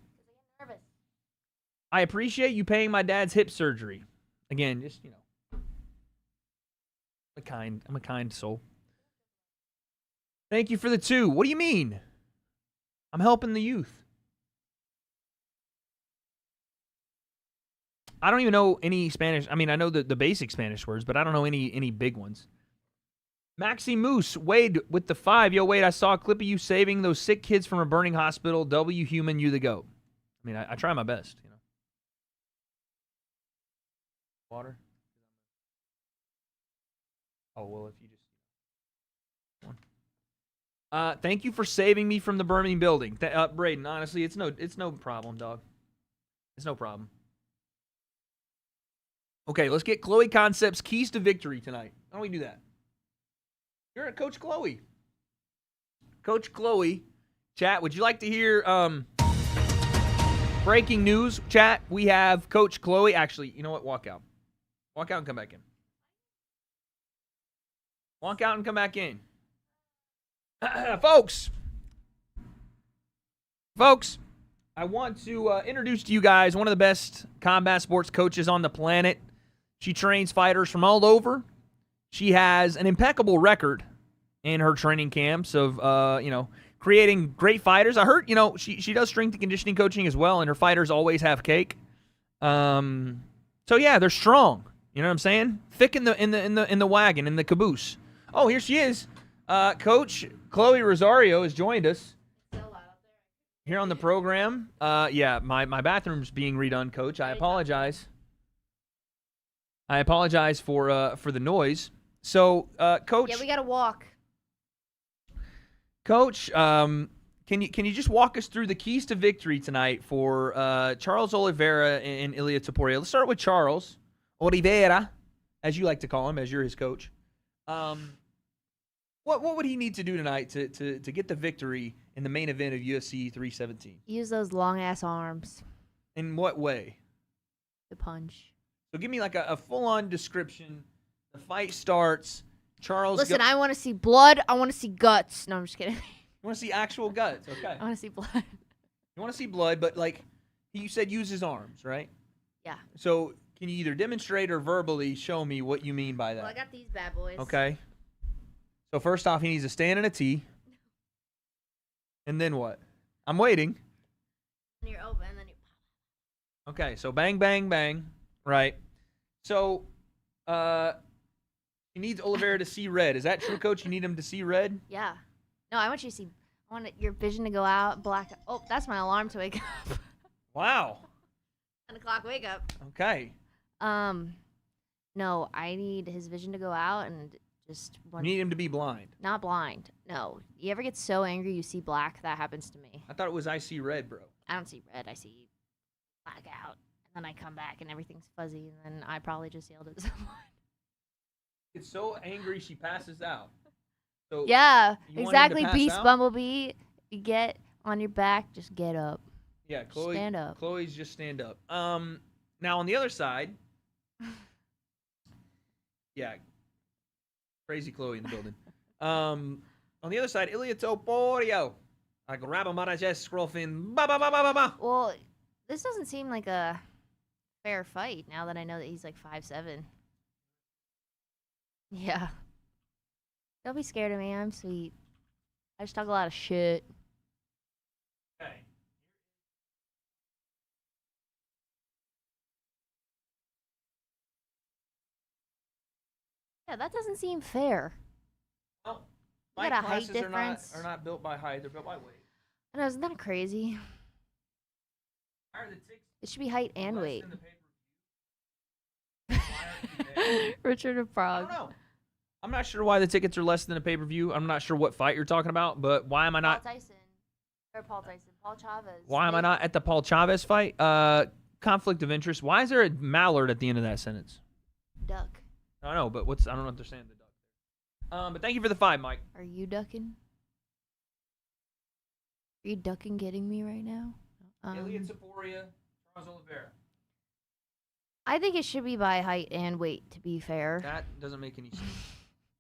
I appreciate you paying my dad's hip surgery. Again, just, you know. I'm a kind soul. Thank you for the 2. What do you mean? I'm helping the youth. I don't even know any Spanish. I mean, I know the basic Spanish words, but I don't know any big ones. Maxi Moose, Wade with the 5. Yo, Wade, I saw a clip of you saving those sick kids from a burning hospital. W human, you the GOAT. I mean, I try my best, you know. Water? Oh, well, if you just... thank you for saving me from the burning building. Braden, honestly, it's no problem, dog. It's no problem. Okay, let's get Chloe Concepts keys to victory tonight. How do we do that? You're Coach Chloe. Coach Chloe, chat, would you like to hear breaking news, chat? We have Coach Chloe. Actually, you know what? Walk out. Walk out and come back in. Walk out and come back in. Folks, I want to introduce to you guys one of the best combat sports coaches on the planet. She trains fighters from all over. She has an impeccable record in her training camps of, creating great fighters. I heard, she does strength and conditioning coaching as well, and her fighters always have cake. So yeah, they're strong. You know what I'm saying? Thick in the wagon, in the caboose. Oh, here she is. Coach Chloe Rosario has joined us here on the program. Yeah, my bathroom's being redone, Coach. I apologize. I apologize for the noise. So, Coach.
Yeah, we gotta walk.
Coach, can you just walk us through the keys to victory tonight for Charles Oliveira and Ilia Topuria? Let's start with Charles Oliveira, as you like to call him, as you're his coach. What would he need to do tonight to get the victory in the main event of UFC 317?
Use those long ass arms.
In what way?
To punch.
So give me like a full-on description. The fight starts. Charles.
Listen, I want to see blood. I want to see guts. No, I'm just kidding.
You want to see actual guts? Okay.
I want to see blood.
You want to see blood, but like you said, use his arms, right?
Yeah.
So can you either demonstrate or verbally show me what you mean by that?
Well, I got these bad boys.
Okay. So first off, he needs to stand in a T. And then what? I'm waiting.
And you're open, and then you.
Okay, so bang, bang, bang. Right. So, he needs Oliveira to see red. Is that true, Coach? You need him to see red?
Yeah. No, I want you to see. I want your vision to go out. Black. Oh, that's my alarm to wake up.
Wow.
10 o'clock wake up.
Okay.
No, I need his vision to go out and just.
You need him to be blind.
Not blind. No. You ever get so angry you see black? That happens to me.
I thought it was I see red, bro.
I don't see red. I see black out. And then I come back and everything's fuzzy. And then I probably just yelled at someone.
It's so angry she passes out. So
Yeah,
you want him to
exactly.
pass
Beast
out?
Bumblebee. You get on your back, just get up.
Yeah, Chloe.
Stand up.
Chloe's just stand up. Now on the other side. Yeah. Crazy Chloe in the building. On the other side, Ilia Topuria. I grab him by the chest, scroll fin. Ba ba ba ba ba ba.
Well, this doesn't seem like a fair fight now that I know that he's like 5'7". Yeah. Don't be scared of me. I'm sweet. I just talk a lot of shit.
Okay.
Yeah, that doesn't seem fair.
Well,
You
fight
got a height
classes
difference.
are not built by height; they're built by weight.
I know, isn't that crazy?
Why are the ticks
It should be height and
less
weight.
than the pay-per-view?
Richard of
I
Prague.
don't know. I'm not sure why the tickets are less than a pay-per-view. I'm not sure what fight you're talking about, but why am I not?
Paul Tyson. Or Paul Tyson. Paul Chavez.
Why am I not at the Paul Chavez fight? Conflict of interest. Why is there a mallard at the end of that sentence?
Duck.
I don't know, but I don't understand the duck. But thank you for the 5, Mike.
Are you ducking? Are you ducking getting me right now?
Ilia Topuria, Charles Oliveira.
I think it should be by height and weight, to be fair.
That doesn't make any sense.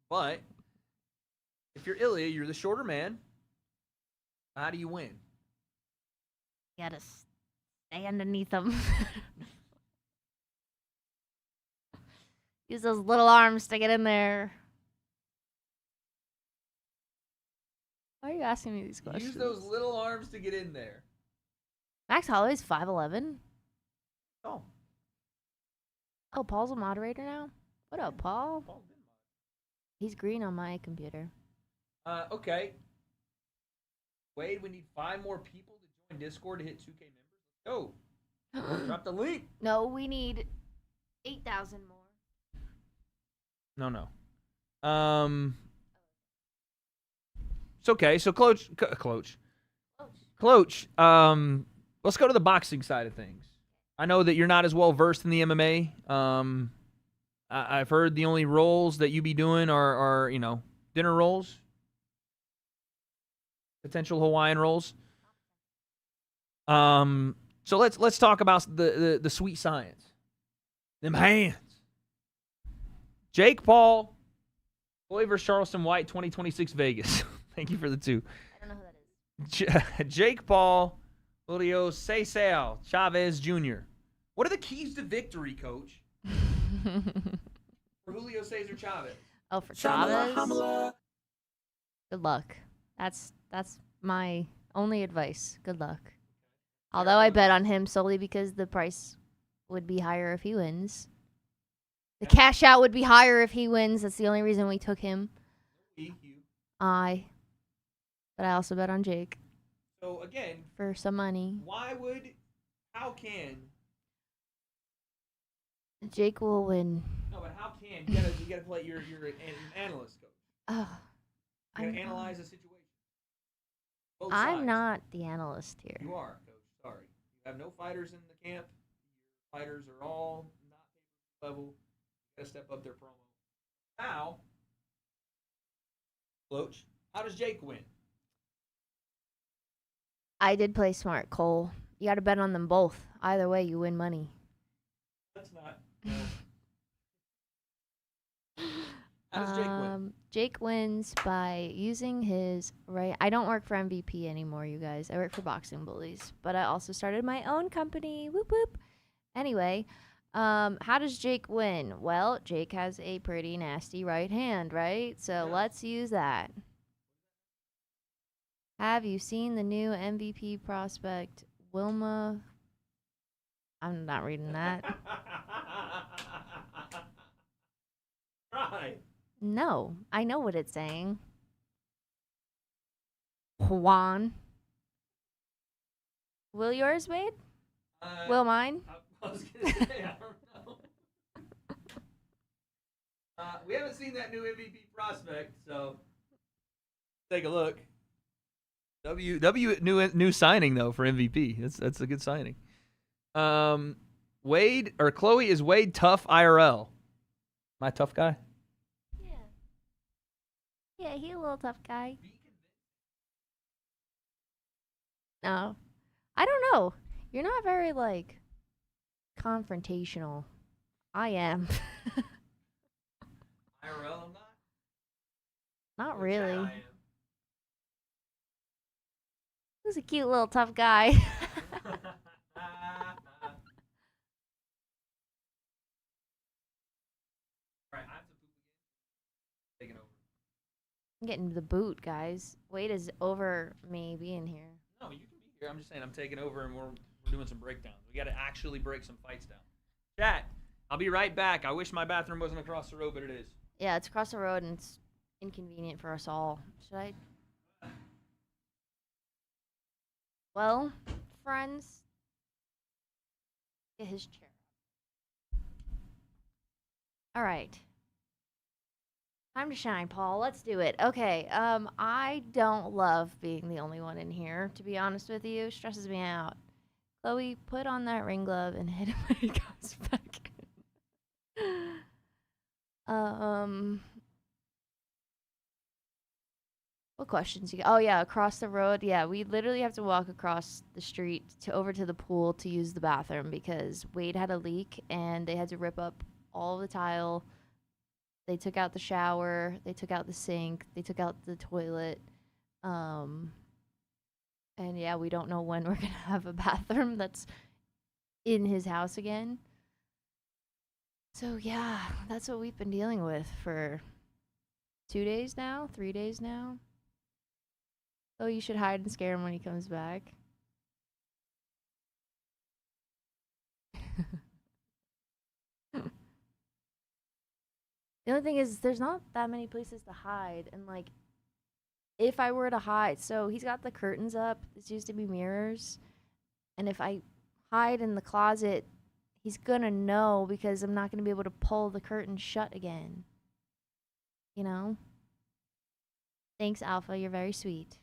But if you're Ilia, you're the shorter man. How do you win?
You gotta stay underneath him. Use those little arms to get in there. Why are you asking me these questions?
Use those little arms to get in there.
Max Holloway's 5'11".
Oh.
Oh, Paul's a moderator now? What up, Paul? He's green on my computer.
Okay. Wade, we need 5 more people to join Discord to hit 2K members. Let's go. Drop the link.
No, we need 8,000 more.
No. It's okay. So, Cloach. Let's go to the boxing side of things. I know that you're not as well versed in the MMA. I've heard the only rolls that you be doing are dinner rolls, potential Hawaiian rolls. So let's talk about the sweet science. Them hands. Jake Paul, Floyd versus Charleston White, 2026 Vegas. Thank you for the 2.
I don't know who that is.
Jake Paul, Julio, Cesar, Chavez Jr. What are the keys to victory, Coach? For Julio Cesar Chavez.
Oh, for Chavez? Good luck. That's my only advice. Good luck. Although I bet on him solely because the price would be higher if he wins. The cash out would be higher if he wins. That's the only reason we took him. But I also bet on Jake.
So again,
for some money.
How can
Jake will win?
No, but how can you gotta play? You're an analyst, Coach. You gotta analyze the situation. Both
I'm
sides.
not the analyst here.
You are, Coach. Sorry, you have no fighters in the camp. Your fighters are all not pay-per-view level. You gotta step up their promo. Now, Coach, how does Jake win?
I did play smart, Cole. You got to bet on them both. Either way, you win money.
That's not. How does Jake win?
Jake wins by using his right. I don't work for MVP anymore, you guys. I work for Boxing Bullies, but I also started my own company. Whoop whoop. Anyway, how does Jake win? Well, Jake has a pretty nasty right hand, right? So let's use that. Have you seen the new MVP prospect, Wilma? I'm not reading that.
Right.
No, I know what it's saying. Juan. Will yours, Wade? Will mine?
I was gonna say, I don't know. We haven't seen that new MVP prospect, so take a look. New signing though for MVP. That's a good signing. Wade or Chloe, is Wade tough IRL? My tough guy?
Yeah, he's a little tough guy. No. I don't know. You're not very, like, confrontational. I am.
IRL, I'm not?
Not really. He's a cute little tough guy. I'm getting the boot, guys. Wade is over me being here.
No, you can be here. I'm just saying I'm taking over and we're doing some breakdowns. We got to actually break some fights down. Chat, I'll be right back. I wish my bathroom wasn't across the road, but it is.
Yeah, it's across the road and it's inconvenient for us all. Should I? Well, friends, get his chair. All right. Time to shine, Paul. Let's do it. Okay. I don't love being the only one in here, to be honest with you. Stresses me out. Chloe, put on that ring glove and hit him when he comes back. What questions you got? Oh yeah, across the road. Yeah, we literally have to walk across the street over to the pool to use the bathroom because Wade had a leak and they had to rip up all the tile. They took out the shower, they took out the sink, they took out the toilet. And yeah, we don't know when we're gonna have a bathroom that's in his house again. So yeah, that's what we've been dealing with for 2 days now, 3 days now. Oh, you should hide and scare him when he comes back. The only thing is, there's not that many places to hide, and like, if I were to hide, so he's got the curtains up. This used to be mirrors, and if I hide in the closet, he's gonna know because I'm not gonna be able to pull the curtain shut again. You know? Thanks, Alpha. You're very sweet.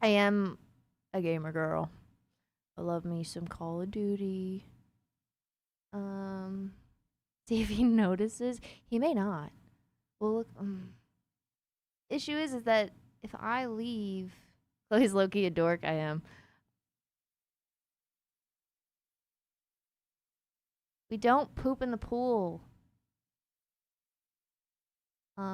I am a gamer girl. I love me some Call of Duty. See if he notices. He may not. Well, look. Issue is that if I leave, Chloe's low-key a dork. I am. We don't poop in the pool. If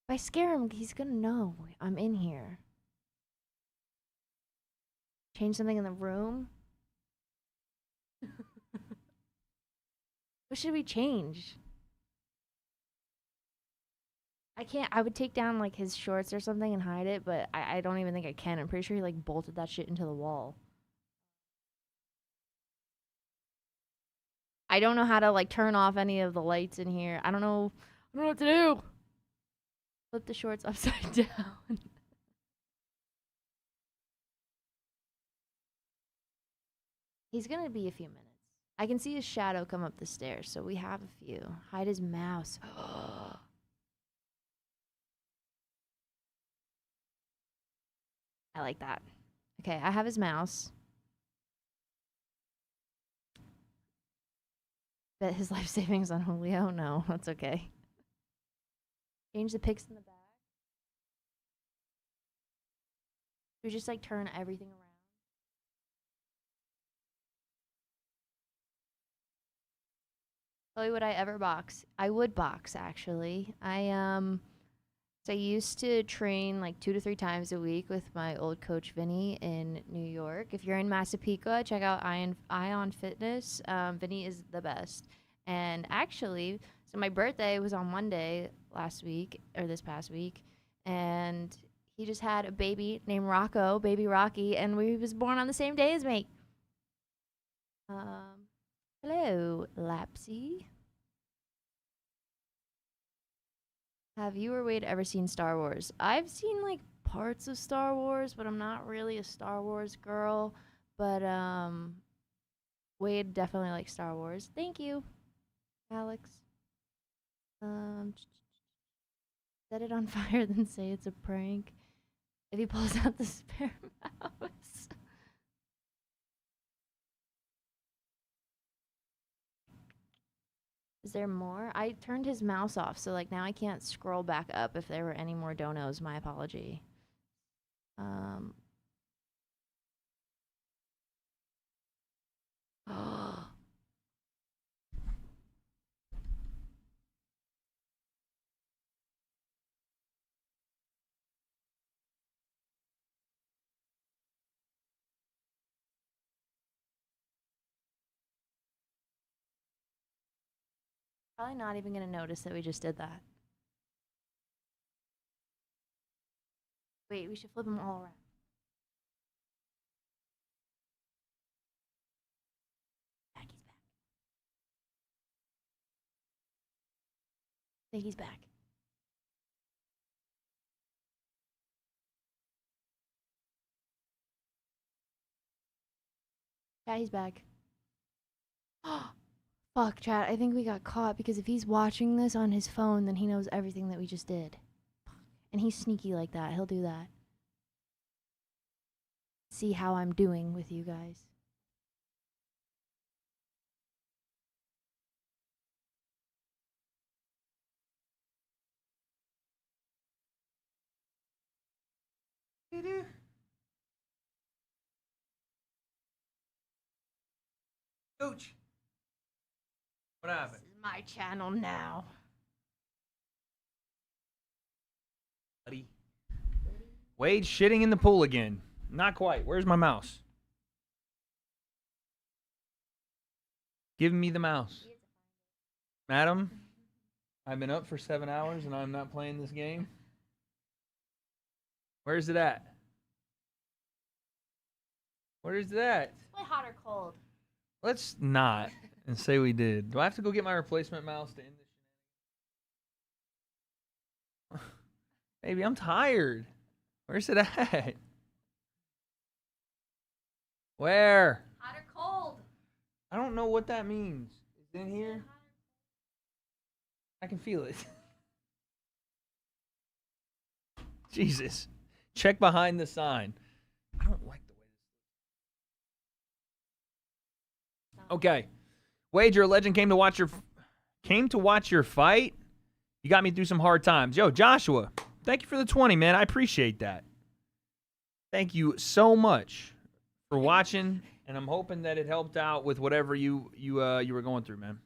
I scare him, he's gonna know I'm in here. Change something in the room? What should we change? I can't. I would take down like his shorts or something and hide it, but I don't even think I can. I'm pretty sure he like bolted that shit into the wall. I don't know how to like turn off any of the lights in here. I don't know what to do. Flip the shorts upside down. He's gonna be a few minutes. I can see his shadow come up the stairs, so we have a few. Hide his mouse. I like that. Okay, I have his mouse. Bet his life savings on Julio? No, that's okay. Change the pics in the back. We just like turn everything around. Chloe, would I ever box? I would box, actually. So I used to train like 2 to 3 times a week with my old coach Vinny in New York. If you're in Massapequa, check out Ion Fitness. Vinny is the best. And actually, so my birthday was on Monday this past week, and he just had a baby named Rocco, baby Rocky, and we was born on the same day as me. Hello, Lapsy. Have you or Wade ever seen Star Wars? I've seen like parts of Star Wars, but I'm not really a Star Wars girl. But Wade definitely likes Star Wars. Thank you, Alex. Set it on fire, then say it's a prank. If he pulls out the spare mouse. Is there more? I turned his mouse off, so like now I can't scroll back up if there were any more donos. My apology. Probably not even gonna notice that we just did that. Wait, we should flip them all around. Back, he's back. I think he's back. Yeah, he's back. Fuck, chat. I think we got caught because if he's watching this on his phone, then he knows everything that we just did. And he's sneaky like that. He'll do that. See how I'm doing with you guys.
Coach. What happened?
This is my channel now.
Buddy. Wade shitting in the pool again. Not quite. Where's my mouse? Give me the mouse. Madam, I've been up for 7 hours and I'm not playing this game. Where's it at? Where is it at?
Play hot or cold.
Let's not and say we did. Do I have to go get my replacement mouse to end this? Baby, I'm tired. Where's it at? Where?
Hot or cold?
I don't know what that means. Is it in here? I can feel it. Jesus. Check behind the sign. I don't like the way this. Okay. Wade, your legend came to watch your fight. You got me through some hard times. Yo, Joshua, thank you for the 20, man. I appreciate that. Thank you so much for watching, and I'm hoping that it helped out with whatever you were going through, man.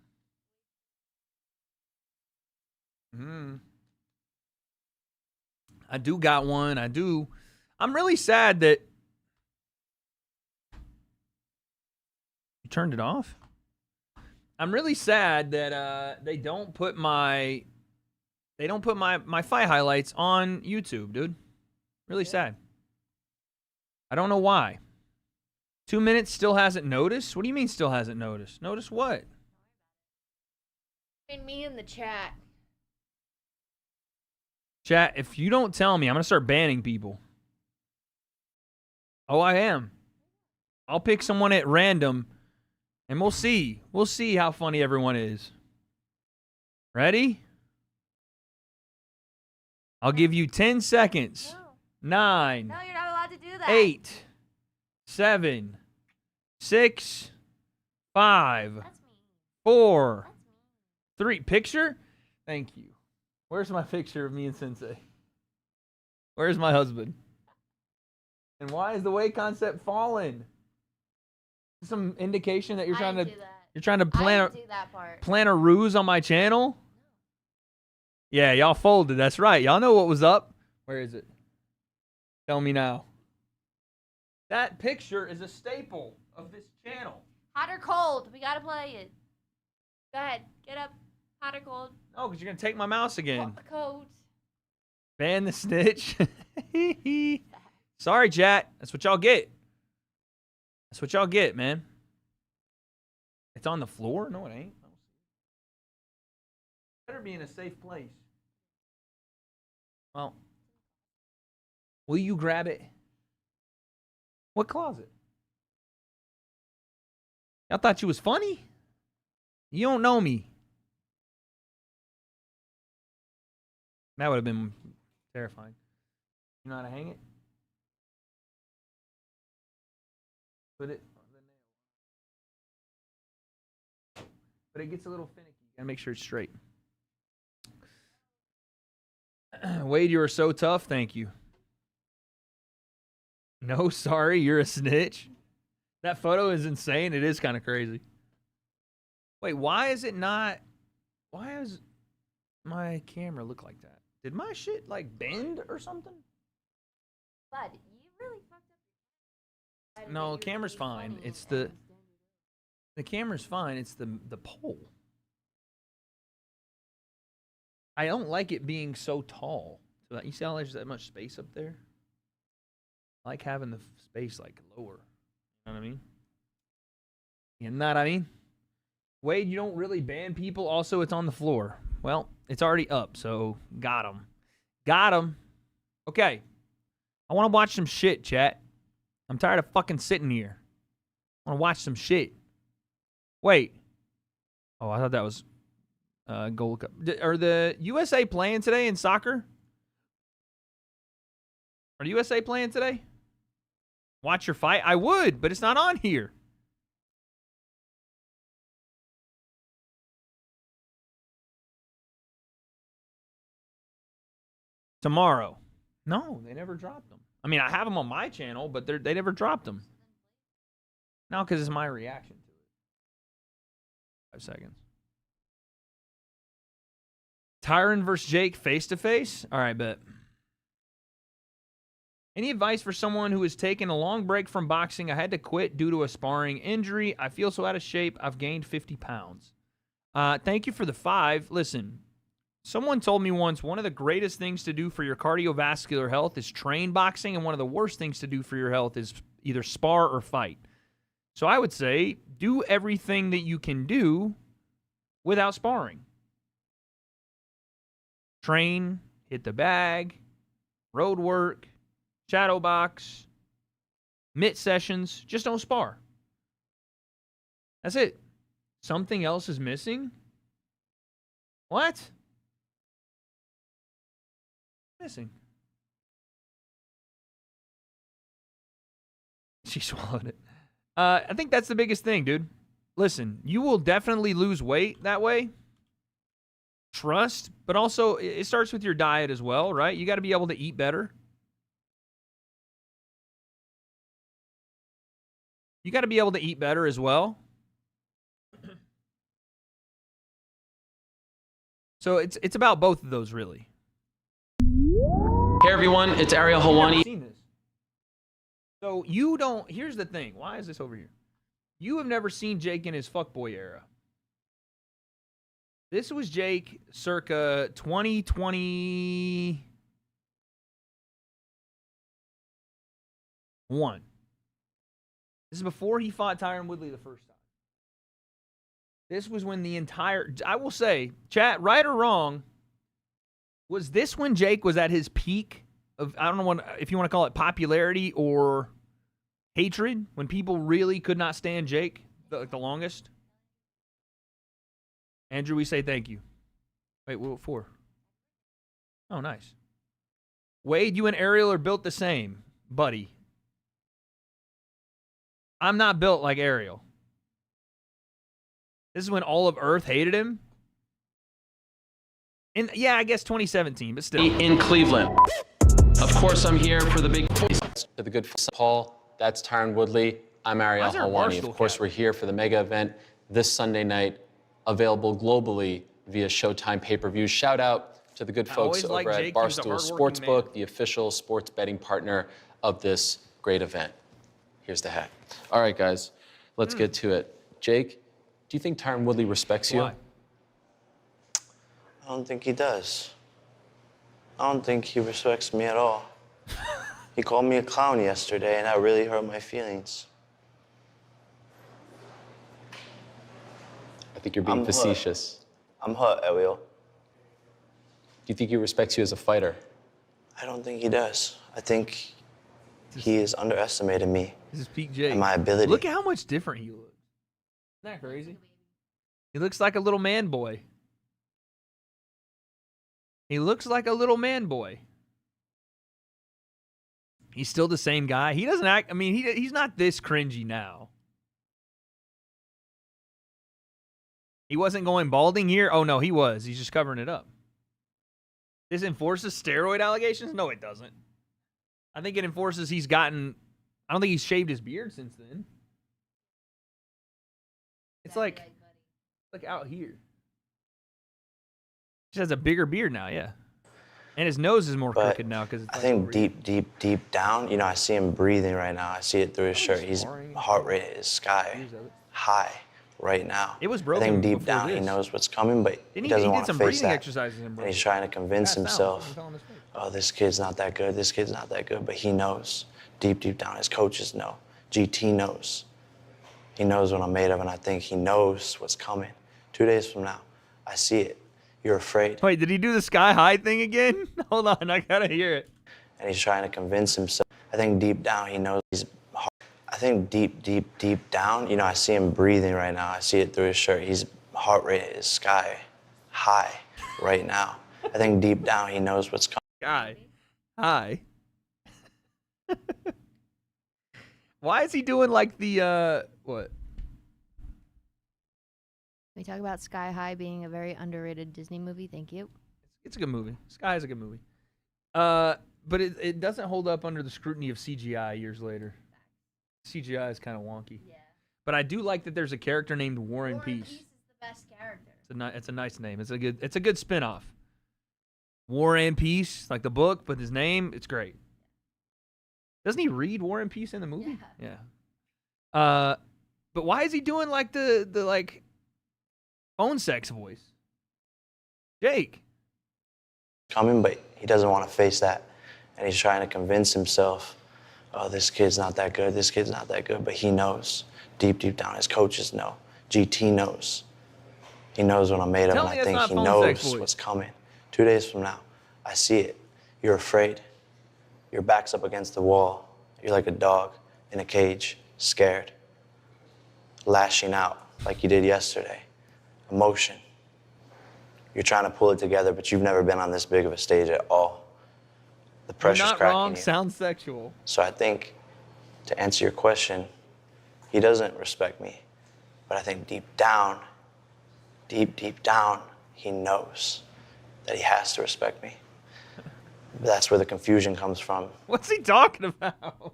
I do got one. I do. I'm really sad that you turned it off. I'm really sad that they don't put my fight highlights on YouTube, dude. Really sad. I don't know why. 2 minutes still hasn't noticed? What do you mean still hasn't noticed? Notice what?
And me in the chat.
Chat, if you don't tell me, I'm going to start banning people. Oh, I am. I'll pick someone at random, and we'll see. We'll see how funny everyone is. Ready? I'll give you 10 seconds. 9.
No, you're not allowed to do that.
8. 7. 6. 5. 4. 3. Picture? Thank you. Where's my picture of me and Sensei? Where's my husband? And why is the weight concept falling? Some indication that you're trying to plan a ruse on my channel? Yeah, y'all folded. That's right. Y'all know what was up. Where is it? Tell me now. That picture is a staple of this channel.
Hot or cold? We gotta play it. Go ahead. Get up. Hot or cold?
No, because you're gonna take my mouse again.
Cold.
Ban the snitch. Sorry, chat. That's what y'all get. That's what y'all get, man. It's on the floor? No, it ain't. Better be in a safe place. Well, will you grab it? What closet? I thought you was funny. You don't know me. That would have been terrifying. You know how to hang it? Put it on the nail. But it gets a little finicky. You gotta make sure it's straight. Wade, you are so tough. Thank you. No, sorry, you're a snitch. That photo is insane. It is kind of crazy. Wait, why is it not? Why does my camera look like that? Did my shit like bend or something?
Bud, you really fucked up.
No, the camera's fine. It's the camera's fine. It's the pole. I don't like it being so tall. So that, you see how there's that much space up there? I like having the space like lower. You know what I mean? You know what I mean? Wade, you don't really ban people. Also, it's on the floor. Well, it's already up, so got him. Got him. Okay. I want to watch some shit, chat. I'm tired of fucking sitting here. I want to watch some shit. Wait. Oh, I thought that was Gold Cup. Are the USA playing today in soccer? Are the USA playing today? Watch your fight? I would, but it's not on here. Tomorrow. No, they never dropped them. I mean, I have them on my channel, but they never dropped them. No, because it's my reaction to it. 5 seconds. Tyron versus Jake face-to-face? All right, bet. Any advice for someone who has taken a long break from boxing? I had to quit due to a sparring injury. I feel so out of shape. I've gained 50 pounds. Thank you for the 5. Listen, someone told me once one of the greatest things to do for your cardiovascular health is train boxing, and one of the worst things to do for your health is either spar or fight. So I would say do everything that you can do without sparring. Train, hit the bag, road work, shadow box, mitt sessions. Just don't spar. That's it. Something else is missing? What? Missing. She swallowed it. I think that's the biggest thing, dude. Listen, you will definitely lose weight that way. Trust, but also it starts with your diet as well, right? You got to be able to eat better. You got to be able to eat better as well. So it's about both of those, really.
Hey everyone, it's Ariel Hawani.
Seen this. So you don't. Here's the thing. Why is this over here? You have never seen Jake in his fuckboy era. This was Jake circa 2021. This is before he fought Tyron Woodley the first time. This was when the entire, I will say, chat, right or wrong, was this when Jake was at his peak of, I don't know if you want to call it popularity or hatred, when people really could not stand Jake the longest? Andrew, we say thank you. Wait, what for? Oh, nice. Wade, you and Ariel are built the same, buddy. I'm not built like Ariel. This is when all of Earth hated him. And yeah, I guess 2017, but still.
In Cleveland. Of course, I'm here for the big voice.
To the good Paul, that's Tyron Woodley. I'm Ariel
Why is there a
Helwani.
Barstool
Of course,
cap?
we're here for the mega event this Sunday night, available globally via Showtime pay-per-view. Shout out to the good folks
always
over
liked
at
Jake. He was a
Barstool
hardworking
Sportsbook, the official sports betting partner of this great event. Here's the hat. All right, guys, let's get to it. Jake, do you think Tyron Woodley respects you?
Why?
I don't think he does. I don't think he respects me at all. He called me a clown yesterday, and that really hurt my feelings.
I think you're being facetious.
I'm hurt, Ariel.
Do you think he respects you as a fighter?
I don't think he does. I think he has underestimated me
This is Pete Jake.
and my ability.
Look at how much different he looks. Isn't that crazy? He looks like a little man boy. He looks like a little man boy. He's still the same guy. He doesn't act, I mean, he's not this cringy now. He wasn't going balding here? Oh, no, he was. He's just covering it up. This enforces steroid allegations? No, it doesn't. I think it enforces I don't think he's shaved his beard since then. It's like out here. Just has a bigger beard now, yeah. And his nose is more crooked now because
I think deep down, I see him breathing right now. I see it through his shirt. His heart rate is sky high right now.
It was
I
broken
think deep
before
down he
this.
knows what's coming, but he
Didn't he
doesn't
did
want to
some
face
breathing
that.
exercises and
And he's trying to convince himself, oh, this kid's not that good. This kid's not that good. But he knows deep down. His coaches know. GT knows. He knows what I'm made of, and I think he knows what's coming. 2 days from now, I see it. You're afraid.
Wait, did he do the sky high thing again? Hold on, I gotta hear it.
And he's trying to convince himself. I think deep down he knows he's hard. I think deep down, I see him breathing right now. I see it through his shirt. His heart rate is sky high right now. I think deep down he knows what's coming.
Guy. Hi. Why is he doing like the, what?
We talk about Sky High being a very underrated Disney movie. Thank you.
It's a good movie. Sky is a good movie. But it doesn't hold up under the scrutiny of CGI years later. CGI is kind of wonky. Yeah. But I do like that there's a character named War and Peace.
Peace is the best character.
It's a nice name. It's a good spinoff. War and Peace, like the book, but his name, it's great. Doesn't he read War and Peace in the movie? Yeah. But why is he doing like the like phone sex voice? Jake.
Coming, but he doesn't want to face that. And he's trying to convince himself, oh, this kid's not that good. This kid's not that good. But he knows deep down. His coaches know. GT knows. He knows what I'm made of, and I think he knows what's coming. 2 days from now, I see it. You're afraid. Your back's up against the wall. You're like a dog in a cage, scared, lashing out like you did yesterday. Emotion. You're trying to pull it together, but you've never been on this big of a stage at all. The pressure's
You're not
cracking
wrong.
you.
Sounds sexual.
So I think, to answer your question, he doesn't respect me. But I think deep down, he knows that he has to respect me. But that's where the confusion comes from.
What's he talking about?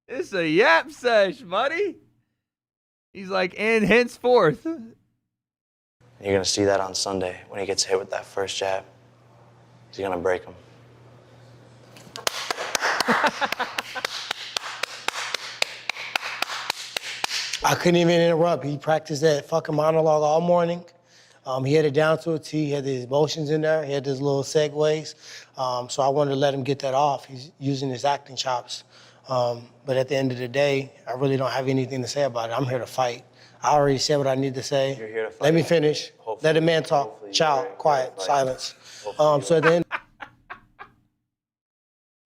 It's a yap sesh, buddy. He's like, and henceforth.
You're going to see that on Sunday when he gets hit with that first jab. He's going to break him.
I couldn't even interrupt. He practiced that fucking monologue all morning. He had it down to a T. He had his emotions in there. He had his little segues. So I wanted to let him get that off. He's using his acting chops. But at the end of the day, I really don't have anything to say about it. I'm here to fight. I already said what I need to say.
You're here to fight.
Let me finish.
Hopefully.
Let a man talk. Child, quiet, silence. So at the end.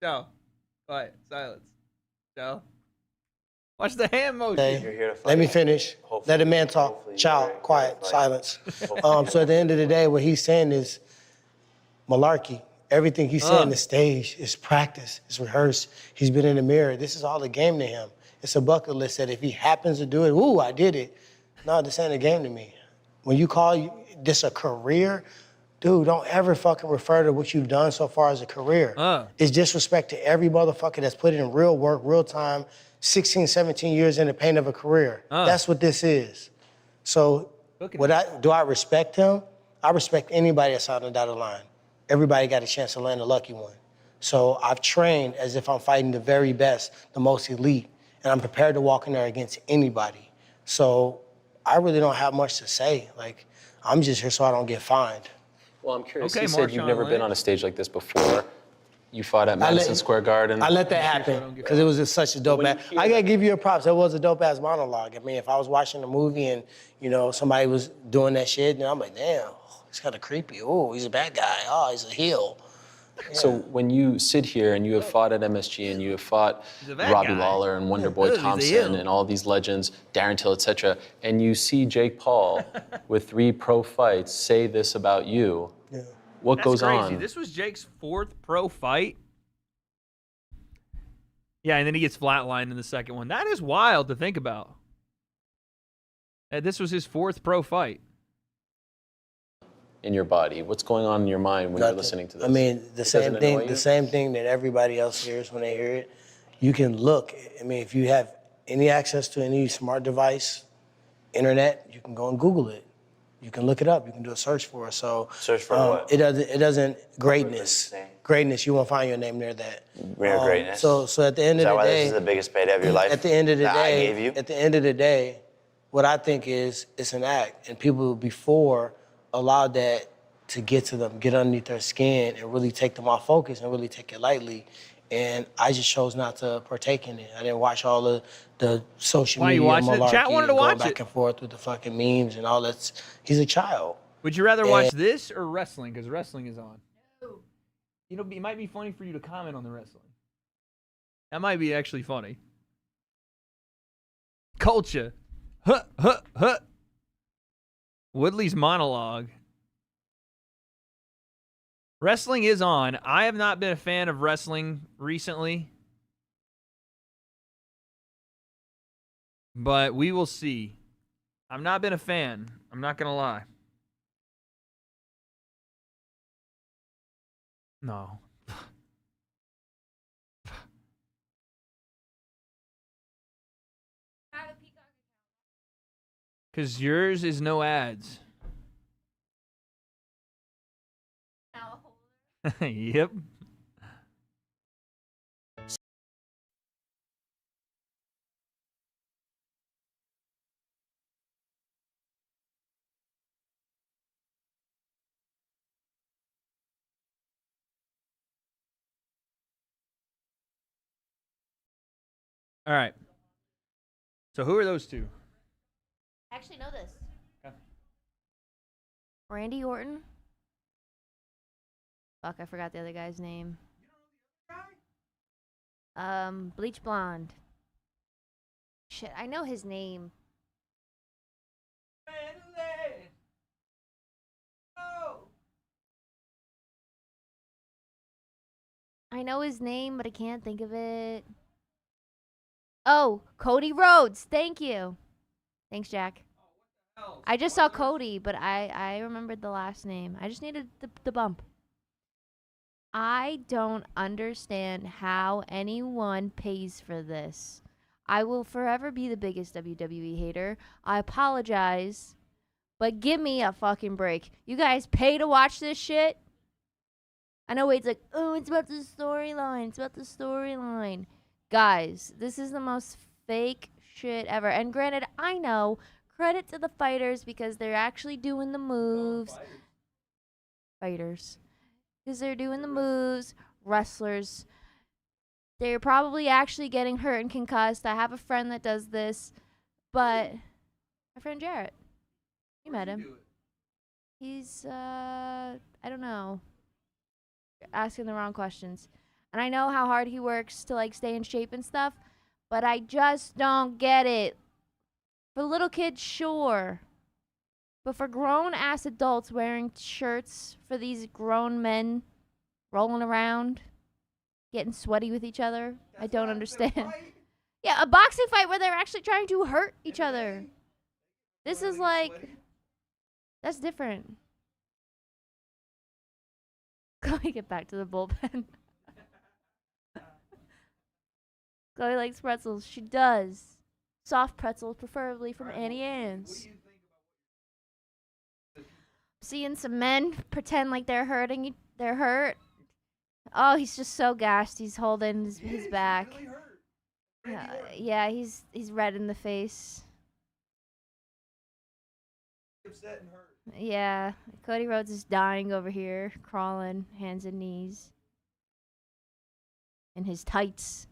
Joe, quiet, silence. Joe. Watch the hand motion.
You're here to fight. Let me finish. Hopefully. Let a man talk. Child, quiet, silence. So at the end of the day, what he's saying is malarkey. Everything he's saying on the stage is practice, it's rehearsed. He's been in the mirror. This is all a game to him. It's a bucket list that if he happens to do it, ooh, I did it. No, this ain't a game to me. When you call this a career, dude, don't ever fucking refer to what you've done so far as a career. It's disrespect to every motherfucker that's put in real work, real time, 16, 17 years in the pain of a career. That's what this is. So do I respect him? I respect anybody that's on the dotted line. Everybody got a chance to land a lucky one. So I've trained as if I'm fighting the very best, the most elite, and I'm prepared to walk in there against anybody. So I really don't have much to say. Like, I'm just here so I don't get fined.
Well, I'm curious. You said you've never been on a stage like this before. You fought at Madison Square Garden.
I let that happen because it was just such a dope ass. I gotta give you a props. That was a dope ass monologue. I mean, if I was watching a movie and, you know, somebody was doing that shit, then I'm like, damn, it's kind of creepy. Oh, he's a bad guy. Oh, he's a heel. Yeah.
So when you sit here and you have fought at MSG and you have fought Robbie Lawler and Wonderboy Thompson and all these legends, Darren Till, etc., and you see Jake Paul with 3 pro fights say this about you, what goes on?
This was Jake's 4th pro fight. Yeah, and then he gets flatlined in the second one. That is wild to think about. This was his 4th pro fight.
In your body, what's going on in your mind when you're listening to this?
I mean, the same thing that everybody else hears when they hear it. You can look. I mean, if you have any access to any smart device, internet, you can go and Google it. You can look it up. You can do a search for it. So
search for what?
It doesn't greatness. Greatness. You won't find your name near that.
Near greatness.
So at the end of the day, is that why this
is the biggest payday of your life?
At the end of the
that
day,
I gave you?
At the end of the day, what I think is it's an act, and people before allowed that to get to them, get underneath their skin, and really take them off focus and really take it lightly. And I just chose not to partake in it. I didn't watch all the social media malarkey.
Chat wanted to watch
back and forth with the fucking memes and all that. He's a child.
Would you rather watch this or wrestling? Because wrestling is on. You know, it might be funny for you to comment on the wrestling. That might be actually funny. Culture. Huh, huh, huh. Woodley's monologue. Wrestling is on. I have not been a fan of wrestling recently. But we will see. I've not been a fan. I'm not going to lie. No. Because yours is no ads. Yep. All right. So who are those two?
I actually know this.
Okay.
Randy Orton. Fuck, I forgot the other guy's name. Bleach Blonde. Shit, I know his name. I know his name, but I can't think of it. Oh, Cody Rhodes. Thank you. Thanks, Jack. I just saw Cody, but I remembered the last name. I just needed the bump. I don't understand how anyone pays for this. I will forever be the biggest WWE hater. I apologize, but give me a fucking break. You guys pay to watch this shit? I know Wade's like, oh, it's about the storyline. It's about the storyline. Guys, this is the most fake shit ever. And granted, I know, credit to the fighters because they're actually doing the moves. Fighters. Because they're doing the moves. Wrestlers. They're probably actually getting hurt and concussed. I have a friend that does this. But my friend Jarrett. You met him. He's, I don't know. You're asking the wrong questions. And I know how hard he works to, like, stay in shape and stuff. But I just don't get it. For little kids, sure. But for grown-ass adults wearing shirts for these grown men rolling around, getting sweaty with each other, I don't understand. Yeah, a boxing fight where they're actually trying to hurt each other. This is like, that's different. Chloe, get back to the bullpen. Chloe likes pretzels. She does. Soft pretzels, preferably from Annie Ann's. Seeing some men pretend like they're hurting. They're hurt. Oh, he's just so gassed. He's holding his back. Yeah, he's red in the face.
Upset and hurt.
Yeah, Cody Rhodes is dying over here, crawling, hands and knees. In his tights.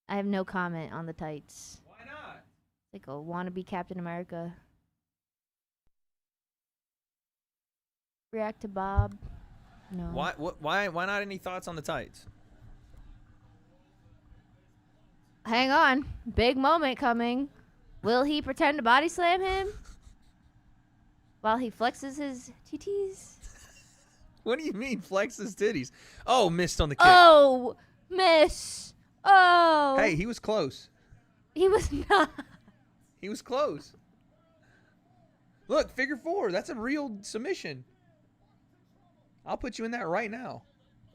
I have no comment on the tights.
Why not?
Like a wannabe Captain America. React to Bob. No.
Why not any thoughts on the tights?
Hang on. Big moment coming. Will he pretend to body slam him? While he flexes his titties?
What do you mean flex his titties? Oh, missed on the kick.
Oh, miss. Oh.
Hey, he was close.
He was not.
He was close. Look, figure 4. That's a real submission. I'll put you in that right now.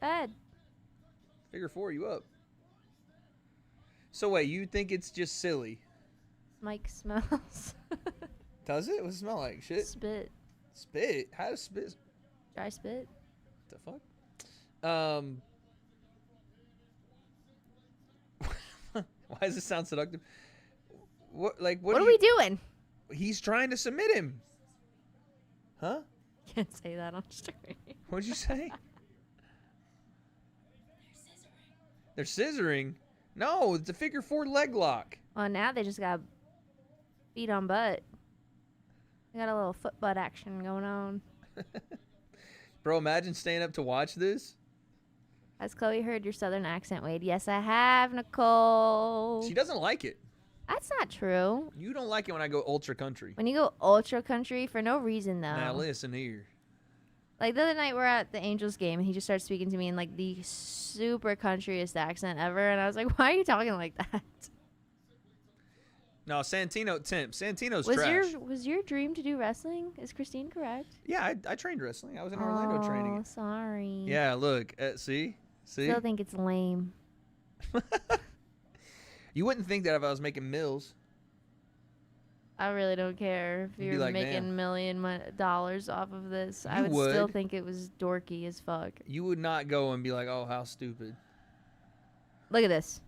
Bad.
Figure 4, you up. So wait, you think it's just silly?
Mike smells.
Does it? What does it smell like? Shit.
Spit.
Spit? How does spit?
Dry spit.
The fuck? Why does it sound seductive? What
are we doing?
He's trying to submit him. Huh?
Can't say that on stream.
What'd you say? They're scissoring. No, it's a figure 4 leg lock.
Well, now they just got feet on butt. They got a little foot butt action going on.
Bro, imagine staying up to watch this.
Has Chloe heard your southern accent, Wade? Yes, I have, Nicole.
She doesn't like it.
That's not true.
You don't like it when I go ultra country.
When you go ultra country for no reason, though.
Now listen here.
Like the other night, we're at the Angels game, and he just started speaking to me in like the super countryest accent ever, and I was like, "Why are you talking like that?"
No, Santino's trash.
Was your dream to do wrestling? Is Christine correct?
Yeah, I trained wrestling. I was in Orlando training.
Oh, sorry.
Yeah, look, see.
Still think it's lame.
You wouldn't think that if I was making mills.
I really don't care if you're
like,
making $1 million off of this. I would still think it was dorky as fuck.
You would not go and be like, "Oh, how stupid."
Look at this.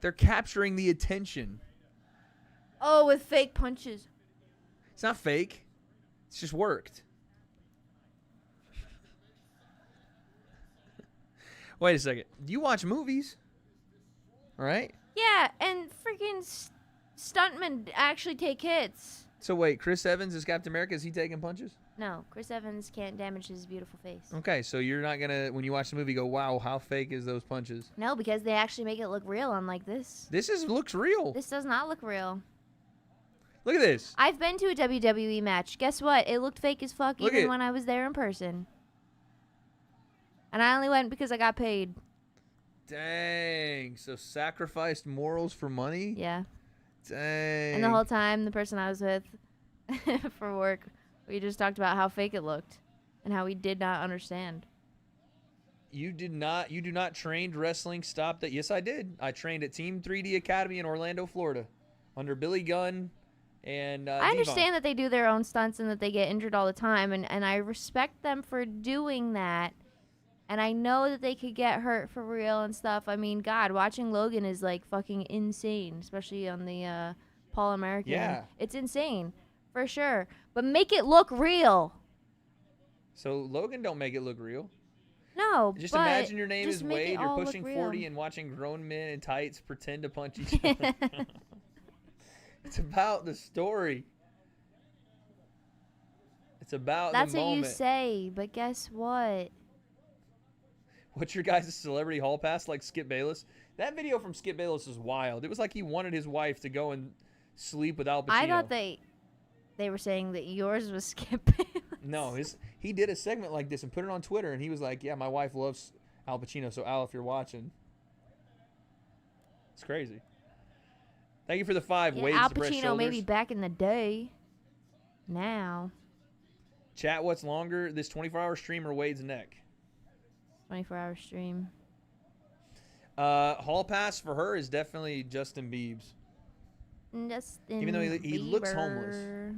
They're capturing the attention.
Oh, with fake punches.
It's not fake. It's just worked. Wait a second. Do you watch movies? All right.
Yeah, and freaking stuntmen actually take hits.
So wait, Chris Evans is Captain America. Is he taking punches?
No, Chris Evans can't damage his beautiful face.
Okay, so you're not gonna, when you watch the movie, go, "Wow, how fake is those punches?"
No, because they actually make it look real, unlike this.
This looks real.
This does not look real.
Look at this.
I've been to a WWE match. Guess what? It looked fake as fuck even when I was there in person. And I only went because I got paid.
Dang. So sacrificed morals for money?
Yeah.
Dang.
And the whole time, the person I was with for work, we just talked about how fake it looked and how we did not understand.
You do not train wrestling. Stop that. Yes, I did. I trained at Team 3D Academy in Orlando, Florida, under Billy Gunn and
I understand that they do their own stunts and that they get injured all the time, and I respect them for doing that. And I know that they could get hurt for real and stuff. I mean, God, watching Logan is like fucking insane, especially on the Paul American.
Yeah.
It's insane, for sure. But make it look real.
So Logan don't make it look real.
No,
Just
but
imagine your name
just
is
make it
Wade, you're
all look
pushing
real.
40 and watching grown men in tights pretend to punch each other. It's about the story. It's about
That's
the
what
moment.
you say, but guess what?
What's your guys' celebrity hall pass like Skip Bayless? That video from Skip Bayless is wild. It was like he wanted his wife to go and sleep with Al Pacino.
I thought they were saying that yours was Skip Bayless.
No, he did a segment like this and put it on Twitter, and he was like, "Yeah, my wife loves Al Pacino, so Al, if you're watching." It's crazy. Thank you for the 5.
Yeah,
Wade's
Al
the breast
Pacino
shoulders.
maybe back in the day. now.
Chat, what's longer, this 24-hour stream or Wade's neck?
24-hour stream.
Hall pass for her is definitely Justin Biebs.
Justin
Even though he looks
Bieber.
homeless.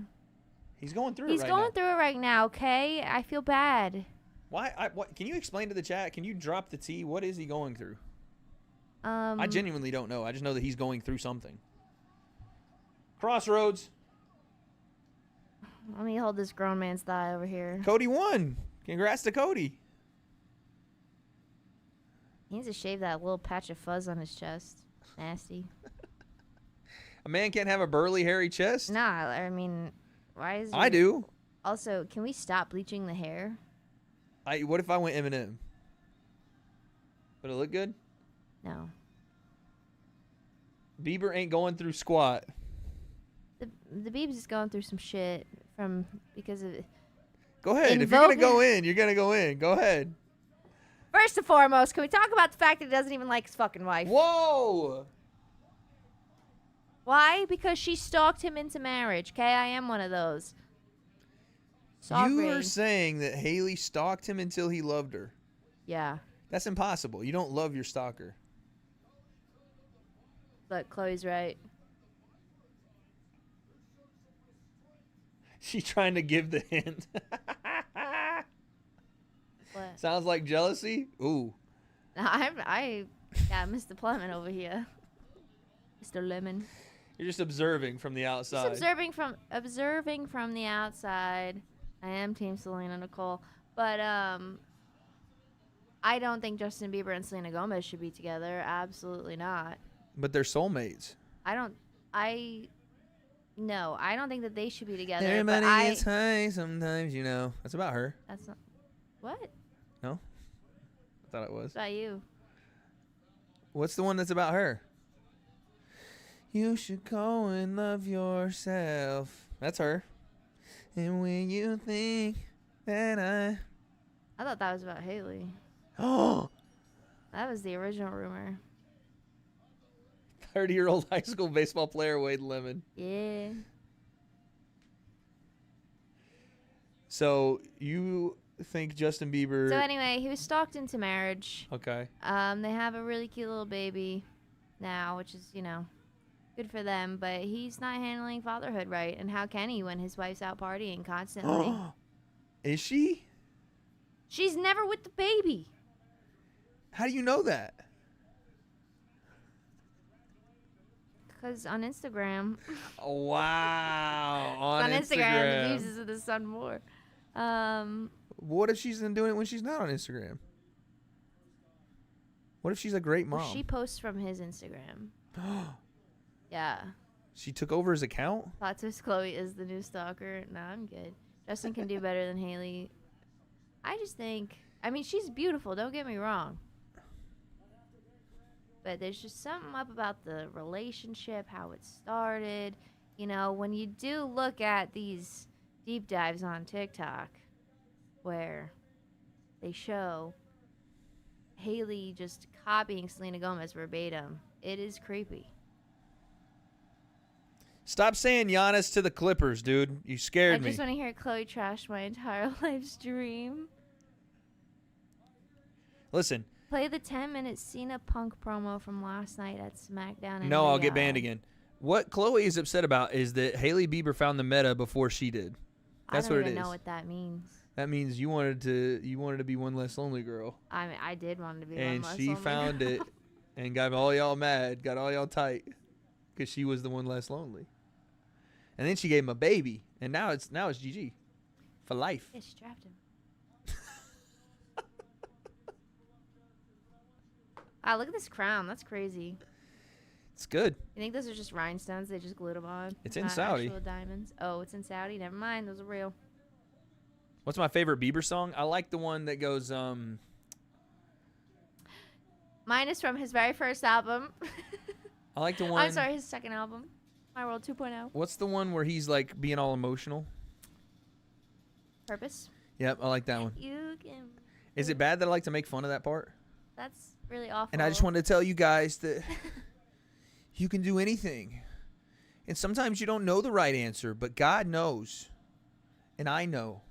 He's going through
He's
it right
going
now.
through it right now, okay? I feel bad.
Why? What? Can you explain to the chat? Can you drop the T? What is he going through? I genuinely don't know. I just know that he's going through something. Crossroads.
Let me hold this grown man's thigh over here.
Cody won. Congrats to Cody.
He needs to shave that little patch of fuzz on his chest. Nasty.
A man can't have a burly, hairy chest?
Nah, I mean, why is
I do.
Also, can we stop bleaching the hair?
What if I went Eminem? Would it look good?
No.
Bieber ain't going through squat.
The Biebs is going through some shit because of.
Go ahead. If you're gonna go in, you're gonna go in. Go ahead.
First and foremost, can we talk about the fact that he doesn't even like his fucking wife?
Whoa!
Why? Because she stalked him into marriage. Okay, I am one of those. Sorry.
You are saying that Haley stalked him until he loved her.
Yeah.
That's impossible. You don't love your stalker.
Look, Chloe's right.
She's trying to give the hint.
What?
Sounds like jealousy. Ooh.
I got Mr. Pllem over here. Mr. Lemon.
You're just observing from the outside.
Just observing from the outside. I am Team Selena Nicole, but I don't think Justin Bieber and Selena Gomez should be together. Absolutely not.
But they're soulmates.
I don't think that they should be together.
Everybody
but
gets high sometimes, you know. That's about her.
That's not. What?
No? I thought it was.
It's about you.
What's the one that's about her? You should go and love yourself. That's her. And when you think that
I thought that was about Haley.
Oh!
That was the original rumor.
30-year-old high school baseball player Wade Lemon.
Yeah.
So you think Justin Bieber...
So anyway, he was stalked into marriage.
Okay.
They have a really cute little baby now, which is, good for them. But he's not handling fatherhood right. And how can he when his wife's out partying constantly?
Is she?
She's never with the baby.
How do you know that?
Because on Instagram.
Wow.
On Instagram. He uses the son more.
What if she's doing it when she's not on Instagram? What if she's a great mom?
Well, she posts from his Instagram. Yeah.
She took over his account?
Plot twist, Chloe is the new stalker. No, I'm good. Justin can do better than Haley. I just think, she's beautiful, don't get me wrong. But there's just something up about the relationship, how it started. When you do look at these deep dives on TikTok where they show Haley just copying Selena Gomez verbatim, it is creepy.
Stop saying Giannis to the Clippers, dude. You scared me.
I just want to hear Chloe trash my entire live stream.
Listen.
Play the 10-minute Cena Punk promo from last night at SmackDown.
No, I'll get banned again. What Chloe is upset about is that Haley Bieber found the meta before she did. That's what it is.
I don't even know what that means.
That means you wanted to be one less lonely girl.
I did want to be
one
less
lonely. And she found it and got all y'all mad, got all y'all tight because she was the one less lonely. And then she gave him a baby, and now it's GG for life.
Yeah, she trapped him. Wow, look at this crown. That's crazy.
It's good.
You think those are just rhinestones? They just glued them on?
It's in Saudi.
Actual diamonds. Oh, it's in Saudi? Never mind. Those are real.
What's my favorite Bieber song? I like the one that goes,
Mine is from his very first album.
I like the one...
I'm sorry, his second album. My World 2.0.
What's the one where he's, like, being all emotional?
Purpose?
Yep, I like that one.
You can...
Is it bad that I like to make fun of that part?
That's really awful.
And I just wanted to tell you guys that you can do anything. And sometimes you don't know the right answer, but God knows. And I know.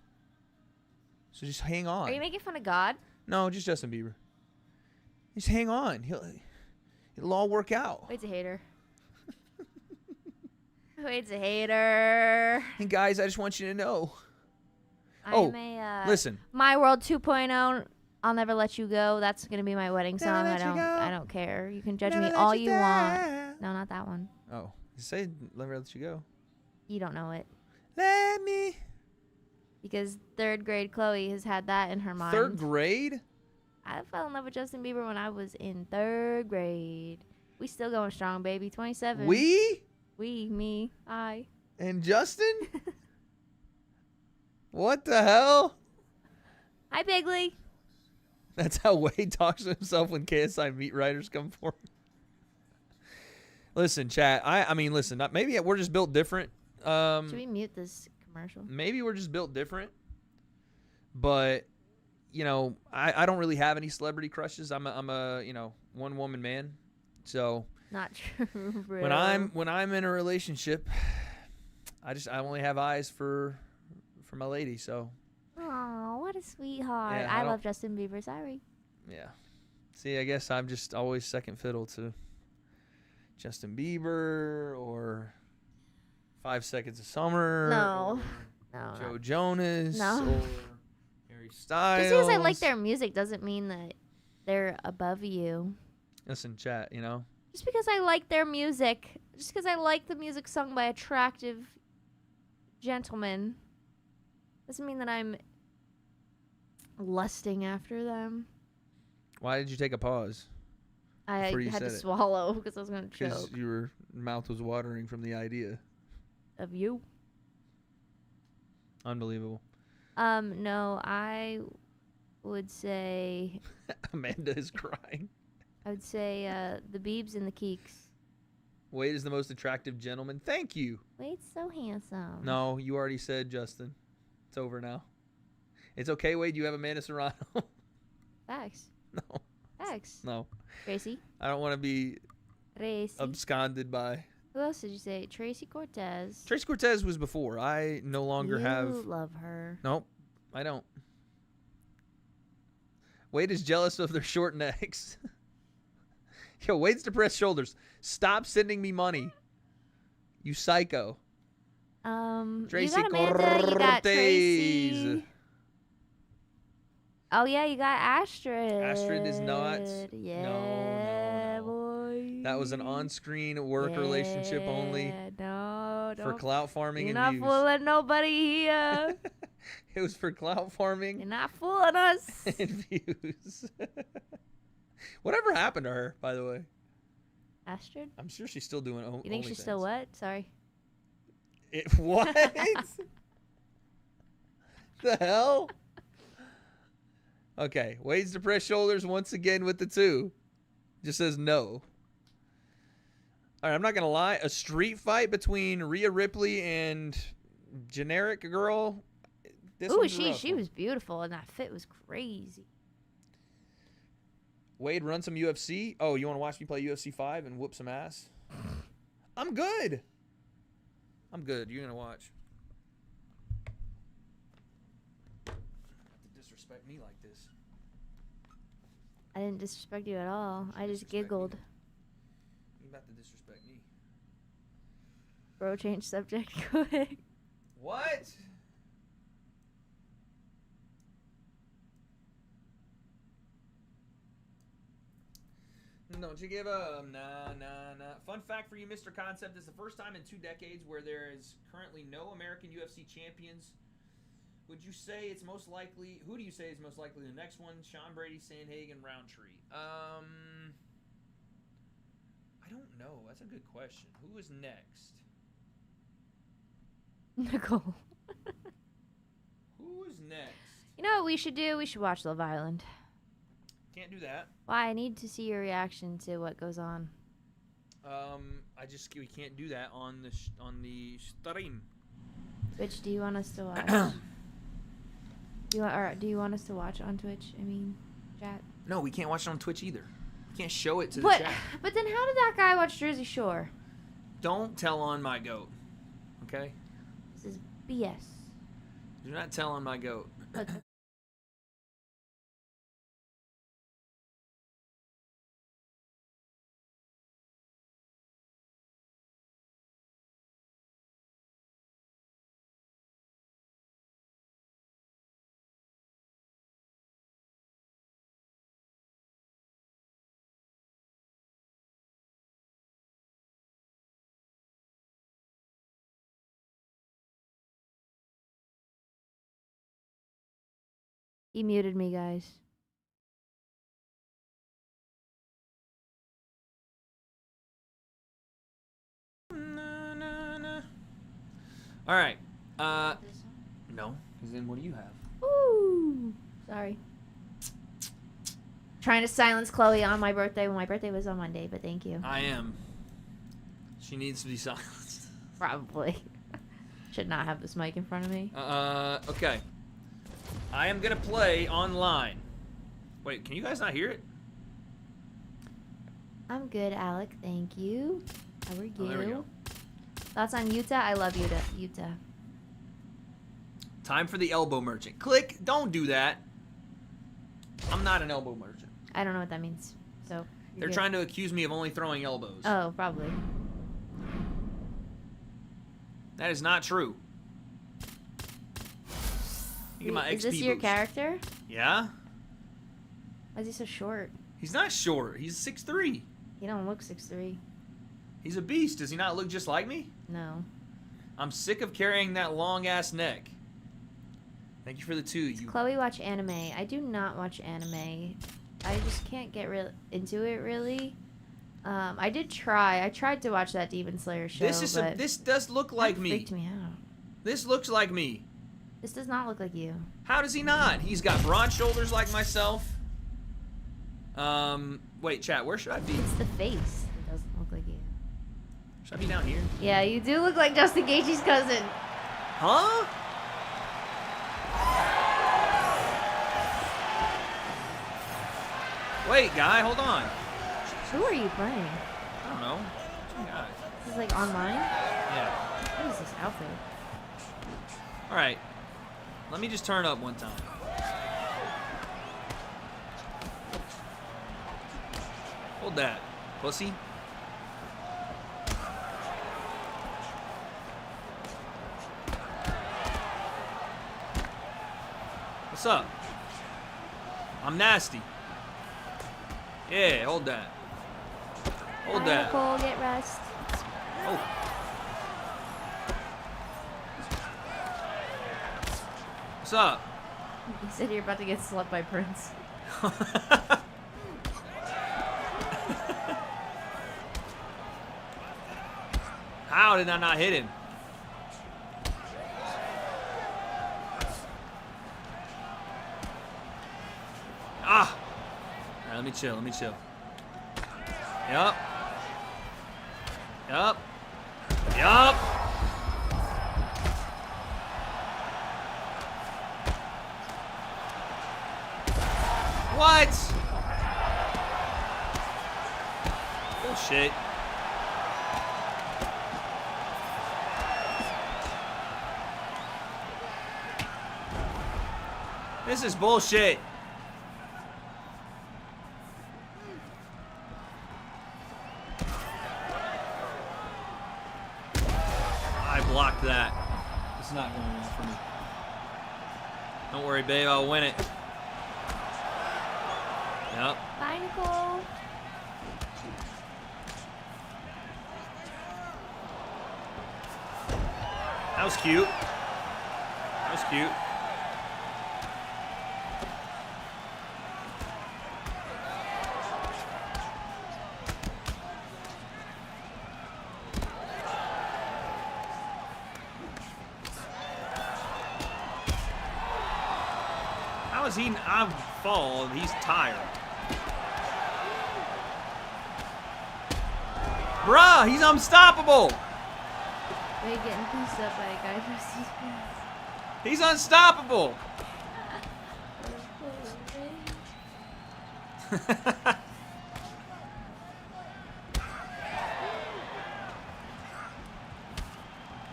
So just hang on.
Are you making fun of God?
No, just Justin Bieber. Just hang on. It'll all work out.
Wade's a hater. Wade's a hater.
And guys, I just want you to know. Listen.
My World 2.0. I'll never let you go. That's gonna be my wedding song. I don't care. You can judge me all you want. No, not that one.
Oh, say "Never Let You Go."
You don't know it.
Let me.
Because 3rd grade Chloe has had that in her mind.
3rd grade?
I fell in love with Justin Bieber when I was in 3rd grade. We still going strong, baby. 27.
We,
me, I.
And Justin? What the hell?
Hi, Bigley.
That's how Wade talks to himself when KSI meat riders come forward. Listen, chat. I mean, listen. Maybe we're just built different.
Should we mute this commercial?
Maybe we're just built different. But, you know, I don't really have any celebrity crushes. I'm a one woman man. So
not true, bro.
When I'm in a relationship, I only have eyes for my lady. So.
Oh, what a sweetheart.
Yeah,
I love Justin Bieber. Sorry.
Yeah. See, I guess I'm just always second fiddle to Justin Bieber or 5 Seconds of Summer.
No.
Joe Jonas.
No.
Or Harry Styles.
Just because I like their music doesn't mean that they're above you.
Listen, chat, you know.
Just because I like their music, just because I like the music sung by attractive gentlemen, doesn't mean that I'm lusting after them.
Why did you take a pause?
I had to swallow because I was going to choke.
Because your mouth was watering from the idea.
Of you?
Unbelievable.
No, I would say...
Amanda is crying.
I would say the Biebs and the Keeks.
Wade is the most attractive gentleman. Thank you.
Wade's so handsome.
No, you already said, Justin. It's over now. It's okay, Wade. You have Amanda Serrano.
Facts.
No.
Facts.
No.
Tracy.
I don't want to be
Tracy.
absconded by.
Who else did you say? Tracy Cortez.
Tracy Cortez was before. I no longer have.
You love her.
Nope, I don't. Wade is jealous of their short necks. Yo, Wade's depressed shoulders. Stop sending me money. You psycho. Tracy
you got Amanda, you got Tracy. Oh yeah, you got Astrid.
Astrid is not.
Yeah,
no.
boy.
That was an on-screen work relationship only.
No,
for clout farming
you're
and views.
You're not fooling nobody here.
It was for clout farming.
You're not fooling us.
And views. Whatever happened to her, by the way?
Astrid?
I'm sure she's still doing
You think she's still what? Sorry.
What? The hell? Okay, Wade's depressed shoulders once again with the 2. Just says no. All right, I'm not going to lie. A street fight between Rhea Ripley and generic girl.
Ooh, she was beautiful, and that fit was crazy.
Wade, run some UFC. Oh, you want to watch me play UFC 5 and whoop some ass? I'm good. I'm good. You're going to watch. Disrespect me like this.
I didn't disrespect you at all. I just giggled.
You about to disrespect me.
Bro, change subject quick.
What? Don't you give up? Nah. Fun fact for you, Mr. Concept. This is the first time in 2 decades where there is currently no American UFC champions. Would you say it's most likely... Who do you say is most likely the next one? Sean Brady, Sandhagen, Roundtree. I don't know. That's a good question. Who is next?
Nicole.
Who is next?
You know what we should do? We should watch Love Island.
Can't do that.
Why? I need to see your reaction to what goes on.
We can't do that on the stream.
Twitch, do you want us to watch? Do you want us to watch on Twitch? I mean, chat.
No, we can't watch it on Twitch either. We can't show it to the chat.
But then how did that guy watch Jersey Shore?
Don't tell on my goat. Okay?
This is BS.
Do not tell on my goat.
He muted me, guys.
All right. No. Because then what do you have?
Ooh. Sorry. Trying to silence Chloe on my birthday when my birthday was on Monday, but thank you.
I am. She needs to be silenced.
Probably. Should not have this mic in front of me.
Okay. I am gonna play online. Wait, can you guys not hear it?
I'm good, Alec. Thank you. How are you?
Oh, there we go.
Thoughts on Utah? I love Utah. Utah.
Time for the elbow merchant. Click. Don't do that. I'm not an elbow merchant.
I don't know what that means. So
They're trying to accuse me of only throwing elbows.
Oh, probably.
That is not true. Get my
Is this
XP
your
boost.
character?
Yeah.
Why is he so short?
He's not short. He's 6'3".
He don't look 6'3".
He's a beast. Does he not look just like me?
No.
I'm sick of carrying that long ass neck. Thank you for the 2. You
Chloe watch anime. I do not watch anime. I just can't get into it really. I did try. I tried to watch that Demon Slayer show.
This does look like me.
Freaked me out.
This looks like me.
This does not look like you.
How does he not? He's got broad shoulders like myself. Wait, chat. Where should I be?
It's the face. It doesn't look like you.
Should I be down here?
Yeah, you do look like Justin Gaethje's cousin.
Huh? Wait, guy, hold on.
Who are you playing?
I don't know. Some guy.
This is like online?
Yeah.
What is this outfit?
All right. Let me just turn up one time. Hold that, pussy. What's up? I'm nasty. Yeah, hold that. Hold
Bye,
that.
Nicole, get rest.
Oh. What's up?
You said you're about to get slept by Prince.
How did I not hit him? Ah! Alright, let me chill, let me chill. Yup. Yup. Yup. What? Bullshit. This is bullshit. I blocked that. It's not going to win for me. Don't worry, babe. I'll win it. Yep.
Bye, Nicole.
That was cute. That was cute. How is he? I fall. He's tired. Bruh, he's unstoppable.
They're getting pieced up by a guy dressed as pants.
He's unstoppable.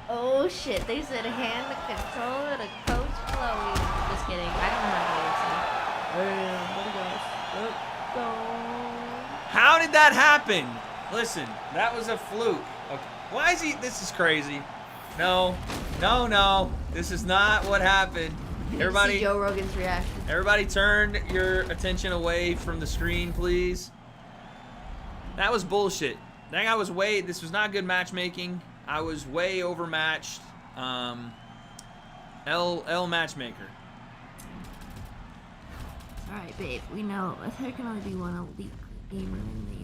Oh shit, they said hand the controller to coach Chloe. Just kidding. I don't know how to play UFC. Let's go.
How did that happen? Listen, that was a fluke. Okay. Why is he? This is crazy. No. This is not what happened. Everybody,
see Joe Rogan's reaction.
Everybody turn your attention away from the screen, please. That was bullshit. That guy was this was not good matchmaking. I was way overmatched. L matchmaker.
Alright, babe, we know. There can only be one elite gamer in the,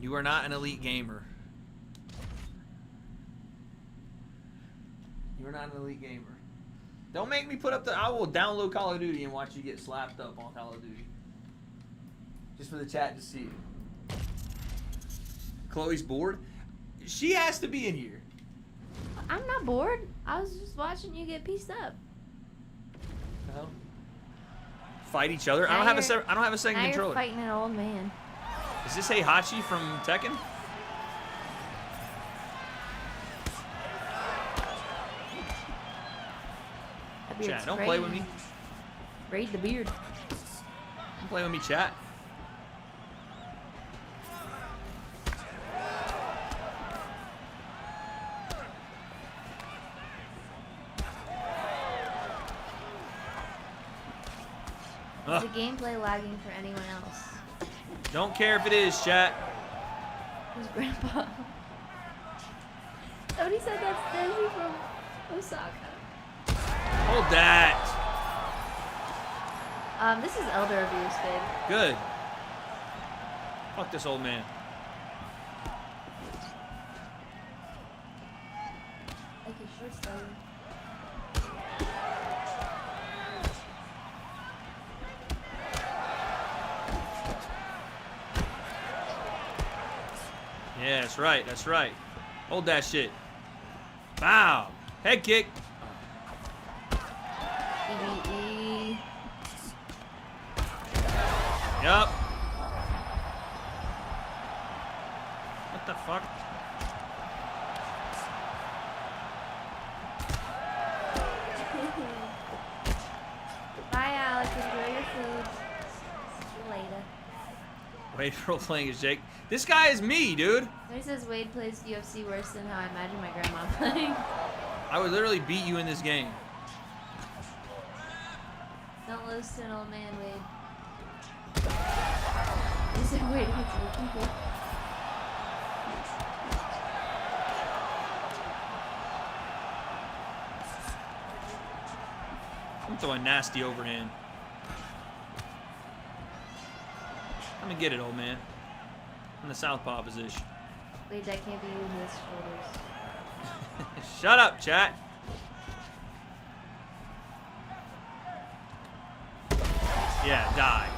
You are not an elite gamer. You are not an elite gamer. Don't make me put up I will download Call of Duty and watch you get slapped up on Call of Duty. Just for the chat to see it. Chloe's bored? She has to be in here.
I'm not bored. I was just watching you get pieced up.
No. Fight each other? I don't have a second
now
controller.
You're fighting an old man.
Is this Heihachi from Tekken? Chat, don't play with me.
Raid the beard.
Don't play with me, chat.
Is the gameplay lagging for anyone else?
Don't care if it is, chat.
Who's Grandpa? Somebody said that's Desi from Osaka.
Hold that.
This is elder abuse, babe.
Good. Fuck this old man.
Like his short story.
Yeah, that's right. That's right. Hold that shit. Bow. Head kick.
EBE.
Yup. What the fuck?
Bye, Alex. Enjoy your food. See you later.
Wade role playing is Jake. This guy is me, dude.
He says Wade plays UFC worse than how I imagine my grandma playing.
I would literally beat you in this game.
Don't lose to an old man, Wade. He said Wade hits other people.
I'm throwing nasty overhand. Come and get it, old man. In the southpaw position.
Wade, that can't be you in his shoulders.
Shut up, chat. Yeah, die.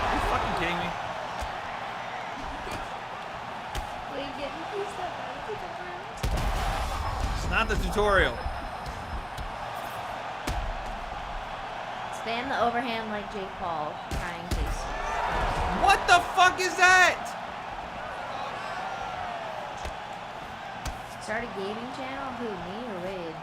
Are you fucking kidding me?
Wade getting pieced up.
It's not the tutorial.
Spam the overhand like Jake Paul, trying cases.
What the fuck is that?
Start a gaming channel? Who, me or Wade?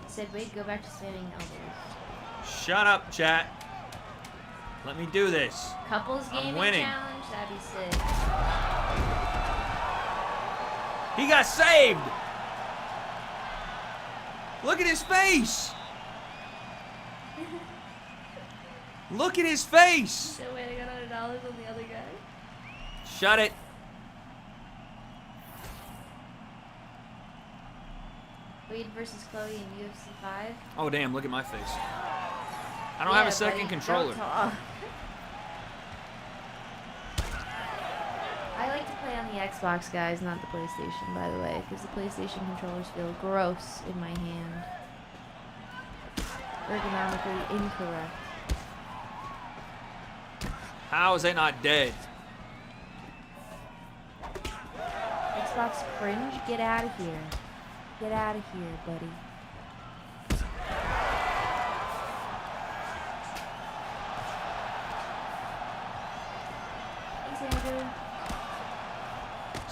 Said Wade, go back to spamming elbows.
Shut up, chat. Let me do this.
Couples gaming
I'm winning.
challenge? That'd be sick.
He got saved. Look at his face. Look at his face.
So wait, I got $100 on the other guy.
Shut it.
Wade versus Chloe in UFC 5.
Oh, damn, look at my face. I don't have a second
buddy,
controller.
don't talk. I like to play on the Xbox, guys, not the PlayStation, by the way, because the PlayStation controllers feel gross in my hand. Ergonomically incorrect.
How is that not dead?
Xbox cringe? Get out of here. Get out of here, buddy.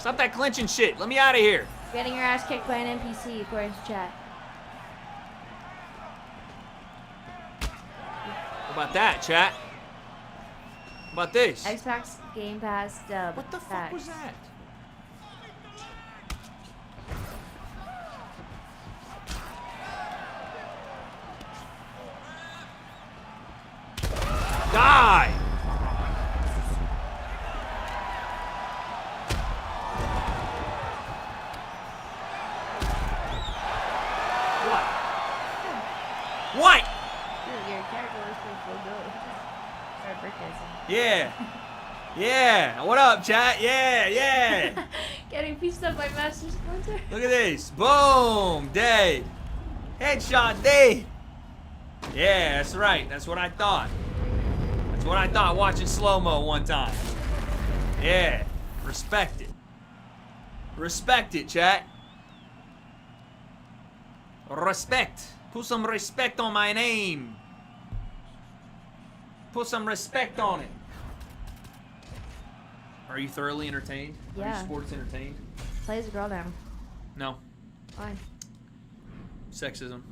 Stop that clinching shit. Let me out of here.
Getting your ass kicked by an NPC, according to chat.
How about that, chat? How about this?
Xbox Game Pass dub.
What the fuck was that? Die! What?
Dude, your character looks pretty so good. Sorry, breakdancing.
Yeah. Yeah. What up, chat? Yeah, yeah.
Getting pieced up by Master Splinter.
Look at this. Boom. Day. Headshot day. Yeah, that's right. That's what I thought. That's what I thought watching slow-mo one time. Yeah. Respect it. Respect it, chat. Respect. Put some respect on my name. Put some respect on it. Are you thoroughly entertained? Are
Yeah.
you sports entertained?
Play as a girl now.
No.
Why?
Sexism.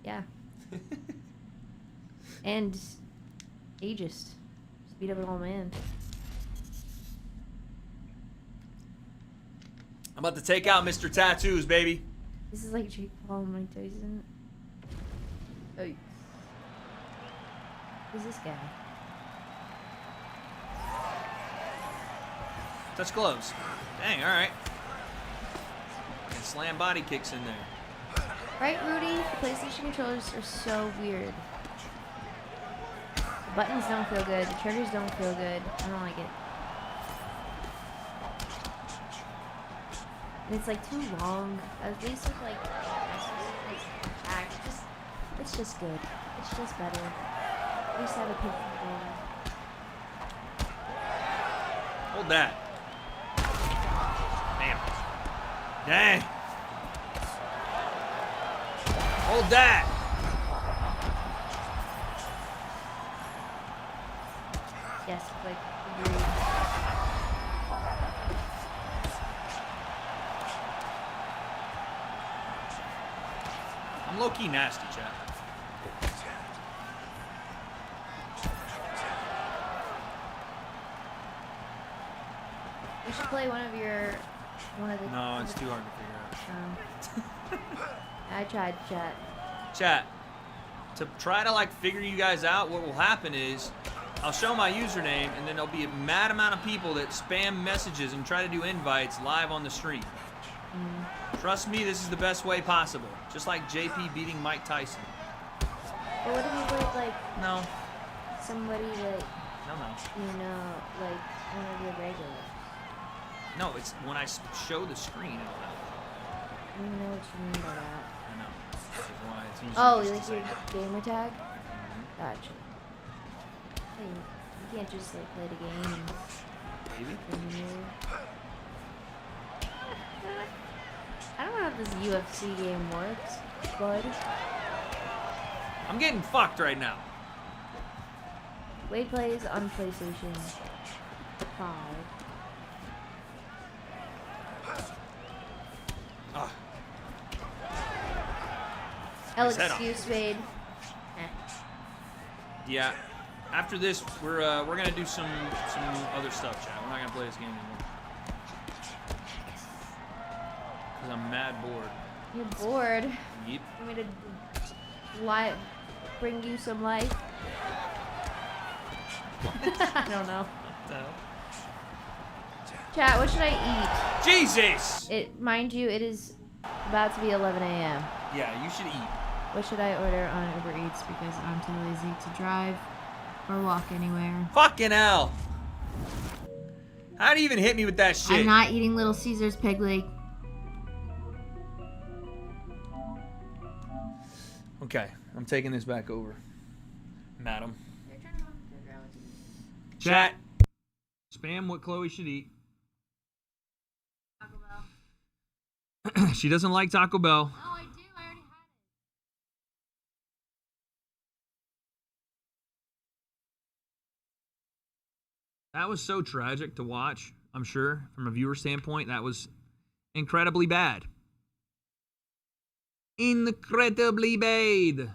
Yeah. And ageist. Just beat up an old man.
I'm about to take out Mr. Tattoos, baby.
This is like Jake Paul and Mike Tyson. Hey. Who's this guy?
Touch gloves. Dang, alright. And slam body kicks in there.
Right, Rudy? The PlayStation controllers are so weird. The buttons don't feel good. The triggers don't feel good. I don't like it. And it's like too long. At least with like act, it's just good. It's just better. At least have a pink controller.
Hold that. Damn. Dang. Hold that.
Yes, like agreed.
I'm low-key nasty, chat.
You should play one of the.
No, it's too hard to figure out.
I tried, chat.
Chat, to try to like figure you guys out, what will happen is I'll show my username and then there'll be a mad amount of people that spam messages and try to do invites live on the stream. Trust me, this is the best way possible. Just like JP beating Mike Tyson.
But what if you played like
No.
somebody that
No.
you know, like one of your regulars?
No, it's when I show the screen.
I don't even know what you mean by that.
I know. This is why it's easy
Oh,
just
like
to say
your
that.
gamer tag? Gotcha. Hey, you can't just like play the game and
Maybe.
I don't know how this UFC game works, bud.
I'm getting fucked right now.
Wade plays on PlayStation 5.
Ah.
I'll
His head off.
excuse Wade.
Yeah. After this, we're gonna do some other stuff, chat. We're not gonna play this game anymore. Cause I'm mad bored.
You're bored.
Yep.
You want me to bring you some life? I don't know. Chat, what should I eat?
Jesus!
Mind you, it is about to be 11 a.m.
Yeah, you should eat.
What should I order on Uber Eats because I'm too lazy to drive or walk anywhere?
Fucking hell! How do you even hit me with that shit?
I'm not eating Little Caesars pig leg.
Okay, I'm taking this back over, madam. Chat. Spam what Chloe should eat. She doesn't like Taco Bell.
Oh, I do. I already had
That was so tragic to watch. I'm sure. From a viewer standpoint, that was incredibly bad. Incredibly bad.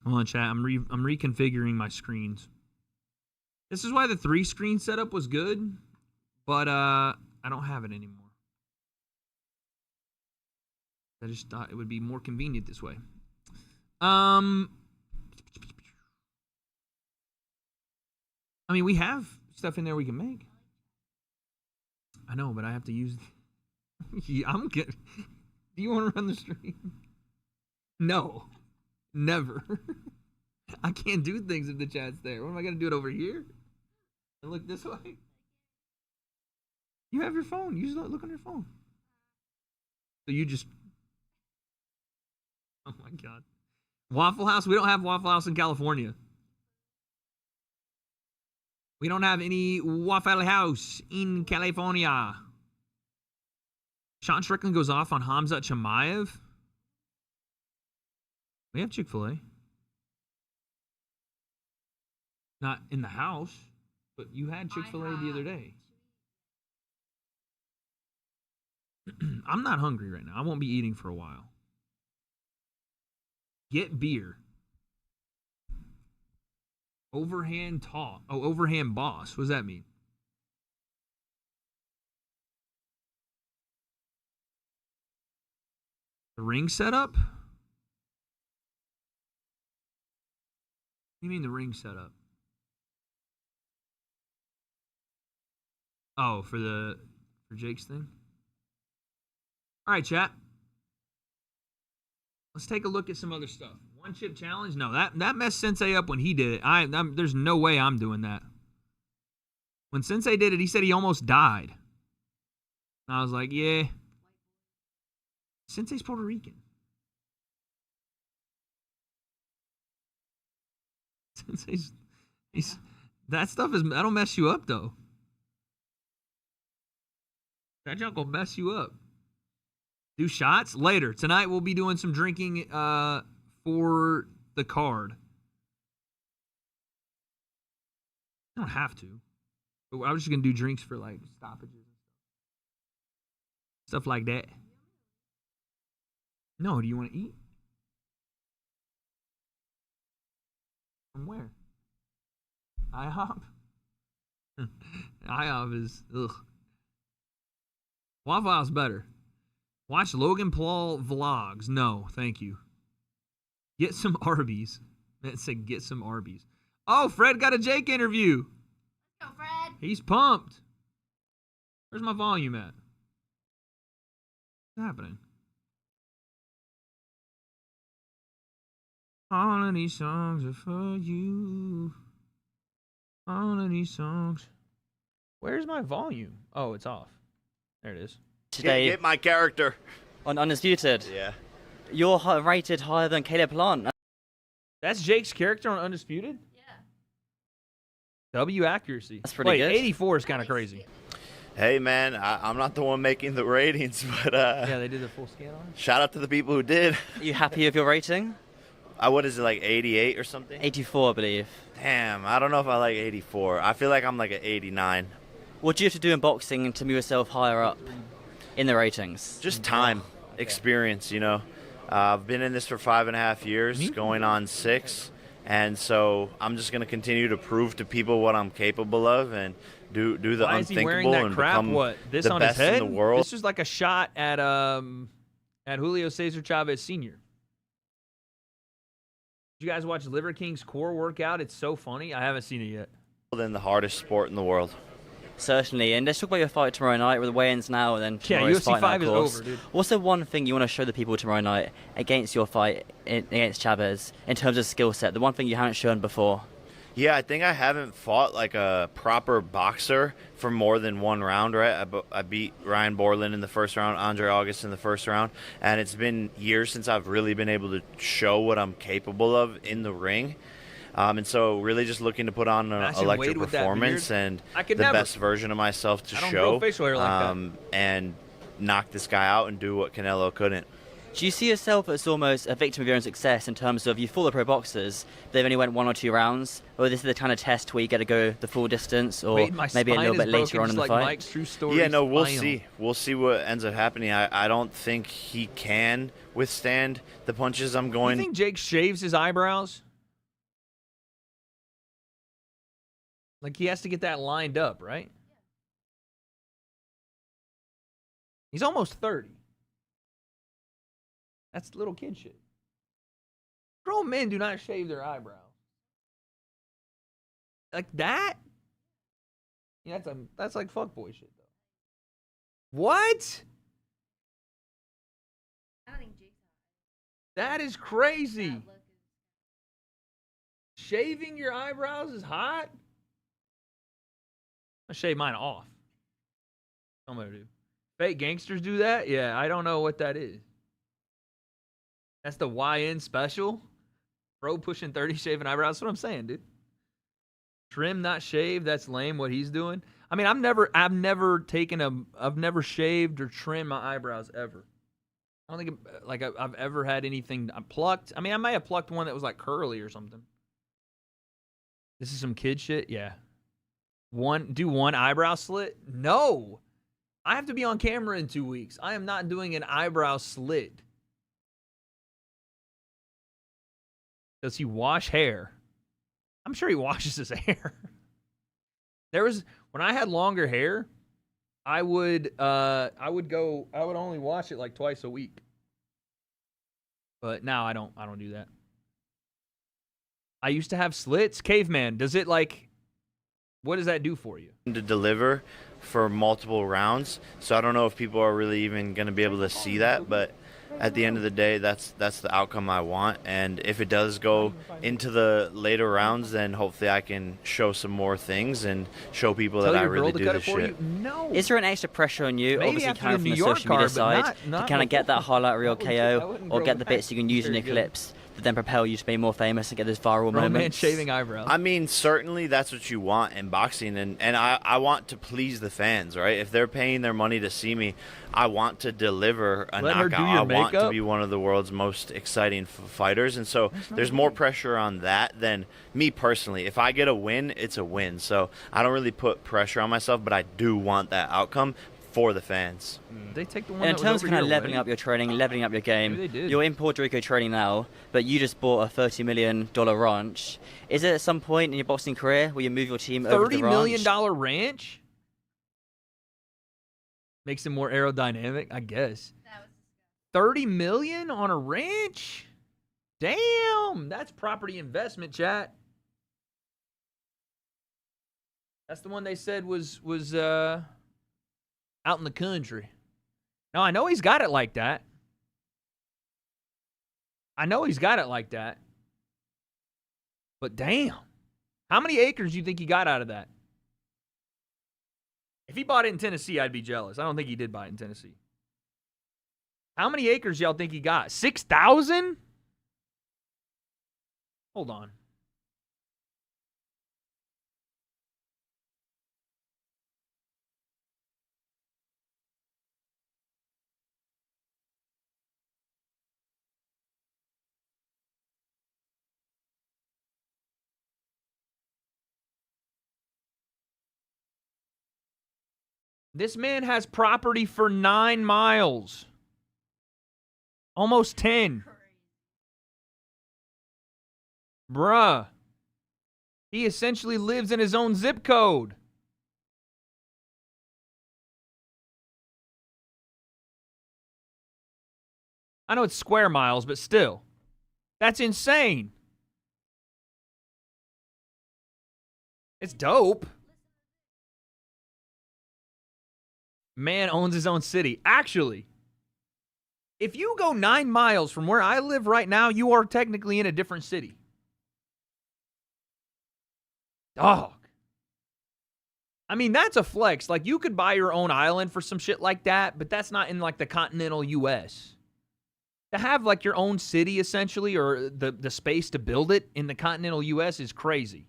Hold on, chat. I'm reconfiguring my screens. This is why the 3-screen setup was good, but I don't have it anymore. I just thought it would be more convenient this way. I mean, we have stuff in there we can make. I know, but I have to use... Yeah, I'm good. Do you want to run the stream? No. Never. I can't do things if the chat's there. What am I going to do it over here? And look this way? You have your phone. You just look on your phone. So you just... Oh my God. Waffle House? We don't have Waffle House in California. We don't have any Waffle House in California. Sean Strickland goes off on Hamzat Chimaev. We have Chick-fil-A. Not in the house, but you had Chick-fil-A the other day. I'm not hungry right now. I won't be eating for a while. Get beer. Overhand talk. Oh, overhand boss. What does that mean? The ring setup? What do you mean the ring setup? Oh, for Jake's thing? All right, chat. Let's take a look at some other stuff. One chip challenge? No, that messed Sensei up when he did it. There's no way I'm doing that. When Sensei did it, he said he almost died. And I was like, yeah. Sensei's Puerto Rican. Sensei's... that stuff is... That'll mess you up, though. That junk will mess you up. Do shots? Later. Tonight we'll be doing some drinking for the card. I don't have to. But I was just going to do drinks for, like, stoppages and stuff like that. No, do you want to eat? From where? IHOP? IHOP is, ugh. Waffle House better. Watch Logan Paul vlogs. No, thank you. Get some Arby's. That said, get some Arby's. Oh, Fred got a Jake interview.
Let's go, Fred.
He's pumped. Where's my volume at? What's happening? All of these songs are for you. All of these songs. Where's my volume? Oh, it's off. There it is.
Today,
Get my character.
on Undisputed.
Yeah.
You're rated higher than Caleb Plant.
That's Jake's character on Undisputed? Yeah. W accuracy.
That's pretty good.
84 is kind of crazy.
Hey, man, I'm not the one making the ratings, but
yeah, they did the full scale on it.
Shout out to the people who did.
Are you happy with your rating?
What is it, like 88 or something?
84, I believe.
Damn, I don't know if I like 84. I feel like I'm like an 89.
What do you have to do in boxing to move yourself higher up in the ratings?
Just time, experience, you know. I've been in this for 5.5 years, going on 6. And so I'm just going to continue to prove to people what I'm capable of and do the
Why is he wearing
unthinkable
that crap?
and become
What? This
the
on
best
his head?
in the world.
This was like a shot at Julio Cesar Chavez Sr. Did you guys watch Liver King's core workout? It's so funny. I haven't seen it yet.
Than the hardest sport in the world.
Certainly, and let's talk about your fight tomorrow night with the weigh-ins now and then
Yeah,
tomorrow's
UFC
fight
5
night,
is
of course.
over, dude.
What's the one thing you want to show the people tomorrow night against your fight against Chavez in terms of skill set? The one thing you haven't shown before?
Yeah, I think I haven't fought like a proper boxer for more than one round, right? I beat Ryan Borland in the first round, Andre August in the first round, and it's been years since I've really been able to show what I'm capable of in the ring. And so really just looking to put on an electric performance and the best version of myself to show
facial hair like that.
and knock this guy out and do what Canelo couldn't.
Do you see yourself as almost a victim of your own success in terms of you fought the pro boxers, they've only went 1 or 2 rounds, or this is the kind of test where you get to go the full distance, or maybe a little bit later on in the fight?
Mike's true story.
Yeah, no, we'll see. We'll see what ends up happening. I don't think he can withstand the punches I'm going.
You think Jake shaves his eyebrows? Like, he has to get that lined up, right? He's almost 30. That's little kid shit. Grown men do not shave their eyebrows. Like that? Yeah, that's like fuckboy shit, though. What? That is crazy. Shaving your eyebrows is hot? I shave mine off. I'm gonna do. Fake gangsters do that? Yeah, I don't know what that is. That's the YN special? Bro pushing 30 shaving eyebrows. That's what I'm saying, dude. Trim, not shave. That's lame what he's doing. I mean, I've never shaved or trimmed my eyebrows ever. I don't think I've ever had anything plucked. I mean, I might have plucked one that was like curly or something. This is some kid shit? Yeah. Do one eyebrow slit? No. I have to be on camera in 2 weeks. I am not doing an eyebrow slit. Does he wash hair? I'm sure he washes his hair. When I had longer hair, I would only wash it like twice a week. But now I don't do that. I used to have slits. Caveman, does it what does that do for you?
To deliver for multiple rounds. So I don't know if people are really even going to be able to see that, but at the end of the day, that's the outcome I want. And if it does go into the later rounds, then hopefully I can show some more things and show people that I really do this shit.
No.
Is there an extra pressure on you,
Maybe
obviously kind of from the social media side, to kind of get that highlight reel KO or get the bits you can use in your clips that then propel you to be more famous and get those viral moments?
Man shaving eyebrows.
I mean, certainly that's what you want in boxing, and I want to please the fans, right? If they're paying their money to see me, I want to deliver a knockout. I want to be one of the world's most exciting fighters, and so there's more pressure on that than me personally. If I get a win, it's a win. So I don't really put pressure on myself, but I do want that outcome for the fans.
They take the one.
And in terms of kind of leveling up your training, leveling up your game, you're in Puerto Rico training now, but you just bought a $30 million ranch. Is it at some point in your boxing career where you move your team over to the ranch?
$30 million ranch? Makes it more aerodynamic, I guess. $30 million on a ranch? Damn, that's property investment, chat. That's the one they said was out in the country. Now, I know he's got it like that. But damn. How many acres do you think he got out of that? If he bought it in Tennessee, I'd be jealous. I don't think he did buy it in Tennessee. How many acres y'all think he got? 6,000? Hold on. This man has property for 9 miles. Almost 10. Bruh. He essentially lives in his own zip code. I know it's square miles, but still. That's insane. It's dope. Man owns his own city. Actually, if you go 9 miles from where I live right now, you are technically in a different city. Dog. I mean, that's a flex. Like, you could buy your own island for some shit like that, but that's not in, like, the continental U.S. To have, like, your own city, essentially, or the space to build it in the continental U.S. is crazy.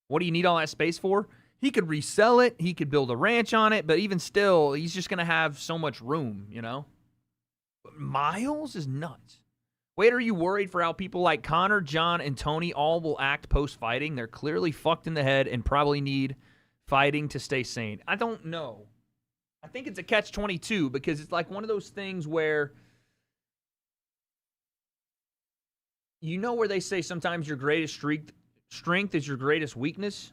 What do you need all that space for? He could resell it. He could build a ranch on it. But even still, he's just going to have so much room, you know? But miles is nuts. Wade, are you worried for how people like Conor, John, and Tony all will act post-fighting? They're clearly fucked in the head and probably need fighting to stay sane. I don't know. I think it's a catch-22 because it's like one of those things where you know where they say sometimes your greatest strength is your greatest weakness?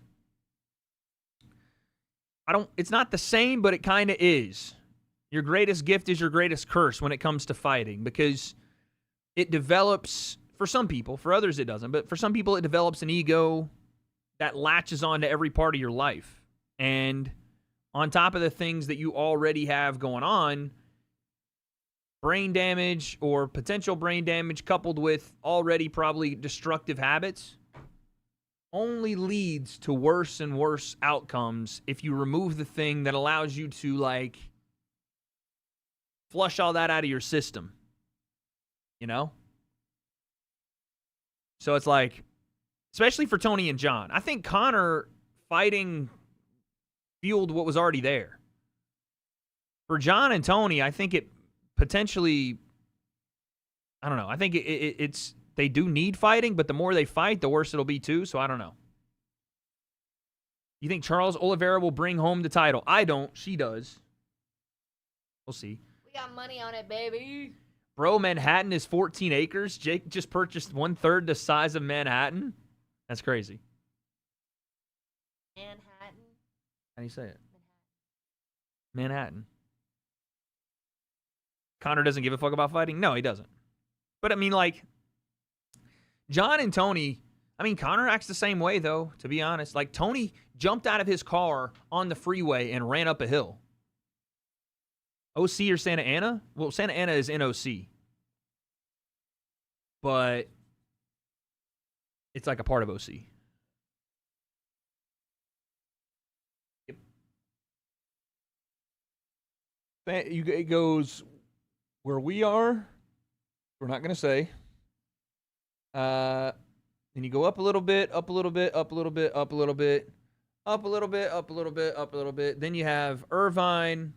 It's not the same, but it kind of is. Your greatest gift is your greatest curse when it comes to fighting because it develops, for some people, for others it doesn't, but for some people it develops an ego that latches onto every part of your life. And on top of the things that you already have going on, brain damage or potential brain damage coupled with already probably destructive habits only leads to worse and worse outcomes if you remove the thing that allows you to, like, flush all that out of your system. You know? So it's like, especially for Tony and John, I think Conor fighting fueled what was already there. For John and Tony, I think it potentially, I don't know. I think it's they do need fighting, but the more they fight, the worse it'll be too. So I don't know. You think Charles Oliveira will bring home the title? I don't. She does. We'll see.
We got money on it, baby.
Bro, Manhattan is 14 acres. Jake just purchased 1/3 the size of Manhattan. That's crazy.
Manhattan.
How do you say it? Manhattan. Conor doesn't give a fuck about fighting? No, he doesn't. But I mean, like, John and Tony, I mean, Conor acts the same way, though, to be honest. Like, Tony jumped out of his car on the freeway and ran up a hill. OC or Santa Ana? Well, Santa Ana is NOC. But it's like a part of OC. Yep. It goes where we are. We're not going to say. Then you go up a little bit, up a little bit, up a little bit, up a little bit, up a little bit, up a little bit, up a little bit. Then you have Irvine.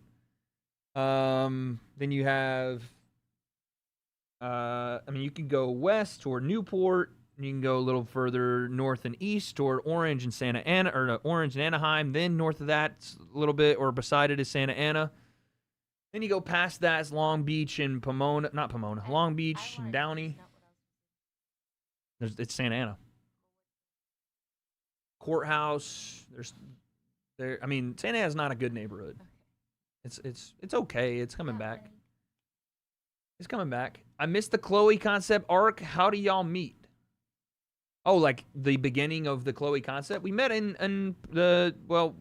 Then you have, I mean, you can go west toward Newport. You can go a little further north and east toward Orange and Santa Ana, or Orange and Anaheim. Then north of that a little bit, or beside it is Santa Ana. Then you go past that is Long Beach and Pomona, not Pomona, Long Beach and Downey. It's Santa Ana. Courthouse. I mean, Santa Ana's not a good neighborhood. It's okay. It's coming back. It's coming back. I missed the Chloe concept arc. How do y'all meet? Oh, like the beginning of the Chloe concept? We met in the, well,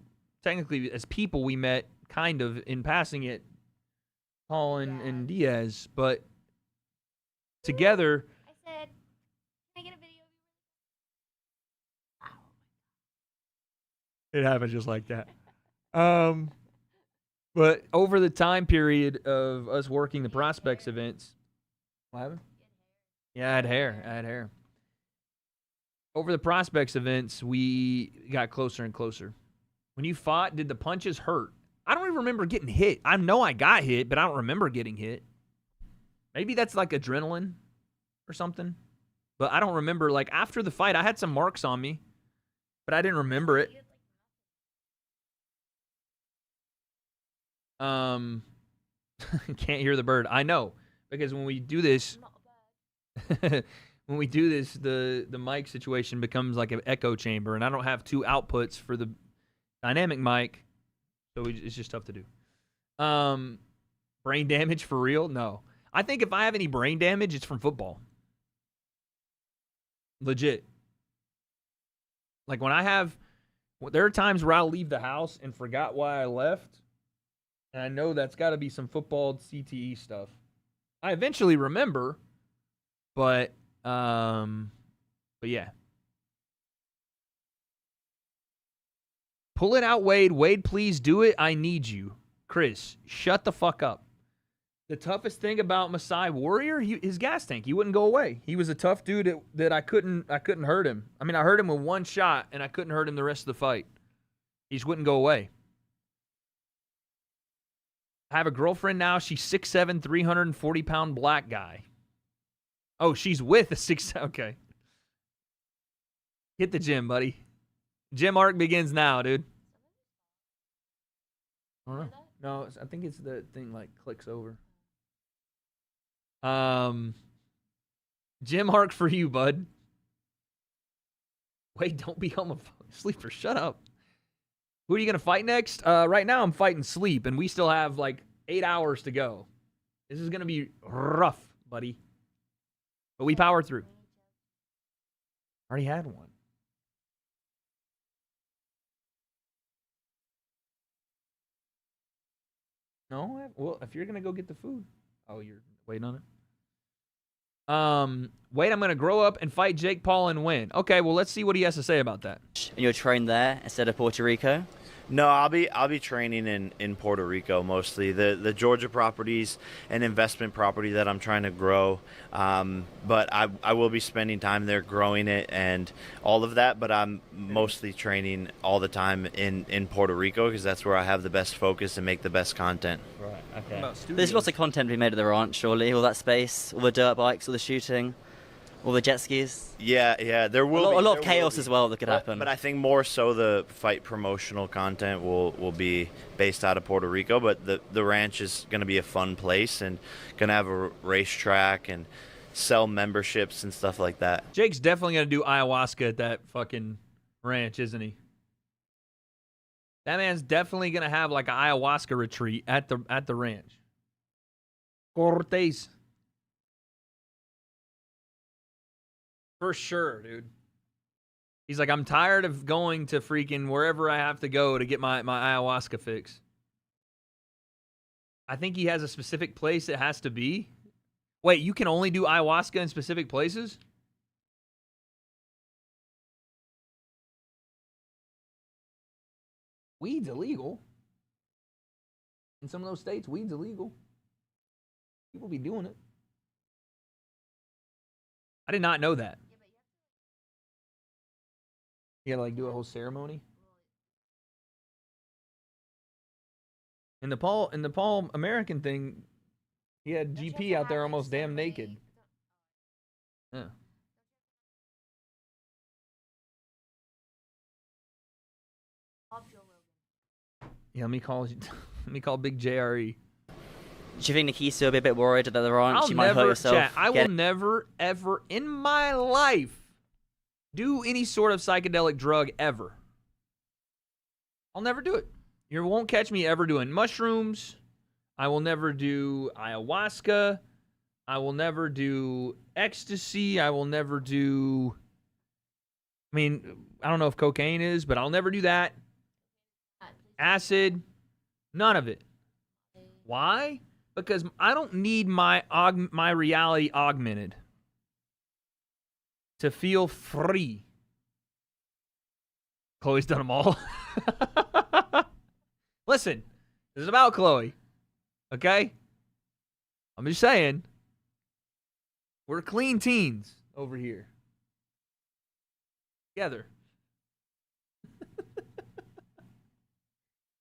technically as people we met kind of in passing it, Paul and Diaz, but together.
I said, can I get a video?
It happened just like that. But over the time period of us working the prospects events, what happened? Yeah, I had hair. Over the prospects events, we got closer and closer. When you fought, did the punches hurt? I don't even remember getting hit. I know I got hit, but I don't remember getting hit. Maybe that's like adrenaline or something. But I don't remember. Like, after the fight, I had some marks on me, but I didn't remember it. Can't hear the bird. I know, because when we do this, the mic situation becomes like an echo chamber, and I don't have two outputs for the dynamic mic, so it's just tough to do. Brain damage for real? No. I think if I have any brain damage, it's from football. Legit. Like there are times where I'll leave the house and forgot why I left. And I know that's got to be some football CTE stuff. I eventually remember, but yeah. Pull it out, Wade. Wade, please do it. I need you. Chris, shut the fuck up. The toughest thing about Masai Warrior, his gas tank. He wouldn't go away. He was a tough dude that I couldn't hurt him. I mean, I hurt him with one shot, and I couldn't hurt him the rest of the fight. He just wouldn't go away. I have a girlfriend now. She's 6'7", 340-pound black guy. Oh, she's with a 6'7". Okay. Hit the gym, buddy. Gym arc begins now, dude. I don't know. No, I think it's the thing like clicks over. Gym arc for you, bud. Wait, don't be homophobic. Sleeper, shut up. Who are you going to fight next? Right now I'm fighting Sleep, and we still have like 8 hours to go. This is going to be rough, buddy. But we power through. Already had one. No? Well, if you're going to go get the food. Oh, you're waiting on it? Wait, I'm going to grow up and fight Jake Paul and win. Okay, well, let's see what he has to say about that.
And you're trained there instead of Puerto Rico?
No, I'll be training in Puerto Rico mostly. The Georgia properties an investment property that I'm trying to grow, but I will be spending time there growing it and all of that. But I'm mostly training all the time in Puerto Rico because that's where I have the best focus and make the best content.
Right. Okay. There's lots of content to be made at the ranch, surely. All that space, all the dirt bikes, all the shooting. All the jet skis.
Yeah, there will be
a lot of chaos as well that could happen.
But I think more so the fight promotional content will be based out of Puerto Rico. But the ranch is going to be a fun place and going to have a racetrack and sell memberships and stuff like that.
Jake's definitely going to do ayahuasca at that fucking ranch, isn't he? That man's definitely going to have like an ayahuasca retreat at the ranch. Cortez. For sure, dude. He's like, I'm tired of going to freaking wherever I have to go to get my ayahuasca fix. I think he has a specific place it has to be. Wait, you can only do ayahuasca in specific places? Weed's illegal. In some of those states, weed's illegal. People be doing it. I did not know that. You gotta like do a whole ceremony. In the Paul American thing, he had GP out there almost damn naked. Yeah. Yeah, let me call Big JRE.
Do you think Nikisa will be a bit worried that the ranch you might hurt yourself?
Chat, I will never, ever in my life do any sort of psychedelic drug ever. I'll never do it. You won't catch me ever doing mushrooms. I will never do ayahuasca. I will never do ecstasy. I will never do... I mean, I don't know if cocaine is, but I'll never do that. Acid. None of it. Why? Because I don't need my reality augmented to feel free. Chloe's done them all. Listen, this is about Chloe. Okay? I'm just saying. We're clean teens over here. Together.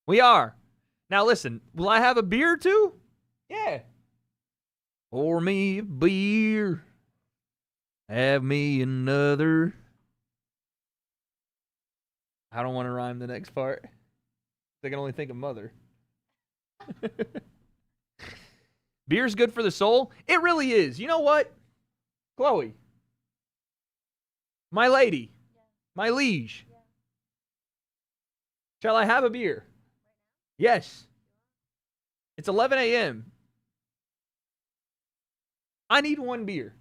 We are. Now listen, will I have a beer too? Yeah. Pour me a beer. Have me another. I don't want to rhyme the next part. I can only think of mother. Beer's good for the soul. It really is. You know what? Chloe. My lady. My liege. Shall I have a beer? Yes. It's 11 a.m. I need one beer.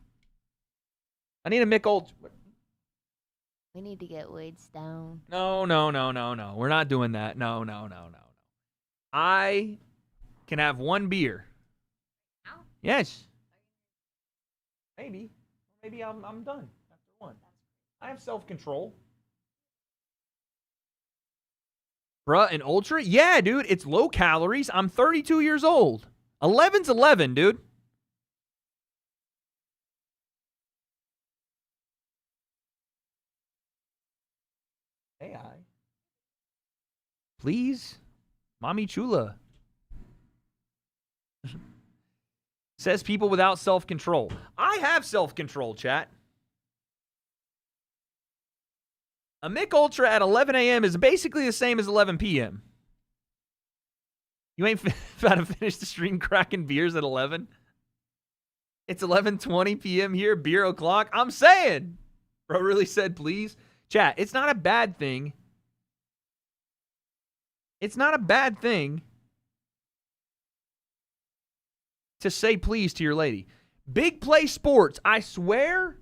I need a Mick Ultra.
We need to get Wade down.
No. We're not doing that. No. I can have one beer. Yes. Maybe. Maybe I'm done after one. I have self-control. Bruh, an Ultra? Yeah, dude. It's low calories. I'm 32 years old. 11's 11, dude. AI. Please? Mommy Chula. Says people without self-control. I have self-control, chat. A Mick Ultra at 11 a.m. is basically the same as 11 p.m. You ain't about to finish the stream cracking beers at 11? It's 11:20 p.m. here, beer o'clock. I'm saying. Bro really said please. Chat, it's not a bad thing. It's not a bad thing to say please to your lady. Big Play Sports, I swear,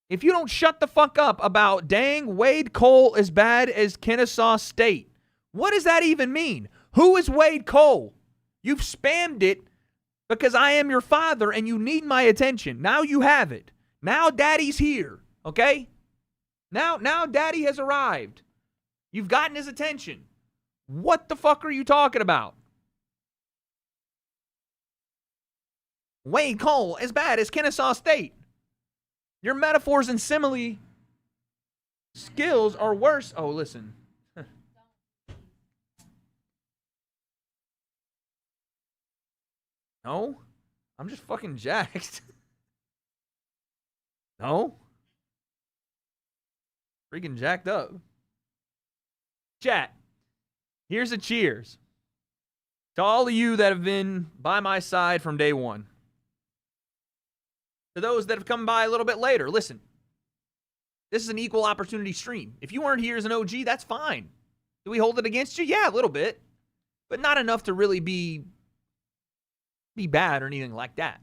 if you don't shut the fuck up about dang Wade Cole as bad as Kennesaw State, what does that even mean? Who is Wade Cole? You've spammed it because I am your father and you need my attention. Now you have it. Now daddy's here, okay? Now daddy has arrived. You've gotten his attention. What the fuck are you talking about? Wade Cole as bad as Kennesaw State. Your metaphors and simile skills are worse. Oh, listen. No, I'm just fucking jacked. No. Freaking jacked up. Chat, here's a cheers to all of you that have been by my side from day one. To those that have come by a little bit later, listen, this is an equal opportunity stream. If you weren't here as an OG, that's fine. Do we hold it against you? Yeah, a little bit, but not enough to really be bad or anything like that.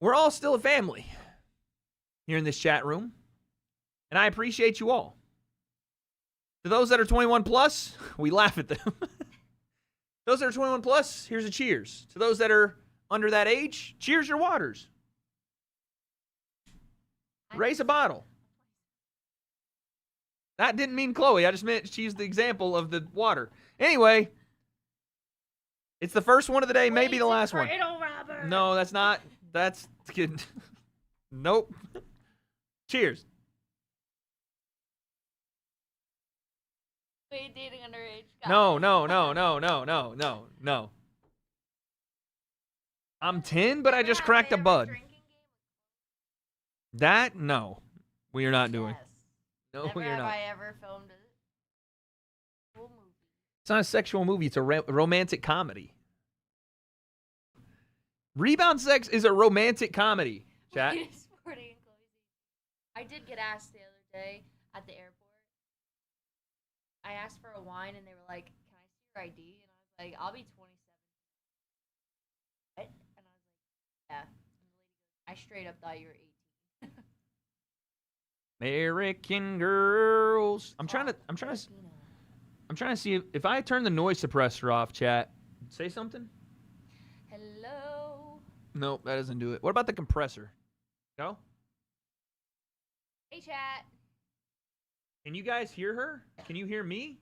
We're all still a family here in this chat room, and I appreciate you all. To those that are 21 plus, we laugh at them. Those that are 21 plus, here's a cheers. To those that are under that age, cheers your waters. Raise a bottle. That didn't mean Chloe. I just meant she's the example of the water. Anyway, it's the first one of the day, maybe the last one. No, that's not. That's good. Nope. Cheers.
Wait, dating underage.
No. I'm 10, but I just cracked a bud. That, no. We are not doing. No, we are not.
I ever filmed it.
It's not a sexual movie. It's a romantic comedy. Rebound Sex is a romantic comedy, chat.
I did get asked the other day at the airport. I asked for a wine, and they were like, "Can I see your ID?" And I was like, "I'll be 27." What? And I was like, "Yeah." And the lady goes, "I straight up thought you were 18."
American girls. I'm trying to see if I turn the noise suppressor off, chat. Say something.
Hello.
Nope, that doesn't do it. What about the compressor? Go.
Hey, chat.
Can you guys hear her? Can you hear me?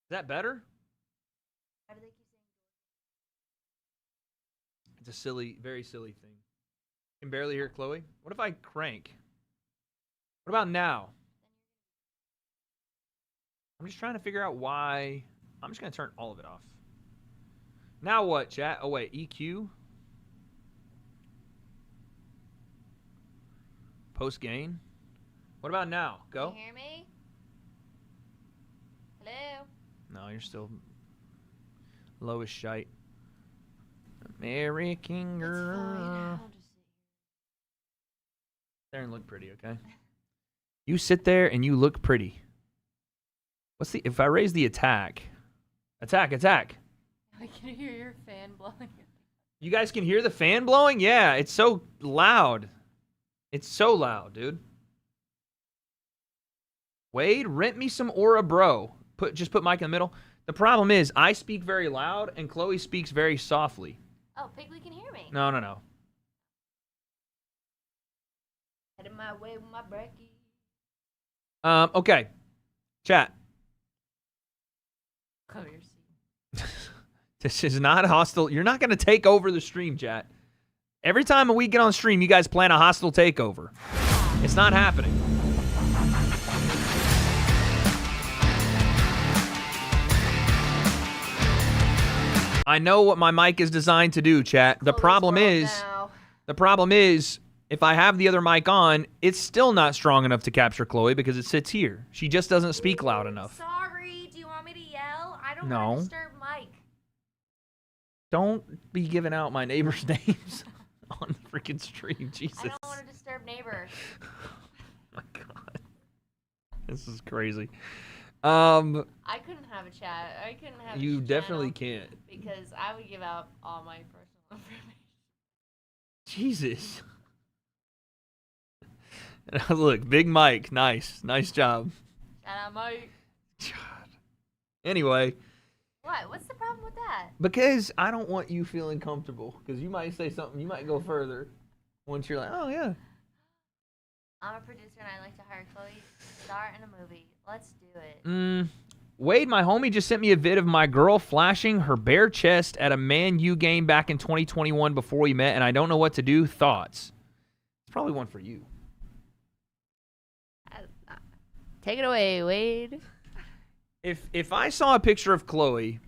Is that better?
Why do they keep saying?
It's a silly, very silly thing. Can barely hear Chloe. What if I crank? What about now? I'm just trying to figure out why. I'm just going to turn all of it off. Now what, chat? Oh, wait. EQ? Post gain? What about now? Go.
Can you hear me? Hello?
No, you're still low as shite. American girl. There and look pretty, okay? You sit there and you look pretty. What's the, if I raise the attack? Attack.
I can hear your fan blowing.
You guys can hear the fan blowing? Yeah, it's so loud. It's so loud, dude. Wade, rent me some Aura, bro. Just put Mike in the middle. The problem is I speak very loud and Chloe speaks very softly.
Oh, Pkwy can hear me.
No.
Headed my way with my brekkie.
Okay. Chat.
Cover your seat.
This is not hostile. You're not going to take over the stream, chat. Every time we get on stream, you guys plan a hostile takeover. It's not happening. I know what my mic is designed to do, chat. The problem is, if I have the other mic on, it's still not strong enough to capture Chloe because it sits here. She just doesn't speak loud enough.
Sorry, do you want me to yell? I don't
No.
want to disturb Mike.
Don't be giving out my neighbors' names on the freaking stream, Jesus.
I don't want to disturb neighbors.
Oh my God. This is crazy.
I couldn't have a chat. I couldn't have
You
a
definitely
channel
can't.
because I would give out all my personal information.
Jesus. Look, Big Mike. Nice job.
Shout out, Mike.
Anyway.
What? What's the problem with that?
Because I don't want you feeling comfortable. Because you might say something, you might go further once you're like, oh, yeah.
I'm a producer and I like to hire Chloe to star in a movie. Let's do it.
Wade, my homie, just sent me a vid of my girl flashing her bare chest at a Man U game back in 2021 before we met, and I don't know what to do. Thoughts? It's probably one for you.
Take it away, Wade.
If I saw a picture of Chloe,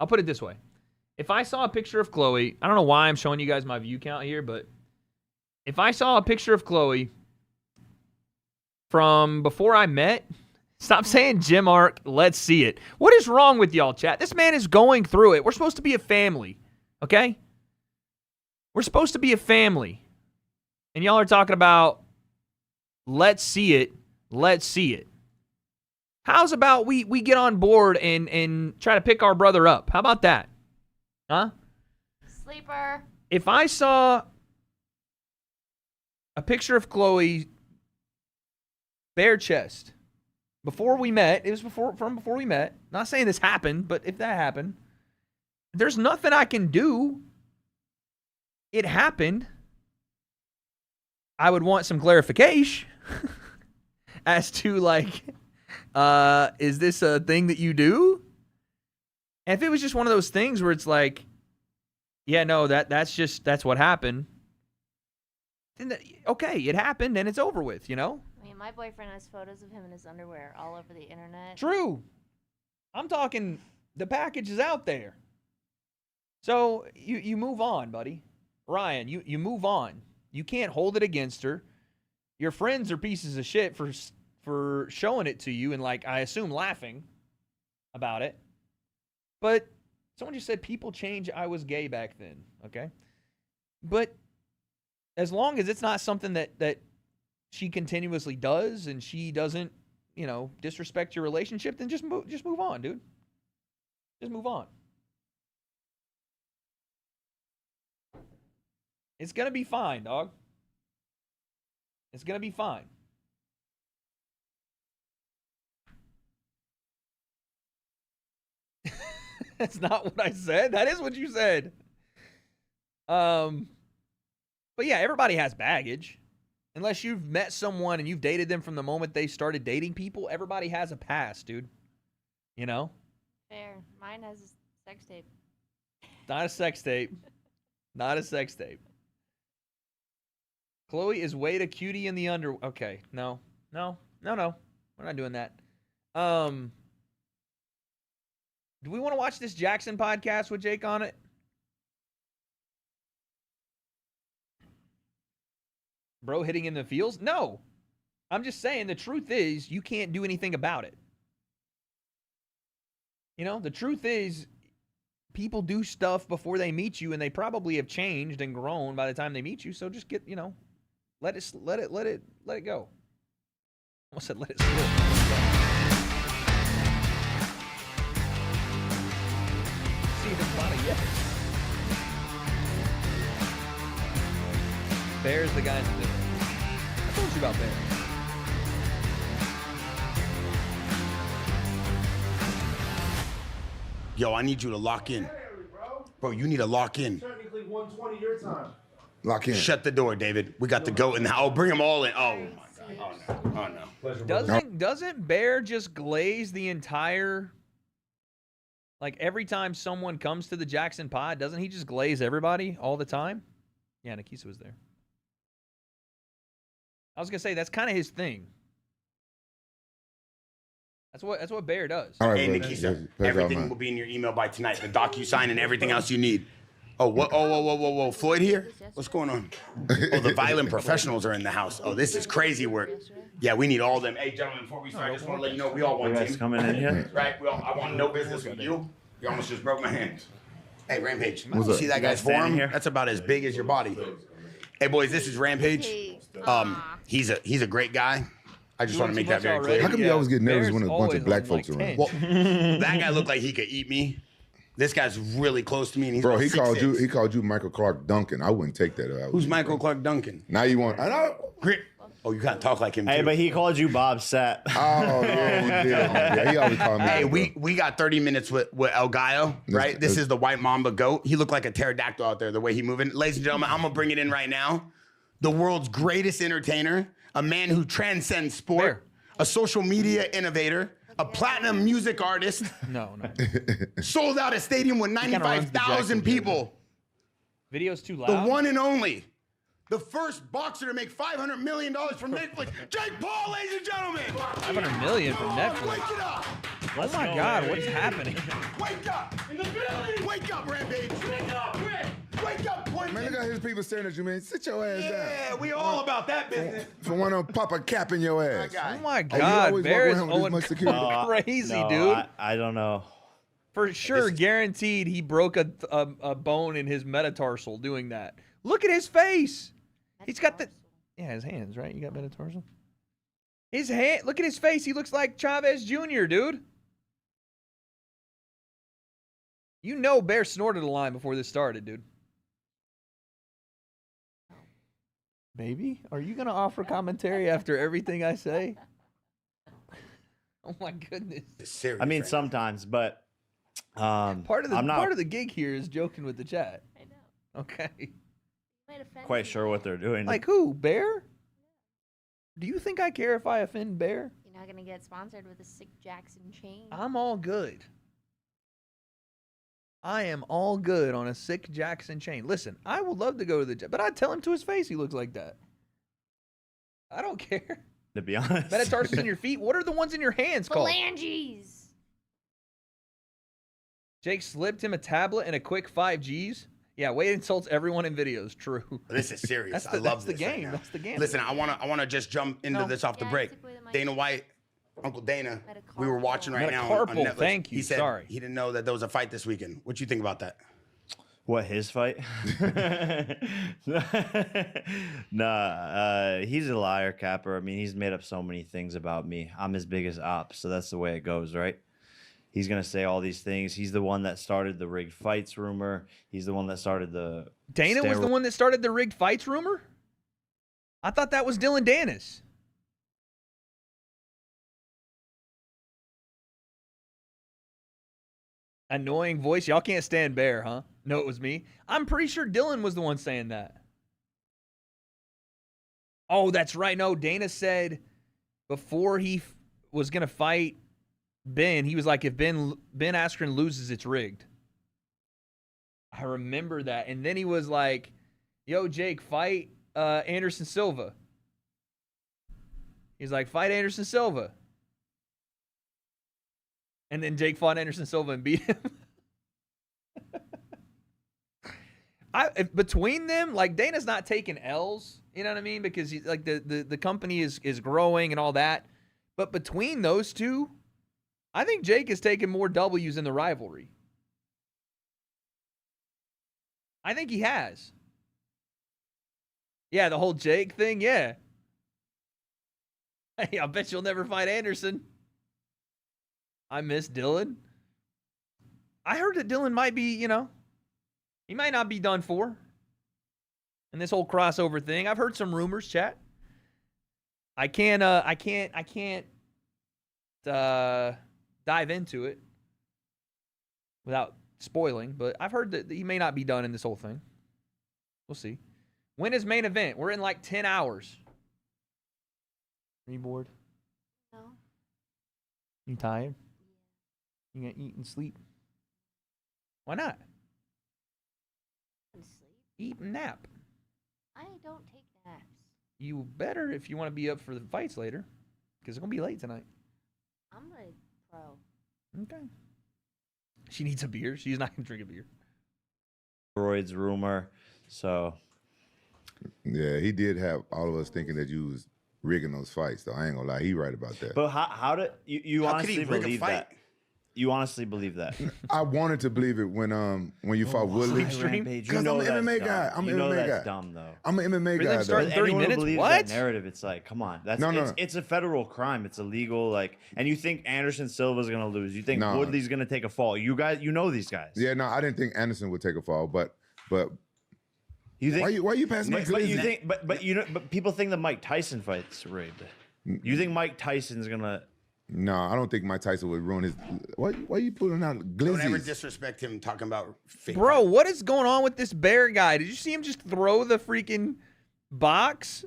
I'll put it this way. If I saw a picture of Chloe, I don't know why I'm showing you guys my view count here, but if I saw a picture of Chloe from before I met, stop saying Jim Arc, let's see it. What is wrong with y'all, chat? This man is going through it. We're supposed to be a family, okay? We're supposed to be a family. And y'all are talking about, let's see it, let's see it. How's about we get on board and try to pick our brother up? How about that? Huh?
Sleeper.
If I saw a picture of Chloe bare chest before we met, it was before we met. Not saying this happened, but if that happened, there's nothing I can do. It happened. I would want some clarification as to like, is this a thing that you do? And if it was just one of those things where it's like, yeah, no, that's what happened. Then okay, it happened and it's over with, you know?
I mean, my boyfriend has photos of him in his underwear all over the internet.
True. I'm talking the package is out there. So you move on, buddy. Ryan, you move on. You can't hold it against her. Your friends are pieces of shit for showing it to you and, like, I assume laughing about it. But someone just said people change. I was gay back then. Okay. But as long as it's not something that she continuously does and she doesn't, you know, disrespect your relationship, then just move on, dude. Just move on. It's going to be fine, dog. It's going to be fine. That's not what I said. That is what you said. But yeah, everybody has baggage. Unless you've met someone and you've dated them from the moment they started dating people, everybody has a past, dude. You know?
Fair. Mine has a sex tape.
Not a sex tape. Not a sex tape. Chloe is way to cutie in the under. Okay, no. We're not doing that. Do we want to watch this Jackson podcast with Jake on it? Bro hitting in the fields? No. I'm just saying the truth is you can't do anything about it. You know, the truth is people do stuff before they meet you and they probably have changed and grown by the time they meet you. So just get, you know, let it go. Almost said let it slip. See if it's not a yes. Bear's the guy in the middle. I told you about Bear.
Yo, I need you to lock in. Bro, you need to lock in.
Technically 120 your time.
Lock in. Shut the door, David. We got the goat in the house. Oh, bring them all in. Oh, my God. Oh, no.
Doesn't Bear just glaze the entire... Like, every time someone comes to the Jackson pod, doesn't he just glaze everybody all the time? Yeah, Nikisa was there. I was going to say, that's kind of his thing. That's what Bear does.
All right, hey, Nikisa, everything will be in your email by tonight. The DocuSign and everything else you need. Oh, what? Oh, whoa. Floyd here? What's going on? Oh, the violent professionals are in the house. Oh, this is crazy work. Yeah, we need all of them. Hey, gentlemen, before we start, I just want to let you know we all want team.
Coming in here?
Right? I want no business with you. You almost just broke my hand. Hey, Rampage.
What's
You
up?
see that
You
guy's
guys standing
forearm?
here?
That's about as big as your body. Hey, boys, this is Rampage. He's a great guy. I just want to make that very clear.
How come you always get nervous when a bunch of black folks around?
Well, that guy looked like he could eat me. This guy's really close to me, and he's
Bro,
about
he called
6'6".
you. He called you Michael Clark Duncan. I wouldn't take that.
Who's Michael Clark Duncan?
Now you want? I know.
Oh, you can't talk like him.
Hey,
too.
but he called you Bob Sapp.
Oh yeah, he did. Yeah, he always called me.
Hey,
that,
we got 30 minutes with El Gallo, right? This is the white mamba goat. He looked like a pterodactyl out there, the way he moving. Ladies and gentlemen, I'm gonna bring it in right now. The world's greatest entertainer, a man who transcends sport, a social media innovator, a platinum music artist.
No.
Sold out a stadium with 95,000 people.
Video's too loud.
The one and only. The first boxer to make $500 million from Netflix. Jake Paul, ladies and gentlemen.
$500 million from Netflix.
Wake it up.
Oh my God, what's happening?
Wake up. In the building. Wake up, Rampage. Wake up, Rick. Wake up, Quentin.
Man, look at his people staring at you, man. Sit your ass down.
Yeah, we all about that business.
For one of them, pop a cap in your ass.
Oh my
you
God,
always
Bear
walk
is
around with this
going
much security.
crazy,
No,
dude.
I don't know.
For sure, guaranteed he broke a bone in his metatarsal doing that. Look at his face. He's got his hands, right? You got metatarsal? His hand, look at his face. He looks like Chavez Jr., dude. You know Bear snorted a line before this started, dude. Baby, are you going to offer commentary after everything I say? Oh my goodness.
I mean, sometimes, but
part of the
I'm not
part of the gig here is joking with the chat.
I know.
Okay.
quite sure what they're doing.
Like who? Bear? Do you think I care if I offend Bear?
You're not gonna get sponsored with a sick Jackson chain.
I'm all good. I am all good on a sick Jackson chain. Listen, I would love to go to the jet, but I'd tell him to his face he looks like that. I don't care.
To be honest.
Metatarsals in your feet? What are the ones in your hands called?
Phalanges.
Jake slipped him a tablet and a quick 5 Gs. Yeah, Wade insults everyone in videos. True.
This is serious.
That's the,
I love
that's the
this right
game.
now.
That's the game.
Listen, I wanna just jump into this off the break. Dana White, Uncle Dana, we were watching right now on
Metacarpal,
Netflix.
thank you,
He said
sorry.
he didn't know that there was a fight this weekend. What you think about that?
What, his fight? Nah, he's a liar, Capper. I mean, he's made up so many things about me. I'm his biggest op, so that's the way it goes, right? He's going to say all these things. He's the one that started the rigged fights rumor. He's the one that started the...
Dana was the one that started the rigged fights rumor? I thought that was Dylan Dennis. Annoying voice. Y'all can't stand Bear, huh? No, it was me. I'm pretty sure Dylan was the one saying that. Oh, that's right. No, Dana said before he was going to fight Ben, he was like, if Ben Askren loses, it's rigged. I remember that. And then he was like, yo, Jake, fight Anderson Silva. He's like, fight Anderson Silva. And then Jake fought Anderson Silva and beat him. Between them, like Dana's not taking L's, you know what I mean? Because he's like the company is growing and all that. But between those two, I think Jake is taking more W's in the rivalry. I think he has. Yeah, the whole Jake thing, yeah. Hey, I bet you'll never fight Anderson. I miss Dylan. I heard that Dylan might be, he might not be done for. And this whole crossover thing. I've heard some rumors, chat. I can't dive into it without spoiling, but I've heard that he may not be done in this whole thing. We'll see. When is main event? We're in like 10 hours. Are you bored?
No.
You tired? You gonna eat and sleep? Why not?
And sleep.
Eat and nap.
I don't take naps.
You better if you want to be up for the fights later, because it's gonna be late tonight.
I'm a pro.
Okay. She needs a beer. She's not gonna drink a beer.
Steroids rumor. So
Yeah, he did have all of us thinking that you was rigging those fights, though. I ain't gonna lie, he right about that.
But how did you
How could he
honestly
rig a
believe
fight?
that? You honestly believe that?
I wanted to believe it when you fought Woodley.
Rampage. You
Because
know
I'm an MMA
that's
guy.
dumb.
I'm
You
an
know
MMA
that's
guy.
dumb, though.
I'm an MMA
Really?
guy.
Start
Though.
in 30
Anyone who
minutes?
believes
What?
that narrative, it's like, come on, that's
No.
it's a federal crime. It's illegal. Like, and you think Anderson Silva's gonna lose? You think
No.
Woodley's gonna take a fall? You guys, you know these guys.
Yeah, no, I didn't think Anderson would take a fall, but
You think?
why you passing me?
But you think? But you know, but people think the Mike Tyson fight's rigged. You think Mike Tyson's gonna?
No, I don't think Mike Tyson would ruin his. Why you pulling out
Don't ever
glizzies?
disrespect him talking about fake.
Bro, what is going on with this bear guy? Did you see him just throw the freaking box?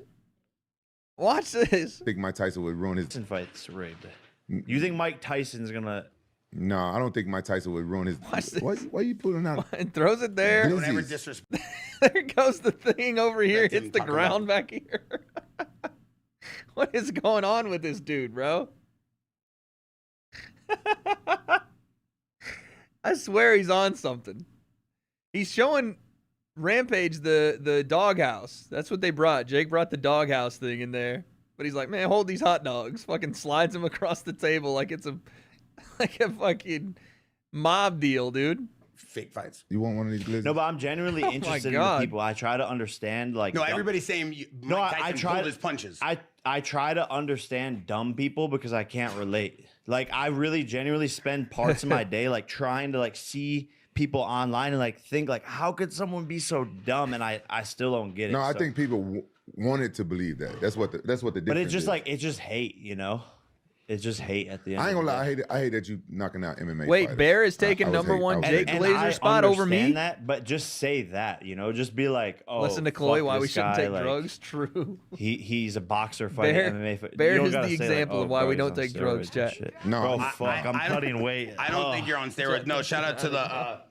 Watch this.
I think Mike Tyson would ruin his.
Tyson fight's rigged. You think Mike Tyson's gonna?
No, I don't think Mike Tyson would ruin his.
Watch this.
Why you pulling out?
And throws it there.
Don't ever
glizzies?
disrespect.
There goes the thing over here.
Let him
Hits the
talk
ground
about
back here. What is going on with this dude, bro? I swear he's on something. He's showing Rampage the doghouse. That's what they brought. Jake brought the doghouse thing in there. But he's like, man, hold these hot dogs. Fucking slides them across the table like it's a fucking mob deal, dude.
Fake fights.
You want one of these glizzies?
No, but I'm genuinely
Oh my
interested in the
God.
people. I try to understand, like.
No,
dumb-
everybody's saying
No,
Mike
I
Tyson
try-
pulled his punches.
I try to understand dumb people because I can't relate. Like, I really genuinely spend parts of my day like trying to like see people online and like think like, how could someone be so dumb? And I still don't get it.
No, I
so-
think people wanted to believe that. That's what the difference.
But it's just
is.
like it's just hate, you know. It's just hate at the end.
I ain't
of
gonna
the
lie.
day.
I hate that you knocking out MMA.
Wait,
fighters.
Bear is taking
I was
number
hate-
one
I was
Jake
hate-
Glazer spot over me?
understand that, but just say that, you know, just be like, oh,
Listen to Chloe
fuck
why we
this
shouldn't
guy,
take
like,
drugs. True.
He's a boxer fighting
Bear,
MMA. Fight.
Bear
You don't
is
gotta
the
say, like,
example
oh,
of why
bro,
we
he's
don't
on
take drugs,
steroids and
chat.
shit.
No,
bro,
I-
fuck, I'm cutting weight.
I don't think you're on steroids. No, shout out to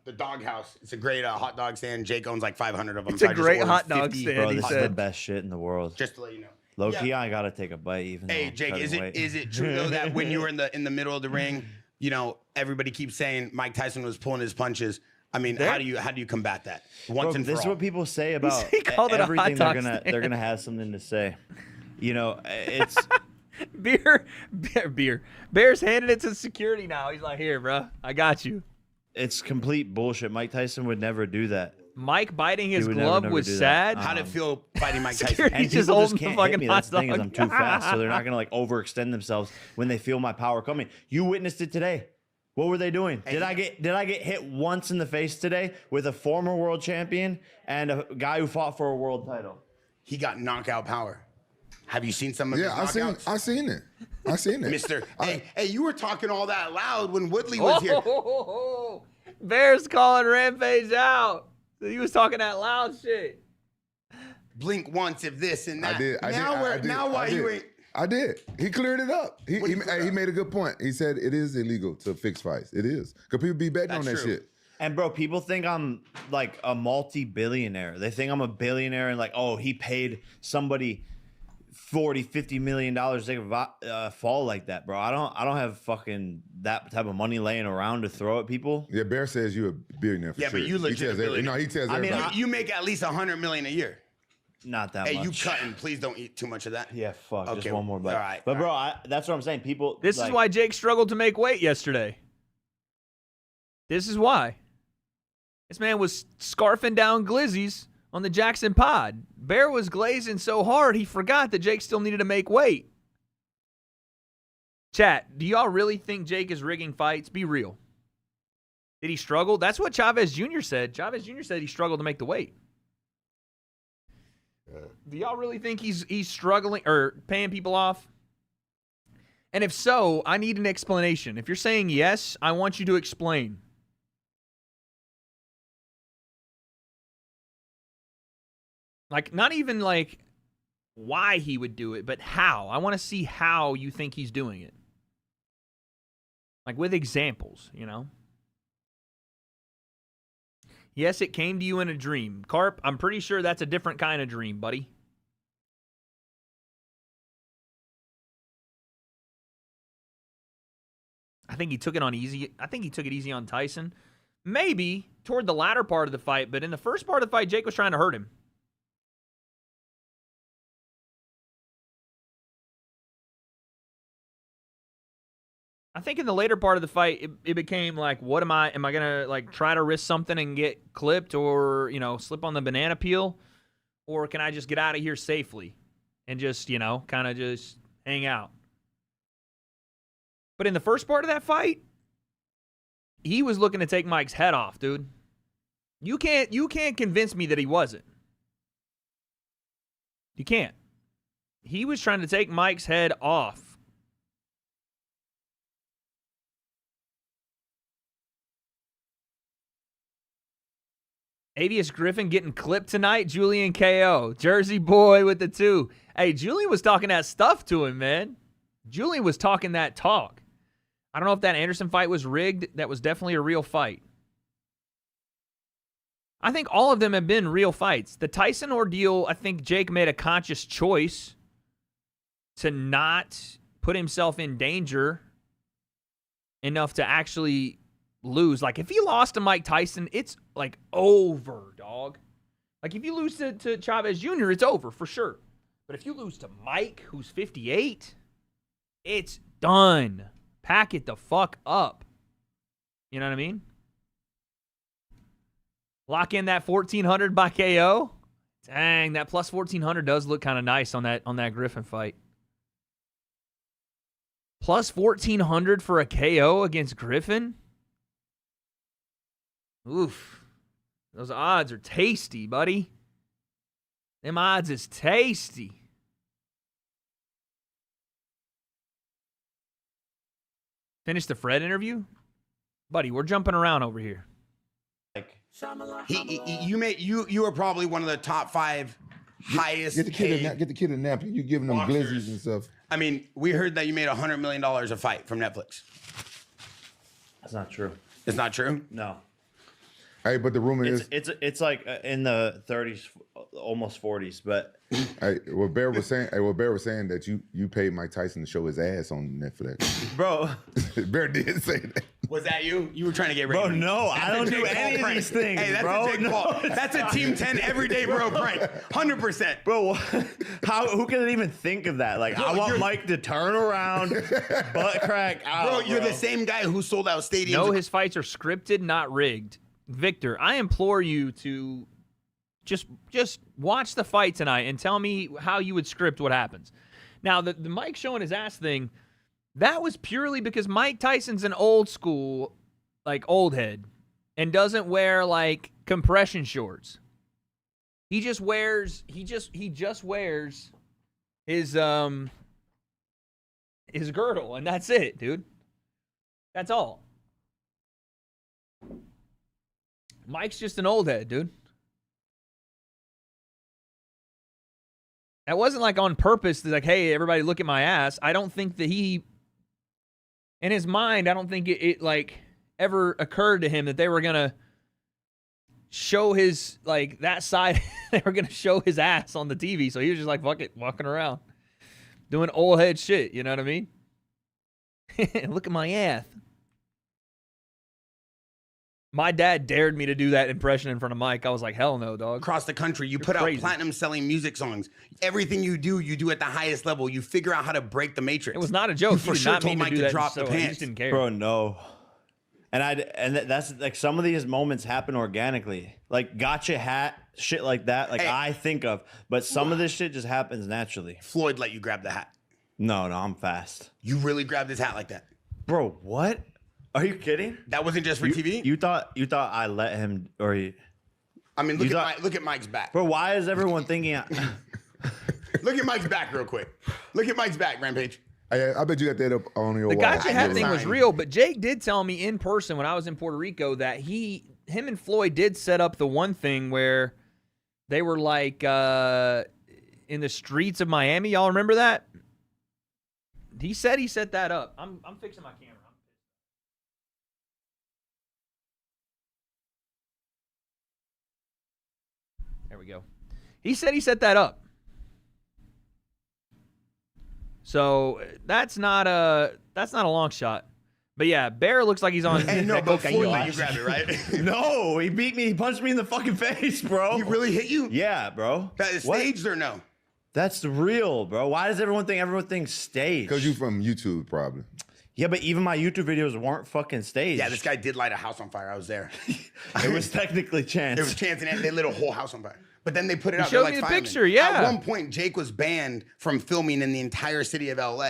the Doghouse. It's a great hot dog stand. Jake owns like 500 of them.
It's
so
a
I just
great
ordered
hot dog
50.
stand,
Bro,
he
this is the
said.
best shit in the world.
Just to let you know.
Low key, I gotta take a bite even.
Hey,
though I'm
Jake,
cutting weight.
is it true though that when you were in the middle of the ring, you know, everybody keeps saying Mike Tyson was pulling his punches. I mean, how do you combat that once
Bro,
and for
this is
all?
what people say about
He called it a hot
everything.
dog
They're
stand.
gonna have something to say. You know, it's
Bear's handed it to security now. He's like, here, bro, I got you.
it's complete bullshit. Mike Tyson would never do that.
Mike biting his
He would
glove
never
was
do that.
sad.
How'd it feel fighting Mike Tyson?
Security
And
just
people
holding
just
the
can't
fucking
hit me.
hot
That's the thing is
dog.
I'm too fast, so they're not gonna like overextend themselves when they feel my power coming. You witnessed it today. What were they doing? Did I get hit once in the face today with a former world champion and a guy who fought for a world title?
He got knockout power. Have you seen some of his
Yeah, I
knockouts?
seen it. I seen it.
Mister, hey, you were talking all that loud when Woodley was here.
Bear's calling Rampage out. He was talking that loud shit.
Blink once if this and that.
I did.
Now why you ain't?
I did. He cleared it up. He made a good point. He said it is illegal to fix fights. It is. Because people be betting on that shit.
And bro, people think I'm like a multi-billionaire. They think I'm a billionaire and like, oh, he paid somebody $40-50 million to take a fall like that, bro. I don't have fucking that type of money laying around to throw at people.
Yeah, Bear says you're a billionaire for
Yeah,
sure.
but you legit.
He tells
I mean,
everybody.
you make at least $100 million a year.
Not that
Hey,
much.
you cutting? Please don't eat too much of that.
Yeah, fuck.
Okay,
Just one more bite.
all right,
But
all
bro, that's what I'm saying. People.
This is why Jake struggled to make weight yesterday. This is why. This man was scarfing down glizzies on the Jackson pod. Bear was glazing so hard he forgot that Jake still needed to make weight. Chat, do y'all really think Jake is rigging fights? Be real. Did he struggle? That's what Chavez Jr. said. Chavez Jr. said he struggled to make the weight. Do y'all really think he's struggling or paying people off? And if so, I need an explanation. If you're saying yes, I want you to explain. Like, not even like why he would do it, but how. I want to see how you think he's doing it. Like with examples, you know? Yes, it came to you in a dream. Carp, I'm pretty sure that's a different kind of dream, buddy. I think he took it easy on Tyson. Maybe toward the latter part of the fight, but in the first part of the fight, Jake was trying to hurt him. I think in the later part of the fight, it became like, what am I going to like try to risk something and get clipped or, slip on the banana peel? Or can I just get out of here safely and just, kind of just hang out? But in the first part of that fight, he was looking to take Mike's head off, dude. You can't convince me that he wasn't. You can't. He was trying to take Mike's head off. Avius Griffin getting clipped tonight. Julian KO. Jersey boy with the 2. Hey, Julian was talking that stuff to him, man. Julian was talking that talk. I don't know if that Anderson fight was rigged. That was definitely a real fight. I think all of them have been real fights. The Tyson ordeal, I think Jake made a conscious choice to not put himself in danger enough to actually lose. Like, if he lost to Mike Tyson, it's like over, dog. Like, if you lose to Chavez Jr., it's over for sure. But if you lose to Mike, who's 58, it's done. Pack it the fuck up. You know what I mean? Lock in that 1,400 by KO. Dang, that plus 1,400 does look kind of nice on that Griffin fight. Plus 1,400 for a KO against Griffin? Oof. Those odds are tasty, buddy. Them odds is tasty. Finish the Fred interview? Buddy, we're jumping around over here.
You are probably one of the top 5 highest.
Get the kid a nap. You giving them glizzies and stuff.
I mean, we heard that you made $100 million a fight from Netflix.
That's not true.
It's not true?
No.
Hey, but the rumor is
it's like in the 30s, almost 40s. But
what Bear was saying that you paid Mike Tyson to show his ass on Netflix,
bro.
Bear did say that.
Was that you? You were trying to get rid
bro?
of me.
No, I don't do any of these things,
hey, that's
bro.
A Jake Paul. That's a Team 10 everyday bro prank. 100%,
bro. Who can even think of that? Like, bro, I want Mike to turn around, butt crack out.
Bro, you're the same guy who sold out stadiums.
No, his fights are scripted, not rigged. Victor, I implore you to just watch the fight tonight and tell me how you would script what happens. Now, the Mike showing his ass thing, that was purely because Mike Tyson's an old school, like, old head and doesn't wear, like, compression shorts. He just wears his girdle, and that's it, dude. That's all. Mike's just an old head, dude. That wasn't like on purpose. Like, hey, everybody look at my ass. I don't think that he, in his mind, I don't think it like ever occurred to him that they were going to show his, like, that side. They were going to show his ass on the TV. So he was just like, fuck it, walking around. Doing old head shit, you know what I mean? Look at my ass. My dad dared me to do that impression in front of Mike. I was like, hell no, dog.
Across the country, you put out platinum selling music songs. Everything you do at the highest level. You figure out how to break the matrix.
It was not a joke.
You for sure told Mike to drop the
I
pants.
just didn't care.
Bro, no. And that's like some of these moments happen organically. Like gotcha hat, shit like that. Like, hey, I think of, but some of this shit just happens naturally.
Floyd let you grab the hat.
No, I'm fast.
You really grabbed his hat like that?
Bro, what? Are you kidding?
That wasn't just for TV?
You thought I let him, or he...
I mean, look at Mike's back.
Bro, why is everyone thinking...
Look at Mike's back real quick. Look at Mike's back, Rampage.
I bet you got that up on your wall.
The gotcha hat thing was real, but Jake did tell me in person when I was in Puerto Rico that him and Floyd did set up the one thing where they were like in the streets of Miami. Y'all remember that? He said he set that up. I'm fixing my camera. There we go. He said he set that up. So that's not a long shot. But yeah, Bear looks like he's on.
Hey, no, but
cocaine.
Floyd, you grabbed it, right?
No, he beat me. He punched me in the fucking face, bro.
He really hit you?
Yeah, bro.
That is
What?
staged or no?
That's real, bro. Why does everyone think staged?
Because you from YouTube, probably.
Yeah, but even my YouTube videos weren't fucking staged.
Yeah, this guy did light a house on fire. I was there.
It was technically chance.
It was chance, and they lit a whole house on fire. But then they put it
You
out.
showed
They're
me
like
the
firemen.
picture, yeah.
At one point, Jake was banned from filming in the entire city of LA.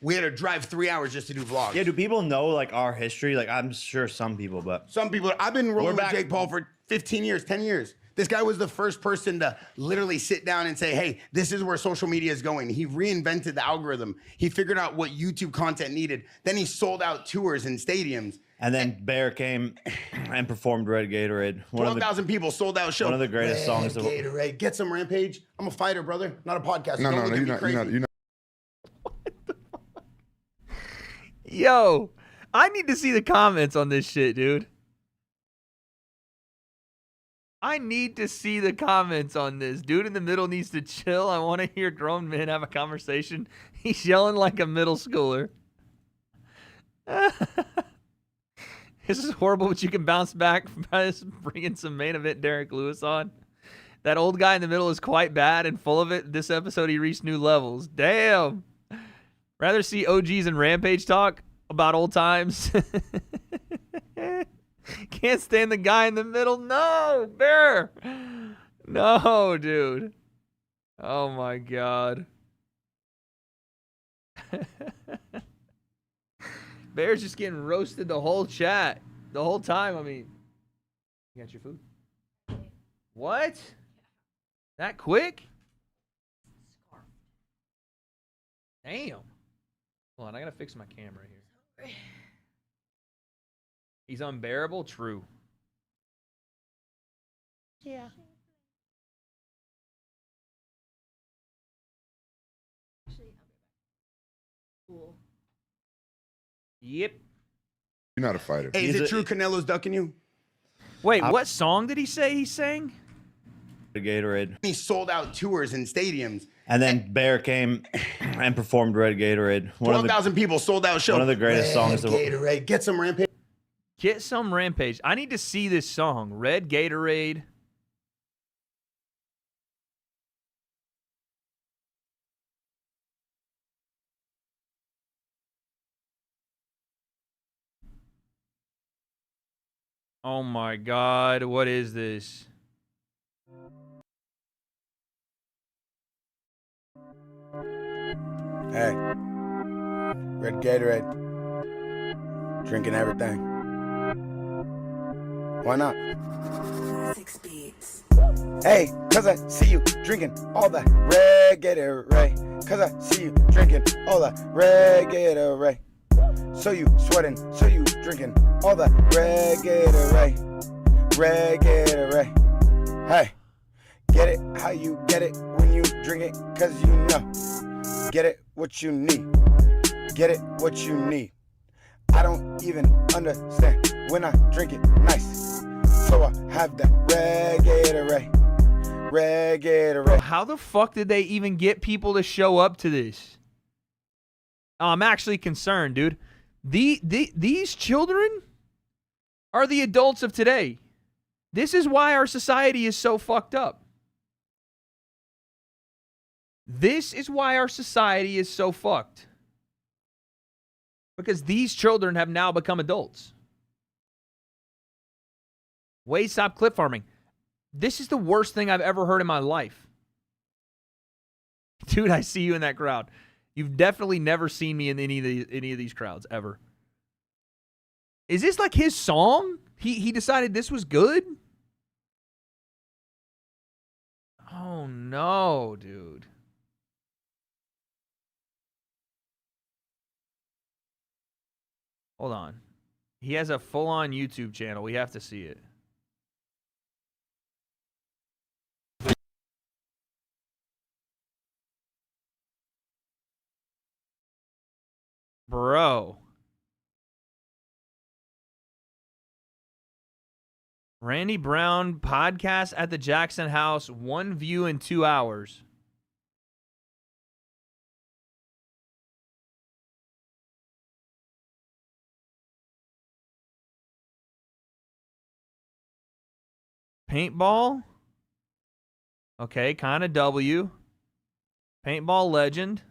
We had to drive 3 hours just to do vlogs.
Yeah, do people know like our history? Like I'm sure some people, but
Some people, I've been rolling with
back.
Jake Paul for 15 years, 10 years. This guy was the first person to literally sit down and say, hey, this is where social media is going. He reinvented the algorithm. He figured out what YouTube content needed. Then he sold out tours and stadiums.
And then Bear came and performed Red Gatorade.
12,000 people sold out show.
One of the greatest
Red
songs of
Gatorade. Get some Rampage. I'm a fighter, brother, not a podcast.
No,
Don't
no,
look
no,
at me
you're
crazy.
not.
Yo, I need to see the comments on this shit, dude. I need to see the comments on this. Dude in the middle needs to chill. I want to hear grown men have a conversation. He's yelling like a middle schooler. This is horrible, but you can bounce back by just bringing some main event Derek Lewis on. That old guy in the middle is quite bad and full of it. This episode, he reached new levels. Damn. Rather see OGs and Rampage talk about old times. Can't stand the guy in the middle. No, Bear. No, dude. Oh, my God. Bear's just getting roasted the whole chat. The whole time. I mean, you got your food? What? That quick? Damn. Hold on, I gotta fix my camera here. He's unbearable? True.
Yeah. Cool.
Yep.
You're not a fighter.
Hey, is it true Canelo's ducking you?
Wait, what song did he say he sang?
The Gatorade.
He sold out tours and stadiums.
And then Bear came and performed Red Gatorade.
12,000 people sold out show.
One of the greatest songs of
Gatorade. Get some Rampage.
Get some Rampage. I need to see this song. Red Gatorade. Oh my God, what is this?
Hey, Red Gatorade. Drinking everything. Why not? Hey, cause I see you drinking all the Red Gatorade. Cause I see you drinking all the Red Gatorade. So you sweating, so you drinking all the Red Gatorade. Red Gatorade. Hey, get it how you get it when you drink it, cause you know. Get it what you need. Get it what you need. I don't even understand when I drink it nice. So I have the Red Gatorade. Red Gatorade.
Bro, how the fuck did they even get people to show up to this? Oh, I'm actually concerned, dude. These children are the adults of today. This is why our society is so fucked up. This is why our society is so fucked. Because these children have now become adults. Wade, stop clip farming. This is the worst thing I've ever heard in my life. Dude, I see you in that crowd. You've definitely never seen me in any of these crowds, ever. Is this like his song? He decided this was good? Oh, no, dude. Hold on. He has a full-on YouTube channel. We have to see it. Bro. Randy Brown podcast at the Jackson House. 1 view in 2 hours. Paintball. Okay, kind of W. Paintball legend.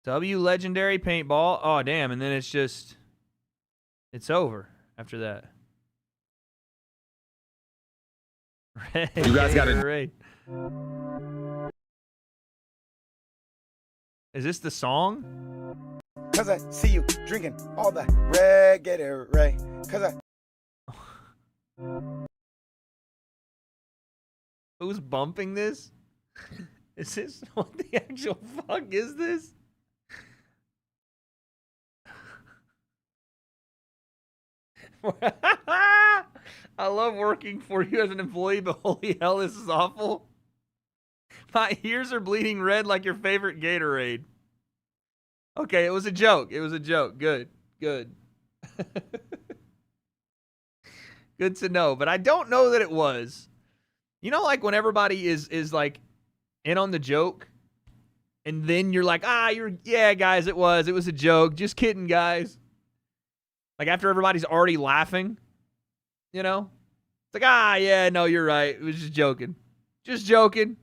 W legendary paintball. Oh, damn. And then it's over after that.
You guys got it.
Right. Is this the song?
Cause I see you drinking all the red Gatorade. Cause
Who's bumping this? Is this what the actual fuck is this? I love working for you as an employee, but holy hell, this is awful. My ears are bleeding red like your favorite Gatorade. Okay, it was a joke. It was a joke. Good. Good. Good to know. But I don't know that it was. You know, like when everybody is like in on the joke, and then you're like, yeah, guys, it was a joke. Just kidding, guys. Like after everybody's already laughing, you know? It's like, yeah, no, you're right. It was just joking. Just joking.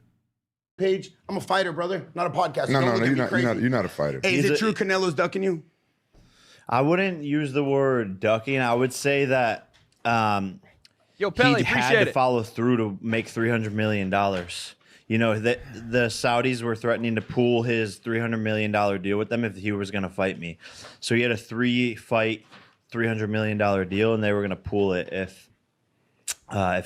Paige, I'm a fighter, brother, not a podcaster.
No, you're not a fighter.
Hey, is it true Canelo's ducking you?
I wouldn't use the word ducking. I would say that
Yo, Pllem,
he had to follow through to make $300 million. You know, the Saudis were threatening to pool his $300 million deal with them if he was going to fight me. So he had a 3-fight, $300 million deal, and they were going to pool it if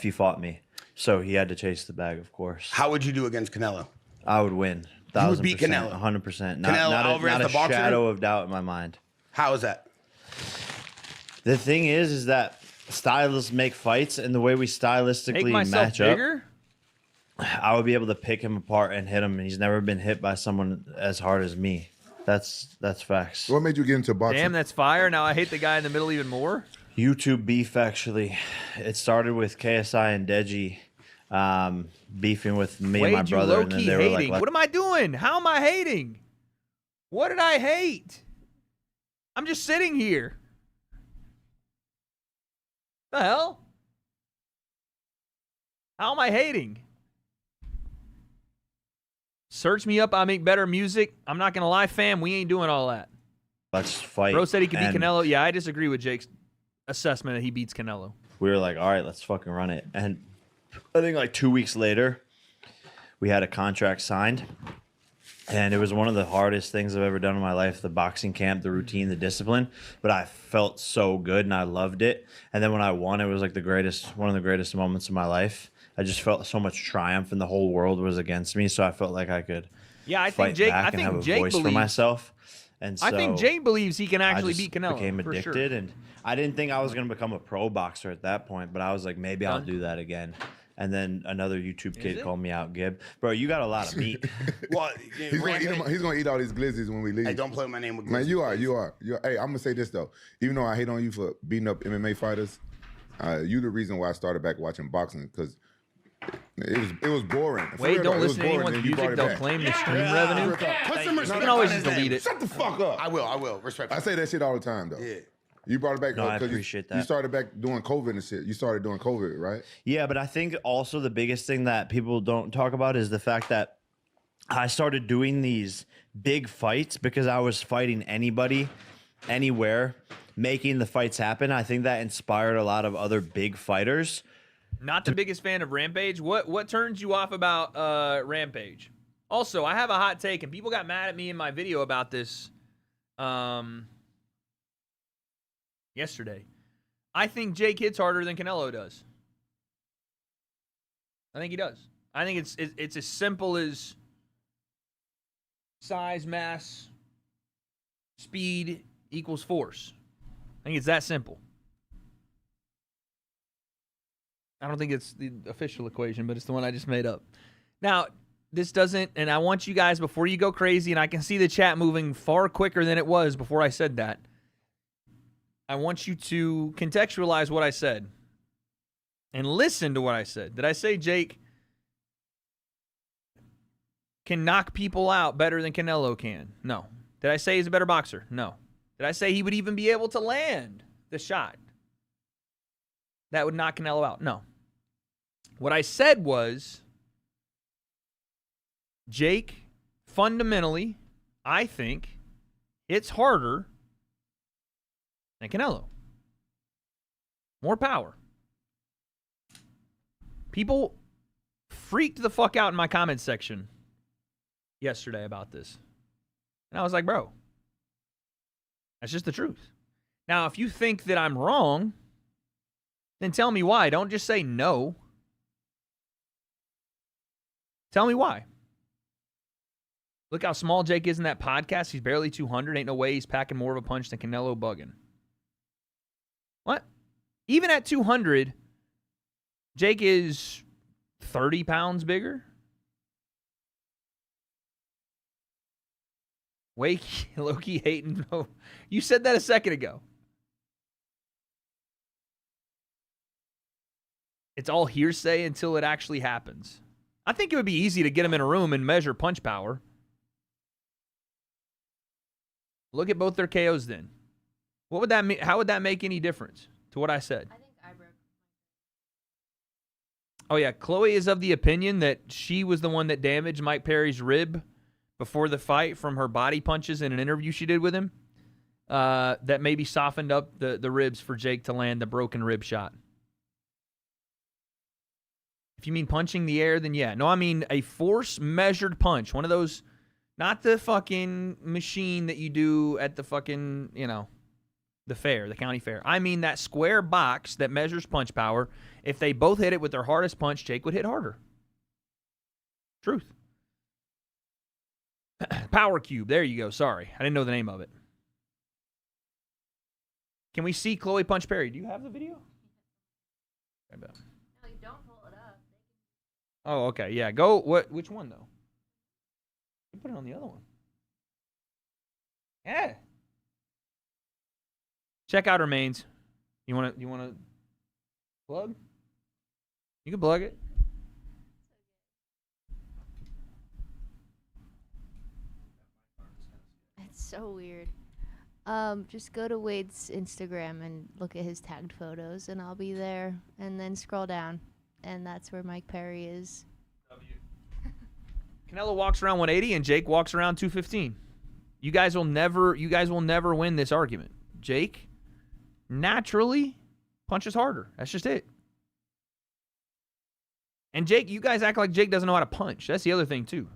he fought me. So he had to chase the bag, of course.
How would you do against Canelo?
I would win.
You would beat Canelo.
100%.
Not
a shadow of doubt in my mind.
How is that?
The thing is that stylists make fights, and the way we stylistically match up, I would be able to pick him apart and hit him, and he's never been hit by someone as hard as me. That's facts.
What made you get into boxing?
Damn, that's fire. Now I hate the guy in the middle even more.
YouTube beef, actually. It started with KSI and Deji beefing with me and my brother. And then they were like,
what am I doing? How am I hating? What did I hate? I'm just sitting here. The hell? How am I hating? Search me up. I make better music. I'm not going to lie, fam. We ain't doing all that.
Let's fight.
Bro said he could beat Canelo. Yeah, I disagree with Jake's assessment that he beats Canelo.
We were like, all right, let's fucking run it. And I think like 2 weeks later, we had a contract signed. And it was one of the hardest things I've ever done in my life, the boxing camp, the routine, the discipline. But I felt so good and I loved it. And then when I won, it was like one of the greatest moments of my life. I just felt so much triumph and the whole world was against me. So I felt like I could fight back and have a voice for myself. And so
I think Jake believes he can actually beat Canelo.
I became addicted, and I didn't think I was going to become a pro boxer at that point, but I was like, maybe I'll do that again. And then another YouTube kid called me out, Gib. Bro, you got a lot of meat.
Well,
he's gonna eat all these glizzies when we leave.
Hey, don't play with my name with glizzies.
Man, you are. Hey, I'm gonna say this though. Even though I hate on you for beating up MMA fighters, you the reason why I started back watching boxing, because it was boring.
Wait, don't listen to anyone's music. They'll claim the stream revenue. You can always just delete it.
Shut the fuck up. I will. Respect.
I say that shit all the time though.
Yeah.
You brought it back.
No, I appreciate that.
You started back doing COVID and shit. You started doing COVID, right?
Yeah, but I think also the biggest thing that people don't talk about is the fact that I started doing these big fights because I was fighting anybody, anywhere, making the fights happen. I think that inspired a lot of other big fighters.
Not the biggest fan of Rampage. What turns you off about Rampage? Also, I have a hot take, and people got mad at me in my video about this yesterday. I think Jake hits harder than Canelo does. I think he does. I think it's as simple as size, mass, speed equals force. I think it's that simple. I don't think it's the official equation, but it's the one I just made up. Now, this doesn't, and I want you guys, before you go crazy, and I can see the chat moving far quicker than it was before I said that, I want you to contextualize what I said and listen to what I said. Did I say Jake can knock people out better than Canelo can? No. Did I say he's a better boxer? No. Did I say he would even be able to land the shot? that would knock Canelo out. No. What I said was Jake, fundamentally, I think, hits harder than Canelo. More power. People freaked the fuck out in my comments section yesterday about this. And I was like, bro, that's just the truth. Now, if you think that I'm wrong, then tell me why. Don't just say no. Tell me why. Look how small Jake is in that podcast. He's barely 200. Ain't no way he's packing more of a punch than Canelo bugging. What? Even at 200, Jake is 30 pounds bigger? Wake, Loki hating. No. You said that a second ago. It's all hearsay until it actually happens. I think it would be easy to get him in a room and measure punch power. Look at both their KOs then. What would that mean? How would that make any difference to what I said? I think I broke. Oh yeah, Chloe is of the opinion that she was the one that damaged Mike Perry's rib before the fight from her body punches in an interview she did with him. That maybe softened up the ribs for Jake to land the broken rib shot. If you mean punching the air, then yeah. No, I mean a force-measured punch. One of those, not the fucking machine that you do at the fucking, the fair, the county fair. I mean that square box that measures punch power. If they both hit it with their hardest punch, Jake would hit harder. Truth. Power Cube. There you go. Sorry. I didn't know the name of it. Can we see Chloe punch Perry? Do you have the video? I bet.
No, you don't pull it up.
Oh, okay. Yeah. Go. Which one, though? You put it on the other one. Yeah. Check out her mains. You want to plug? You can plug it.
It's so weird. Just go to Wade's Instagram and look at his tagged photos, and I'll be there. And then scroll down, and that's where Mike Perry is.
Canelo walks around 180, and Jake walks around 215. You guys will never win this argument. Jake naturally punches harder. That's just it. And Jake, you guys act like Jake doesn't know how to punch. That's the other thing, too.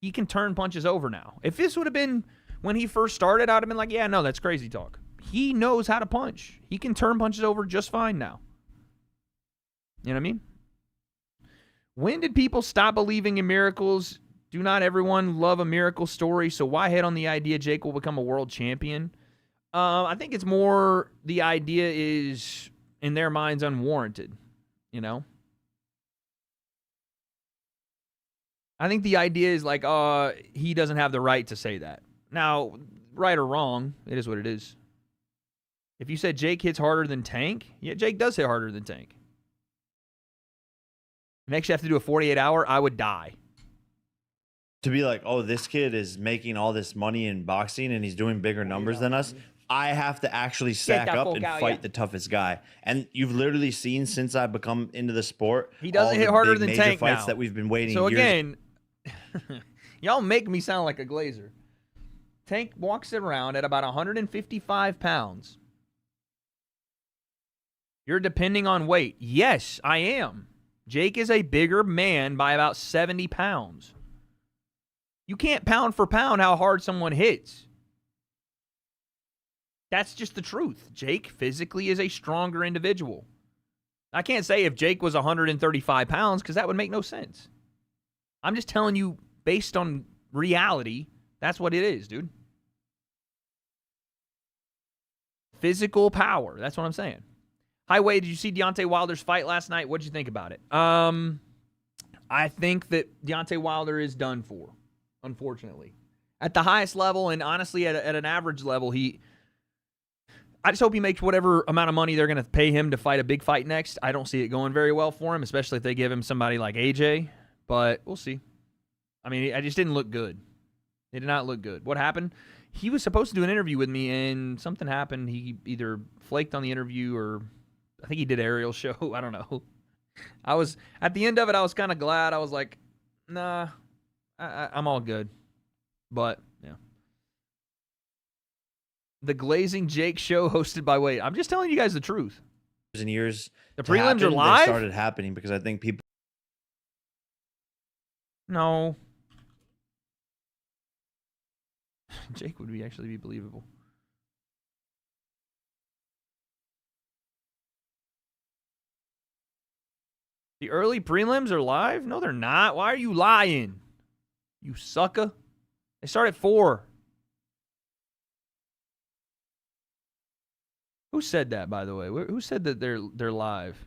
He can turn punches over now. If this would have been when he first started, I would have been like, yeah, no, that's crazy talk. He knows how to punch. He can turn punches over just fine now. You know what I mean? When did people stop believing in miracles? Do not everyone love a miracle story? So why hit on the idea Jake will become a world champion? I think it's more the idea is, in their minds, unwarranted. I think the idea is like, he doesn't have the right to say that. Now, right or wrong, it is what it is. If you said Jake hits harder than Tank, yeah, Jake does hit harder than Tank. Next, you have to do a 48-hour, I would die.
To be like, oh, this kid is making all this money in boxing and he's doing bigger numbers than us. I have to actually stack up and fight the toughest guy. And you've literally seen since I've become into the sport,
he doesn't hit harder than Tank
fights
now.
That we've been waiting.
So
years.
Again, y'all make me sound like a glazer. Tank walks around at about 155 pounds. You're depending on weight. Yes, I am. Jake is a bigger man by about 70 pounds. You can't pound for pound how hard someone hits. That's just the truth. Jake physically is a stronger individual. I can't say if Jake was 135 pounds because that would make no sense. I'm just telling you based on reality, that's what it is, dude. Physical power. That's what I'm saying. Hi, Wade. Did you see Deontay Wilder's fight last night? What did you think about it? I think that Deontay Wilder is done for, unfortunately. At the highest level, and honestly at an average level, I just hope he makes whatever amount of money they're going to pay him to fight a big fight next. I don't see it going very well for him, especially if they give him somebody like AJ, but we'll see. I mean, it just didn't look good. It did not look good. What happened? He was supposed to do an interview with me, and something happened. He either flaked on the interview or I think he did Ariel's show. I don't know. I was at the end of it. I was kind of glad. I was like, nah, I'm all good. But yeah, the Glazing Jake show hosted by Wade. I'm just telling you guys the truth.
And years.
The prelims are live.
They started happening because I think people.
No. Jake would actually be believable. The early prelims are live? No, they're not. Why are you lying? You sucker. They start at 4. Who said that, by the way? Who said that they're live?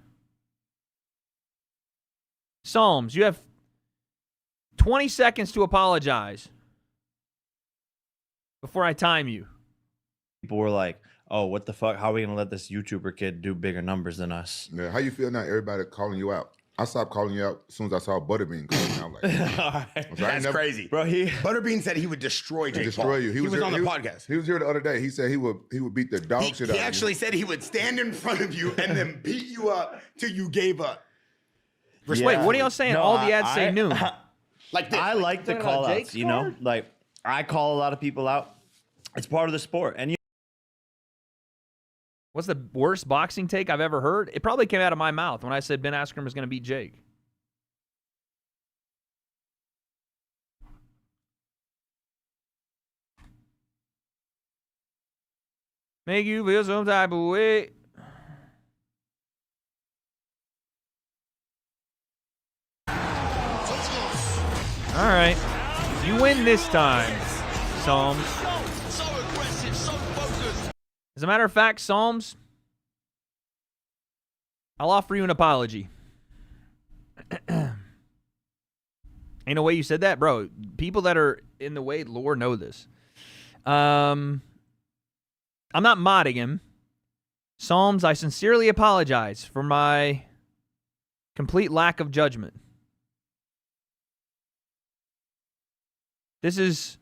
Psalms, you have 20 seconds to apologize before I time you.
People were like, oh, what the fuck? How are we going to let this YouTuber kid do bigger numbers than us?
Yeah, how you feel now? Everybody calling you out. I stopped calling you out as soon as I saw Butterbean coming out. Like,
That's crazy,
bro.
Butterbean said he would destroy Jake Paul.
You.
He was on the podcast.
He was here the other day. He said he would beat the dog shit out of you.
He actually said he would stand in front of you and then beat you up till you gave up.
Yeah. Wait, what are y'all saying?
No,
all the ads say noon.
Like this.
I like the call outs, you know? Like, I call a lot of people out. It's part of the sport. And
What's the worst boxing take I've ever heard? It probably came out of my mouth when I said Ben Askren was going to beat Jake. Make you feel some type of way. All right. You win this time, Psalms. As a matter of fact, Psalms, I'll offer you an apology. Ain't no way you said that, bro. People that are in the Wade lore know this. I'm not modding him. Psalms, I sincerely apologize for my complete lack of judgment. This is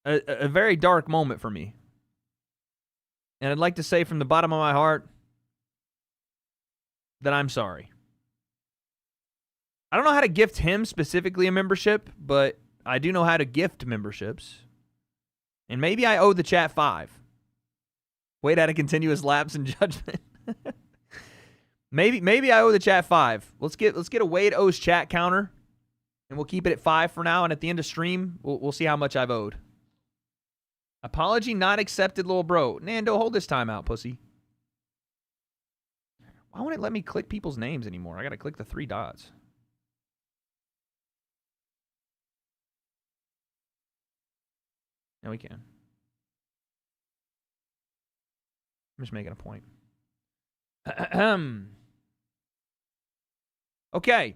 a very dark moment for me. And I'd like to say from the bottom of my heart that I'm sorry. I don't know how to gift him specifically a membership, but I do know how to gift memberships. And maybe I owe the chat 5. Wade had a continuous lapse in judgment. maybe I owe the chat 5. Let's get a Wade owes chat counter, and we'll keep it at 5 for now. And at the end of stream, we'll see how much I've owed. Apology not accepted, little bro. Nando, hold this time out, pussy. Why won't it let me click people's names anymore? I gotta click the 3 dots. No, we can. I'm just making a point. Okay.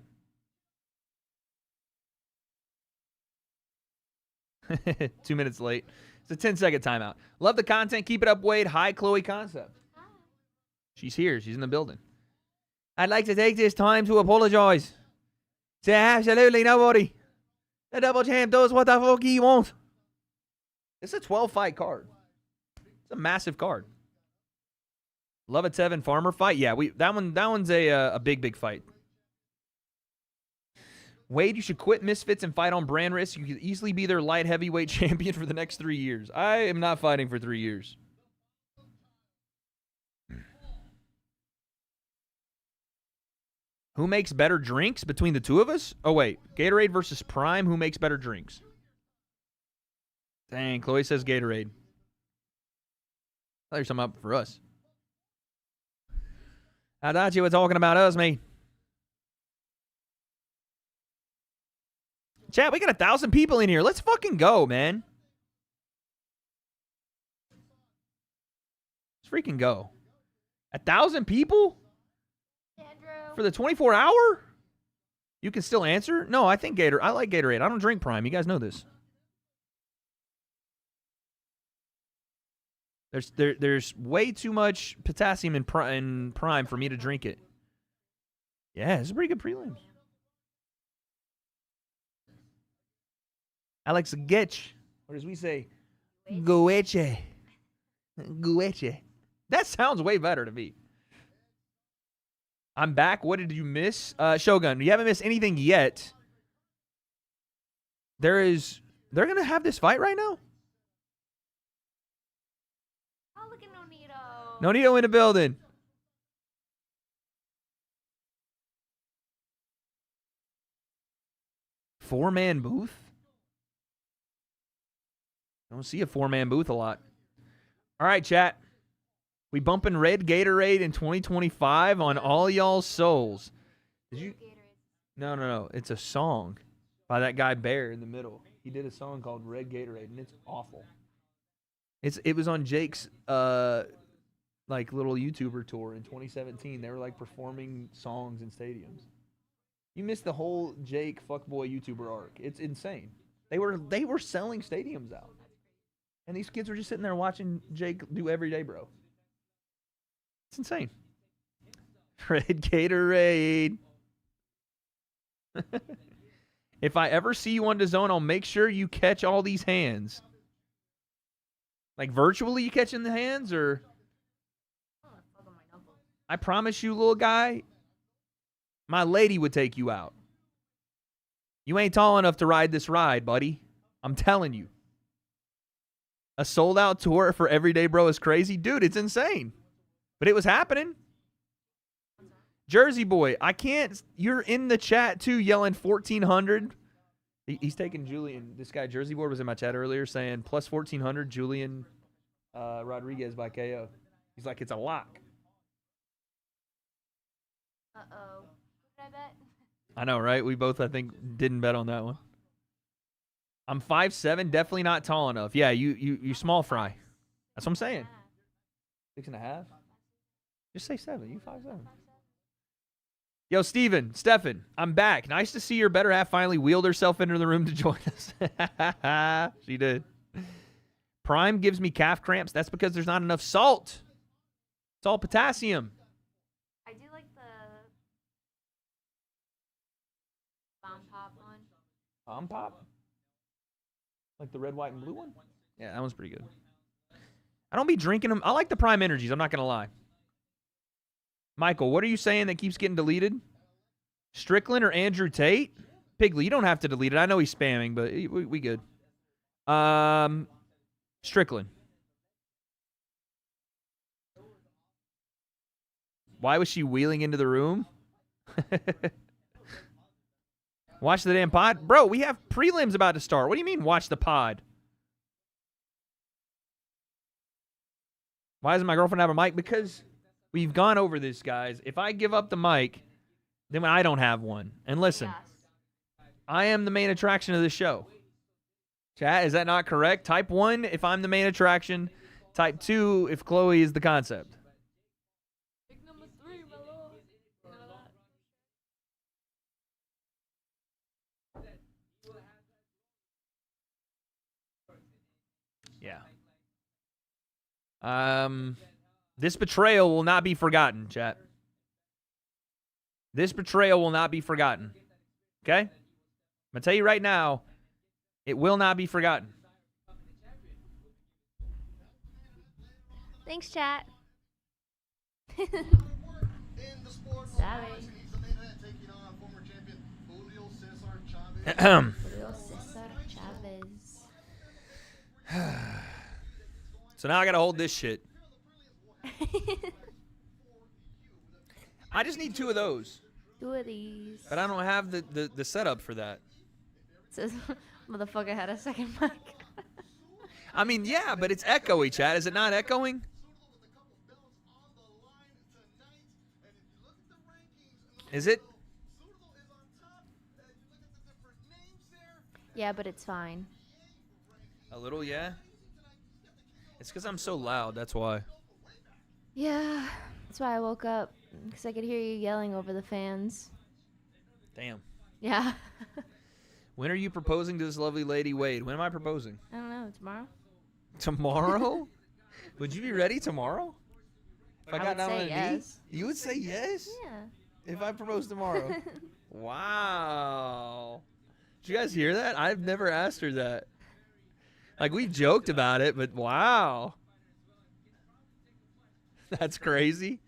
2 minutes late. It's a 10-second timeout. Love the content. Keep it up, Wade. Hi, Chloe Concept. She's here. She's in the building. I'd like to take this time to apologize to absolutely nobody. The double champ does what the fuck he wants. It's a 12-fight card. It's a massive card. Love it, Tevin Farmer fight. Yeah, that one's a big fight. Wade, you should quit Misfits and fight on brand risk. You could easily be their light heavyweight champion for the next 3 years. I am not fighting for 3 years. Who makes better drinks between the two of us? Oh, wait. Gatorade versus Prime. Who makes better drinks? Dang, Chloe says Gatorade. I thought you were something up for us. I thought you were talking about us, mate. Chat, we got 1,000 people in here. Let's fucking go, man. Let's freaking go. 1,000 people? For the 24 hour? You can still answer? No, I think Gatorade. I like Gatorade. I don't drink Prime. You guys know this. There's way too much potassium in Prime for me to drink it. Yeah, it's a pretty good prelims. Alex Getch, or as we say, Goeche. Goeche. That sounds way better to me. I'm back. What did you miss? Shogun, you haven't missed anything yet. They're going to have this fight right now?
Oh, look at Nonito.
Nonito in the building. Four-man booth? I don't see a four-man booth a lot. All right, chat. We bumping red Gatorade in 2025 on all y'all's souls. Did you? No. It's a song by that guy Bear in the middle. He did a song called Red Gatorade, and it's awful. It was on Jake's like little YouTuber tour in 2017. They were like performing songs in stadiums. You missed the whole Jake fuckboy YouTuber arc. It's insane. They were selling stadiums out. And these kids were just sitting there watching Jake do every day, bro. It's insane. Red Gatorade. If I ever see you on DAZN, I'll make sure you catch all these hands. Like virtually you catching the hands, or? I promise you, little guy, my lady would take you out. You ain't tall enough to ride this ride, buddy. I'm telling you. A sold-out tour for Everyday Bro is crazy. Dude, it's insane. But it was happening. Jersey Boy, I can't. You're in the chat, too, yelling 1,400. He's taking Julian. This guy, Jersey Boy, was in my chat earlier saying plus 1,400 Julian Rodriguez by KO. He's like, it's a lock.
Uh-oh. What did I bet?
I know, right? We both, I think, didn't bet on that one. I'm 5'7", definitely not tall enough. Yeah, you small fry. That's what I'm saying. 6.5. Just say 7. You 5'7". Yo, Stefan, I'm back. Nice to see your better half finally wheeled herself into the room to join us. She did. Prime gives me calf cramps. That's because there's not enough salt. It's all potassium.
I do like the Bomb Pop one.
Bomb Pop? Like the red, white, and blue one? Yeah, that one's pretty good. I don't be drinking them. I like the Prime Energies. I'm not going to lie. Michael, what are you saying that keeps getting deleted? Strickland or Andrew Tate? Piggly, you don't have to delete it. I know he's spamming, but we good. Strickland. Why was she wheeling into the room? Watch the damn pod? Bro, we have prelims about to start. What do you mean, watch the pod? Why doesn't my girlfriend have a mic? Because we've gone over this, guys. If I give up the mic, then I don't have one. And listen, I am the main attraction of this show. Chat, is that not correct? Type 1 if I'm the main attraction. Type 2 if Chloe is the concept. Yeah. This betrayal will not be forgotten, chat. This betrayal will not be forgotten. Okay? I'm going to tell you right now, it will not be forgotten.
Thanks, chat. Julio Cesar Chavez.
So now I got to hold this shit. I just need 2 of those.
2 of these.
But I don't have the setup for that.
Says, motherfucker had a second mic.
I mean, yeah, but it's echoey, chat. Is it not echoing? Is it?
Yeah, but it's fine.
A little, yeah? It's because I'm so loud, that's why.
Yeah, that's why I woke up. Because I could hear you yelling over the fans.
Damn.
Yeah.
When are you proposing to this lovely lady, Wade? When am I proposing?
I don't know, tomorrow?
Tomorrow? Would you be ready tomorrow? If
I
got
would
down
say
on a
yes.
knee? You would say yes?
Yeah.
If I propose tomorrow? Wow. Did you guys hear that? I've never asked her that. Like, we joked about it, but wow. That's crazy.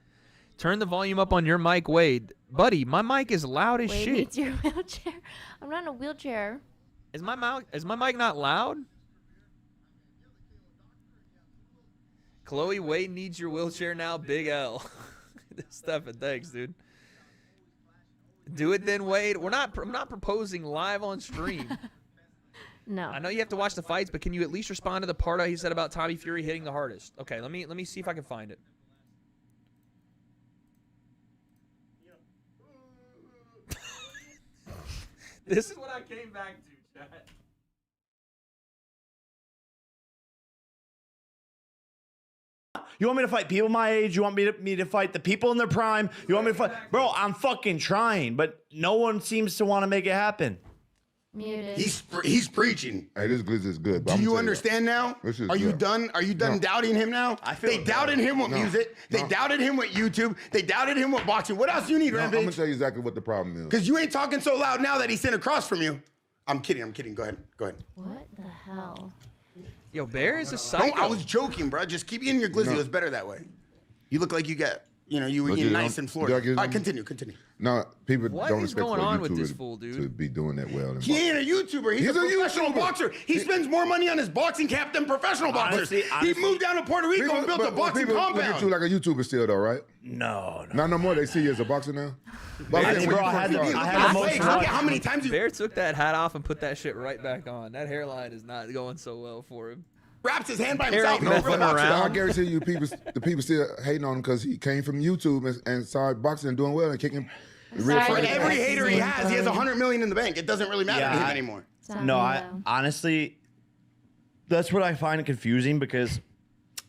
Turn the volume up on your mic, Wade. Buddy, my mic is loud as
Wade
shit.
needs your wheelchair. I'm not in a wheelchair.
Is my mic not loud? Chloe, Wade needs your wheelchair now. Big L. Stefan, thanks, dude. Do it then, Wade. I'm not proposing live on stream.
No.
I know you have to watch the fights, but can you at least respond to the part he said about Tommy Fury hitting the hardest? Okay, let me see if I can find it. This is what I came back to, chat.
You want me to fight people my age? You want me to fight the people in their prime? You want me to fight? Bro, I'm fucking trying, but no one seems to want to make it happen.
Muted.
He's preaching.
Hey, this glitch is good.
Do you understand now? Are you done? Are you done doubting him now? They doubted him with music. They doubted him with YouTube. They doubted him with boxing. What else do you need,
I'm
Rampage?
gonna tell you exactly what the problem is.
Because you ain't talking so loud now that he's sitting across from you. I'm kidding. Go ahead.
What the hell?
Yo, Bear is a psycho.
No, I was joking, bro. Just keep eating your glizzy.
No.
It was better that way. You look like you got, you were eating nice in Florida. All right, continue.
No, people
What
don't
is
expect
going
for a
on with
YouTuber
this fool, dude?
to be doing that well. in
He ain't a YouTuber. He's a professional boxer. He spends more money on his boxing camp than professional boxers. He moved down to Puerto Rico and built a boxing
people
compound.
look at you like a YouTuber still, though, right?
No.
Not no more. They see you as a boxer now. But
I had the most.
How many times
Bear took that hat off and put that shit right back on. That hairline is not going so well for him.
Wraps his hand by
Bear
himself.
ain't
No,
messing around.
I guarantee you, the people still hating on him because he came from YouTube and started boxing and doing well and kicking.
For every hater he has $100 million in the bank. It doesn't really matter to him anymore.
No, I honestly, that's what I find confusing because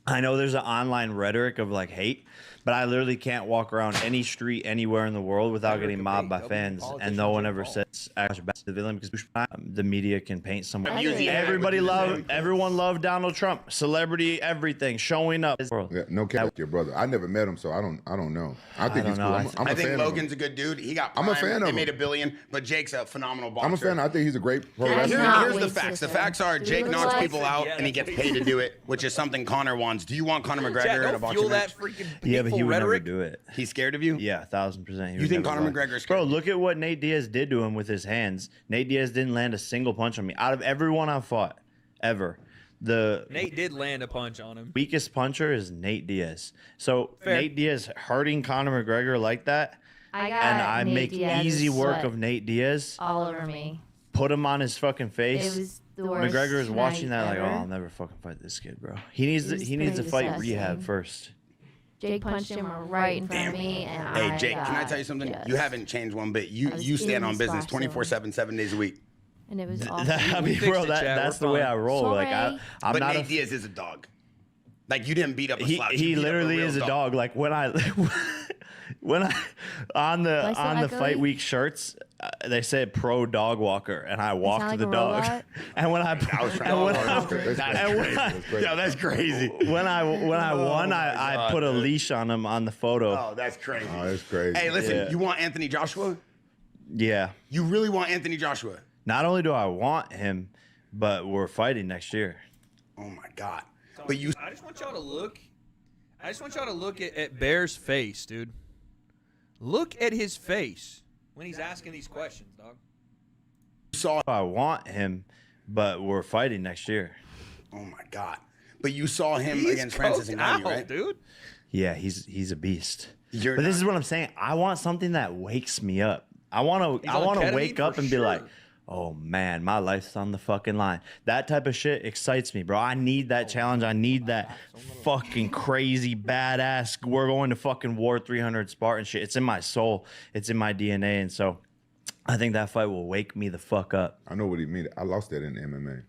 I know there's an online rhetoric of like hate, but I literally can't walk around any street anywhere in the world without getting mobbed by fans, and no one ever says actually back to the villain because the media can paint someone. Everyone loved Donald Trump, celebrity, everything, showing up.
Yeah, no cap, your brother. I never met him, so I don't know. I think he's cool.
I think Logan's a good dude. He got prime.
I'm a fan of him.
They made $1 billion, but Jake's a phenomenal boxer.
I'm a fan. I think he's a great pro
Here's
wrestler.
the facts. The facts are Jake knocks people out and he gets paid to do it, which is something Conor wants. Do you want Conor McGregor in a boxing match?
Yeah, but he would never do it.
He's scared of you?
Yeah, 1000%.
You think Conor McGregor's
scared? Bro, look at what Nate Diaz did to him with his hands. Nate Diaz didn't land a single punch on me. Out of everyone I've fought, ever,
Nate did land a punch on him.
Weakest puncher is Nate Diaz. So
Fair.
Nate Diaz hurting Conor McGregor like that, I make easy work of Nate Diaz.
All over me.
Put him on his fucking face.
It was the worst
McGregor is watching that like,
ever.
oh, I'll never fucking fight this kid, bro. He needs to fight
disgusting.
rehab first.
Jake punched him right in front of me, and
Hey, Jake, can I tell you something? You haven't changed one bit. You stand on business 24/7, 7 days a week.
And it was awful.
I mean, bro, that's the way I roll.
Sorry.
Like I'm
but
not
Nate Diaz is a dog. Like you didn't beat up a slouch.
He
You beat up
literally
real
is a dog. Like when I on the fight week shirts, they said pro dog walker, and I walked
like
the
a
dog.
robot?
And when I
that's crazy.
When I won, I put a leash on him on the photo.
Oh, that's crazy.
Oh, that's crazy.
Hey, listen,
Yeah.
you want Anthony Joshua?
Yeah.
You really want Anthony Joshua?
Not only do I want him, but we're fighting next year.
Oh my God! But you,
I just want y'all to look. I just want y'all to look at Bear's face, dude. Look at his face when he's asking these questions, dog.
I want him, but we're fighting next year.
Oh my God! But you saw him
He's
against Francis
coked
Ngannou,
out,
right?
dude.
Yeah, he's a beast.
You're
But this
not.
is what I'm saying. I want something that wakes me up. I want
He's
to
on ketamine
wake up
for
and be
sure.
like, oh man, my life's on the fucking line. That type of shit excites me, bro. I need that challenge. I need that fucking crazy badass. We're going to fucking war 300 Spartan shit. It's in my soul. It's in my DNA, and so I think that fight will wake me the fuck up.
I know what he means. I lost that in MMA.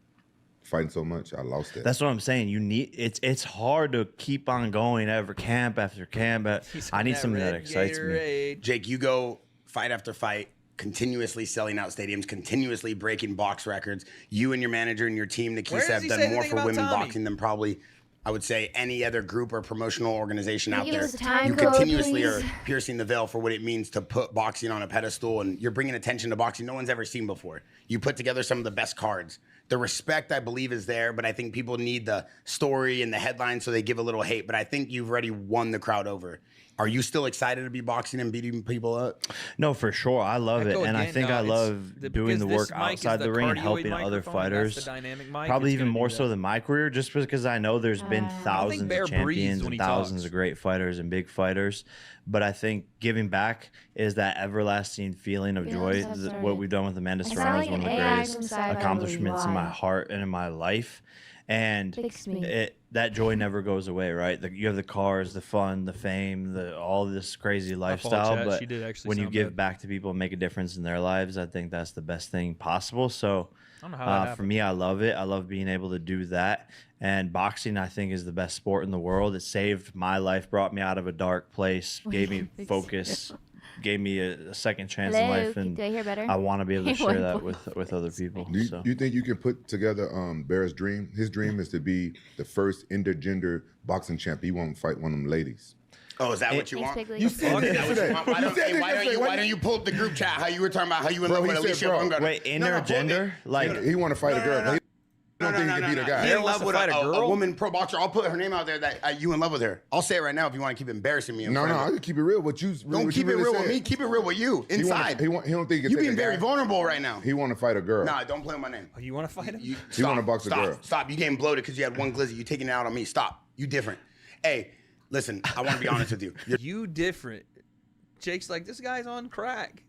Fighting so much, I lost that.
That's what I'm saying. You need it's hard to keep on going every camp after camp. I need something that excites me.
Jake, you go fight after fight, continuously selling out stadiums, continuously breaking box records. You and your manager and your team, Nikisa,
Where does
have
he
done
say
more
anything
for
about
women
Tommy?
boxing than probably, I would say, any other group or promotional organization
Can
out
you give
there.
us a time
You
code,
continuously
please?
are piercing the veil for what it means to put boxing on a pedestal, and you're bringing attention to boxing no one's ever seen before. You put together some of the best cards. The respect, I believe, is there, but I think people need the story and the headline, so they give a little hate. But I think you've already won the crowd over. Are you still excited to be boxing and beating people up?
No, for sure. I love it. And I think I love doing the work
this mic is
outside the ring and
cardioid
helping other
microphone, and that's the
fighters.
dynamic mic.
Probably
It's
even
gonna
more
do
so
that.
than my career, just because I know there's been thousands
Bear
of
breathes
champions
when
and
he
thousands
talks.
of great fighters and big fighters. But I think giving back is that everlasting feeling of joy. What we've done with Amanda Serrano is one of the greatest accomplishments in my heart and in my life. And that joy never goes away, right? You have the cars, the fun, the fame, all this crazy lifestyle.
Chat,
But
she did actually
when you
sound
give
bad.
back to people and make a difference in their lives, I think that's the best thing possible. So
I don't know how that
for
happened.
me, I love it. I love being able to do that. And boxing, I think, is the best sport in the world. It saved my life, brought me out of a dark place, gave me focus, gave me a second chance in life. And
do I hear better?
I want to be able to share that
One
with other people.
Do
So.
you think you can put together Bear's dream? His dream is to be the first intergender boxing champ. He won't fight one of them ladies.
Oh, is that what you
Thanks,
want?
Piggly.
You said this yesterday.
Why don't you pull up the group chat? How you were talking about how you in love with Alicia Bungard?
Wait, intergender? Like
he want to fight a girl. But he don't think he can beat a guy.
He in love with a woman pro boxer. I'll put her name out there that you in love with her. I'll say it right now if you want to keep embarrassing me.
No, I can keep it real. Don't
keep it real with me. Keep it real with you inside.
He don't think he can
You
take
being
a
very
guy.
vulnerable right now.
He want to fight a girl.
Nah, don't play with my name.
Oh, you want to fight him?
He want to box a girl.
Stop. You getting bloated because you had one glizzy. You taking it out on me. Stop. You different. Hey, listen, I want to be honest with you.
You different. Jake's like, this guy's on crack.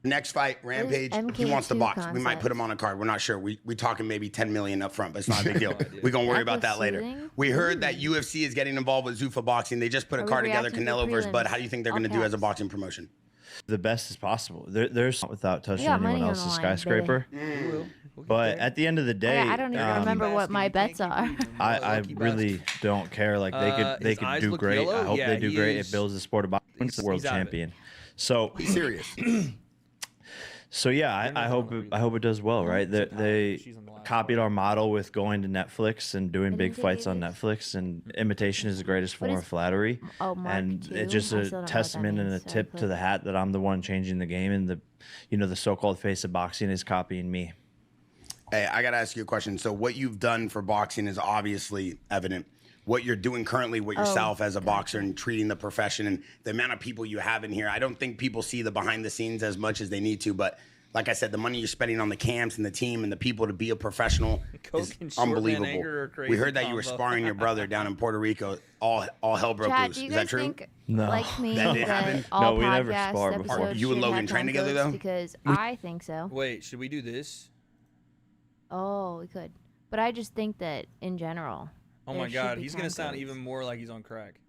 Next fight, Rampage, he wants to
MK2
box. We might
concept?
put him on a card. We're not sure. We talking maybe 10 million up front, but it's not a big deal. We're going to worry about that later.
Soothing?
We heard that UFC is getting involved with Zuffa Boxing. They just put a
Are we
card together,
reacting to
Canelo versus
prelims?
Bud. How do you think they're going to do as a boxing promotion?
The best as possible. There's without touching
got money
anyone
on the
else's
line,
skyscraper. But at the end of the day,
I don't even remember what my bets are.
I really don't care. Like they
his
could
eyes
do
look
great.
yellow?
I hope
Yeah,
they do
he
great.
is-
It builds the sport of boxing. He's the world
he's out of it.
champion. So
He's serious.
So yeah, I hope it does well, right? They copied our model with going to Netflix and doing big fights on Netflix, and imitation is the greatest form of flattery. And it's just a testament and a tip to the hat that I'm the one changing the game, and the so-called face of boxing is copying me.
Hey, I got to ask you a question. So what you've done for boxing is obviously evident. What you're doing currently with yourself as a boxer and treating the profession and the amount of people you have in here, I don't think people see the behind the scenes as much as they need to. But like I said, the money you're spending on the camps and the team and the people to be a professional is unbelievable. We heard that you were sparring your brother down in Puerto Rico. All hell broke
Chad,
loose.
do you
Is
guys
that true?
think,
No.
like me,
That didn't
that
happen?
all
No, we never
podcast
sparred before.
episodes
You and
should
Logan
have
train
time
together,
codes?
though?
Because I think so.
Wait, should we do this?
Oh, we could. But I just think that in general.
Oh
there
my
should
God,
be
he's gonna
time
sound
codes.
even more like he's on crack.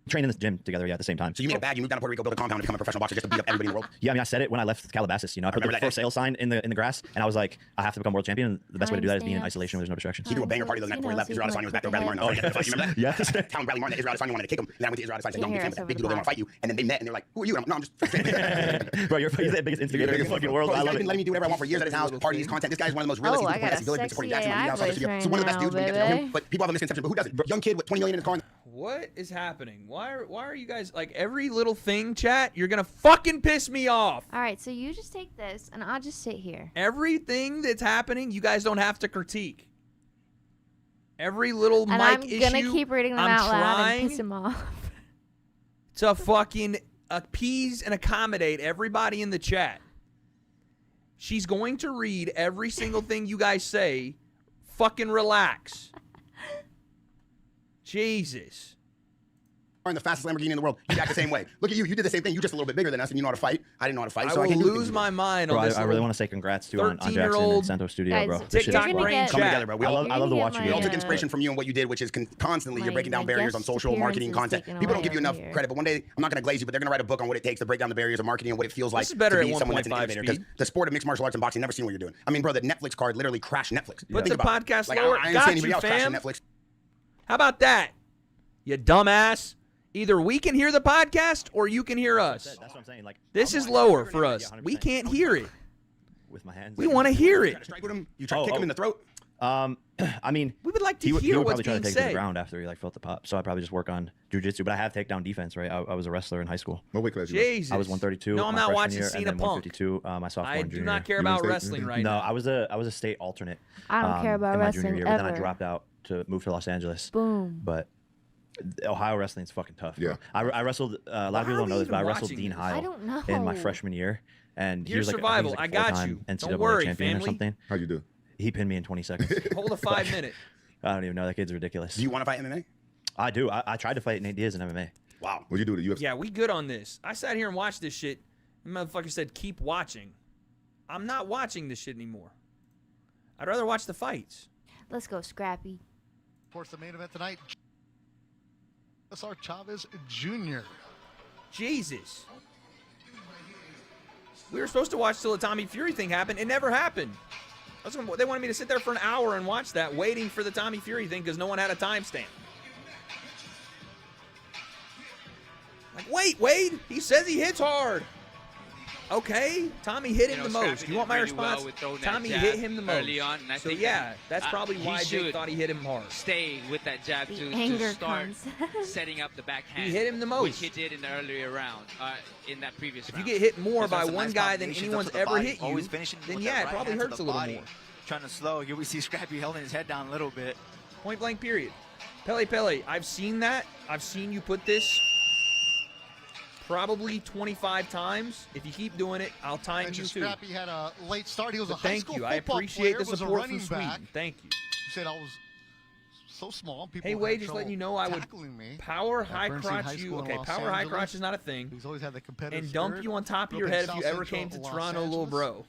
Train in the gym together, at the same time.
So you made a bag, you moved down to Puerto Rico, built a compound, and become a professional boxer just to beat up everybody in the world?
Yeah, I mean, I said it when I left Calabasas. I put the for sale sign in the grass, and I was like, I have to become world champion. And the best way to do that is being in isolation where there's no distractions.
He threw a banger party the night before he left. Israel Adesanya was back there. Bradley Martin. You remember that?
Yes.
Telling Bradley Martin that Israel Adesanya wanted to kick him. And then I went to Israel Adesanya and said, "Young, big fan, but that big dude over there want to fight you." And then they met and they're like, "Who are you?" And I'm, "No, I'm just."
Bro, you're the biggest instigator in the fucking world.
Bro,
I
he's
love
been
it.
letting me do whatever I want for years at his house, parties, content. This guy is one of the most realistic people in the village, big supporting Jackson. He's outside the studio. So one of the best dudes when you get to know him. But people have a misconception. But who doesn't? Young kid with 20 million in his car.
What is happening? Why are you guys like every little thing, chat? You're gonna fucking piss me off.
All right, so you just take this, and I'll just sit here.
Everything that's happening, you guys don't have to critique. Every little
And
mic
I'm
issue,
gonna keep reading them
I'm
out loud and
trying
piss him off.
to fucking appease and accommodate everybody in the chat. She's going to read every single thing you guys say. Fucking relax. Jesus.
In the fastest Lamborghini in the world, you act the same way. Look at you. You did the same thing. You're just a little bit bigger than us, and you know how to fight. I didn't know how to fight,
I
so I
will
can't do things
lose
with
my
you.
mind
Bro,
on this.
I really want to say congrats to on Jackson and
13-year-old
Santo Studio,
guys,
bro.
you're
This shit is
gonna
great.
get-
Come together, bro. We
I
all
love to watch you.
We all took
guys.
inspiration from you and what you did, which is constantly you're breaking down barriers on
guest
social marketing
appearance is
content.
taken
People don't
away
give you enough
over here.
credit, but one day I'm not going to glaze you, but they're going to write a book on what it takes to break down the barriers of marketing and what it feels like
This is better
to
at
be someone that's an
1.5
innovator. Because
speed.
the sport of mixed martial arts and boxing, never seen what you're doing. I mean, bro, the Netflix card literally crashed Netflix.
Put
Think
the
about it.
podcast
Like,
lower.
I didn't
Got
see anybody
you,
else crashing
fam.
Netflix.
How about that? You dumbass. Either we can hear the podcast or you can hear us.
That's what I'm saying. Like,
This is lower for us. We can't hear it.
with my hands.
We want to hear it.
Strike with him. You try to kick him in the throat.
I mean,
we would like to
he
hear
would
what's
probably try
being
to take it to
said.
the ground after he felt the pop. So I probably just work on jujitsu. But I have takedown defense, right? I was a wrestler in high school.
What weight class you
Jesus.
I was 132.
No, I'm
my
not
freshman
watching
year,
Cena
and then
Punk.
152 my sophomore
I
and
do
junior
not care
year.
about wrestling right now.
No, I was a state alternate.
I don't care about
in my
wrestling
junior year, but then I
ever.
dropped out to move to Los Angeles.
Boom.
But
Ohio wrestling's fucking tough.
Yeah.
Bro. I wrestled. A lot of people don't know this, but I wrestled Dean
I
Heil
don't know.
in my freshman year, and he
Here's
was like, I think he was
survival.
like
I got
four-time
you.
NCAA
Don't worry,
champion
family.
or something.
How'd you do?
He pinned me in 20 seconds.
Hold a 5-minute.
I don't even know. That kid's ridiculous.
Do you want to fight MMA?
I do. I tried to fight Nate Diaz in MMA.
Wow.
What'd you do to UFC?
Yeah, we good on this. I sat here and watched this shit. The motherfucker said, keep watching. I'm not watching this shit anymore. I'd rather watch the fights.
Let's go, Scrappy.
Of course, the main event tonight, Cesar Chavez Jr.
Jesus. We were supposed to watch till the Tommy Fury thing happened. It never happened. They wanted me to sit there for an hour and watch that, waiting for the Tommy Fury thing because no one had a timestamp. Like, wait, Wade, he says he hits hard. Okay, Tommy hit him the most. You want my response? Tommy hit him the most.
On,
so yeah, that's probably why Jake thought he hit him hard.
Stay with that jab
The
to start setting up the backhand.
He hit him the most.
Which he did in the earlier round, in that previous
If
round.
you get hit more by one guy than anyone's ever hit you, then yeah, it probably hurts a little more.
Trying to slow. Here we see Scrappy holding his head down a little bit.
Point blank period. Pele, I've seen that. I've seen you put this probably 25 times. If you keep doing it, I'll time you too.
Scrappy had a late start. He was a high
thank
school
you.
football
I appreciate
player,
the
was a
support
running
from Sweden.
back.
Thank you.
You said I was so small. People
Hey,
had
Wade, just
trouble
letting you know I would
tackling me
power
at
high
Bernstein
crotch
High
you.
School in
Okay,
Los
power high
Angeles.
crotch is not a thing.
He's always had the competitive
And dunk
spirit.
you on top of your
Grew up
head
in
if you
South
ever
Central
came to
Los
Toronto, little
Angeles.
bro.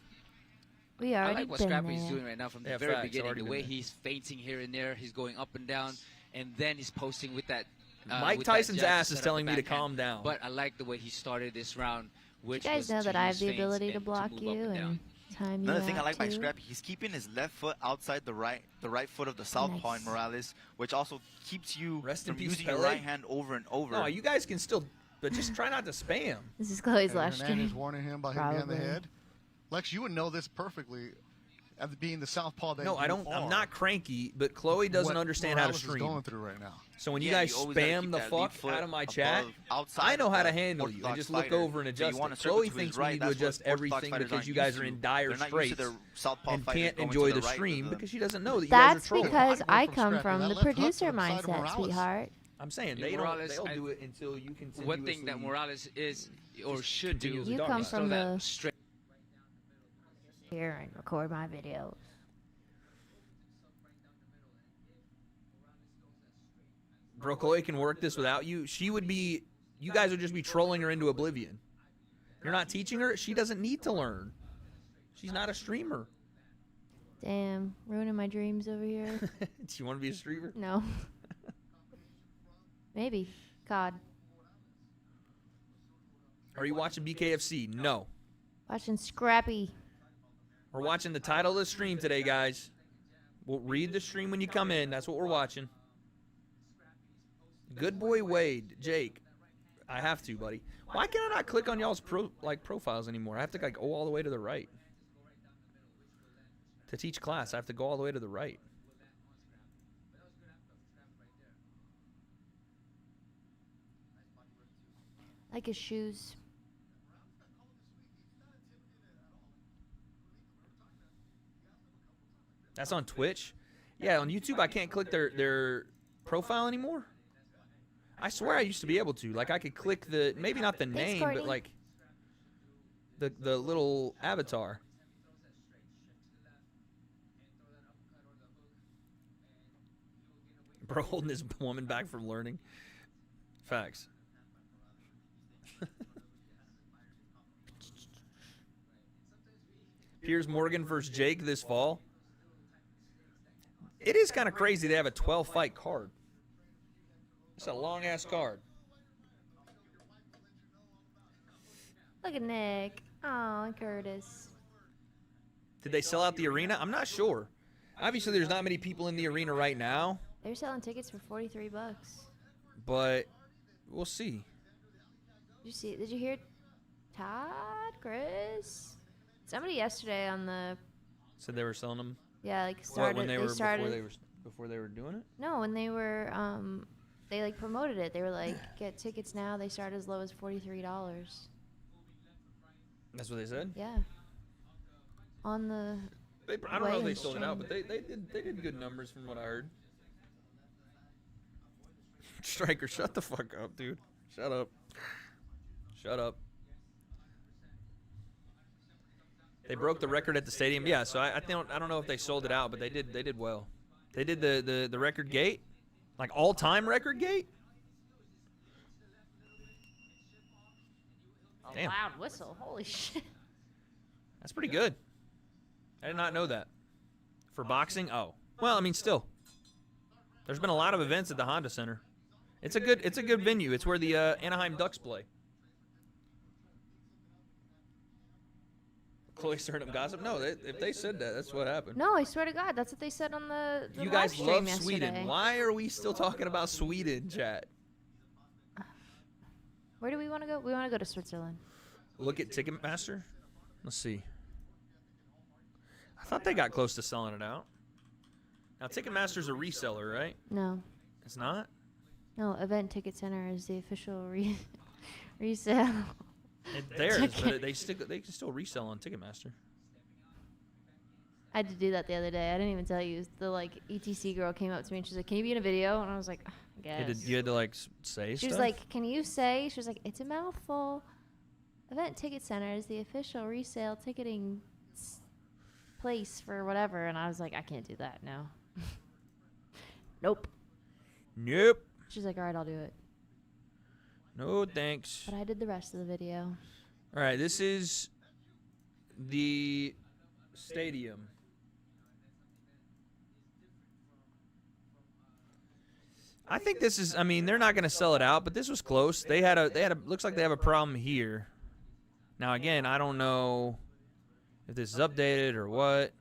We
I
already
like what
been
Scrappy's
there.
doing right now from the
Yeah,
very
facts,
beginning.
already
The
been
way
there.
he's feinting here and there, he's going up and down, and then he's posting with that.
Mike
with that
Tyson's
jab to
ass is
set up
telling
the
me to
backhand.
calm down.
But I like the way he started this round, which
You guys
was
know that I have
use
the
feints
ability to
and
block
move
you
up and down.
and time you
Another thing I
out
like by
too.
Scrappy, he's keeping his left foot outside the right foot of the southpaw in Morales, which also keeps you
Rest in
from
peace,
using your
Pele.
right hand over and over.
No, you guys can still, but just try not to spam.
This is Chloe's
And
last
Hernandez
stream.
warning him about hitting me on the
Probably.
head. Lex, you would know this perfectly, as being the southpaw that
No, I don't. I'm not cranky, but Chloe doesn't
what
understand how to
Morales is
stream.
going through right now.
So when you
Yeah,
guys
you always gotta
spam
keep
the
that lead
fuck
foot
out of my
above,
chat,
outside
I know how to
of the
handle you and
orthodox
just look
fighter.
over and
So you
adjust
wanna
it.
circle
Chloe
to his
thinks
right.
we need to
That's what
adjust
orthodox
everything
fighters
because
aren't
you guys
used
are
to.
in dire
They're not used to
straits
their southpaw
and
fighters
can't
going to
enjoy
the
the
right
stream
with the-
because she doesn't know that you guys are
That's
trolling.
because I
from
come
Scrappy.
from
That
the
left hook to
producer
the side of
mindset,
Morales.
sweetheart.
I'm saying
Yeah,
they
Morales,
don't do it until you continuously.
One thing that Morales is or should do
continuously
You
talk
come
about it.
from
that
the
straight.
here and record my videos.
Bro, Chloe can work this without you. She would be. You guys would just be trolling her into oblivion. You're not teaching her. She doesn't need to learn. She's not a streamer.
Damn, ruining my dreams over here.
Do you want to be a streamer?
No. Maybe. God.
Are you watching BKFC? No.
Watching Scrappy.
We're watching the title of the stream today, guys. We'll read the stream when you come in. That's what we're watching. Good boy Wade. Jake. I have to, buddy. Why can I not click on y'all's profiles anymore? I have to go all the way to the right. To teach class, I have to go all the way to the right.
Like his shoes.
That's on Twitch? Yeah, on YouTube I can't click their profile anymore. I swear I used to be able to. Like I could click the, maybe not the name, but
Courtney.
like the little avatar. Bro holding this woman back from learning. Facts. Piers Morgan versus Jake this fall. It is kind of crazy they have a 12-fight card. It's a long-ass card.
Look at Nick. Oh, and Curtis.
Did they sell out the arena? I'm not sure. Obviously, there's not many people in the arena right now,
They're selling tickets for $43.
but we'll see.
Did you hear Todd, Chris? Somebody yesterday on the
Said they were selling them.
yeah, like
What,
started
when
they
they were
started
before they were doing it?
No, when they were they like promoted it. They were like, get tickets now. They start as low as $43.
That's what they said.
Yeah. On the
I don't know if they
weigh-in
sold it out, but
stream.
they did good numbers from what I heard. Striker, shut the fuck up, dude. Shut up. Shut up. They broke the record at the stadium. Yeah, so I don't know if they sold it out, but they did well. They did the record gate, like all-time record gate.
A
Damn.
loud whistle. Holy shit.
That's pretty good. I did not know that. For boxing? Oh. Well, I mean, still. There's been a lot of events at the Honda Center. It's a good venue. It's where the Anaheim Ducks play. Chloe stirring up gossip? No, if they said that, that's what happened.
No, I swear to God, that's what they said on the
You
live
guys
stream
love
yesterday.
Sweden. Why are we still talking about Sweden, chat?
Where do we want to go? We want to go to Switzerland.
Look at Ticketmaster. Let's see. I thought they got close to selling it out. Now, Ticketmaster's a reseller, right?
No.
It's not?
No, Event Ticket Center is the official resale.
It's theirs, but they can still resell on Ticketmaster.
I had to do that the other day. I didn't even tell you. The ETC girl came up to me and she's like, "Can you be in a video?" And I was like, "I guess."
You had to say
She was
stuff?
like, "Can you say?" She was like, "It's a mouthful." Event Ticket Center is the official resale ticketing place for whatever, and I was like, "I can't do that. No." Nope.
Nope.
She's like, "All right, I'll do it."
No thanks.
But I did the rest of the video.
All right, this is the stadium. I think this is. I mean, they're not going to sell it out, but this was close. They had a. Looks like they have a problem here. Now again, I don't know if this is updated or what,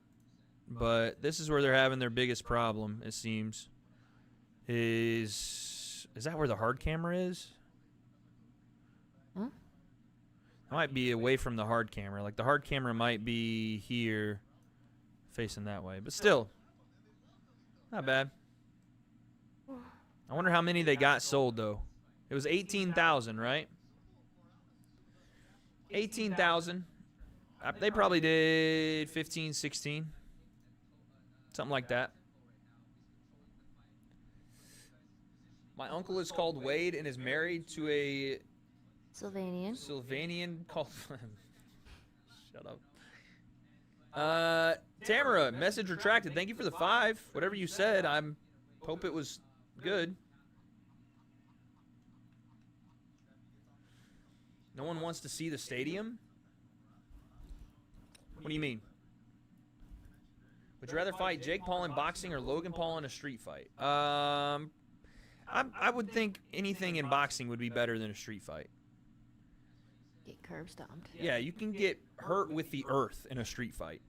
but this is where they're having their biggest problem. It seems. Is that where the hard camera is?
Huh?
It might be away from the hard camera. Like the hard camera might be here, facing that way. But still, not bad. I wonder how many they got sold, though. It was 18,000, right? 18,000. They probably did 15, 16. Something like that. My uncle is called W.A.D.E and is married to a Sylvanian called Shut up. Tamara, message retracted. Thank you for the 5. Whatever you said, hope it was good. No one wants to see the stadium? What do you mean? Would you rather fight Jake Paul in boxing or Logan Paul in a street fight? I would think anything in boxing would be better than a street fight.
Get curb stomped.
Yeah, you can get hurt with the earth in a street fight.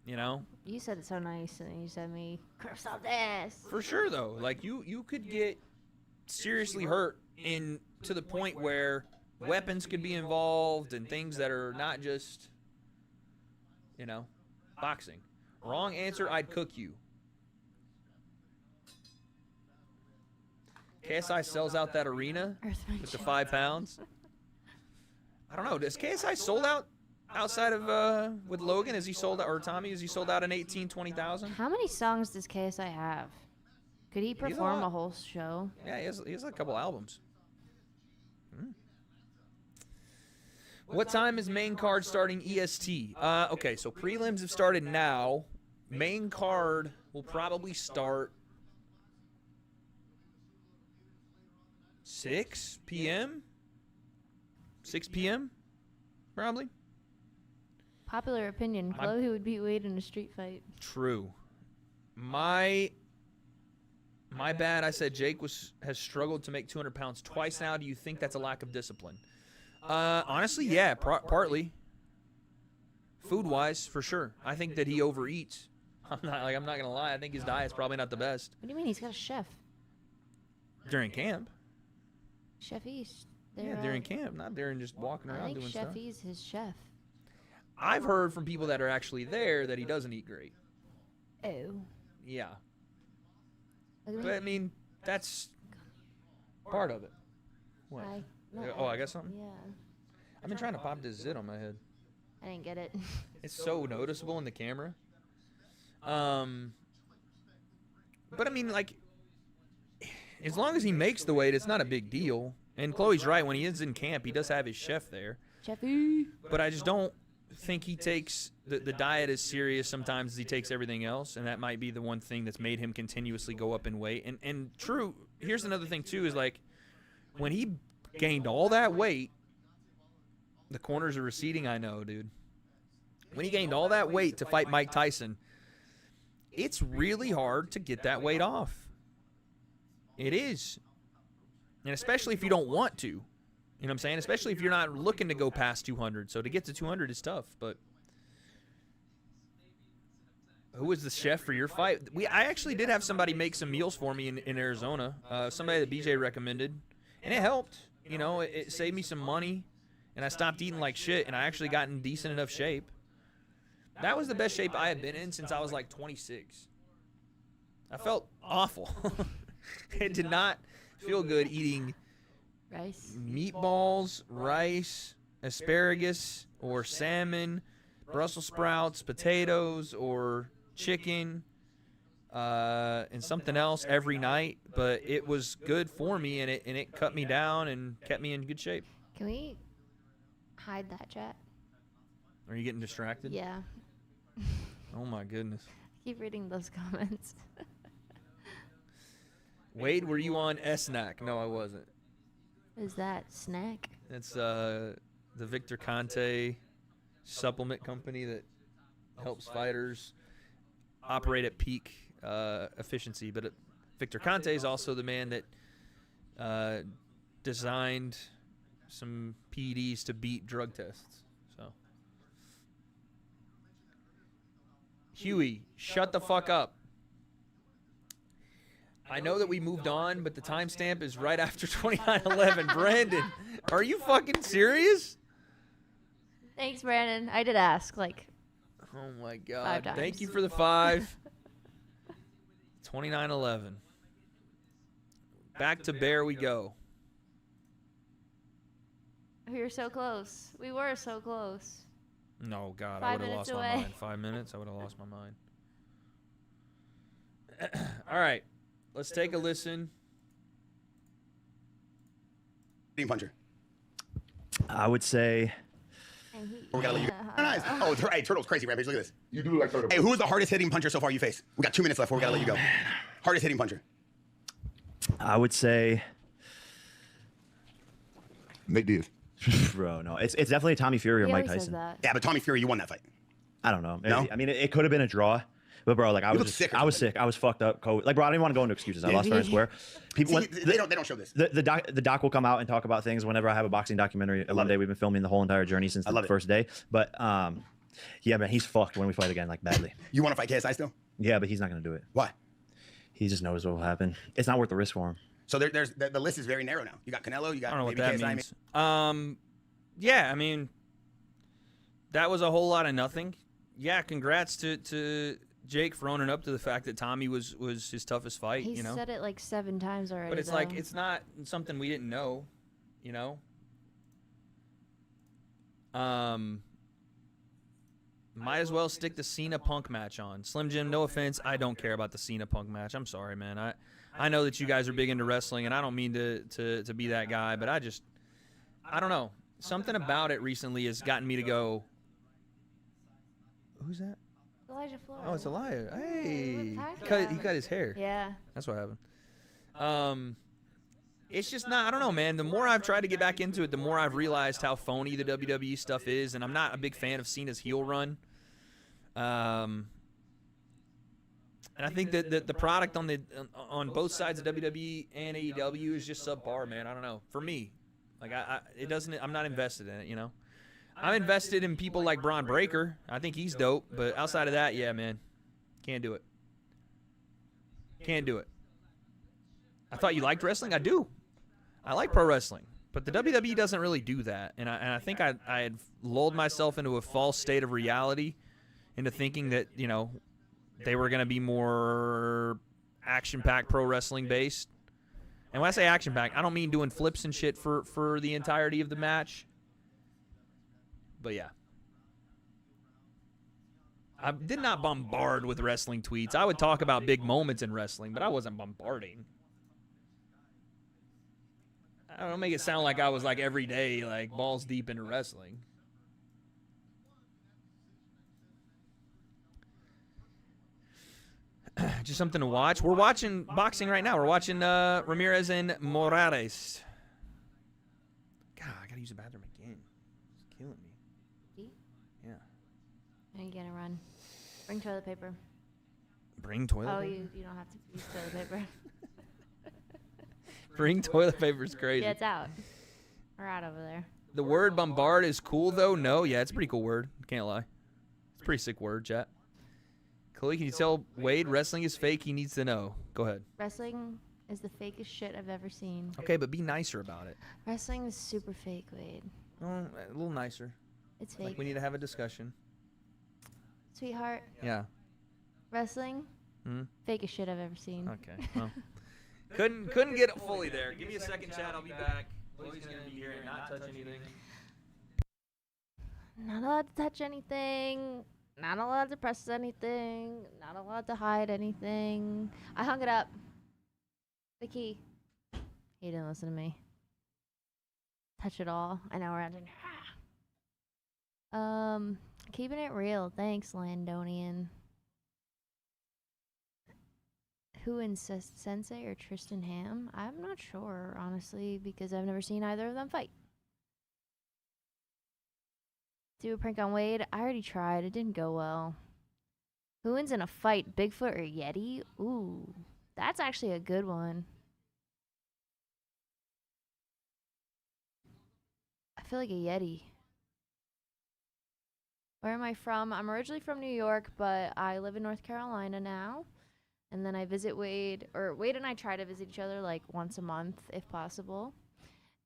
You know?
You said it so nice, and then you said me curb stomped ass.
For sure, though. Like, you could get seriously hurt to the point where weapons could be involved and things that are not just, boxing. Wrong answer, I'd cook you. KSI sells out that arena with the 5 pounds. I don't know. Does KSI sold out outside of with Logan? Is he sold out, or Tommy? Is he sold out in 18, 20,000?
How many songs does KSI have? Could he perform a whole show?
Yeah, he has a couple albums. What time is main card starting EST? Okay, so prelims have started now. Main card will probably start 6 p.m.? 6 p.m. probably.
Popular opinion, Chloe would beat Wade in a street fight.
True. My bad. I said Jake has struggled to make 200 pounds twice now. Do you think that's a lack of discipline? Honestly, yeah, partly. Food-wise, for sure. I think that he overeats. I'm not gonna lie. I think his diet's probably not the best.
What do you mean? He's got a chef.
During camp.
Chef East.
Yeah, during camp, not during just walking around doing stuff.
I think Chef East his chef.
I've heard from people that are actually there that he doesn't eat great.
Oh.
Yeah. But I mean, that's part of it. What? I got something?
Yeah.
I've been trying to pop this zit on my head.
I didn't get it.
It's so noticeable in the camera. But I mean, like, as long as he makes the weight, it's not a big deal. And Chloe's right. When he is in camp, he does have his chef there.
Chefy.
But I just don't think he takes the diet as serious sometimes as he takes everything else, and that might be the one thing that's made him continuously go up in weight. And true, here's another thing too, is like when he gained all that weight, the corners are receding, I know, dude. When he gained all that weight to fight Mike Tyson, it's really hard to get that weight off. It is. And especially if you don't want to. You know what I'm saying? Especially if you're not looking to go past 200. So to get to 200 is tough. But who was the chef for your fight? I actually did have somebody make some meals for me in Arizona. Somebody that BJ recommended. And it helped. You know, it saved me some money. And I stopped eating like shit. And I actually got in decent enough shape. That was the best shape I had been in since I was like 26. I felt awful. It did not feel good eating meatballs, rice, asparagus, or salmon, Brussels sprouts, potatoes, or chicken, and something else every night. But it was good for me, and it cut me down and kept me in good shape.
Can we hide that chat?
Are you getting distracted?
Yeah.
Oh my goodness.
Keep reading those comments.
Wade, were you on S-Snack? No, I wasn't.
Is that snack?
It's the Victor Conte supplement company that helps fighters operate at peak efficiency. But Victor Conte is also the man that designed some PEDs to beat drug tests. So, Huey, shut the fuck up. I know that we moved on, but the timestamp is right after 29/11. Brandon, are you fucking serious?
Thanks, Brandon. I did ask, like,
oh my God.
5 times.
Thank you for the 5. 29/11. Back to Bear we go.
We were so close. We were so close.
No, God,
5
I would have
minutes
lost
away.
my mind. 5 minutes, I would have lost my mind. All right, let's take a listen.
Team puncher.
I would say.
We gotta let you. Nice. Oh, hey, Turtle's crazy, Rampage. Look at this.
You do like Turtle.
Hey, who is the hardest hitting puncher so far you faced? We got 2 minutes left before we gotta let you go. Hardest hitting puncher.
I would say.
Nate Diaz.
Bro, no. It's definitely Tommy Fury or
He
Mike
always says
Tyson.
that.
Yeah, but Tommy Fury, you won that fight.
I don't know.
No?
I mean, it could have been a draw. But bro, like I was
sick.
I was sick. I was fucked up. Like bro, I didn't want to go into excuses. I lost fair and square. People,
See, they don't show this.
The doc will come out and talk about things whenever I have a boxing documentary. One day we've been filming the whole entire journey since the first day. But yeah, man, he's fucked when we fight again, like badly.
You want to fight KSI still?
Yeah, but he's not gonna do it.
Why?
He just knows what will happen. It's not worth the risk for him.
So there's the list is very narrow now. You got Canelo. You got
I don't know what
maybe
that
KSI.
means. Yeah, I mean, that was a whole lot of nothing. Yeah, congrats to Jake for owning up to the fact that Tommy was his toughest fight.
He
you know,
said it like 7 times already.
but it's
though.
like it's not something we didn't know. You know. Might as well stick the Cena Punk match on. Slim Jim, no offense, I don't care about the Cena Punk match. I'm sorry, man. I know that you guys are big into wrestling, and I don't mean to be that guy, but I don't know. Something about it recently has gotten me to go, who's that?
Elijah Flores.
Oh, it's Elijah. Hey.
Hi,
He cut his hair.
Yeah.
That's what happened. It's just not, I don't know, man. The more I've tried to get back into it, the more I've realized how phony the WWE stuff is, and I'm not a big fan of Cena's heel run. And I think that the product on both sides of WWE and AEW is just subpar, man. I don't know. For me, like I'm not invested in it, you know. I'm invested in people like Braun Breaker. I think he's dope, but outside of that, yeah, man, can't do it. Can't do it. I thought you liked wrestling. I do. I like pro wrestling, but the WWE doesn't really do that, and I think I had lulled myself into a false state of reality, into thinking that, you know, they were going to be more action-packed pro wrestling based. And when I say action-packed, I don't mean doing flips and shit for the entirety of the match. But yeah. I did not bombard with wrestling tweets. I would talk about big moments in wrestling, but I wasn't bombarding. I don't make it sound like I was like every day, like balls deep into wrestling. Just something to watch. We're watching boxing right now. We're watching Ramirez and Morales. God, I gotta use the bathroom again. It's killing me. Yeah.
Are you gonna run? Bring toilet paper.
Bring toilet
Oh,
paper?
you don't have to use toilet paper.
Bring toilet paper is crazy.
Yeah, it's out. We're out over there.
The word bombard is cool, though. No, yeah, it's a pretty cool word. Can't lie. It's a pretty sick word, chat. Chloe, can you tell Wade wrestling is fake? He needs to know. Go ahead.
Wrestling is the fakest shit I've ever seen.
Okay, but be nicer about it.
Wrestling is super fake, Wade.
Oh, a little nicer.
It's fake.
Like we need to have a discussion.
Sweetheart.
Yeah.
Wrestling. Fakest shit I've ever seen.
Okay. Well, couldn't get it fully there. Give me a second, chat. I'll be back. Chloe's gonna be here and not touch anything.
Not allowed to touch anything. Not allowed to press anything. Not allowed to hide anything. I hung it up. The key. He didn't listen to me. Touch it all. I know we're ending. Keeping it real. Thanks, Landonian. Who insists, Sensei or Tristan Ham? I'm not sure, honestly, because I've never seen either of them fight. Do a prank on Wade? I already tried. It didn't go well. Who wins in a fight, Bigfoot or Yeti? Ooh, that's actually a good one. I feel like a Yeti. Where am I from? I'm originally from New York, but I live in North Carolina now. And then I visit Wade, or Wade and I try to visit each other like once a month, if possible.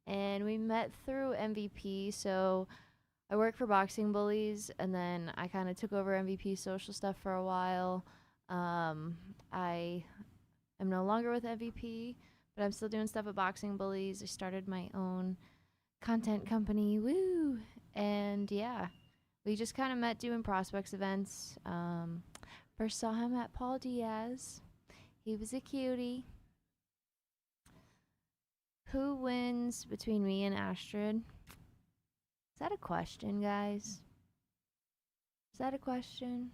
And we met through MVP, so I work for Boxing Bullies, and then I kind of took over MVP social stuff for a while. I am no longer with MVP, but I'm still doing stuff at Boxing Bullies. I started my own content company, woo! And yeah, we just kind of met doing prospects events. First saw him at Paul Diaz. He was a cutie. Who wins between me and Astrid? Is that a question, guys? Is that a question?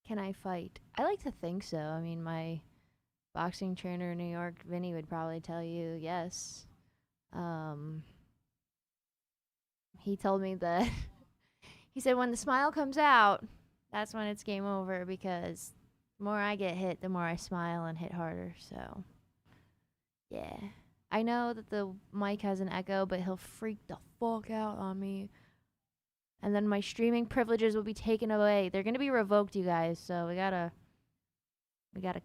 Can I fight? I like to think so. I mean, my boxing trainer in New York, Vinny, would probably tell you yes. He told me that he said when the smile comes out, that's when it's game over, because the more I get hit, the more I smile and hit harder. So yeah, I know that the mic has an echo, but he'll freak the fuck out on me, and then my streaming privileges will be taken away. They're gonna be revoked, you guys, so we gotta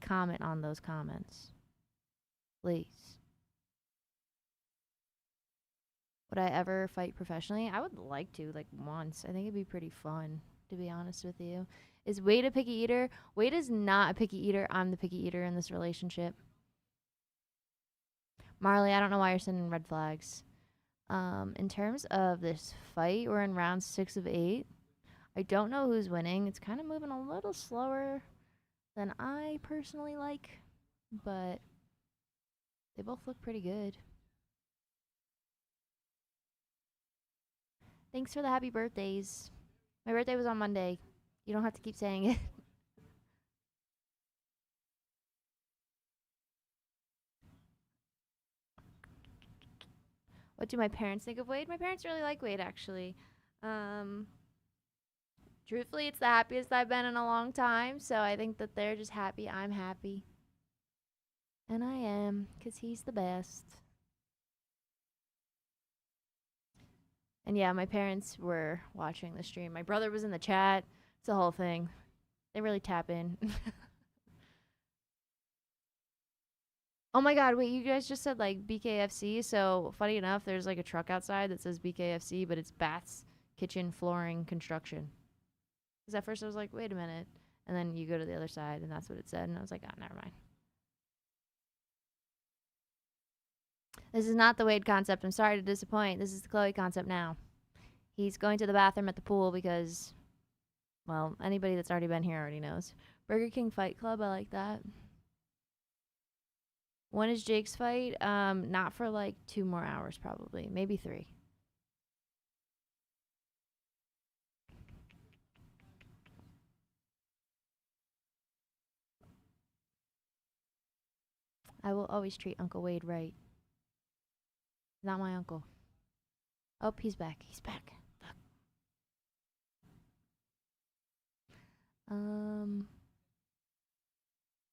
comment on those comments, please. Would I ever fight professionally? I would like to, like once. I think it'd be pretty fun, to be honest with you. Is Wade a picky eater? Wade is not a picky eater. I'm the picky eater in this relationship. Marley, I don't know why you're sending red flags. In terms of this fight, we're in round 6 of 8. I don't know who's winning. It's kind of moving a little slower than I personally like, but they both look pretty good. Thanks for the happy birthdays. My birthday was on Monday. You don't have to keep saying it. What do my parents think of Wade? My parents really like Wade, actually. Truthfully, it's the happiest I've been in a long time, so I think that they're just happy I'm happy. And I am, because he's the best. And yeah, my parents were watching the stream. My brother was in the chat. It's the whole thing. They really tap in. Oh my god, wait, you guys just said like BKFC, so funny enough, there's like a truck outside that says BKFC, but it's Bath's Kitchen Flooring Construction. Because at first I was like, wait a minute. And then you go to the other side and that's what it said, and I was like, oh, never mind. This is not the Wade concept. I'm sorry to disappoint. This is the Chloe concept now. He's going to the bathroom at the pool because, well, anybody that's already been here already knows. Burger King Fight Club, I like that. When is Jake's fight? Not for like 2 more hours, probably. Maybe 3. I will always treat Uncle Wade right. Not my uncle. Oh, he's back. He's back. Fuck.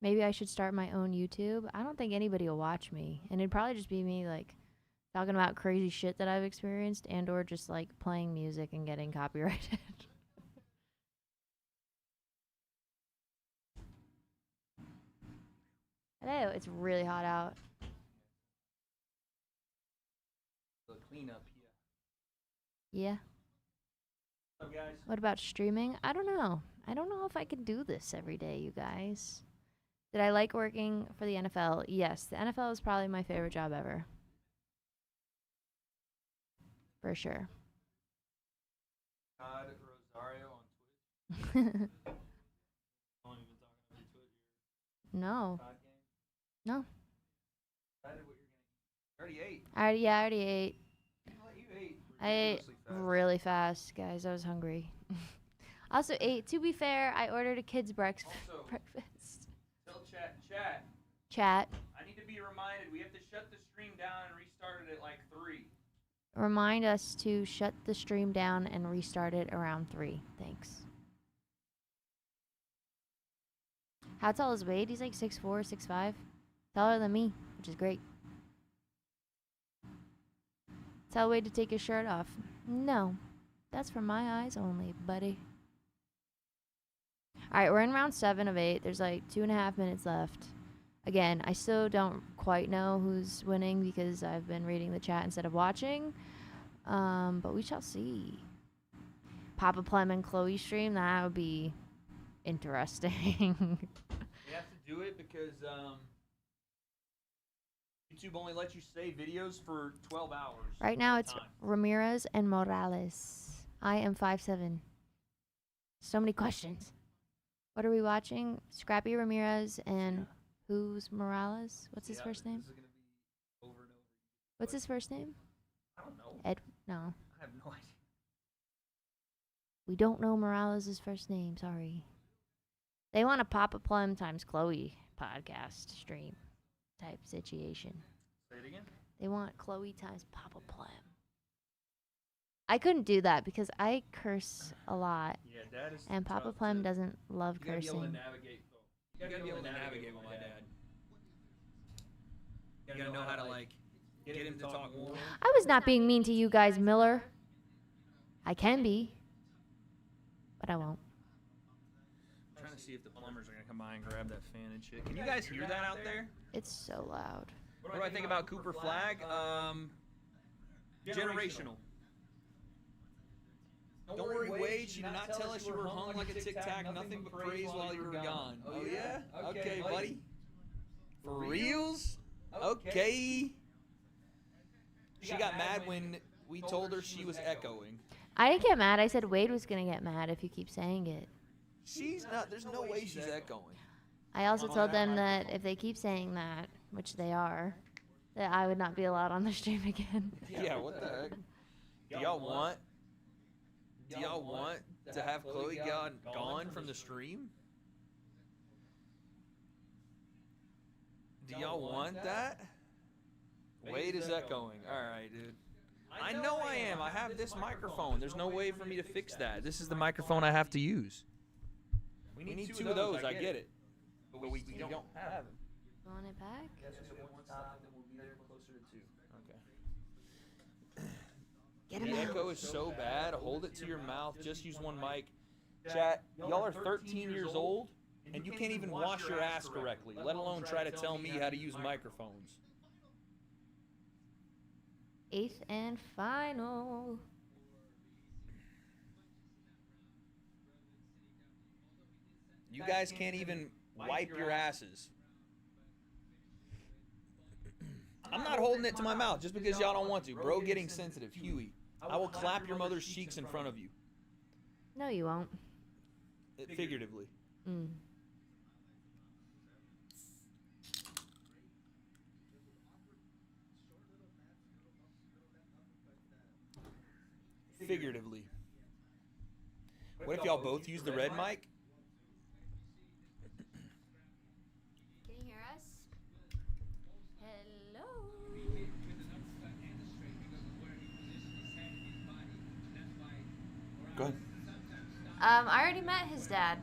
Maybe I should start my own YouTube. I don't think anybody will watch me. And it'd probably just be me, like, talking about crazy shit that I've experienced and or just, like, playing music and getting copyrighted. Hello, it's really hot out.
The cleanup here.
Yeah.
What's up, guys?
What about streaming? I don't know. I don't know if I can do this every day, you guys. Did I like working for the NFL? Yes, the NFL is probably my favorite job ever. For sure.
God Rosario on Twitch.
No. No.
Already ate.
I already ate.
You ate.
I ate really fast, guys. I was hungry. Also ate. To be fair, I ordered a kid's breakfast.
Tell chat.
Chat.
I need to be reminded. We have to shut the stream down and restart it at like 3.
Remind us to shut the stream down and restart it around 3. Thanks. How tall is Wade? He's like 6'4", 6'5". Taller than me, which is great. Tell Wade to take his shirt off. No. That's for my eyes only, buddy. Alright, we're in round 7 of 8. There's like 2.5 minutes left. Again, I still don't quite know who's winning because I've been reading the chat instead of watching. But we shall see. Papa Pllem and Chloe stream, that would be interesting.
We have to do it because YouTube only lets you save videos for 12 hours.
Right now it's Ramirez and Morales. I am 5'7". So many questions. What are we watching? Scrappy Ramirez and who's Morales? What's his first name?
This is gonna be over and over.
What's his first name?
I don't know.
Ed? No.
I have no idea.
We don't know Morales' first name. Sorry. They want a Papa Pllem times Chloe podcast stream type situation.
Say it again.
They want Chloe times Papa Pllem. I couldn't do that because I curse a lot.
Yeah, Dad is
and Papa
tough
Pllem
to-
doesn't love
You gotta be able to
cursing.
navigate. You gotta be able to navigate with my dad. You gotta know how to like get him to talk more.
I was not being mean to you guys, Miller. I can be, but I won't.
I'm trying to see if the plumbers are gonna come by and grab that fan and shit. Can you guys hear that out there?
It's so loud.
What do I think about Cooper Flag? Generational. Don't worry, Wade. She did not tell us you were hung like a Tic Tac. Nothing but praise while you were gone. Oh yeah? Okay, buddy. For reals? Okay. She got mad when we told her she was echoing.
I didn't get mad. I said Wade was gonna get mad if you keep saying it.
She's not. There's no way she's echoing.
I also told them that if they keep saying that, which they are, that I would not be allowed on the stream again.
Yeah. What the heck? Do y'all want? Do y'all want to have Chloe gone from the stream? Do y'all want that? Wade is echoing. All right, dude. I know I am. I have this microphone. There's no way for me to fix that. This is the microphone I have to use. We need 2 of those. I get it. But we don't have them.
Want it back?
Yes, we have 1 stop, then we'll be there closer to 2. Okay.
Get
the
him out.
echo is so bad. Hold it to your mouth. Just use one mic. Chat, y'all are 13 years old, and you can't even wash your ass correctly, let alone try to tell me how to use microphones.
8th and final.
You guys can't even wipe your asses. I'm not holding it to my mouth just because y'all don't want to. Bro, getting sensitive. Huey, I will clap your mother's cheeks in front of you.
No, you won't.
Figuratively. figuratively. What if y'all both use the red mic?
Can you hear us? Hello.
Go ahead.
I already met his dad.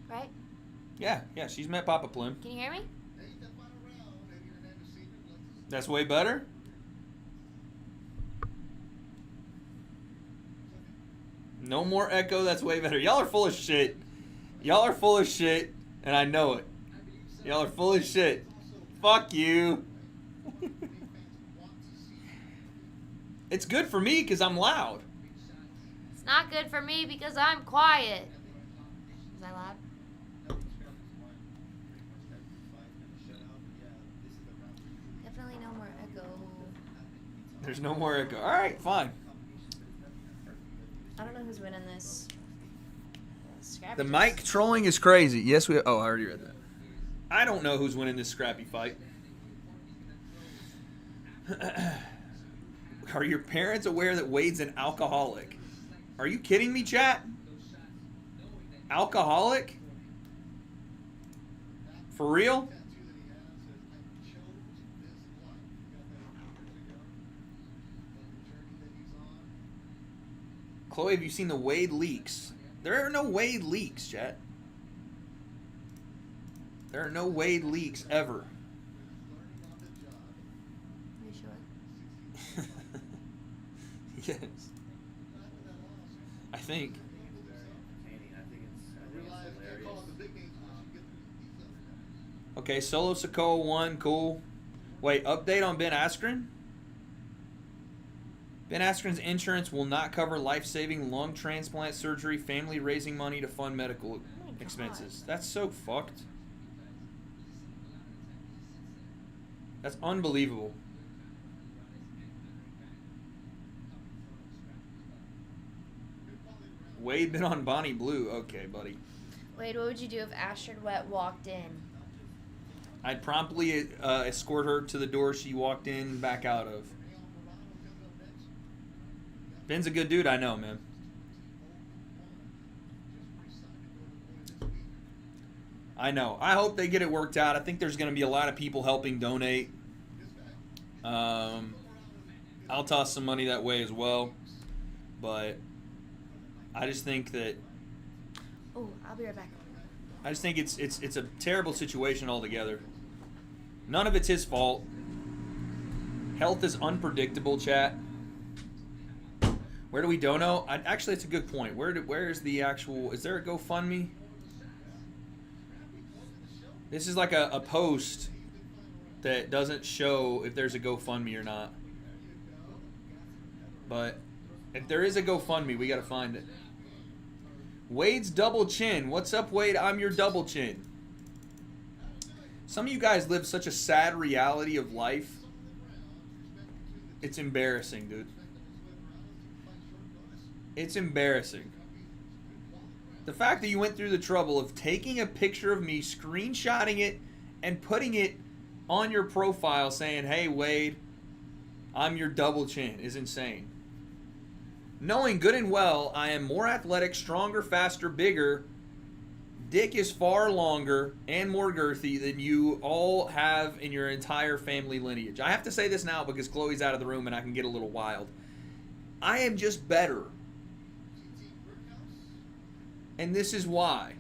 Right?
Yeah, she's met Papa Pllem.
Can you hear me?
That's way better? No more echo, that's way better. Y'all are full of shit. Y'all are full of shit, and I know it. Y'all are full of shit. Fuck you. It's good for me because I'm loud.
It's not good for me because I'm quiet. Was I loud? Definitely no more echo.
There's no more echo. All right, fine.
I don't know who's winning this. Scrappy
The mic trolling is crazy. Yes, we. Oh, I already read that. I don't know who's winning this scrappy fight. Are your parents aware that Wade's an alcoholic? Are you kidding me, chat? Alcoholic? For real? Chloe, have you seen the Wade leaks? There are no Wade leaks, chat. There are no Wade leaks ever.
Are you sure?
Yes. I think. Okay, Solo Sokoa won. Cool. Wait, update on Ben Askren? Ben Askren's insurance will not cover life-saving lung transplant surgery, family raising money to fund medical expenses. That's so fucked. That's unbelievable. Wade been on Bonnie Blue. Okay, buddy.
Wade, what would you do if Astrid Wet walked in?
I'd promptly escort her to the door she walked in and back out of. Ben's a good dude, I know, man. I know. I hope they get it worked out. I think there's going to be a lot of people helping donate. I'll toss some money that way as well. But I just think that...
Oh, I'll be right back.
I just think it's a terrible situation altogether. None of it's his fault. Health is unpredictable, chat. Where do we dono? Actually, it's a good point. Where is the actual... Is there a GoFundMe? This is like a post that doesn't show if there's a GoFundMe or not. But if there is a GoFundMe, we got to find it. Wade's double chin. What's up, Wade? I'm your double chin. Some of you guys live such a sad reality of life. It's embarrassing, dude. It's embarrassing. The fact that you went through the trouble of taking a picture of me, screenshotting it, and putting it on your profile saying, hey, Wade, I'm your double chin is insane. Knowing good and well I am more athletic, stronger, faster, bigger, dick is far longer and more girthy than you all have in your entire family lineage. I have to say this now because Chloe's out of the room and I can get a little wild. I am just better. And this is why.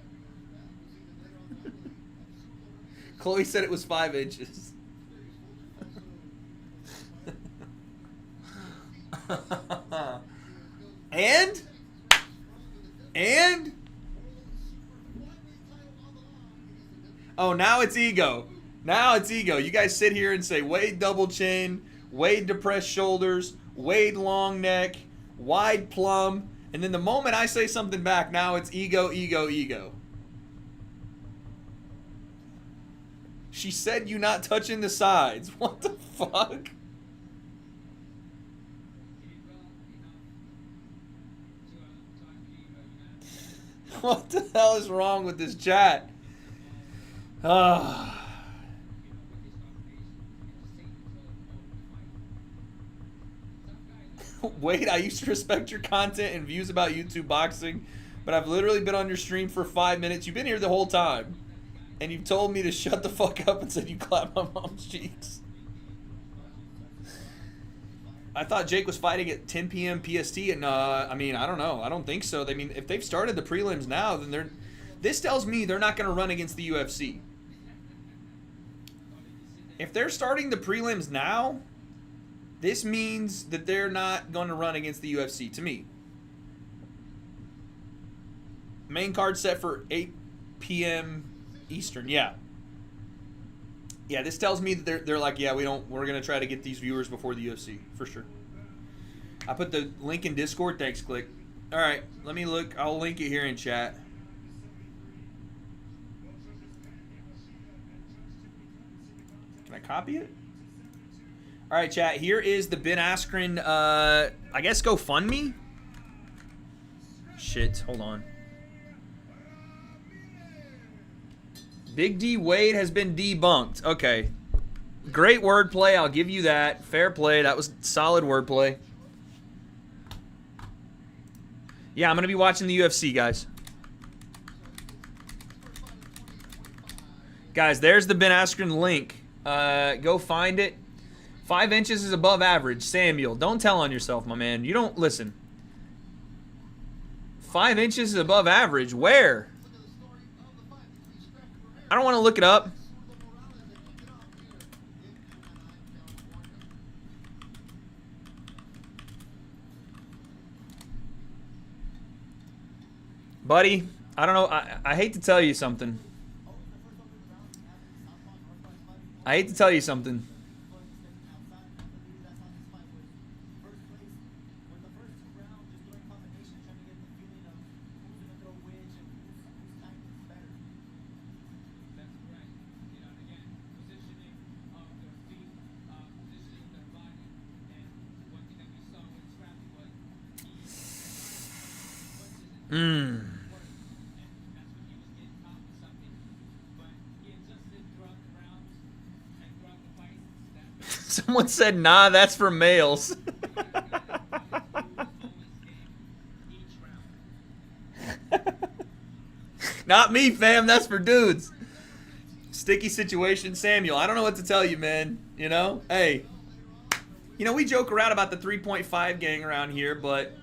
Chloe said it was 5 inches. And? Oh, now it's ego. Now it's ego. You guys sit here and say Wade double chin, Wade depressed shoulders, Wade long neck, wide plum. And then the moment I say something back, now it's ego, ego, ego. She said you not touching the sides. What the fuck? What the hell is wrong with this chat? Wade, I used to respect your content and views about YouTube boxing, but I've literally been on your stream for 5 minutes. You've been here the whole time, and you've told me to shut the fuck up and said you clapped my mom's cheeks. I thought Jake was fighting at 10 p.m. PST, and I mean, I don't know. I don't think so. I mean, if they've started the prelims now, then this tells me they're not going to run against the UFC. If they're starting the prelims now, this means that they're not going to run against the UFC, to me. Main card set for 8 p.m. Eastern, yeah. Yeah, this tells me that they're like, yeah, we're going to try to get these viewers before the UFC, for sure. I put the link in Discord. Thanks, Click. All right, let me look. I'll link it here in chat. Can I copy it? All right, chat. Here is the Ben Askren, I guess, GoFundMe. Shit, hold on. Big D Wade has been debunked. Okay. Great wordplay. I'll give you that. Fair play. That was solid wordplay. Yeah, I'm going to be watching the UFC, guys. Guys, there's the Ben Askren link. Go find it. 5 inches is above average. Samuel, don't tell on yourself, my man. You don't listen. 5 inches is above average. Where? I don't want to look it up. Buddy, I don't know. I hate to tell you something. I hate to tell you something. Someone said, nah, that's for males. Not me, fam. That's for dudes. Sticky situation, Samuel. I don't know what to tell you, man. You know? Hey. You know, we joke around about the 3.5 gang around here, but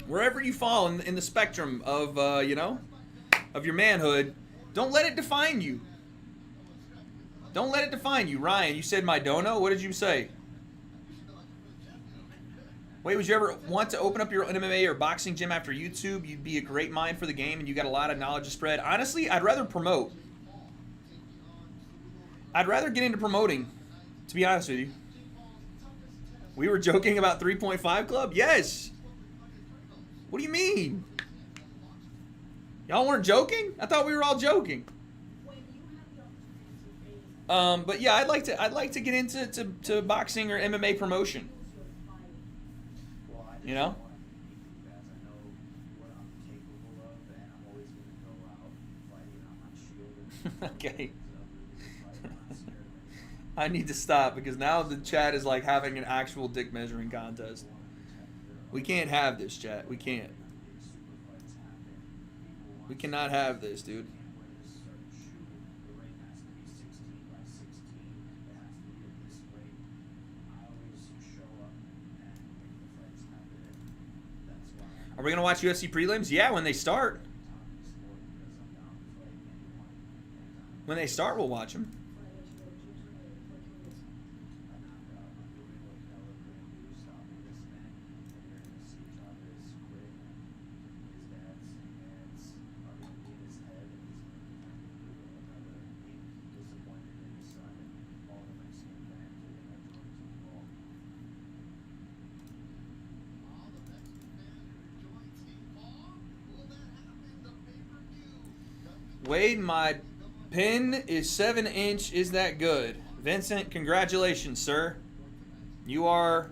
wherever you fall in the spectrum of, you know, of your manhood, don't let it define you. Don't let it define you. Ryan, you said my dono? What did you say? Wait, would you ever want to open up your MMA or boxing gym after YouTube? You'd be a great mind for the game and you got a lot of knowledge to spread. Honestly, I'd rather promote. I'd rather get into promoting, to be honest with you. We were joking about 3.5 Club? Yes. What do you mean? Y'all weren't joking? I thought we were all joking. But yeah, I'd like to get into boxing or MMA promotion. You know? Okay. I need to stop because now the chat is like having an actual dick measuring contest. We can't have this, chat. We can't. We cannot have this, dude. Are we going to watch UFC prelims? Yeah, when they start. When they start, we'll watch them. Wade, my pin is 7-inch. Is that good? Vincent, congratulations, sir. You are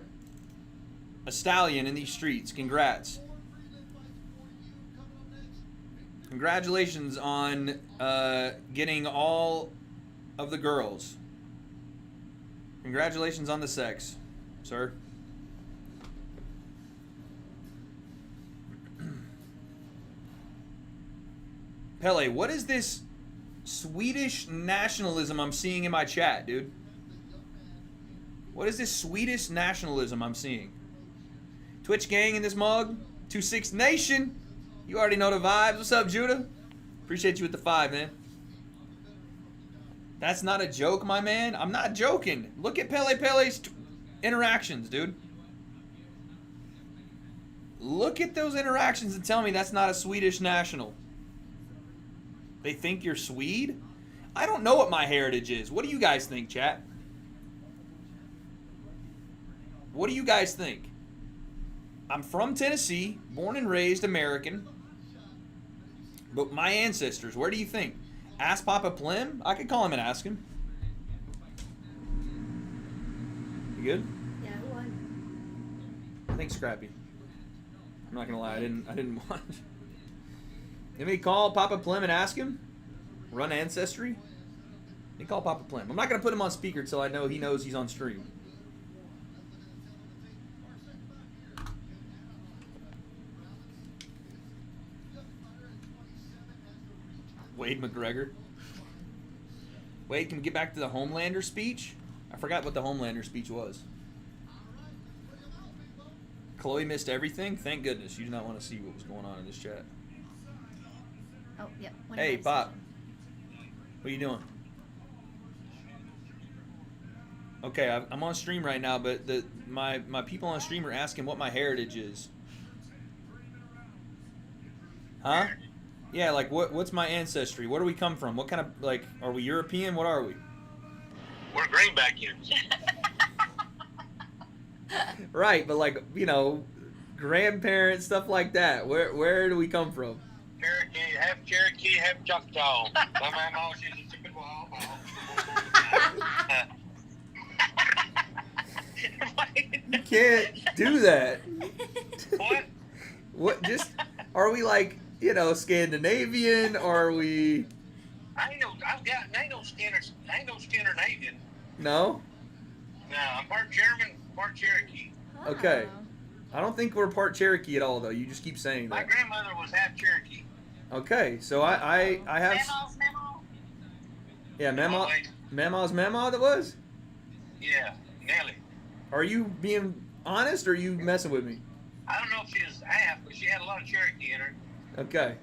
a stallion in these streets. Congrats. Congratulations on getting all of the girls. Congratulations on the sex, sir. Pele, what is this Swedish nationalism I'm seeing in my chat, dude? What is this Swedish nationalism I'm seeing? Twitch gang in this mug. 26 Nation. You already know the vibes. What's up, Judah? Appreciate you with the 5, man. That's not a joke, my man. I'm not joking. Look at Pele's interactions, dude. Look at those interactions and tell me that's not a Swedish national. They think you're Swede? I don't know what my heritage is. What do you guys think, chat? What do you guys think? I'm from Tennessee, born and raised American. But my ancestors, where do you think? Ask Papa Pllem? I could call him and ask him. You good?
Yeah, who won?
I think Scrappy. I'm not gonna lie, I didn't watch. Let me call Papa Pllem and ask him. Run Ancestry. Let me call Papa Pllem. I'm not gonna put him on speaker till I know he knows he's on stream. Wade McGregor. Wade, can we get back to the Homelander speech? I forgot what the Homelander speech was. Chloe missed everything? Thank goodness. You do not want to see what was going on in this chat.
Oh, yep.
Hey, Pop. What are you doing? Okay, I'm on stream right now, but my people on stream are asking what my heritage is. Huh? Yeah, like what's my ancestry? Where do we come from? What kind of, like, are we European? What are we?
We're Greenbackians.
Right, but like, you know, grandparents, stuff like that. Where do we come from?
Cherokee, half Choctaw. My mama, she's a chicken wall.
You can't do that.
What?
What? Just, are we like, you know, Scandinavian? Or are we?
I ain't no Scandinavian.
No?
No, I'm part German, part Cherokee.
Okay. I don't think we're part Cherokee at all, though. You just keep saying
My
that.
grandmother was half Cherokee.
Okay, so I have.
Memo.
Yeah, Mama's Mama that was?
Yeah, Nelly.
Are you being honest or are you messing with me?
I don't know if she was half, but she had a lot of Cherokee in her.
Okay.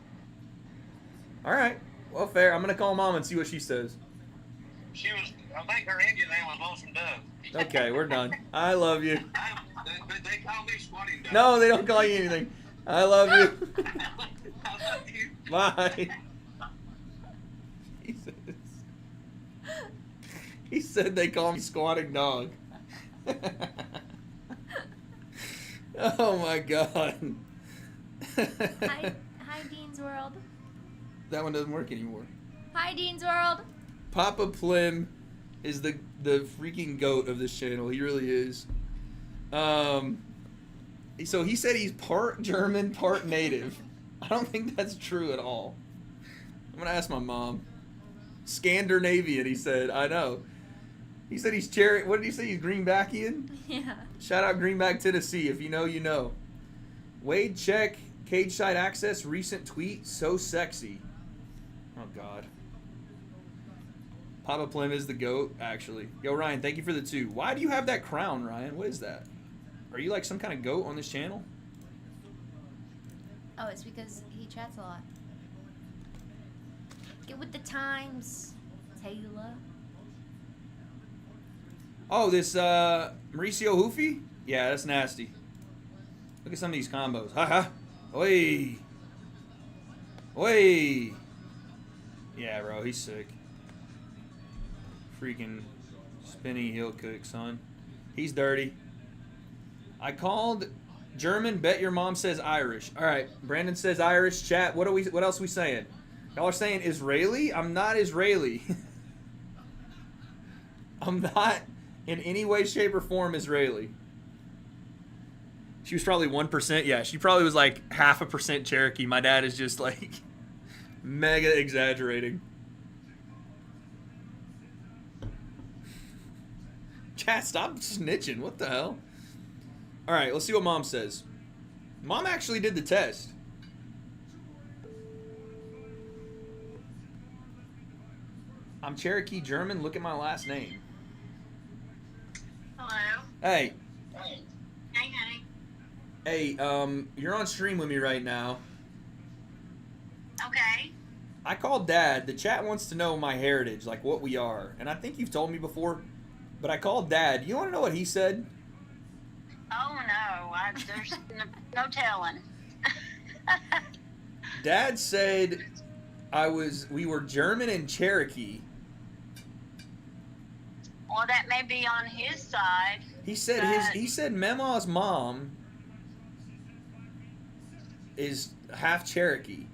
All right. Well, fair. I'm going to call Mom and see what she says.
She was, I think her Indian name was Lonesome Dove.
Okay, we're done. I love you.
They call me Squatting Dove.
No, they don't call you anything. I love you. Bye. He said they call me Squatting Dog. Oh my God.
Hi, Dean's World.
That one doesn't work anymore.
Hi, Dean's World.
Papa Pllem is the freaking goat of this channel. He really is. So he said he's part German, part native. I don't think that's true at all. I'm gonna ask my mom. Scandinavian, he said. I know. He said he's what did he say? He's Greenbackian?
Yeah.
Shout out Greenback, Tennessee. If you know, you know. Wade check, cage side access, recent tweet, so sexy. Oh God. Papa Pllem is the GOAT, actually. Yo, Ryan, thank you for the 2. Why do you have that crown, Ryan? What is that? Are you like some kind of GOAT on this channel?
Oh, it's because he chats a lot. Get with the times, Taylor.
Oh, this Mauricio Hoofy? Yeah, that's nasty. Look at some of these combos. Ha-ha. Oi. Oi. Yeah, bro, he's sick. Freaking spinning heel kick, son. He's dirty. I called German. Bet your mom says Irish. All right, Brandon says Irish. Chat. What else are we saying? Y'all are saying Israeli? I'm not Israeli. I'm not in any way, shape, or form Israeli. She was probably 1%. Yeah, she probably was like 0.5% Cherokee. My dad is just like mega exaggerating. Chat, stop snitching. What the hell? All right, let's see what Mom says. Mom actually did the test. I'm Cherokee German. Look at my last name.
Hello.
Hey.
Hey. Hey, honey.
Hey, you're on stream with me right now.
Okay.
I called Dad. The chat wants to know my heritage, like what we are. And I think you've told me before, but I called Dad. You want to know what he said?
Oh, no. There's no telling.
Dad said we were German and Cherokee.
Well, that may be on his side.
He said he said Mema's mom is half Cherokee.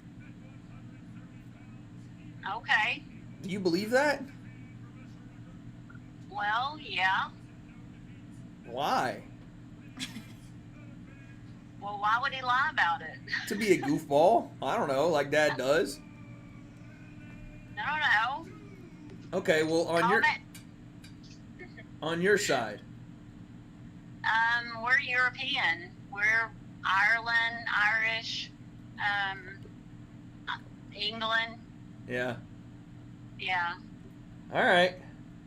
Okay.
Do you believe that?
Well, yeah.
Why?
Well, why would he lie about it?
To be a goofball? I don't know, like Dad does.
I don't know.
Okay, well on your side.
We're European. We're Ireland, Irish, England.
Yeah.
Yeah.
All right.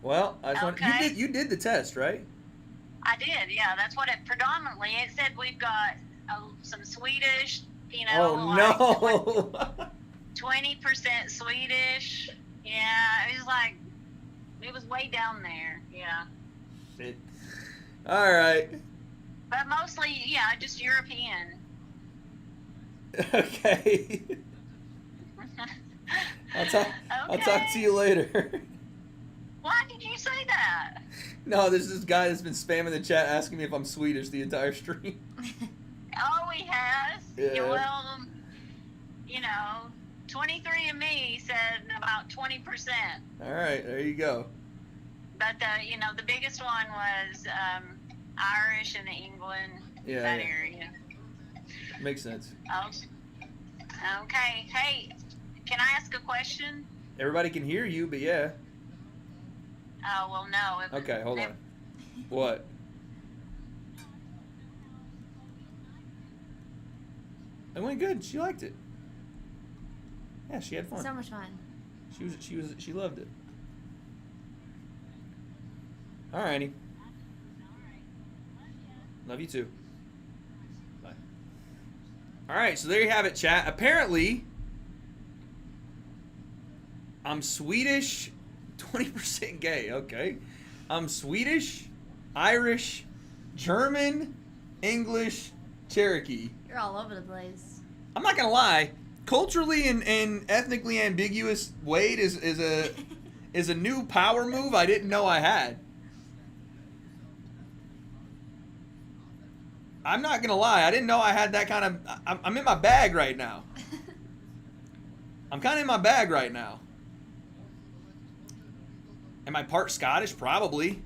Well, I just
Okay.
you did the test, right?
I did, yeah. That's what it predominantly. It said we've got some Swedish, you know.
Oh no.
20% Swedish. Yeah, it was like, it was way down there. Yeah.
Shit. All right.
But mostly, yeah, just European.
Okay. I'll talk to you later.
Why did you say that?
No, there's this guy that's been spamming the chat asking me if I'm Swedish the entire stream.
Oh, he has?
Yeah.
Well, you know, 23andMe said about 20%.
All right, there you go.
But, you know, the biggest one was Irish and England,
Yeah,
that
yeah.
area.
Makes sense.
Oh, okay. Hey, can I ask a question?
Everybody can hear you, but yeah.
Oh, well, no.
Okay, hold on. What? It went good. She liked it. Yeah, she had fun.
So much fun.
She loved it. Alrighty. Love you too. Bye. Alright, so there you have it, chat. Apparently, I'm Swedish, 20% gay. Okay. I'm Swedish, Irish, German, English, Cherokee.
You're all over the place.
I'm not gonna lie. Culturally and ethnically ambiguous W.A.D.E is a new power move I didn't know I had. I'm not gonna lie. I didn't know I had that kind of. I'm in my bag right now. I'm kind of in my bag right now. Am I part Scottish? Probably.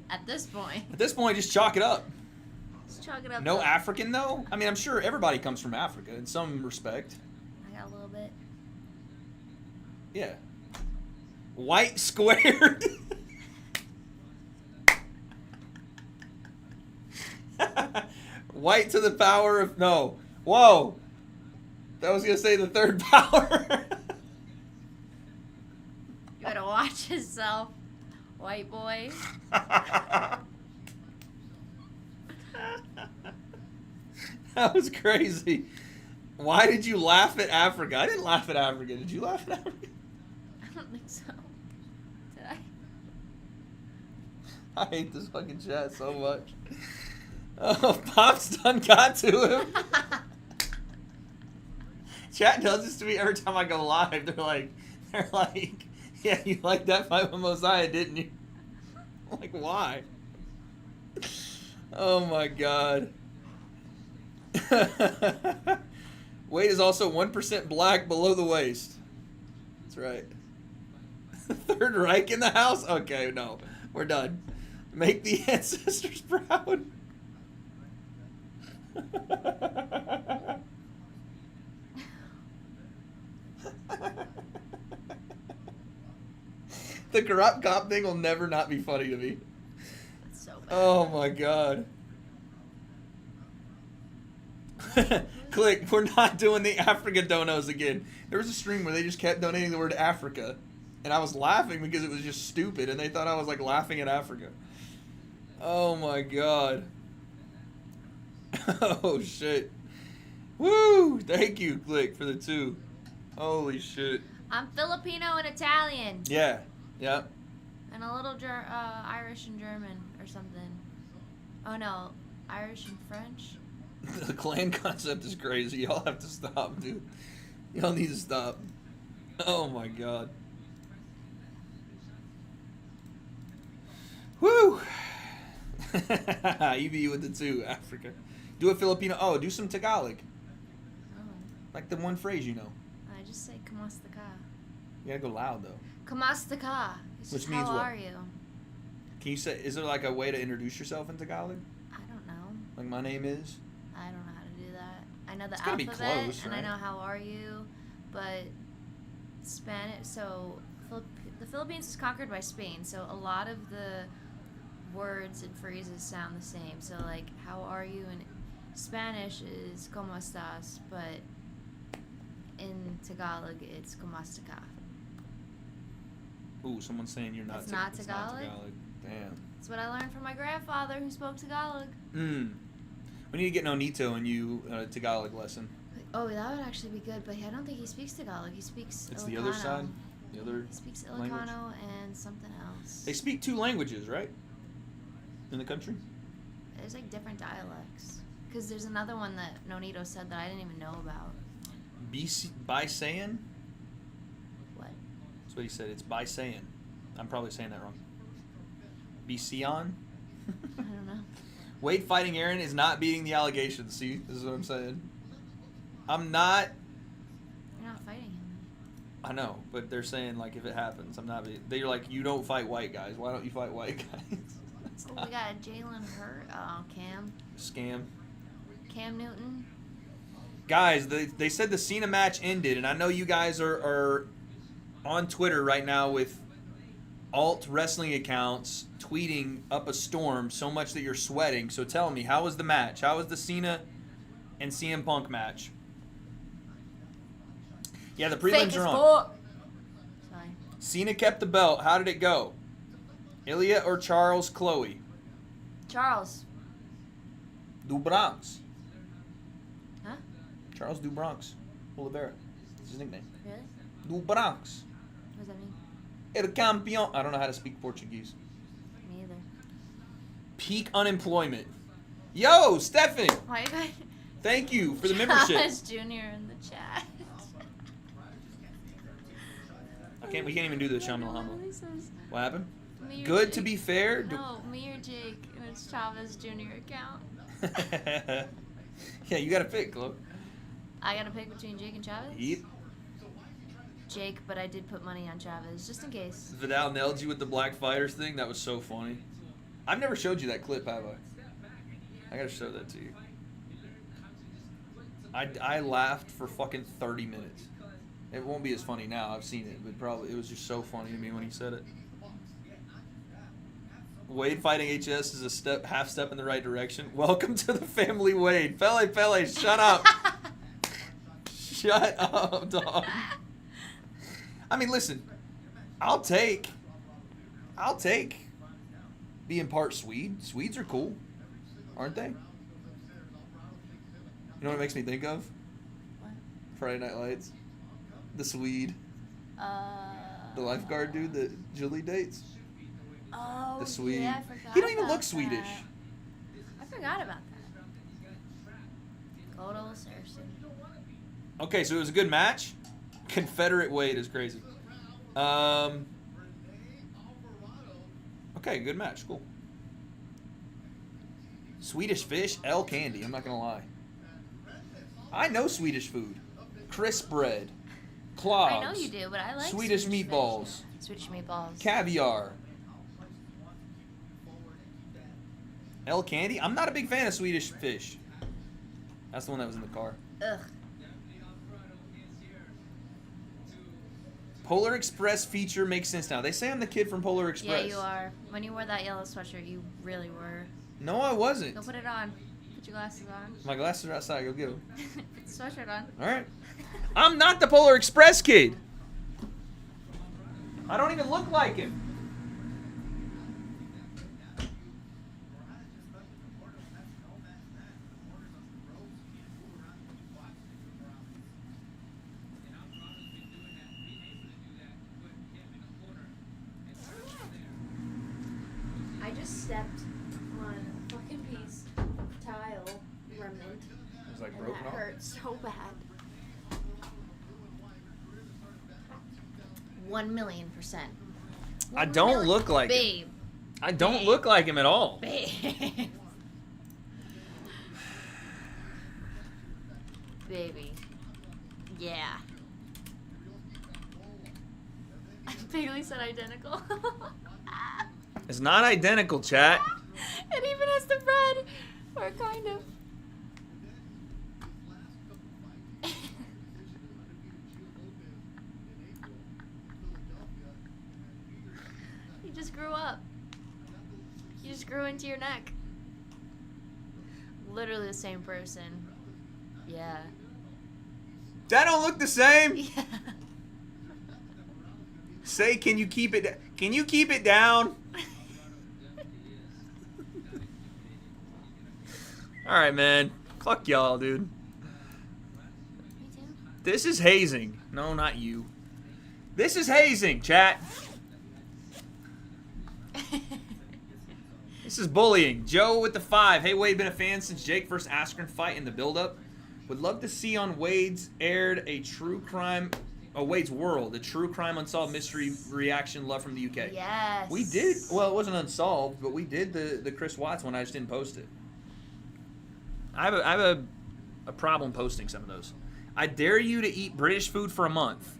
At this point.
At this point, just chalk it up.
Just chalk it up.
No African though. I mean, I'm sure everybody comes from Africa in some respect.
I got a little bit.
Yeah. White squared. White to the power of no. Whoa. That was gonna say the third power.
You better watch yourself, white boy.
That was crazy. Why did you laugh at Africa? I didn't laugh at Africa. Did you laugh at Africa?
I don't think so. Did I?
I hate this fucking chat so much. Oh, Pop's done got to him. Chat does this to me every time I go live. They're like, yeah, you liked that fight with Mosiah, didn't you? I'm like, why? Oh my god. Weight is also 1% black below the waist. That's right. Third Reich in the house? Okay, no. We're done. Make the ancestors proud. The corrupt cop thing will never not be funny to me.
That's so bad.
Oh my god. Click, we're not doing the Africa donos again. There was a stream where they just kept donating the word Africa. And I was laughing because it was just stupid, and they thought I was like laughing at Africa. Oh my god. Oh shit. Woo! Thank you, Click, for the 2. Holy shit.
I'm Filipino and Italian.
Yeah. Yeah.
And a little Irish and German or something. Oh no, Irish and French.
The clan concept is crazy. Y'all have to stop, dude. Y'all need to stop. Oh my god. Woo! EB with the 2, Africa. Do a Filipino. Oh, do some Tagalog.
Oh.
Like the one phrase you know.
I just say kamusta ka.
You gotta go loud though.
Kamusta ka. It's
Which
just,
means
how
what?
are you?
Can you say? Is there like a way to introduce yourself in Tagalog?
I don't know.
Like my name is.
I don't know how to do that. I know the
It's gotta be
alphabet
close,
and I
right?
know how are you, but Spanish. So the Philippines was conquered by Spain, so a lot of the words and phrases sound the same. So like, how are you in Spanish is como estas, but in Tagalog it's kamusta ka.
Ooh, someone's saying you're not.
It's not
it's
Tagalog?
Damn.
That's what I learned from my grandfather who spoke Tagalog.
We need to get Nonito and you a Tagalog lesson.
Oh, that would actually be good, but I don't think he speaks Tagalog. He speaks
It's
Ilocano.
the other side. The other.
He speaks
language?
Ilocano and something else.
They speak 2 languages, right? In the country.
There's like different dialects. Because there's another one that Nonito said that I didn't even know about.
Bisayan?
What?
That's what he said. It's Bisayan. I'm probably saying that wrong. Bisayan?
I don't know.
Wade fighting Aaron is not beating the allegations. See, this is what I'm saying. I'm not.
You're not fighting him.
I know, but they're saying like if it happens, I'm not. They're like, you don't fight white guys. Why don't you fight white guys?
Oh, we got Jalen Hurt. Oh, Cam.
Scam.
Cam Newton.
Guys, they said the Cena match ended, and I know you guys are on Twitter right now with alt wrestling accounts tweeting up a storm so much that you're sweating. So tell me, how was the match? How was the Cena and CM Punk match? Yeah, the prelims are on.
Sorry.
Cena kept the belt. How did it go? Ilia or Charles Chloe?
Charles.
Du Bronx.
Huh?
Charles Du Bronx. Oliveira. That's his nickname.
Really?
Du Bronx.
What does that mean?
El campeón. I don't know how to speak Portuguese.
Me either.
Peak unemployment. Yo, Stephanie.
Why you guys?
Thank you for the membership.
Chavez Jr. in the chat.
We can't even do the Shamil Humble. What happened?
Me or
Good
Jake.
to be fair.
No, me or Jake, and it's Chavez Jr. account.
Yeah, you got to pick, Chloe.
I gotta pick between Jake and Chavez?
Yep.
Jake, but I did put money on Chavez, just in case.
Vidal nailed you with the Black Fighters thing. That was so funny. I've never showed you that clip, have I? I gotta show that to you. I laughed for fucking 30 minutes. It won't be as funny now. I've seen it, but probably it was just so funny to me when he said it. Wade fighting HS is a half step in the right direction. Welcome to the family, Wade. Pele, shut up. Shut up, dog. I mean, listen. I'll take being part Swede. Swedes are cool, aren't they? You know what it makes me think of?
What?
Friday Night Lights. The Swede. The lifeguard dude that Julie dates.
Oh,
The Swede.
yeah, I forgot
He don't even
about
look Swedish.
that. I forgot about that. Good old Cersei.
Okay, so it was a good match. Confederate Wade is crazy. Okay, good match. Cool. Swedish fish, L candy. I'm not gonna lie. I know Swedish food. Crisp bread, clogs.
I know you do, but I like
Swedish meatballs.
Fish. Swedish meatballs.
Caviar. L candy. I'm not a big fan of Swedish fish. That's the one that was in the car.
Ugh.
Polar Express feature makes sense now. They say I'm the kid from Polar Express.
Yeah, you are. When you wore that yellow sweatshirt, you really were.
No, I wasn't.
Go put it on. Put your glasses on.
My glasses are outside. Go get them.
Put the sweatshirt on.
All right. I'm not the Polar Express kid. I don't even look like him.
I just stepped on a fucking piece of tile remnant.
It was like
and
broken
that
off?
hurt so bad. 1,000,000%.
I don't look like
Babe.
him. I don't look like him at all.
Babe. Baby. Yeah. Bailey said identical.
It's not identical, chat.
It even has the bread. Or kind of. You just grew up. You just grew into your neck. Literally the same person. Yeah.
That don't look the same.
Yeah.
Say, can you keep it down? All right, man. Fuck y'all, dude. This is hazing. No, not you. This is hazing, chat. This is bullying. Joe with the 5. Hey, Wade, been a fan since Jake first Askren fight in the build-up. Would love to see on Wade's aired a true crime... Oh, Wade's World, a true crime unsolved mystery reaction love from the UK.
Yes.
We did, well, it wasn't unsolved, but we did the Chris Watts one. I just didn't post it. I have a problem posting some of those. I dare you to eat British food for a month.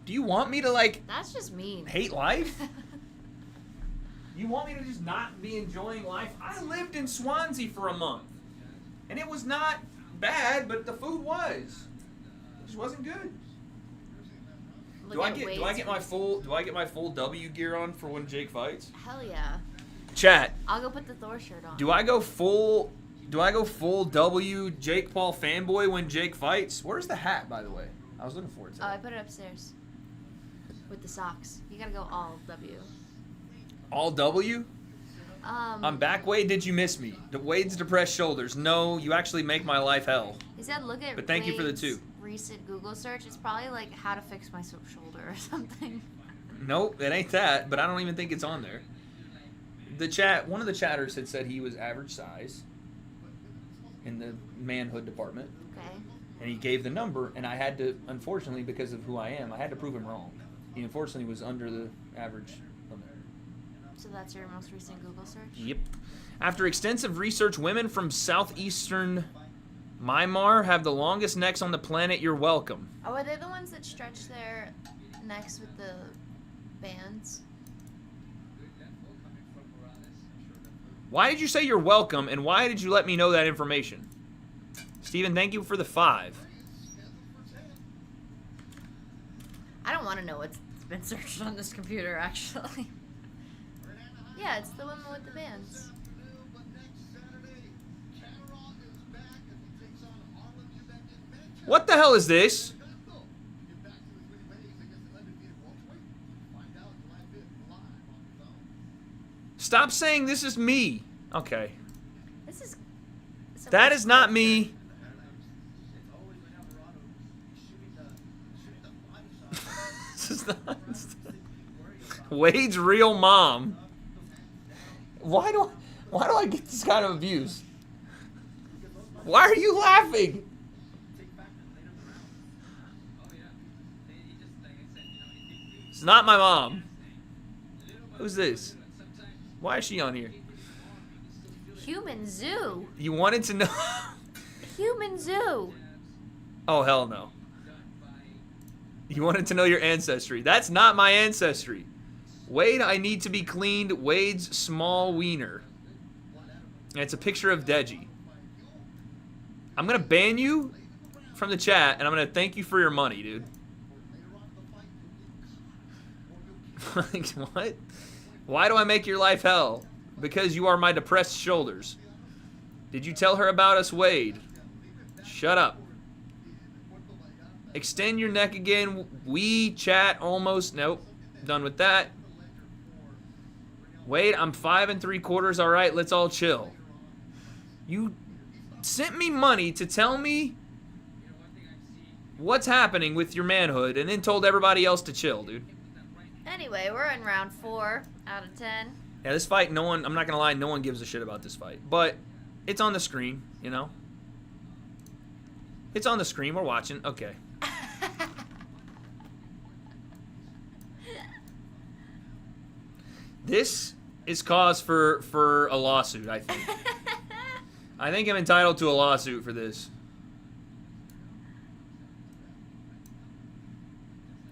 Do you want me to, like...
That's just mean.
Hate life? You want me to just not be enjoying life? I lived in Swansea for a month. And it was not bad, but the food was. It just wasn't good. Do I get my full W gear on for when Jake fights?
Hell yeah.
Chat.
I'll go put the Thor shirt on.
Do I go full W Jake Paul fanboy when Jake fights? Where's the hat, by the way? I was looking for it today.
Oh, I put it upstairs. With the socks. You gotta go all W.
All W? I'm back, Wade. Did you miss me? Wade's depressed shoulders. No, you actually make my life hell.
He said, look at
But thank you for the
Wade's
2.
recent Google search. It's probably like how to fix my shoulder or something.
Nope, it ain't that, but I don't even think it's on there. One of the chatters had said he was average size in the manhood department.
Okay.
And he gave the number, and I had to, unfortunately, because of who I am, I had to prove him wrong. He unfortunately was under the average limit.
So that's your most recent Google search?
Yep. After extensive research, women from southeastern Myanmar have the longest necks on the planet. You're welcome.
Oh, are they the ones that stretch their necks with the bands?
Why did you say you're welcome, and why did you let me know that information? Steven, thank you for the 5.
I don't want to know what's been searched on this computer, actually. Yeah, it's the woman with the bands.
What the hell is this? Stop saying this is me. Okay.
This is...
That is not me. This is not... Wade's real mom. Why do I get this kind of abuse? Why are you laughing? It's not my mom. Who's this? Why is she on here?
Human Zoo.
You wanted to know?
Human Zoo.
Oh, hell no. You wanted to know your ancestry. That's not my ancestry. Wade, I need to be cleaned. Wade's small wiener. And it's a picture of Deji. I'm going to ban you from the chat, and I'm going to thank you for your money, dude. Like, what? Why do I make your life hell? Because you are my depressed shoulders. Did you tell her about us, Wade? Shut up. Extend your neck again. We chat almost. Nope. Done with that. Wade, I'm 5 3/4. All right, let's all chill. You sent me money to tell me what's happening with your manhood and then told everybody else to chill, dude.
Anyway, we're in round 4 out of 10.
Yeah, this fight, no one, I'm not going to lie, no one gives a shit about this fight. But it's on the screen, you know? It's on the screen. We're watching. Okay. This is cause for a lawsuit, I think. I think I'm entitled to a lawsuit for this.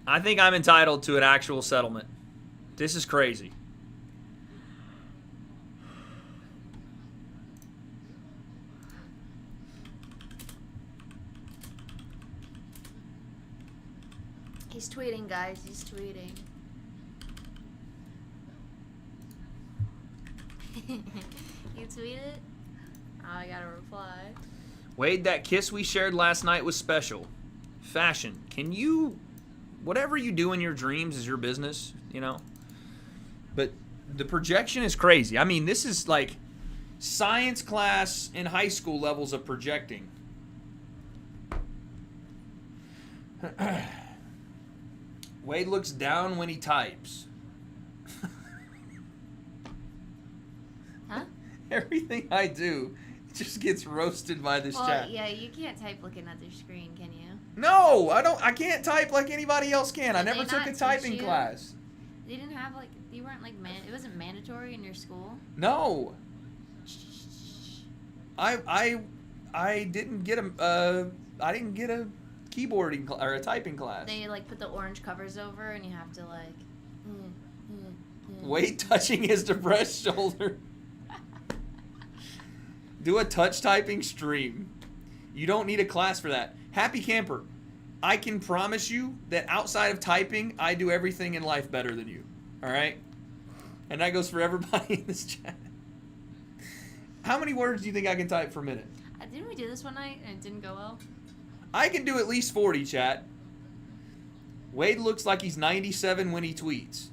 I think I'm entitled to an actual settlement. This is crazy.
He's tweeting, guys. He's tweeting. You tweet it? Oh, I gotta reply.
Wade, that kiss we shared last night was special. Fashion. Can you... Whatever you do in your dreams is your business, you know? But the projection is crazy. I mean, this is like science class in high school levels of projecting. Wade looks down when he types.
Huh?
Everything I do just gets roasted by this
Well,
chat.
yeah, you can't type looking at their screen, can you?
No, I can't type like anybody else can. I
Did
never
they
took
not
a
teach
typing
you?
class.
You didn't have like, you weren't like, it wasn't mandatory in your school?
No. I didn't get a keyboarding or a typing class.
They like put the orange covers over and you have to like...
Wade touching his depressed shoulder. Do a touch typing stream. You don't need a class for that. Happy Camper, I can promise you that outside of typing, I do everything in life better than you. All right? And that goes for everybody in this chat. How many words do you think I can type per minute?
Didn't we do this one night and it didn't go well?
I can do at least 40, chat. Wade looks like he's 97 when he tweets.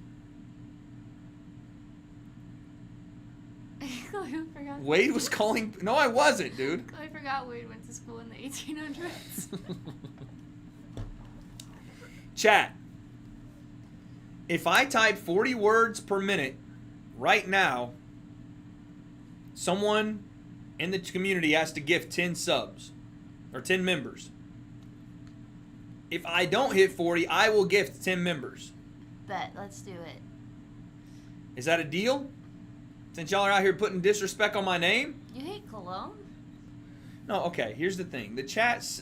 Chloe forgot.
Wade was calling... No, I wasn't, dude.
I forgot Wade went to school in the 1800s.
Chat. If I type 40 words per minute right now, someone in the community has to gift 10 subs or 10 members. If I don't hit 40, I will gift 10 members.
Bet, let's do it.
Is that a deal? Since y'all are out here putting disrespect on my name?
You hate cologne?
No, okay, here's the thing. The chat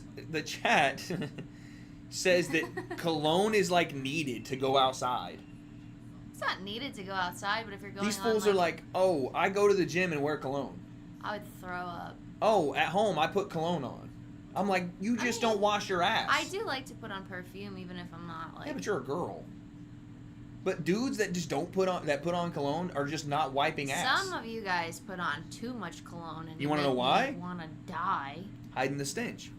says that cologne is like needed to go outside.
It's not needed to go outside, but if you're going
These fools are like, oh, I go to the gym and wear cologne.
I would throw up.
Oh, at home I put cologne on. I'm like, you just don't wash your ass.
I do like to put on perfume even if I'm not like...
Yeah, but you're a girl. But dudes that just don't put on cologne are just not wiping ass.
Some of you guys put on too much cologne and
you want to know why?
You want to die.
Hiding the stench.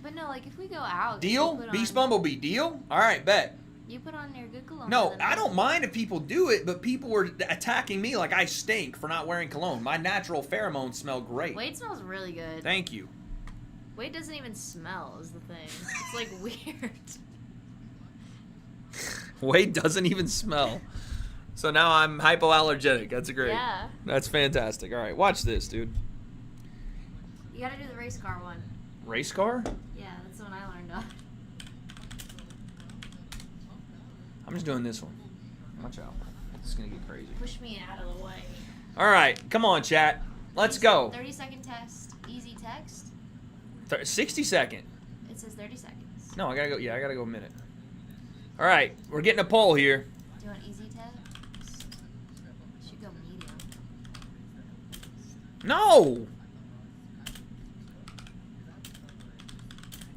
But no, like if we go out...
Deal? Beast Bumblebee, deal? All right, bet.
You put on your good cologne.
No, I don't mind if people do it, but people were attacking me like I stink for not wearing cologne. My natural pheromones smell great.
Wade smells really good.
Thank you.
Wade doesn't even smell is the thing. It's like weird.
Wade doesn't even smell. So now I'm hypoallergenic. That's great.
Yeah.
That's fantastic. All right, watch this, dude.
You gotta do the race car one.
Race car?
Yeah, that's the one I learned on.
I'm just doing this one. Watch out. This is going to get crazy.
Push me out of the way.
All right, come on, chat. Let's go.
30-second test. Easy text.
60 second.
It says 30 seconds.
No, I got to go. Yeah, I got to go a minute. All right, we're getting a poll here.
Do you want easy text? Should go medium.
No.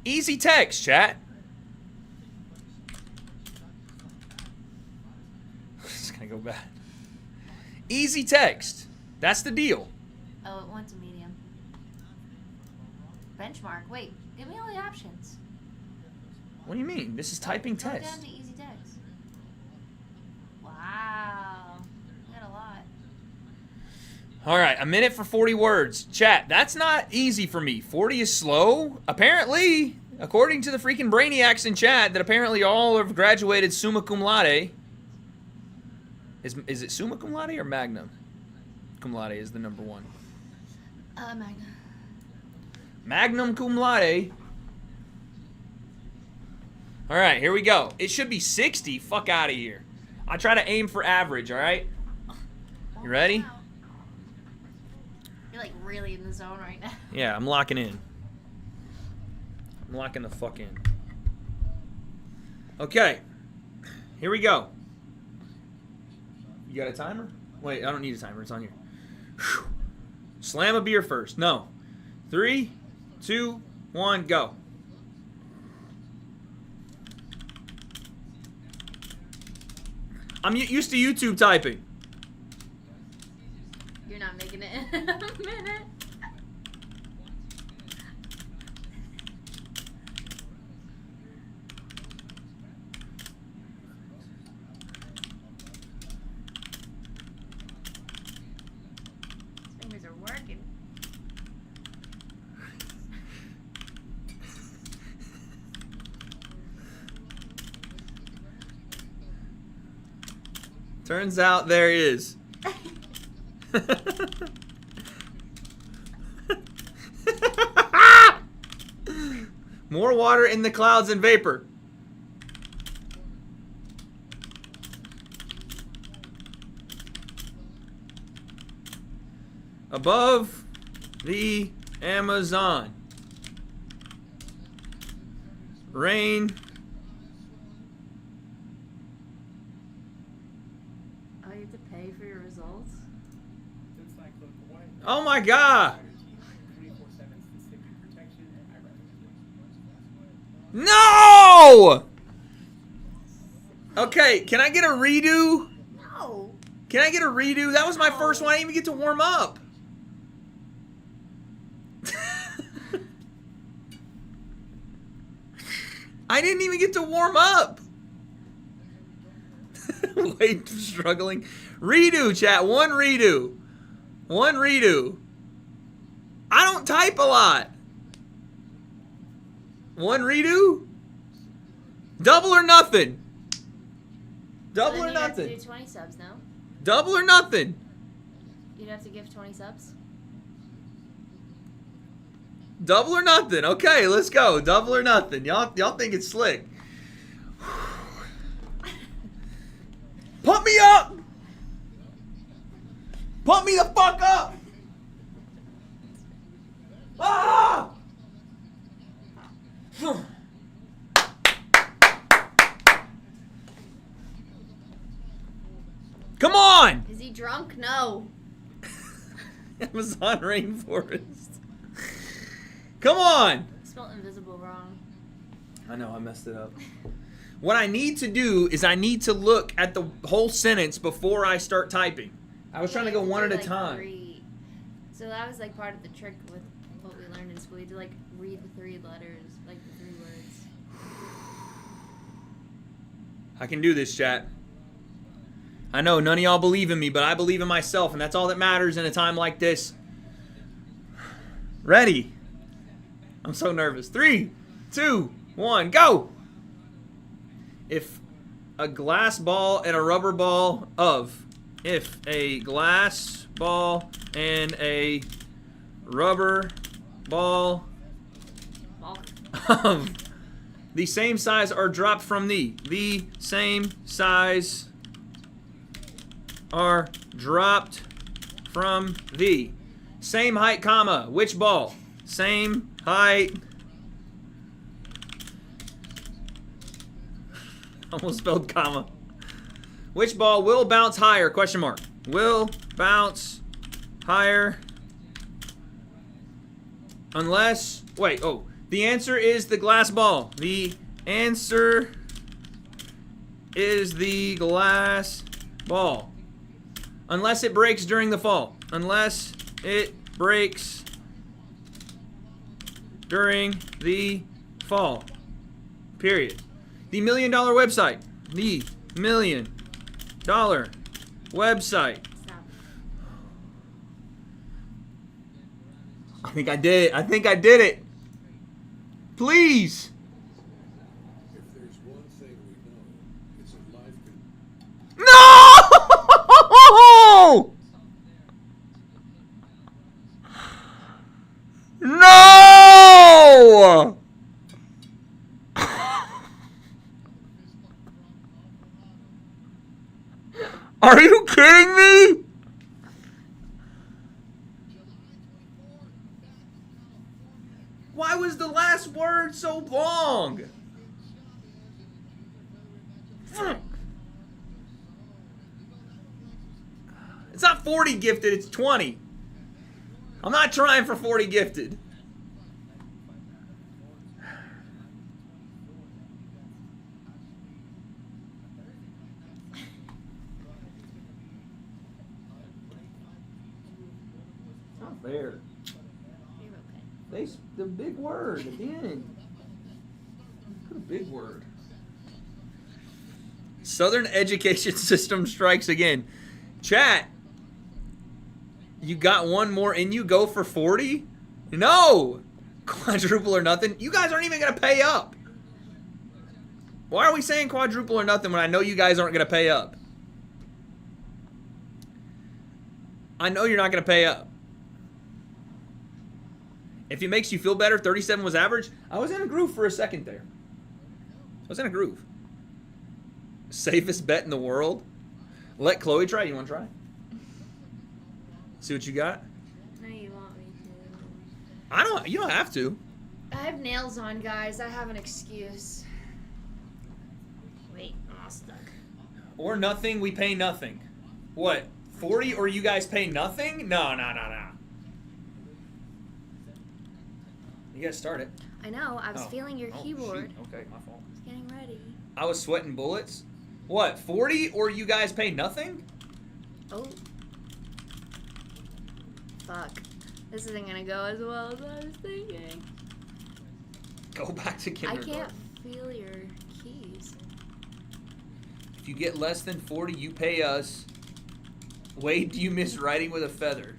Easy text, chat. It's gonna go bad. Easy text. That's the deal.
Oh, it went to medium. Benchmark. Wait, give me all the options.
What do you mean? This is typing
Go
text.
down to easy text.
All right, a minute for 40 words. Chat, that's not easy for me. 40 is slow. Apparently, according to the freaking brainiacs in chat, that apparently all have graduated summa cum laude. Is it summa cum laude or magna cum laude is the number one?
Magna.
Magnum cum laude. All right, here we go. It should be 60. Fuck out of here. I try to aim for average, all right? You ready?
You're like really in the zone right now.
Yeah, I'm locking in. I'm locking the fuck in. Okay. Here we go. You got a timer? Wait, I don't need a timer. It's on here. Whew. Slam a beer first. No. 3, 2, 1, go. I'm used to YouTube typing.
You're not making it in a minute. His fingers are working.
Turns out there is. More water in the clouds and vapor. Above the Amazon. Rain.
Oh, you have to pay for your results?
Oh my God. No! Okay, can I get a redo?
No.
Can I get a redo? That was my first one. I didn't even get to warm up. I didn't even get to warm up. Wait, struggling. Redo, chat. One redo. One redo. I don't type a lot. One redo? Double or nothing? Double or
You'd have to
nothing?
do 20 subs, no?
Double or nothing?
You'd have to give 20 subs?
Double or nothing? Okay, let's go. Double or nothing. Y'all think it's slick. Pump me up! Pump me the fuck up! Ah! Come on!
Is he drunk? No.
Amazon rainforest. Come on!
I spelled invisible wrong.
I know, I messed it up. What I need to do is I need to look at the whole sentence before I start typing. I was trying to go one at a time.
3. So that was like part of the trick with what we learned in school. You had to like read the 3 letters, like the 3 words.
I can do this, chat. I know none of y'all believe in me, but I believe in myself, and that's all that matters in a time like this. Ready? I'm so nervous. 3, 2, 1, go! If a glass ball and a rubber ball if a glass ball and a rubber ball of the same size are dropped from the same size are dropped from the same height, comma, which ball? Same height. Almost spelled comma. Which ball will bounce higher? Question mark. Will bounce higher unless, wait, oh. The answer is the glass ball. The answer is the glass ball. Unless it breaks during the fall. Unless it breaks during the fall. Period. The $1 Million website. The $1 Million website. I think I did. I think I did it. Please. No! No! Are you kidding me? Why was the last word so long? It's not 40 gifted, it's 20. I'm not trying for 40 gifted. It's not fair. The big word at the end. What a big word. Southern education system strikes again. Chat. You got one more in you? Go for 40? No! Quadruple or nothing. You guys aren't even going to pay up. Why are we saying quadruple or nothing when I know you guys aren't going to pay up? I know you're not going to pay up. If it makes you feel better, 37 was average. I was in a groove for a second there. I was in a groove. Safest bet in the world. Let Chloe try. You want to try? See what you got?
No, you want me to.
You don't have to.
I have nails on, guys. I have an excuse. Wait, I'm all stuck.
Or nothing, we pay nothing. What? 40 or you guys pay nothing? No. You gotta start it.
I know. I was feeling your keyboard.
Shoot. Okay, my fault.
I was getting ready.
I was sweating bullets. What? 40 or you guys pay nothing?
Oh. Fuck. This isn't gonna go as well as I was thinking.
Go back to kindergarten.
I can't feel your keys.
If you get less than 40, you pay us. Wade, do you miss riding with a feather?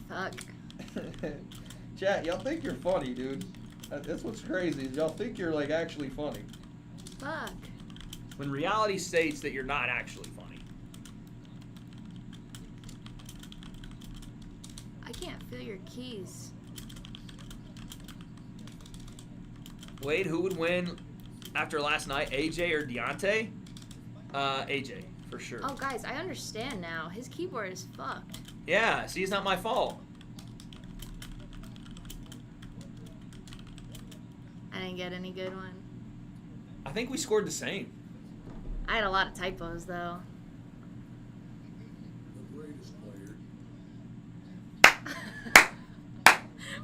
Fuck.
Chat, y'all think you're funny, dude. That's what's crazy. Is y'all think you're like actually funny.
Fuck.
When reality states that you're not actually funny.
I can't feel your keys.
Wade, who would win after last night, AJ or Deontay? AJ, for sure.
Oh, guys, I understand now. His keyboard is fucked.
Yeah, see, it's not my fault.
I didn't get any good one.
I think we scored the same.
I had a lot of typos, though.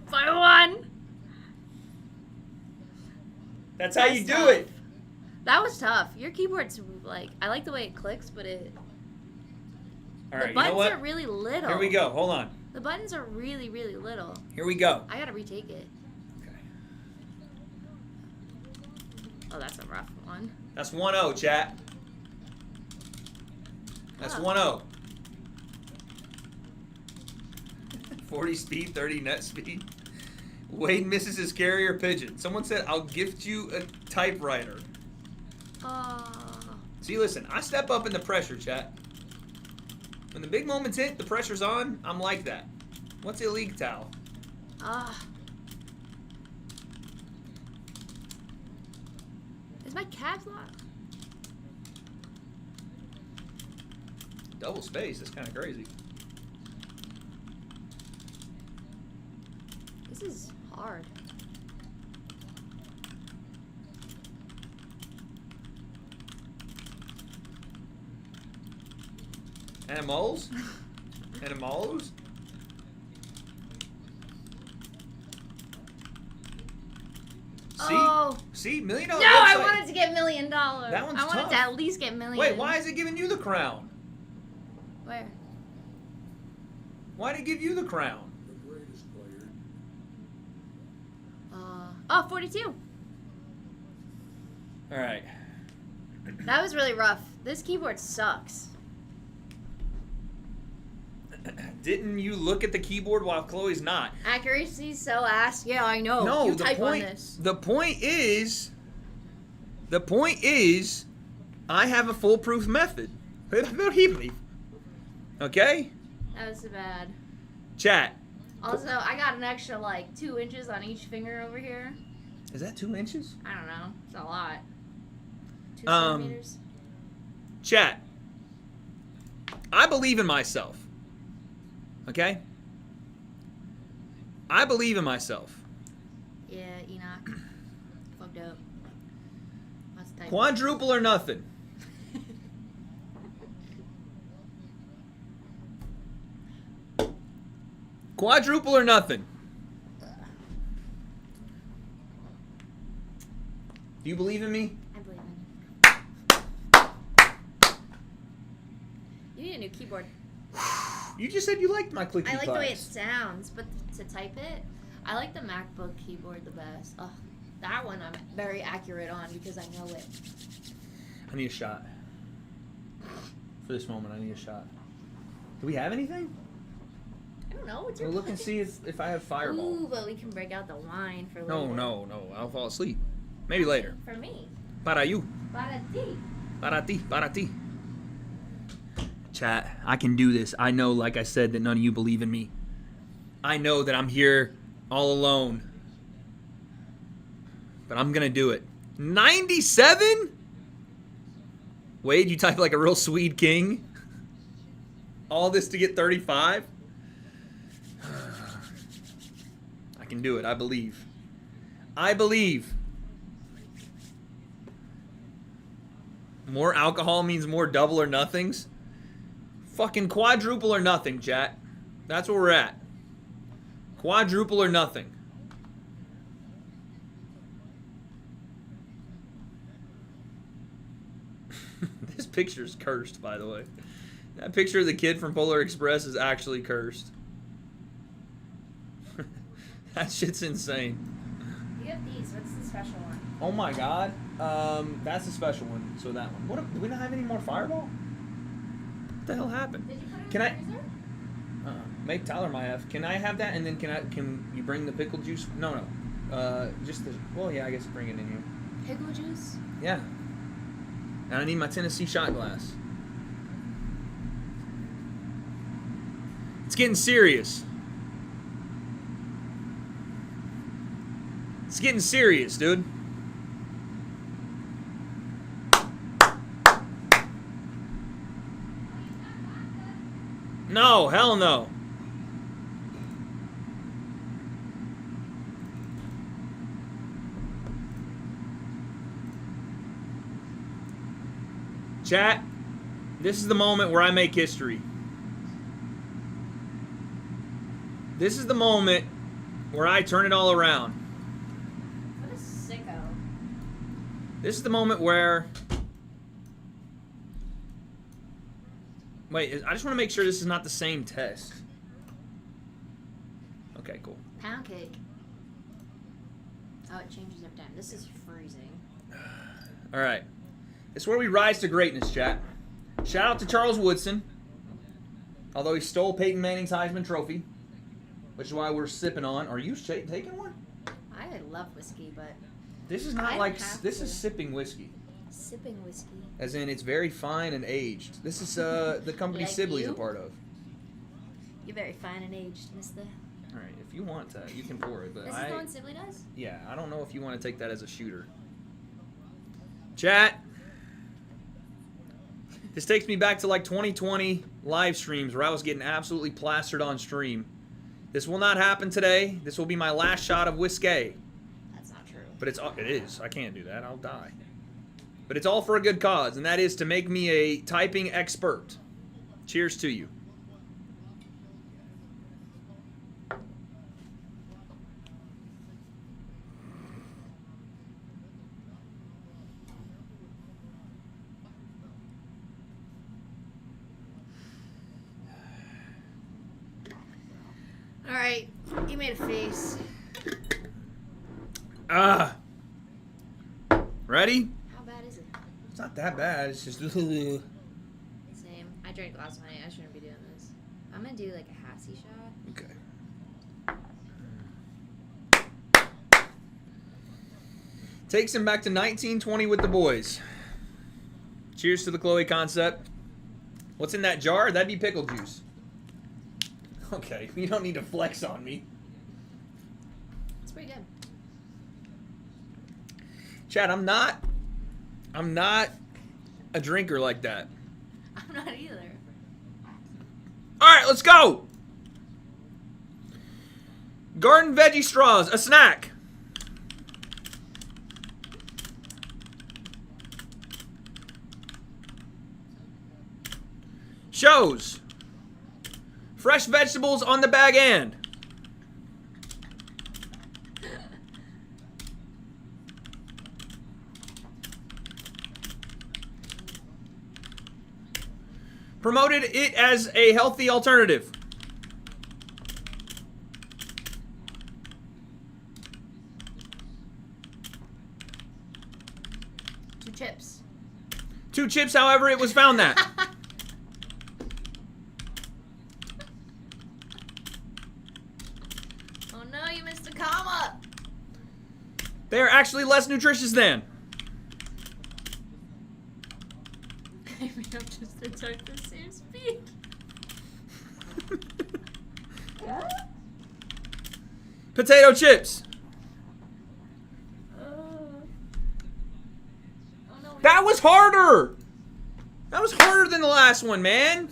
By one.
That's how you do it.
That was tough. Your keyboard's like, I like the way it clicks, but it.
All right,
The buttons
you know what?
are really little.
Here we go. Hold on.
The buttons are really, really little.
Here we go.
I gotta retake it.
Okay.
Oh, that's a rough one.
That's 1-0, chat. That's 1-0. 40 speed, 30 net speed. Wade misses his carrier pigeon. Someone said, I'll gift you a typewriter. See, listen, I step up in the pressure, chat. When the big moments hit, the pressure's on, I'm like that. What's a league towel?
Is my caps lock?
Double space, that's kind of crazy.
This is hard.
Animals? Animals?
Oh.
See? $1 million
No,
website.
I wanted to get $1 million.
That one's
I wanted
tough.
to at least get million.
Wait, why is it giving you the crown?
Where?
Why did it give you the crown?
Oh, 42.
All right.
That was really rough. This keyboard sucks.
Didn't you look at the keyboard while Chloe's not?
Accuracy's so ass. Yeah, I know.
No,
you
the
type
point.
on this.
The point is, I have a foolproof method. Okay.
That was bad.
Chat.
Also, I got an extra like 2 inches on each finger over here.
Is that 2 inches?
I don't know. It's a lot. 2 centimeters.
Chat. I believe in myself. Okay? I believe in myself.
Yeah, Enoch. Fucked up. Let's type.
Quadruple or nothing. Quadruple or nothing. Do you believe in me?
I believe in you. You need a new keyboard.
You just said you liked my clicky
I like the way it
clacks.
sounds, but to type it, I like the MacBook keyboard the best. Oh, that one I'm very accurate on because I know it.
I need a shot. For this moment, I need a shot. Do we have anything?
I don't know. What's your
We'll look and see if I have Fireball.
Ooh, but we can break out the wine for later.
No. I'll fall asleep. Maybe later.
For me.
Para you.
Para ti.
Para ti. Chat, I can do this. I know, like I said, that none of you believe in me. I know that I'm here all alone. But I'm going to do it. 97? Wade, you type like a real Swede king? All this to get 35? I can do it. I believe. I believe. More alcohol means more double or nothings. Fucking quadruple or nothing, chat. That's where we're at. Quadruple or nothing. This picture's cursed, by the way. That picture of the kid from Polar Express is actually cursed. That shit's insane.
You have these. What's the special one?
Oh my god. That's a special one. So that one. Do we not have any more Fireball? What the hell happened?
Did you put it
Can
in the freezer?
Maybe Tyler might have. Can I have that? And then can you bring the pickle juice? No. Just the. Well, yeah, I guess bring it in here.
Pickle juice?
Yeah. And I need my Tennessee shot glass. It's getting serious. It's getting serious, dude. No, hell no. Chat, this is the moment where I make history. This is the moment where I turn it all around.
What a sicko.
This is the moment where... Wait, I just want to make sure this is not the same test. Okay, cool.
Pound cake. Oh, it changes every time. This is freezing.
All right. It's where we rise to greatness, chat. Shout out to Charles Woodson. Although he stole Peyton Manning's Heisman Trophy. Which is why we're sipping on. Are you taking one?
I love whiskey, but...
This is not like... This is sipping whiskey.
Sipping whiskey.
As in, it's very fine and aged. This is the company
Like
Sibley's
you?
a part of.
You're very fine and aged, mister.
All right, if you want to, you can pour it. But
This is the one Sibley does?
Yeah, I don't know if you want to take that as a shooter. Chat. This takes me back to like 2020 live streams where I was getting absolutely plastered on stream. This will not happen today. This will be my last shot of whiskey.
That's not true.
But it is. I can't do that. I'll die. But it's all for a good cause, and that is to make me a typing expert. Cheers to you.
All right, you made a face.
Ready?
How bad is it?
It's not that bad. It's just.
Same. I drank last night. I shouldn't be doing this. I'm gonna do like a Hassy shot.
Okay. Takes him back to 1920 with the boys. Cheers to the Chloe concept. What's in that jar? That'd be pickle juice. Okay, you don't need to flex on me.
It's pretty good.
Chad, I'm not a drinker like that.
I'm not either.
All right, let's go. Garden veggie straws, a snack. Shows. Fresh vegetables on the bag end. Promoted it as a healthy alternative.
Two chips.
2 chips, however, it was found that.
Oh no, you missed a comma.
They are actually less nutritious than.
Maybe I'm just a type the same speed.
Potato chips. That was harder. That was harder than the last one, man.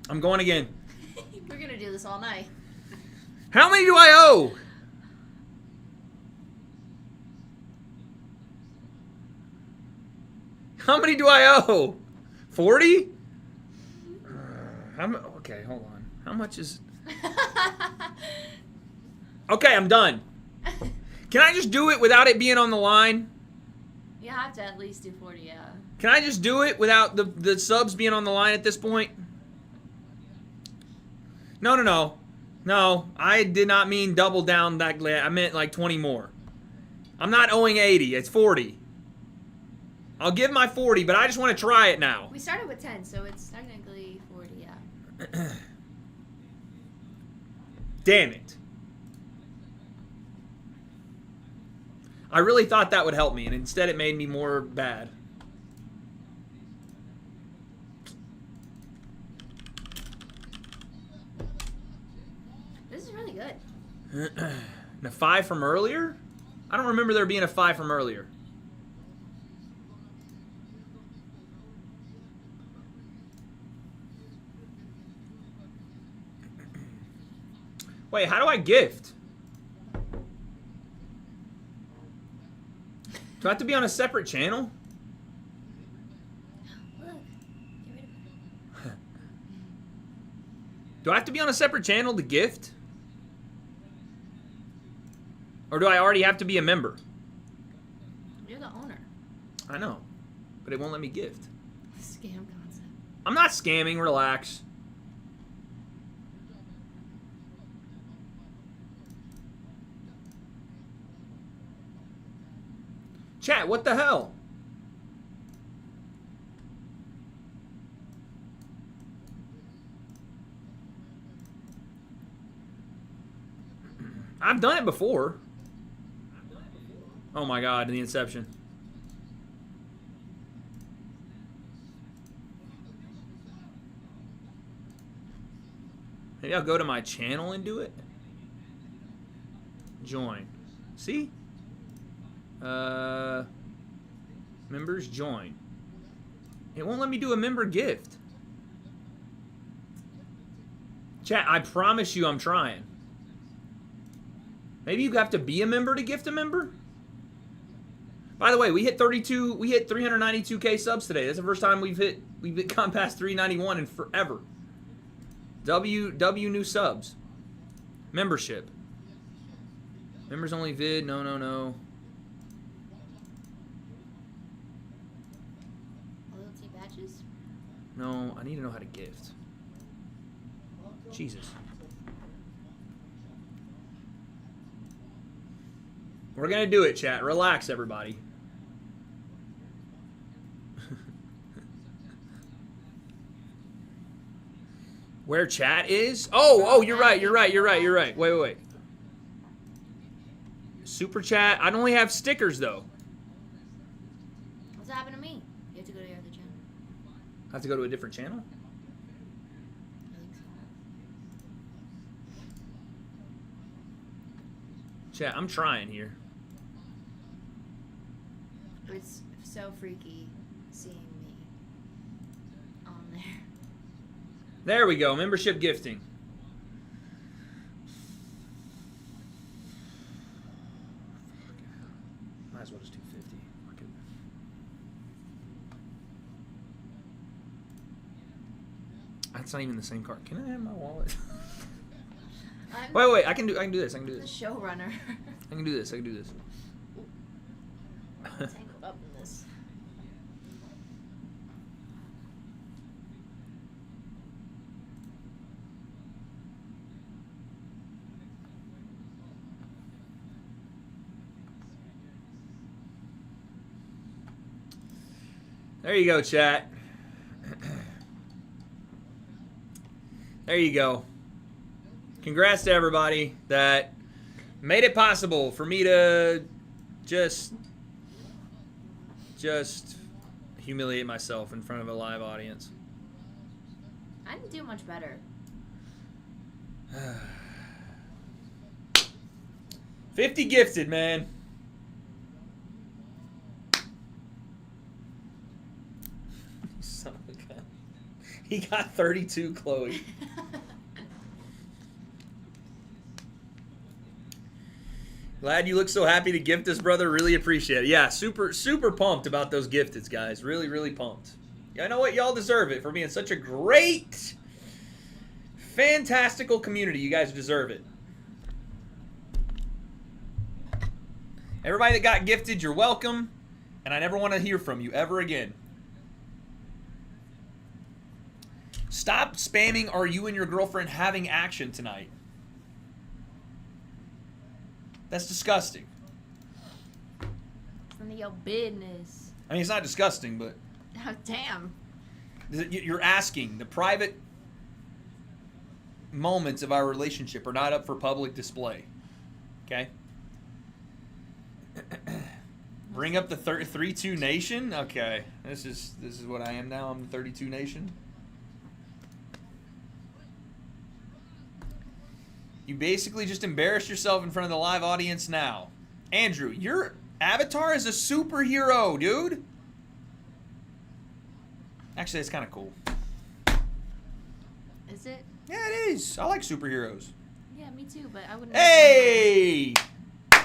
I'm going again.
We're gonna do this all night.
How many do I owe? How many do I owe? 40? Okay, hold on. How much is... Okay, I'm done. Can I just do it without it being on the line?
You have to at least do 40, yeah.
Can I just do it without the subs being on the line at this point? No. No, I did not mean double down that glad. I meant like 20 more. I'm not owing 80. It's 40. I'll give my 40, but I just want to try it now.
We started with 10, so it's technically 40, yeah.
Damn it. I really thought that would help me, and instead it made me more bad.
This is really good.
And a 5 from earlier? I don't remember there being a 5 from earlier. Wait, how do I gift? Do I have to be on a separate channel? Do I have to be on a separate channel to gift? Or do I already have to be a member?
You're the owner.
I know, but it won't let me gift.
Scam concept.
I'm not scamming, relax. Chat, what the hell? I've done it before. Oh my god, the Inception. Maybe I'll go to my channel and do it. Join. See? Members join. It won't let me do a member gift. Chat, I promise you I'm trying. Maybe you have to be a member to gift a member? By the way, we hit 392k subs today. That's the first time we've gone past 391 in forever. W new subs. Membership. Members only vid. No.
Loyalty badges?
No, I need to know how to gift. Jesus. We're going to do it, chat. Relax, everybody. Where chat is? Oh, you're right. Wait. Super chat. I only have stickers, though.
What's happened to me? You have to go to your other channel.
I have to go to a different channel? Chat, I'm trying here.
It's so freaky seeing me on there.
There we go. Membership gifting. Might as well just do 50. That's not even the same card. Can I have my wallet? Wait. I can do this.
The showrunner.
I can do this.
Tangled up in this.
There you go, chat. There you go. Congrats to everybody that made it possible for me to just humiliate myself in front of a live audience.
I didn't do much better.
50 gifted, man. Son of a gun. He got 32, Chloe. Glad you look so happy to gift us, brother. Really appreciate it. Yeah, super pumped about those gifteds, guys. Really pumped. Yeah, I know what, y'all deserve it for being such a great, fantastical community. You guys deserve it. Everybody that got gifted, you're welcome. And I never want to hear from you ever again. Stop spamming, are you and your girlfriend having action tonight? That's disgusting.
None of your business.
I mean, it's not disgusting, but...
Oh, damn.
You're asking. The private moments of our relationship are not up for public display. Okay? Bring up the 32 nation? Okay. This is what I am now. I'm the 32 nation. You basically just embarrassed yourself in front of the live audience now. Andrew, your avatar is a superhero, dude. Actually, it's kind of cool.
Is it?
Yeah, it is. I like superheroes.
Yeah, me too, but I wouldn't...
Hey!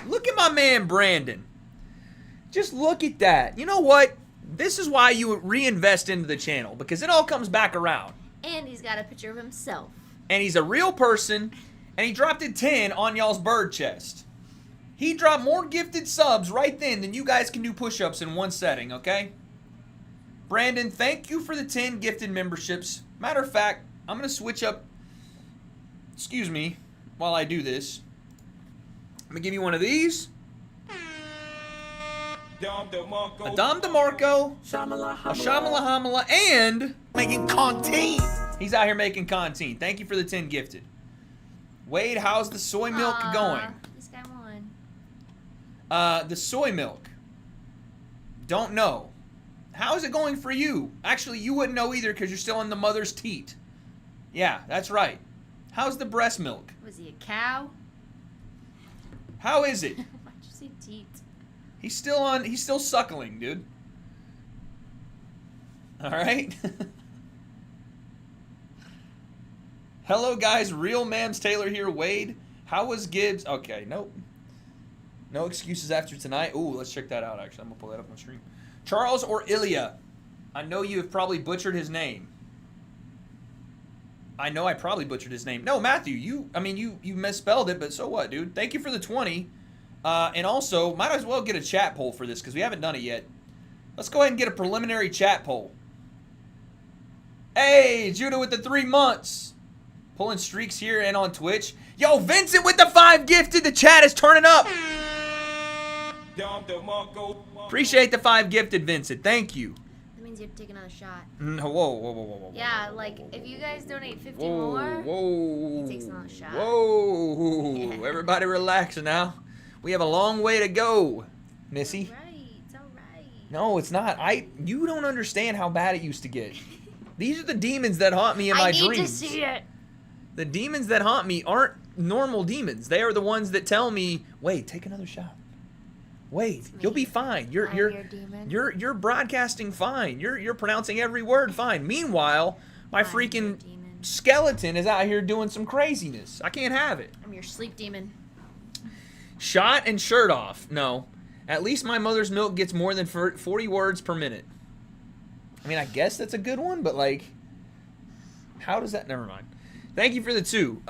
Look at my man, Brandon. Just look at that. You know what? This is why you reinvest into the channel, because it all comes back around.
And he's got a picture of himself.
And he's a real person... And he dropped a 10 on y'all's bird chest. He dropped more gifted subs right then than you guys can do push-ups in one setting, okay? Brandon, thank you for the 10 gifted memberships. Matter of fact, I'm going to switch up, excuse me, while I do this. I'm going to give you one of these. Adam DeMarco, a Shamala Hamala, and making content. He's out here making content. Thank you for the 10 gifted. Wade, how's the soy milk going?
This guy won.
The soy milk. Don't know. How is it going for you? Actually, you wouldn't know either because you're still in the mother's teat. Yeah, that's right. How's the breast milk?
Was he a cow?
How is it?
Why'd you say teat?
He's still suckling, dude. All right. Hello, guys. Real Mams Taylor here. Wade, how was Gibbs? Okay, nope. No excuses after tonight. Ooh, let's check that out, actually. I'm going to pull that up on the stream. Charles or Ilia? I know you have probably butchered his name. I know I probably butchered his name. No, Matthew, you misspelled it, but so what, dude? Thank you for the 20. And also, might as well get a chat poll for this because we haven't done it yet. Let's go ahead and get a preliminary chat poll. Hey, Judah with the 3 months. Pulling streaks here and on Twitch. Yo, Vincent with the 5 gifted. The chat is turning up. Appreciate the 5 gifted, Vincent. Thank you.
That means you have to take another shot.
Whoa.
Yeah, like if you guys donate 50
Whoa,
more,
whoa.
he takes another shot.
Whoa.
Yeah.
Everybody relax now. We have a long way to go, Missy.
It's all right.
No, it's not. You don't understand how bad it used to get. These are the demons that haunt me in my dreams.
I need to see it.
The demons that haunt me aren't normal demons. They are the ones that tell me, "Wait, take another shot. Wait, you'll be fine. You're broadcasting fine. You're pronouncing every word fine." Meanwhile, my freaking skeleton is out here doing some craziness. I can't have it.
I'm your sleep demon.
Shot and shirt off. No. At least my mother's milk gets more than 40 words per minute. I mean, I guess that's a good one, but like, how does that? Never mind. Thank you for the 2.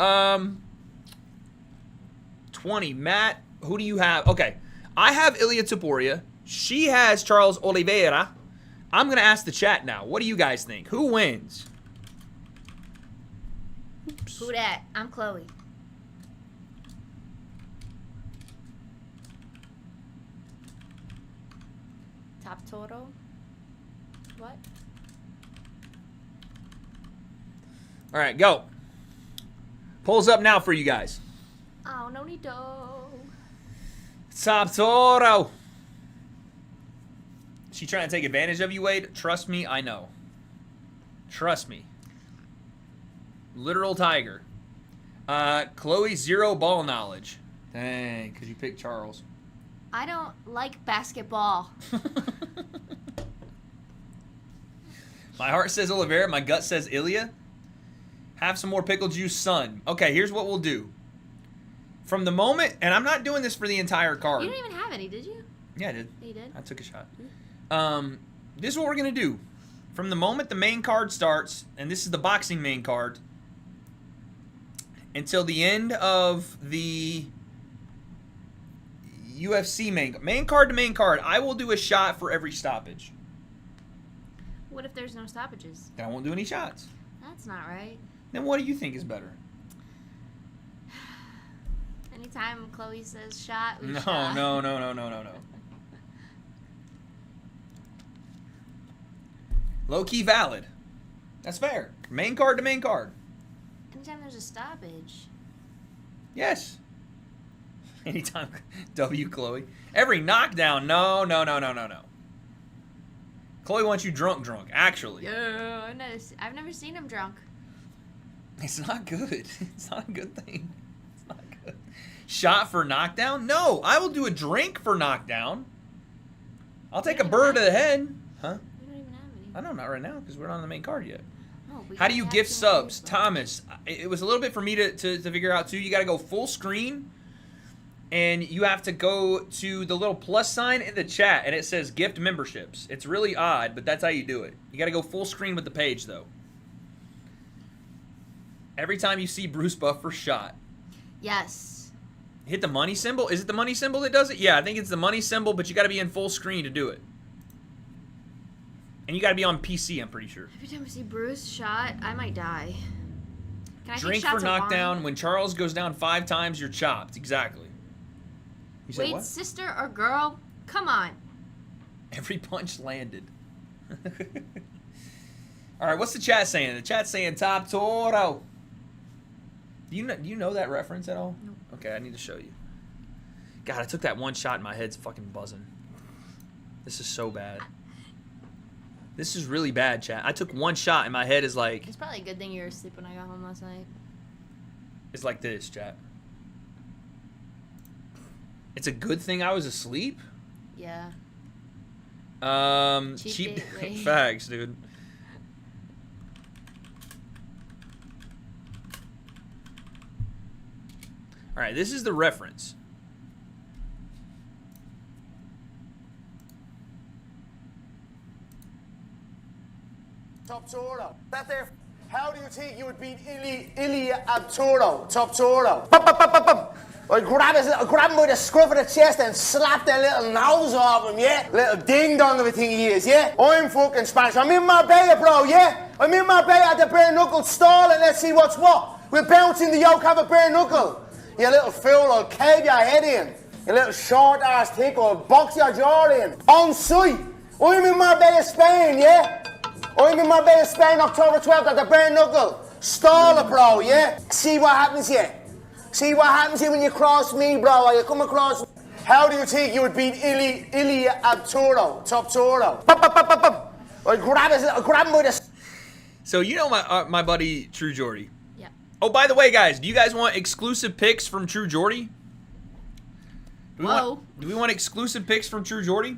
20. Matt, who do you have? Okay. I have Ilia Topuria. She has Charles Oliveira. I'm going to ask the chat now. What do you guys think? Who wins? Oops.
Who dat? I'm Chloe. Top Toro? What?
All right, go. Polls up now for you guys.
Oh, no need to.
Top Toro. She trying to take advantage of you, Wade? Trust me, I know. Trust me. Literal tiger. Chloe, 0 ball knowledge. Dang, because you picked Charles.
I don't like basketball.
My heart says Oliveira. My gut says Ilia. Have some more pickle juice, son. Okay, here's what we'll do. From the moment, and I'm not doing this for the entire card.
You didn't even have any, did you?
Yeah, I did.
You did?
I took a shot. This is what we're going to do. From the moment the main card starts, and this is the boxing main card, until the end of the UFC main card to main card, I will do a shot for every stoppage.
What if there's no stoppages?
Then I won't do any shots.
That's not right.
Then what do you think is better?
Anytime Chloe says shot, we
No.
shot.
No. Low-key valid. That's fair. Main card to main card.
Anytime there's a stoppage.
Yes. Anytime. W, Chloe. Every knockdown. No. Chloe wants you drunk, actually.
Yeah, I've never seen him drunk.
It's not good. It's not a good thing. It's not good. Shot for knockdown? No, I will do a drink for knockdown. I'll take a bird to the head. Huh?
We don't even have any.
I know, not right now, because we're not on the main card yet.
Oh,
How do you gift subs? Thomas, it was a little bit for me to figure out, too. You got to go full screen, and you have to go to the little plus sign in the chat, and it says gift memberships. It's really odd, but that's how you do it. You got to go full screen with the page, though. Every time you see Bruce Buffer shot.
Yes.
Hit the money symbol? Is it the money symbol that does it? Yeah, I think it's the money symbol, but you got to be in full screen to do it. And you got to be on PC, I'm pretty sure.
Every time I see Bruce shot, I might die. Can I
Drink
take shots
for
of
knockdown.
wine?
When Charles goes down 5 times, you're chopped. Exactly. You said
Wait,
what?
sister or girl? Come on.
Every punch landed. All right, what's the chat saying? The chat's saying Top Toro. Do you know that reference at all?
No.
Okay, I need to show you. God, I took that one shot and my head's fucking buzzing. This is so bad. This is really bad, chat. I took one shot and my head is like...
It's probably a good thing you were asleep when I got home last night.
It's like this, chat. It's a good thing I was asleep?
Yeah.
Cheap facts, dude. All right, this is the reference.
Top Toro. That there. How do you think you would beat Ilia Topuria? Top Toro. I grab him by the scruff of the chest and slap that little nose off him, yeah? Little ding-dong of a thing he is, yeah? I'm fucking Spanish. I'm in Marbella, bro, yeah? I'm in Marbella at the bare knuckle stall and let's see what's what. We'll bounce in the yoke, have a bare knuckle. You little fool, I'll cave your head in. You little short ass tick, I'll box your jaw in. On sight. I'm in Marbella, Spain, yeah? I'm in Marbella, Spain, October 12th at the bare knuckle. Stall it, bro, yeah? See what happens here. See what happens here when you cross me, bro. You come across. How do you think you would beat Ilia Topuria? I grab him by the.
So you know my buddy True Jordy.
Yeah.
Oh, by the way, guys, do you guys want exclusive picks from True Jordy? Do we want exclusive picks from True Jordy?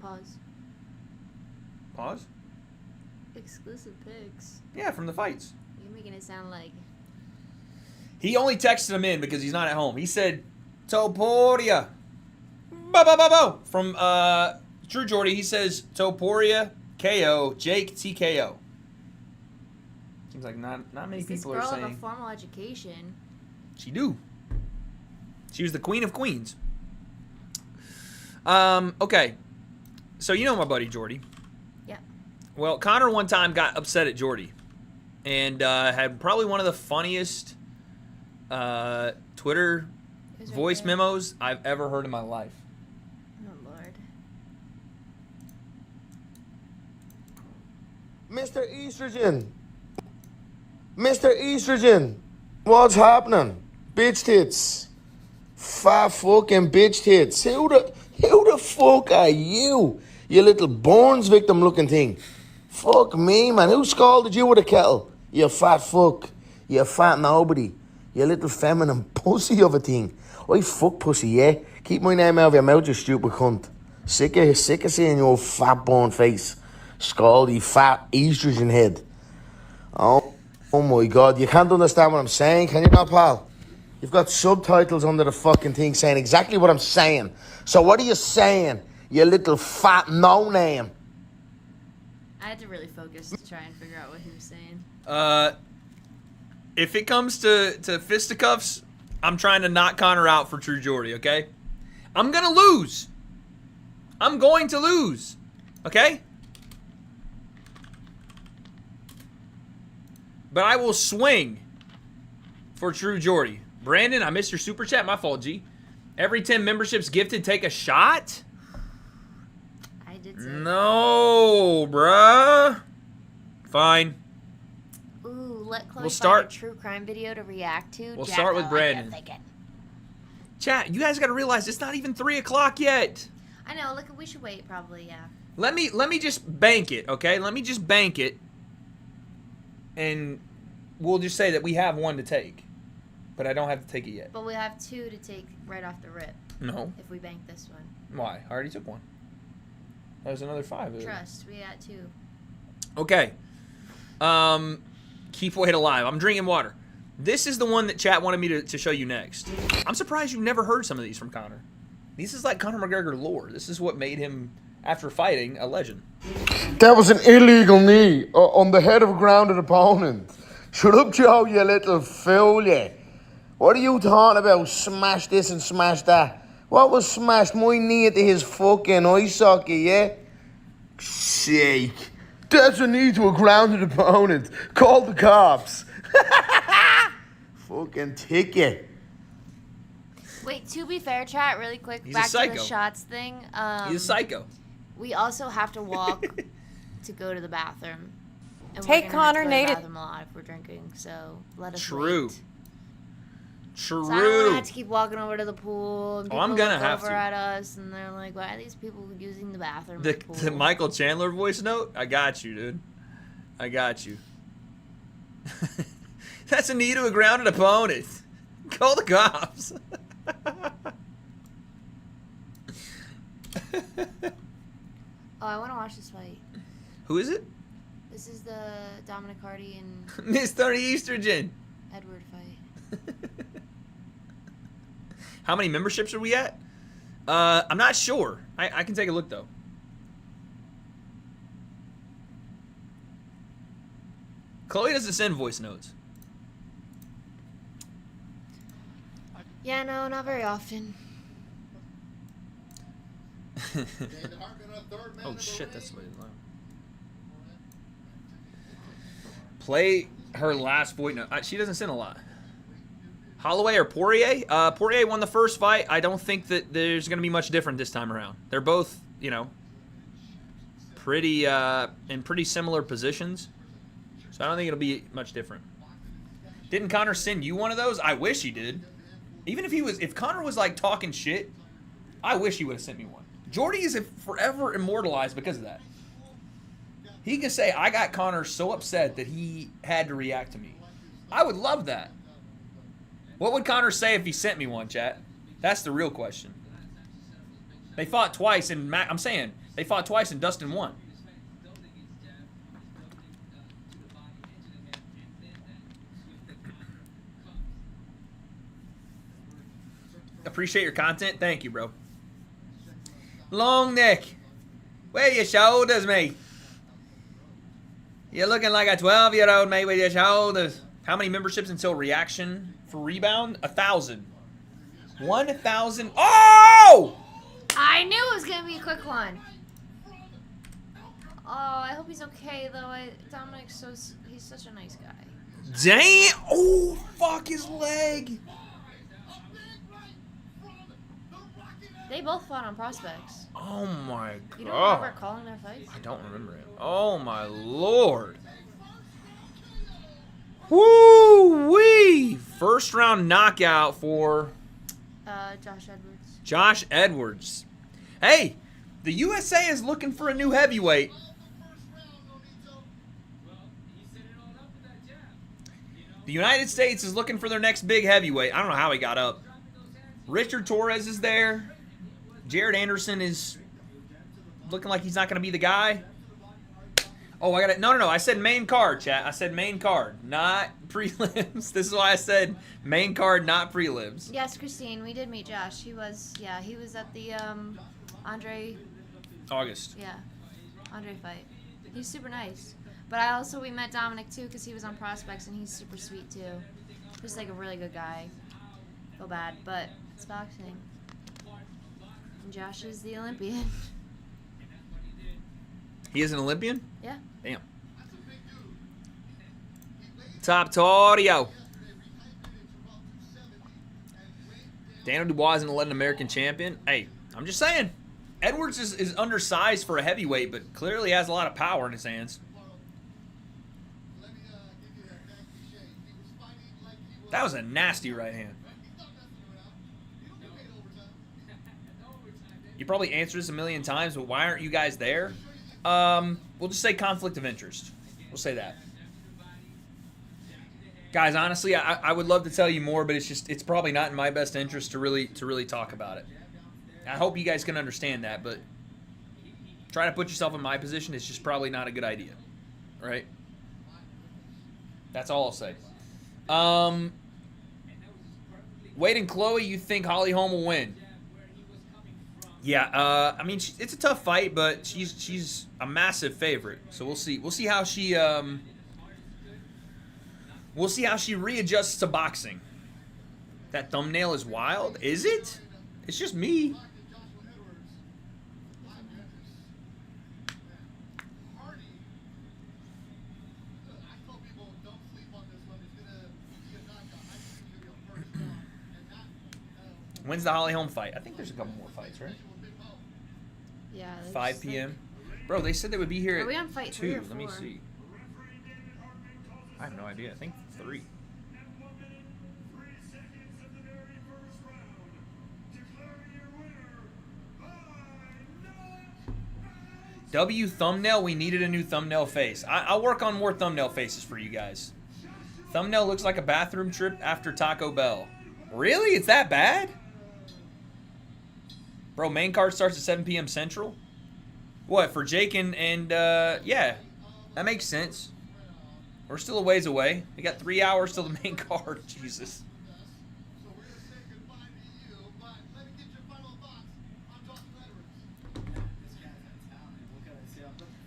Pause.
Pause?
Exclusive picks.
Yeah, from the fights.
You're making it sound like.
He only texted him in because he's not at home. He said, Topuria. Bo. From True Jordy, he says Topuria, KO, Jake, TKO. Seems like not many people are saying.
This girl have a formal education.
She do. She was the queen of queens. Okay. So you know my buddy Jordy.
Yeah.
Well, Conor one time got upset at Jordy and had probably one of the funniest Twitter voice memos I've ever heard in my life.
Oh, Lord.
Mr. Estrogen. Mr. Estrogen. What's happening? Bitch tits. Fat fucking bitch tits. Who the fuck are you? You little Burns victim looking thing. Fuck me, man. Who scalded you with a kettle? You fat fuck. You fat nobody. You little feminine pussy of a thing. I fuck pussy, yeah? Keep my name out of your mouth, you stupid cunt. Sick of seeing your fat born face. Scaldy, fat estrogen head. Oh my God. You can't understand what I'm saying, can you not, pal? You've got subtitles under the fucking thing saying exactly what I'm saying. So what are you saying, you little fat no-name?
I had to really focus to try and figure out what he was saying.
If it comes to fisticuffs, I'm trying to knock Conor out for True Jordy, okay? I'm going to lose. I'm going to lose, okay? But I will swing for True Jordy. Brandon, I missed your super chat. My fault, G. Every 10 memberships gifted, take a shot?
I did say
No, bruh. Fine.
Ooh, let Chloe
We'll start-
find a true crime video to react to.
We'll
Jack,
start with
I
Brandon.
can't take it.
Chat, you guys got to realize it's not even 3 o'clock yet.
I know. Look, we should wait. Probably, yeah.
Let me just bank it, okay? Let me just bank it. And we'll just say that we have one to take. But I don't have to take it yet.
But we have 2 to take right off the rip.
No.
If we bank this one.
Why? I already took one. That was another 5.
Trust, we got 2.
Okay. Keep weight alive. I'm drinking water. This is the one that chat wanted me to show you next. I'm surprised you've never heard some of these from Conor. This is like Conor McGregor lore. This is what made him, after fighting, a legend.
That was an illegal knee on the head of a grounded opponent. Shut up, Joe, you little fool, yeah. What are you talking about? Smash this and smash that. What was smashed? My knee into his fucking eye socket, yeah? Sake. That's a knee to a grounded opponent. Call the cops. Fucking ticket.
Wait, to be fair, chat, really quick,
He's a
back to
psycho.
the shots thing.
He's a psycho.
We also have to walk to go to the bathroom. And
Hey,
we're gonna have to
Connor,
go to the
native-
bathroom a lot if we're drinking, so let us
True.
wait.
True.
So I don't want to have to keep walking over to the pool. And
Oh, I'm
people
gonna
look
have
over
to.
at us, and they're like, "Why are these people using the bathroom?"
The,
at the pool?
the Michael Chandler voice note? I got you, dude. I got you. That's a knee to a grounded opponent. Call the cops.
Oh, I want to watch this fight.
Who is it?
This is the Dominic Hardy and
Mr. Estrogen.
Edward fight.
How many memberships are we at? I'm not sure. I can take a look, though. Chloe doesn't send voice notes.
Yeah, no, not very often.
Oh shit, that's what it is. Play. Her last fight, no, she doesn't sin a lot. Holloway or Poirier? Poirier won the first fight. I don't think that there's going to be much different this time around. They're both, you know, pretty in pretty similar positions. So I don't think it'll be much different. Didn't Conor send you one of those? I wish he did. Even if Conor was like talking shit, I wish he would have sent me one. Jordy is forever immortalized because of that. He can say, I got Conor so upset that he had to react to me. I would love that. What would Conor say if he sent me one, chat? That's the real question. They fought twice, and I'm saying, they fought twice and Dustin won. Appreciate your content. Thank you, bro. Long neck. Where your shoulders, mate? You're looking like a 12-year-old, mate, with your shoulders. How many memberships until reaction for rebound? 1,000. 1,000. Oh!
I knew it was going to be a quick one. Oh, I hope he's okay, though. Dominic's he's such a nice guy.
Damn! Oh, fuck his leg.
They both fought on prospects.
Oh my god.
You don't remember calling their fights?
I don't remember it. Oh my lord. Woo-wee! First round knockout for
Josh Edwards.
Josh Edwards. Hey, the USA is looking for a new heavyweight. The United States is looking for their next big heavyweight. I don't know how he got up. Richard Torres is there. Jared Anderson is looking like he's not going to be the guy. Oh, I got it. No. I said main card, chat. I said main card, not prelims. This is why I said main card, not prelims.
Yes, Christine, we did meet Josh. He was at the Andre.
August.
Yeah, Andre fight. He's super nice. But we met Dominic too because he was on prospects and he's super sweet too. Just like a really good guy. Feel bad, but it's boxing. And Josh is the Olympian.
He is an Olympian?
Yeah.
Damn. Top Torio. Daniel Dubois is an 11 American champion. Hey, I'm just saying. Edwards is undersized for a heavyweight, but clearly has a lot of power in his hands. That was a nasty right hand. You probably answered this a million times, but why aren't you guys there? We'll just say conflict of interest. We'll say that. Guys, honestly, I would love to tell you more, but it's probably not in my best interest to really talk about it. I hope you guys can understand that, but try to put yourself in my position. It's just probably not a good idea, right? That's all I'll say. Wade and Chloe, you think Holly Holm will win? Yeah, I mean, it's a tough fight, but she's a massive favorite. So we'll see. We'll see how she readjusts to boxing. That thumbnail is wild. Is it? It's just me. When's the Holly Holm fight? I think there's a couple more fights, right?
Yeah.
5 p.m. Bro, they said they would be here
Are we on
at
fight
2.
3 or
Let me
4?
see. I have no idea. I think 3. W thumbnail. We needed a new thumbnail face. I'll work on more thumbnail faces for you guys. Thumbnail looks like a bathroom trip after Taco Bell. Really? It's that bad? Bro, main card starts at 7 p.m. Central. What, for Jake and yeah, that makes sense. We're still a ways away. We got 3 hours till the main card. Jesus.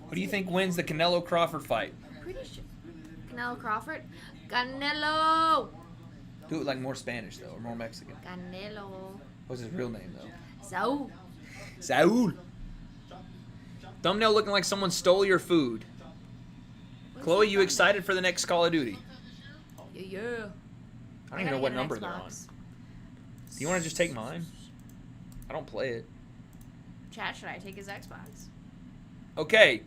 Who do you think wins the Canelo Crawford fight?
Pretty sure. Canelo Crawford. Canelo.
Do it like more Spanish though, or more Mexican.
Canelo.
What's his real name though?
Saul.
Saul. Thumbnail looking like someone stole your food. Chloe, you excited for the next Call of Duty?
Yeah.
I don't even know what number they're on. Do you want to just take mine? I don't play it.
Chat, should I take his Xbox?
Okay.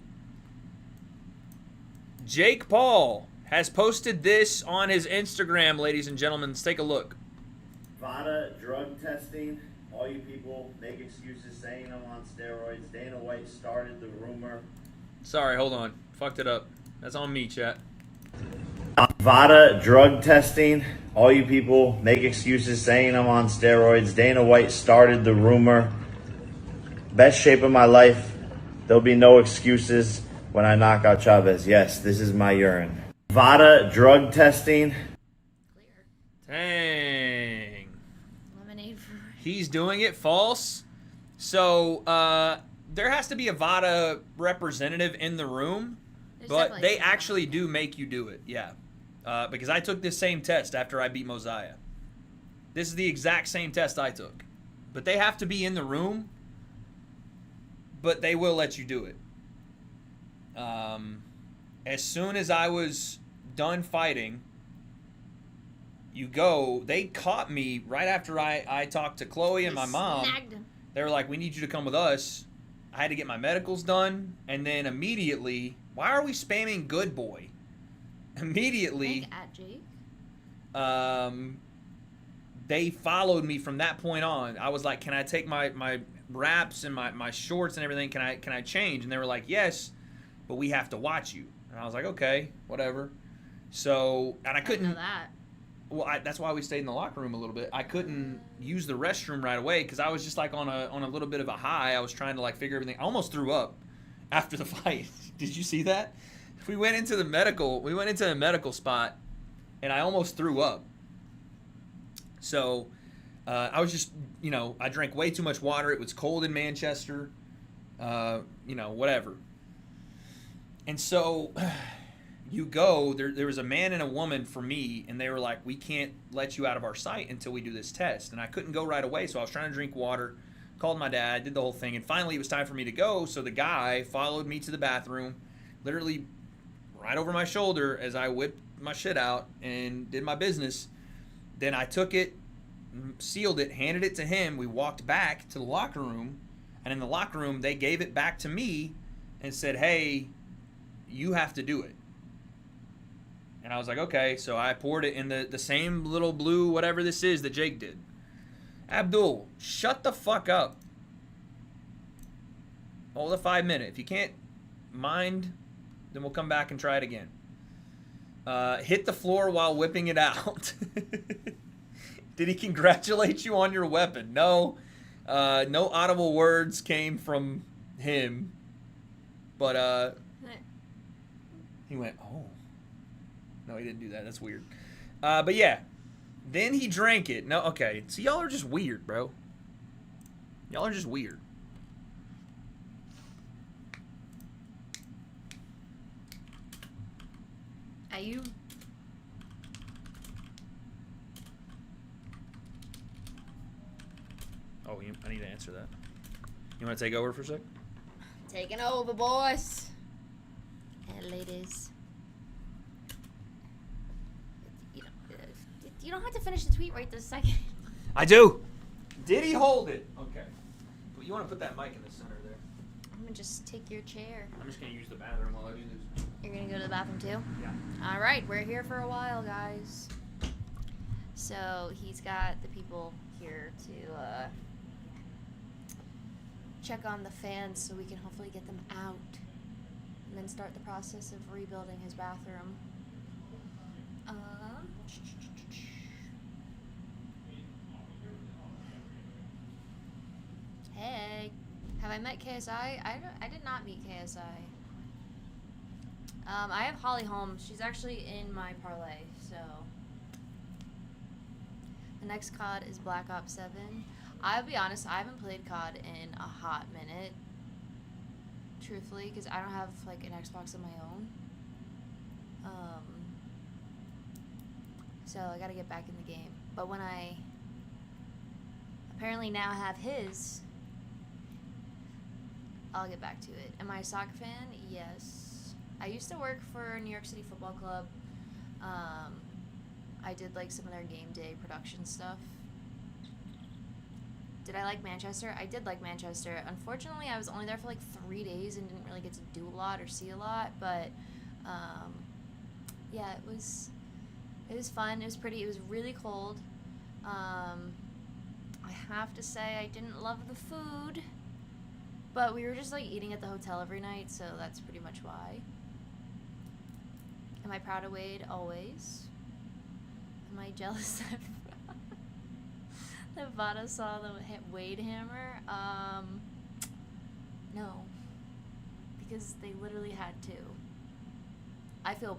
Jake Paul has posted this on his Instagram, ladies and gentlemen. Let's take a look.
WADE drug testing. All you people make excuses saying I'm on steroids. Dana White started the rumor.
Sorry, hold on. Fucked it up. That's on me, chat.
WADE drug testing. All you people make excuses saying I'm on steroids. Dana White started the rumor. Best shape of my life. There'll be no excuses when I knock out Chavez. Yes, this is my urine. WADE drug testing.
Dang.
Lemonade for...
He's doing it false. So, there has to be a WADE representative in the room. But they actually do make you do it, yeah. Because I took this same test after I beat Mosiah. This is the exact same test I took. But they have to be in the room. But they will let you do it. As soon as I was done fighting, they caught me right after I talked to Chloe and my mom. They were like, we need you to come with us. I had to get my medicals done. And then immediately... Why are we spamming good boy? Immediately, they followed me from that point on. I was like, can I take my wraps and my shorts and everything? Can I change? And they were like, yes, but we have to watch you. And I was like, okay, whatever. So, and I couldn't.
I didn't know that.
Well, that's why we stayed in the locker room a little bit. I couldn't use the restroom right away because I was just like on a little bit of a high. I was trying to like figure everything. I almost threw up after the fight. Did you see that? We went into the medical spot, and I almost threw up. So I was just, I drank way too much water. It was cold in Manchester, whatever. And so there was a man and a woman for me, and they were like, we can't let you out of our sight until we do this test. And I couldn't go right away, so I was trying to drink water. Called my dad, did the whole thing, and finally it was time for me to go, so the guy followed me to the bathroom, literally right over my shoulder as I whipped my shit out and did my business. Then I took it, sealed it, handed it to him. We walked back to the locker room, and in the locker room they gave it back to me and said, hey, you have to do it. And I was like, okay, so I poured it in the same little blue whatever this is that Jake did. Abdul, shut the fuck up. Hold a 5 minute. If you can't mind, then we'll come back and try it again. Hit the floor while whipping it out. Did he congratulate you on your weapon? No. No audible words came from him. But he went, oh. No, he didn't do that. That's weird. But yeah. Then he drank it. No, okay. So y'all are just weird, bro. Y'all are just weird.
Are you?
Oh, I need to answer that. You want to take over for a sec?
Taking over, boys and ladies. You don't have to finish the tweet right this second.
I do. Did he hold it? Okay. Well, you want to put that mic in the center there.
I'm going to just take your chair.
I'm just going to use the bathroom while I do this.
You're going to go to the bathroom too?
Yeah.
All right. We're here for a while, guys. So he's got the people here to check on the fans so we can hopefully get them out and then start the process of rebuilding his bathroom. Hey, have I met KSI? I did not meet KSI. I have Holly Holmes. She's actually in my parlay, so. The next COD is Black Ops 7. I'll be honest, I haven't played COD in a hot minute. Truthfully, because I don't have like an Xbox of my own. So I gotta get back in the game. But when I apparently now have his, I'll get back to it. Am I a soccer fan? Yes. I used to work for New York City Football Club. I did like some of their game day production stuff. Did I like Manchester? I did like Manchester. Unfortunately, I was only there for like 3 days and didn't really get to do a lot or see a lot. But yeah, it was fun. It was pretty. It was really cold. I have to say I didn't love the food, but we were just like eating at the hotel every night, so that's pretty much why. Am I proud of Wade? Always. Am I jealous that Vada saw the Wade hammer? No. Because they literally had to. I feel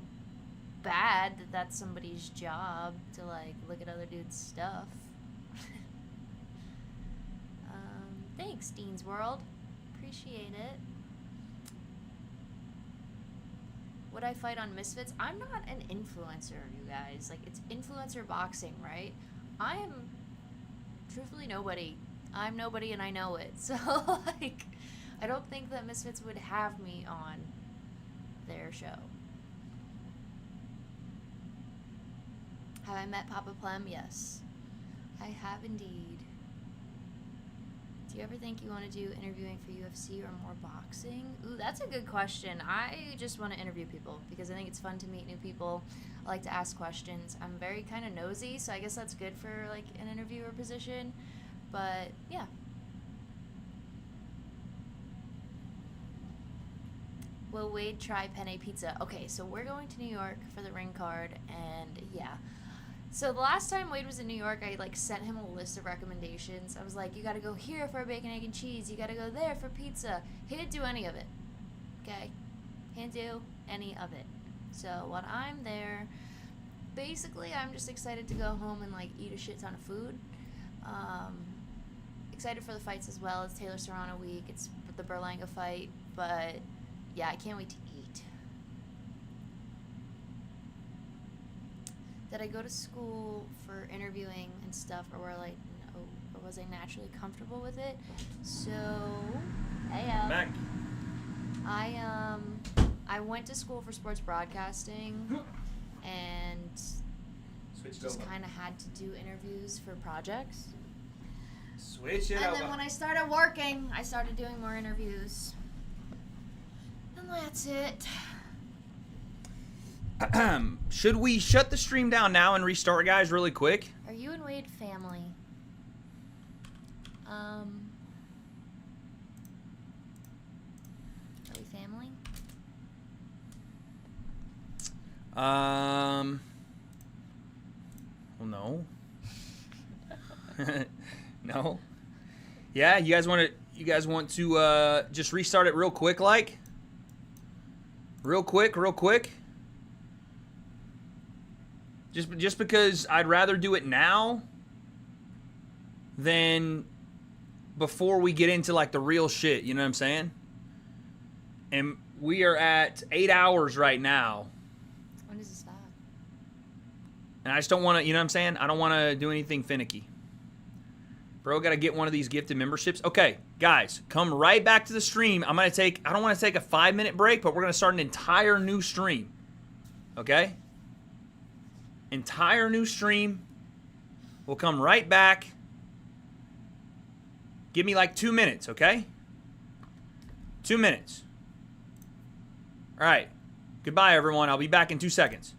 bad that that's somebody's job to like look at other dudes' stuff. Thanks, Dean's World. Appreciate it. Would I fight on Misfits? I'm not an influencer, you guys. Like, it's influencer boxing, right? I am truthfully nobody. I'm nobody and I know it. So, like, I don't think that Misfits would have me on their show. Have I met Papa Pllem? Yes. I have indeed. Do you ever think you want to do interviewing for UFC or more boxing? Ooh, that's a good question. I just want to interview people because I think it's fun to meet new people. I like to ask questions. I'm very kind of nosy, so I guess that's good for like an interviewer position. But yeah. Will Wade try penne pizza? Okay, so we're going to New York for the ring card, and yeah. So the last time Wade was in New York, I like sent him a list of recommendations. I was like, you gotta go here for a bacon, egg, and cheese. You gotta go there for pizza. He didn't do any of it. Okay? He didn't do any of it. So when I'm there, basically I'm just excited to go home and like eat a shit ton of food. Excited for the fights as well. It's Taylor Serrano week. It's the Berlanga fight. But yeah, I can't wait to eat. Did I go to school for interviewing and stuff, or was I naturally comfortable with it? So, hey,
Back.
I went to school for sports broadcasting, and just kind of had to do interviews for projects.
Switch it
And
over.
then when I started working, I started doing more interviews, and that's it.
Should we shut the stream down now and restart, guys, really quick?
Are you and Wade family? Are we family?
Well, no. No. Yeah, you guys want to just restart it real quick, like? Real quick. Just because I'd rather do it now than before we get into like the real shit, you know what I'm saying? And we are at 8 hours right now.
When does it stop?
And I just don't want to, you know what I'm saying? I don't want to do anything finicky. Bro, got to get one of these gifted memberships. Okay, guys, come right back to the stream. I don't want to take a 5-minute break, but we're going to start an entire new stream. Okay? Entire new stream. We'll come right back. Give me like 2 minutes, okay? 2 minutes. All right. Goodbye, everyone. I'll be back in 2 seconds.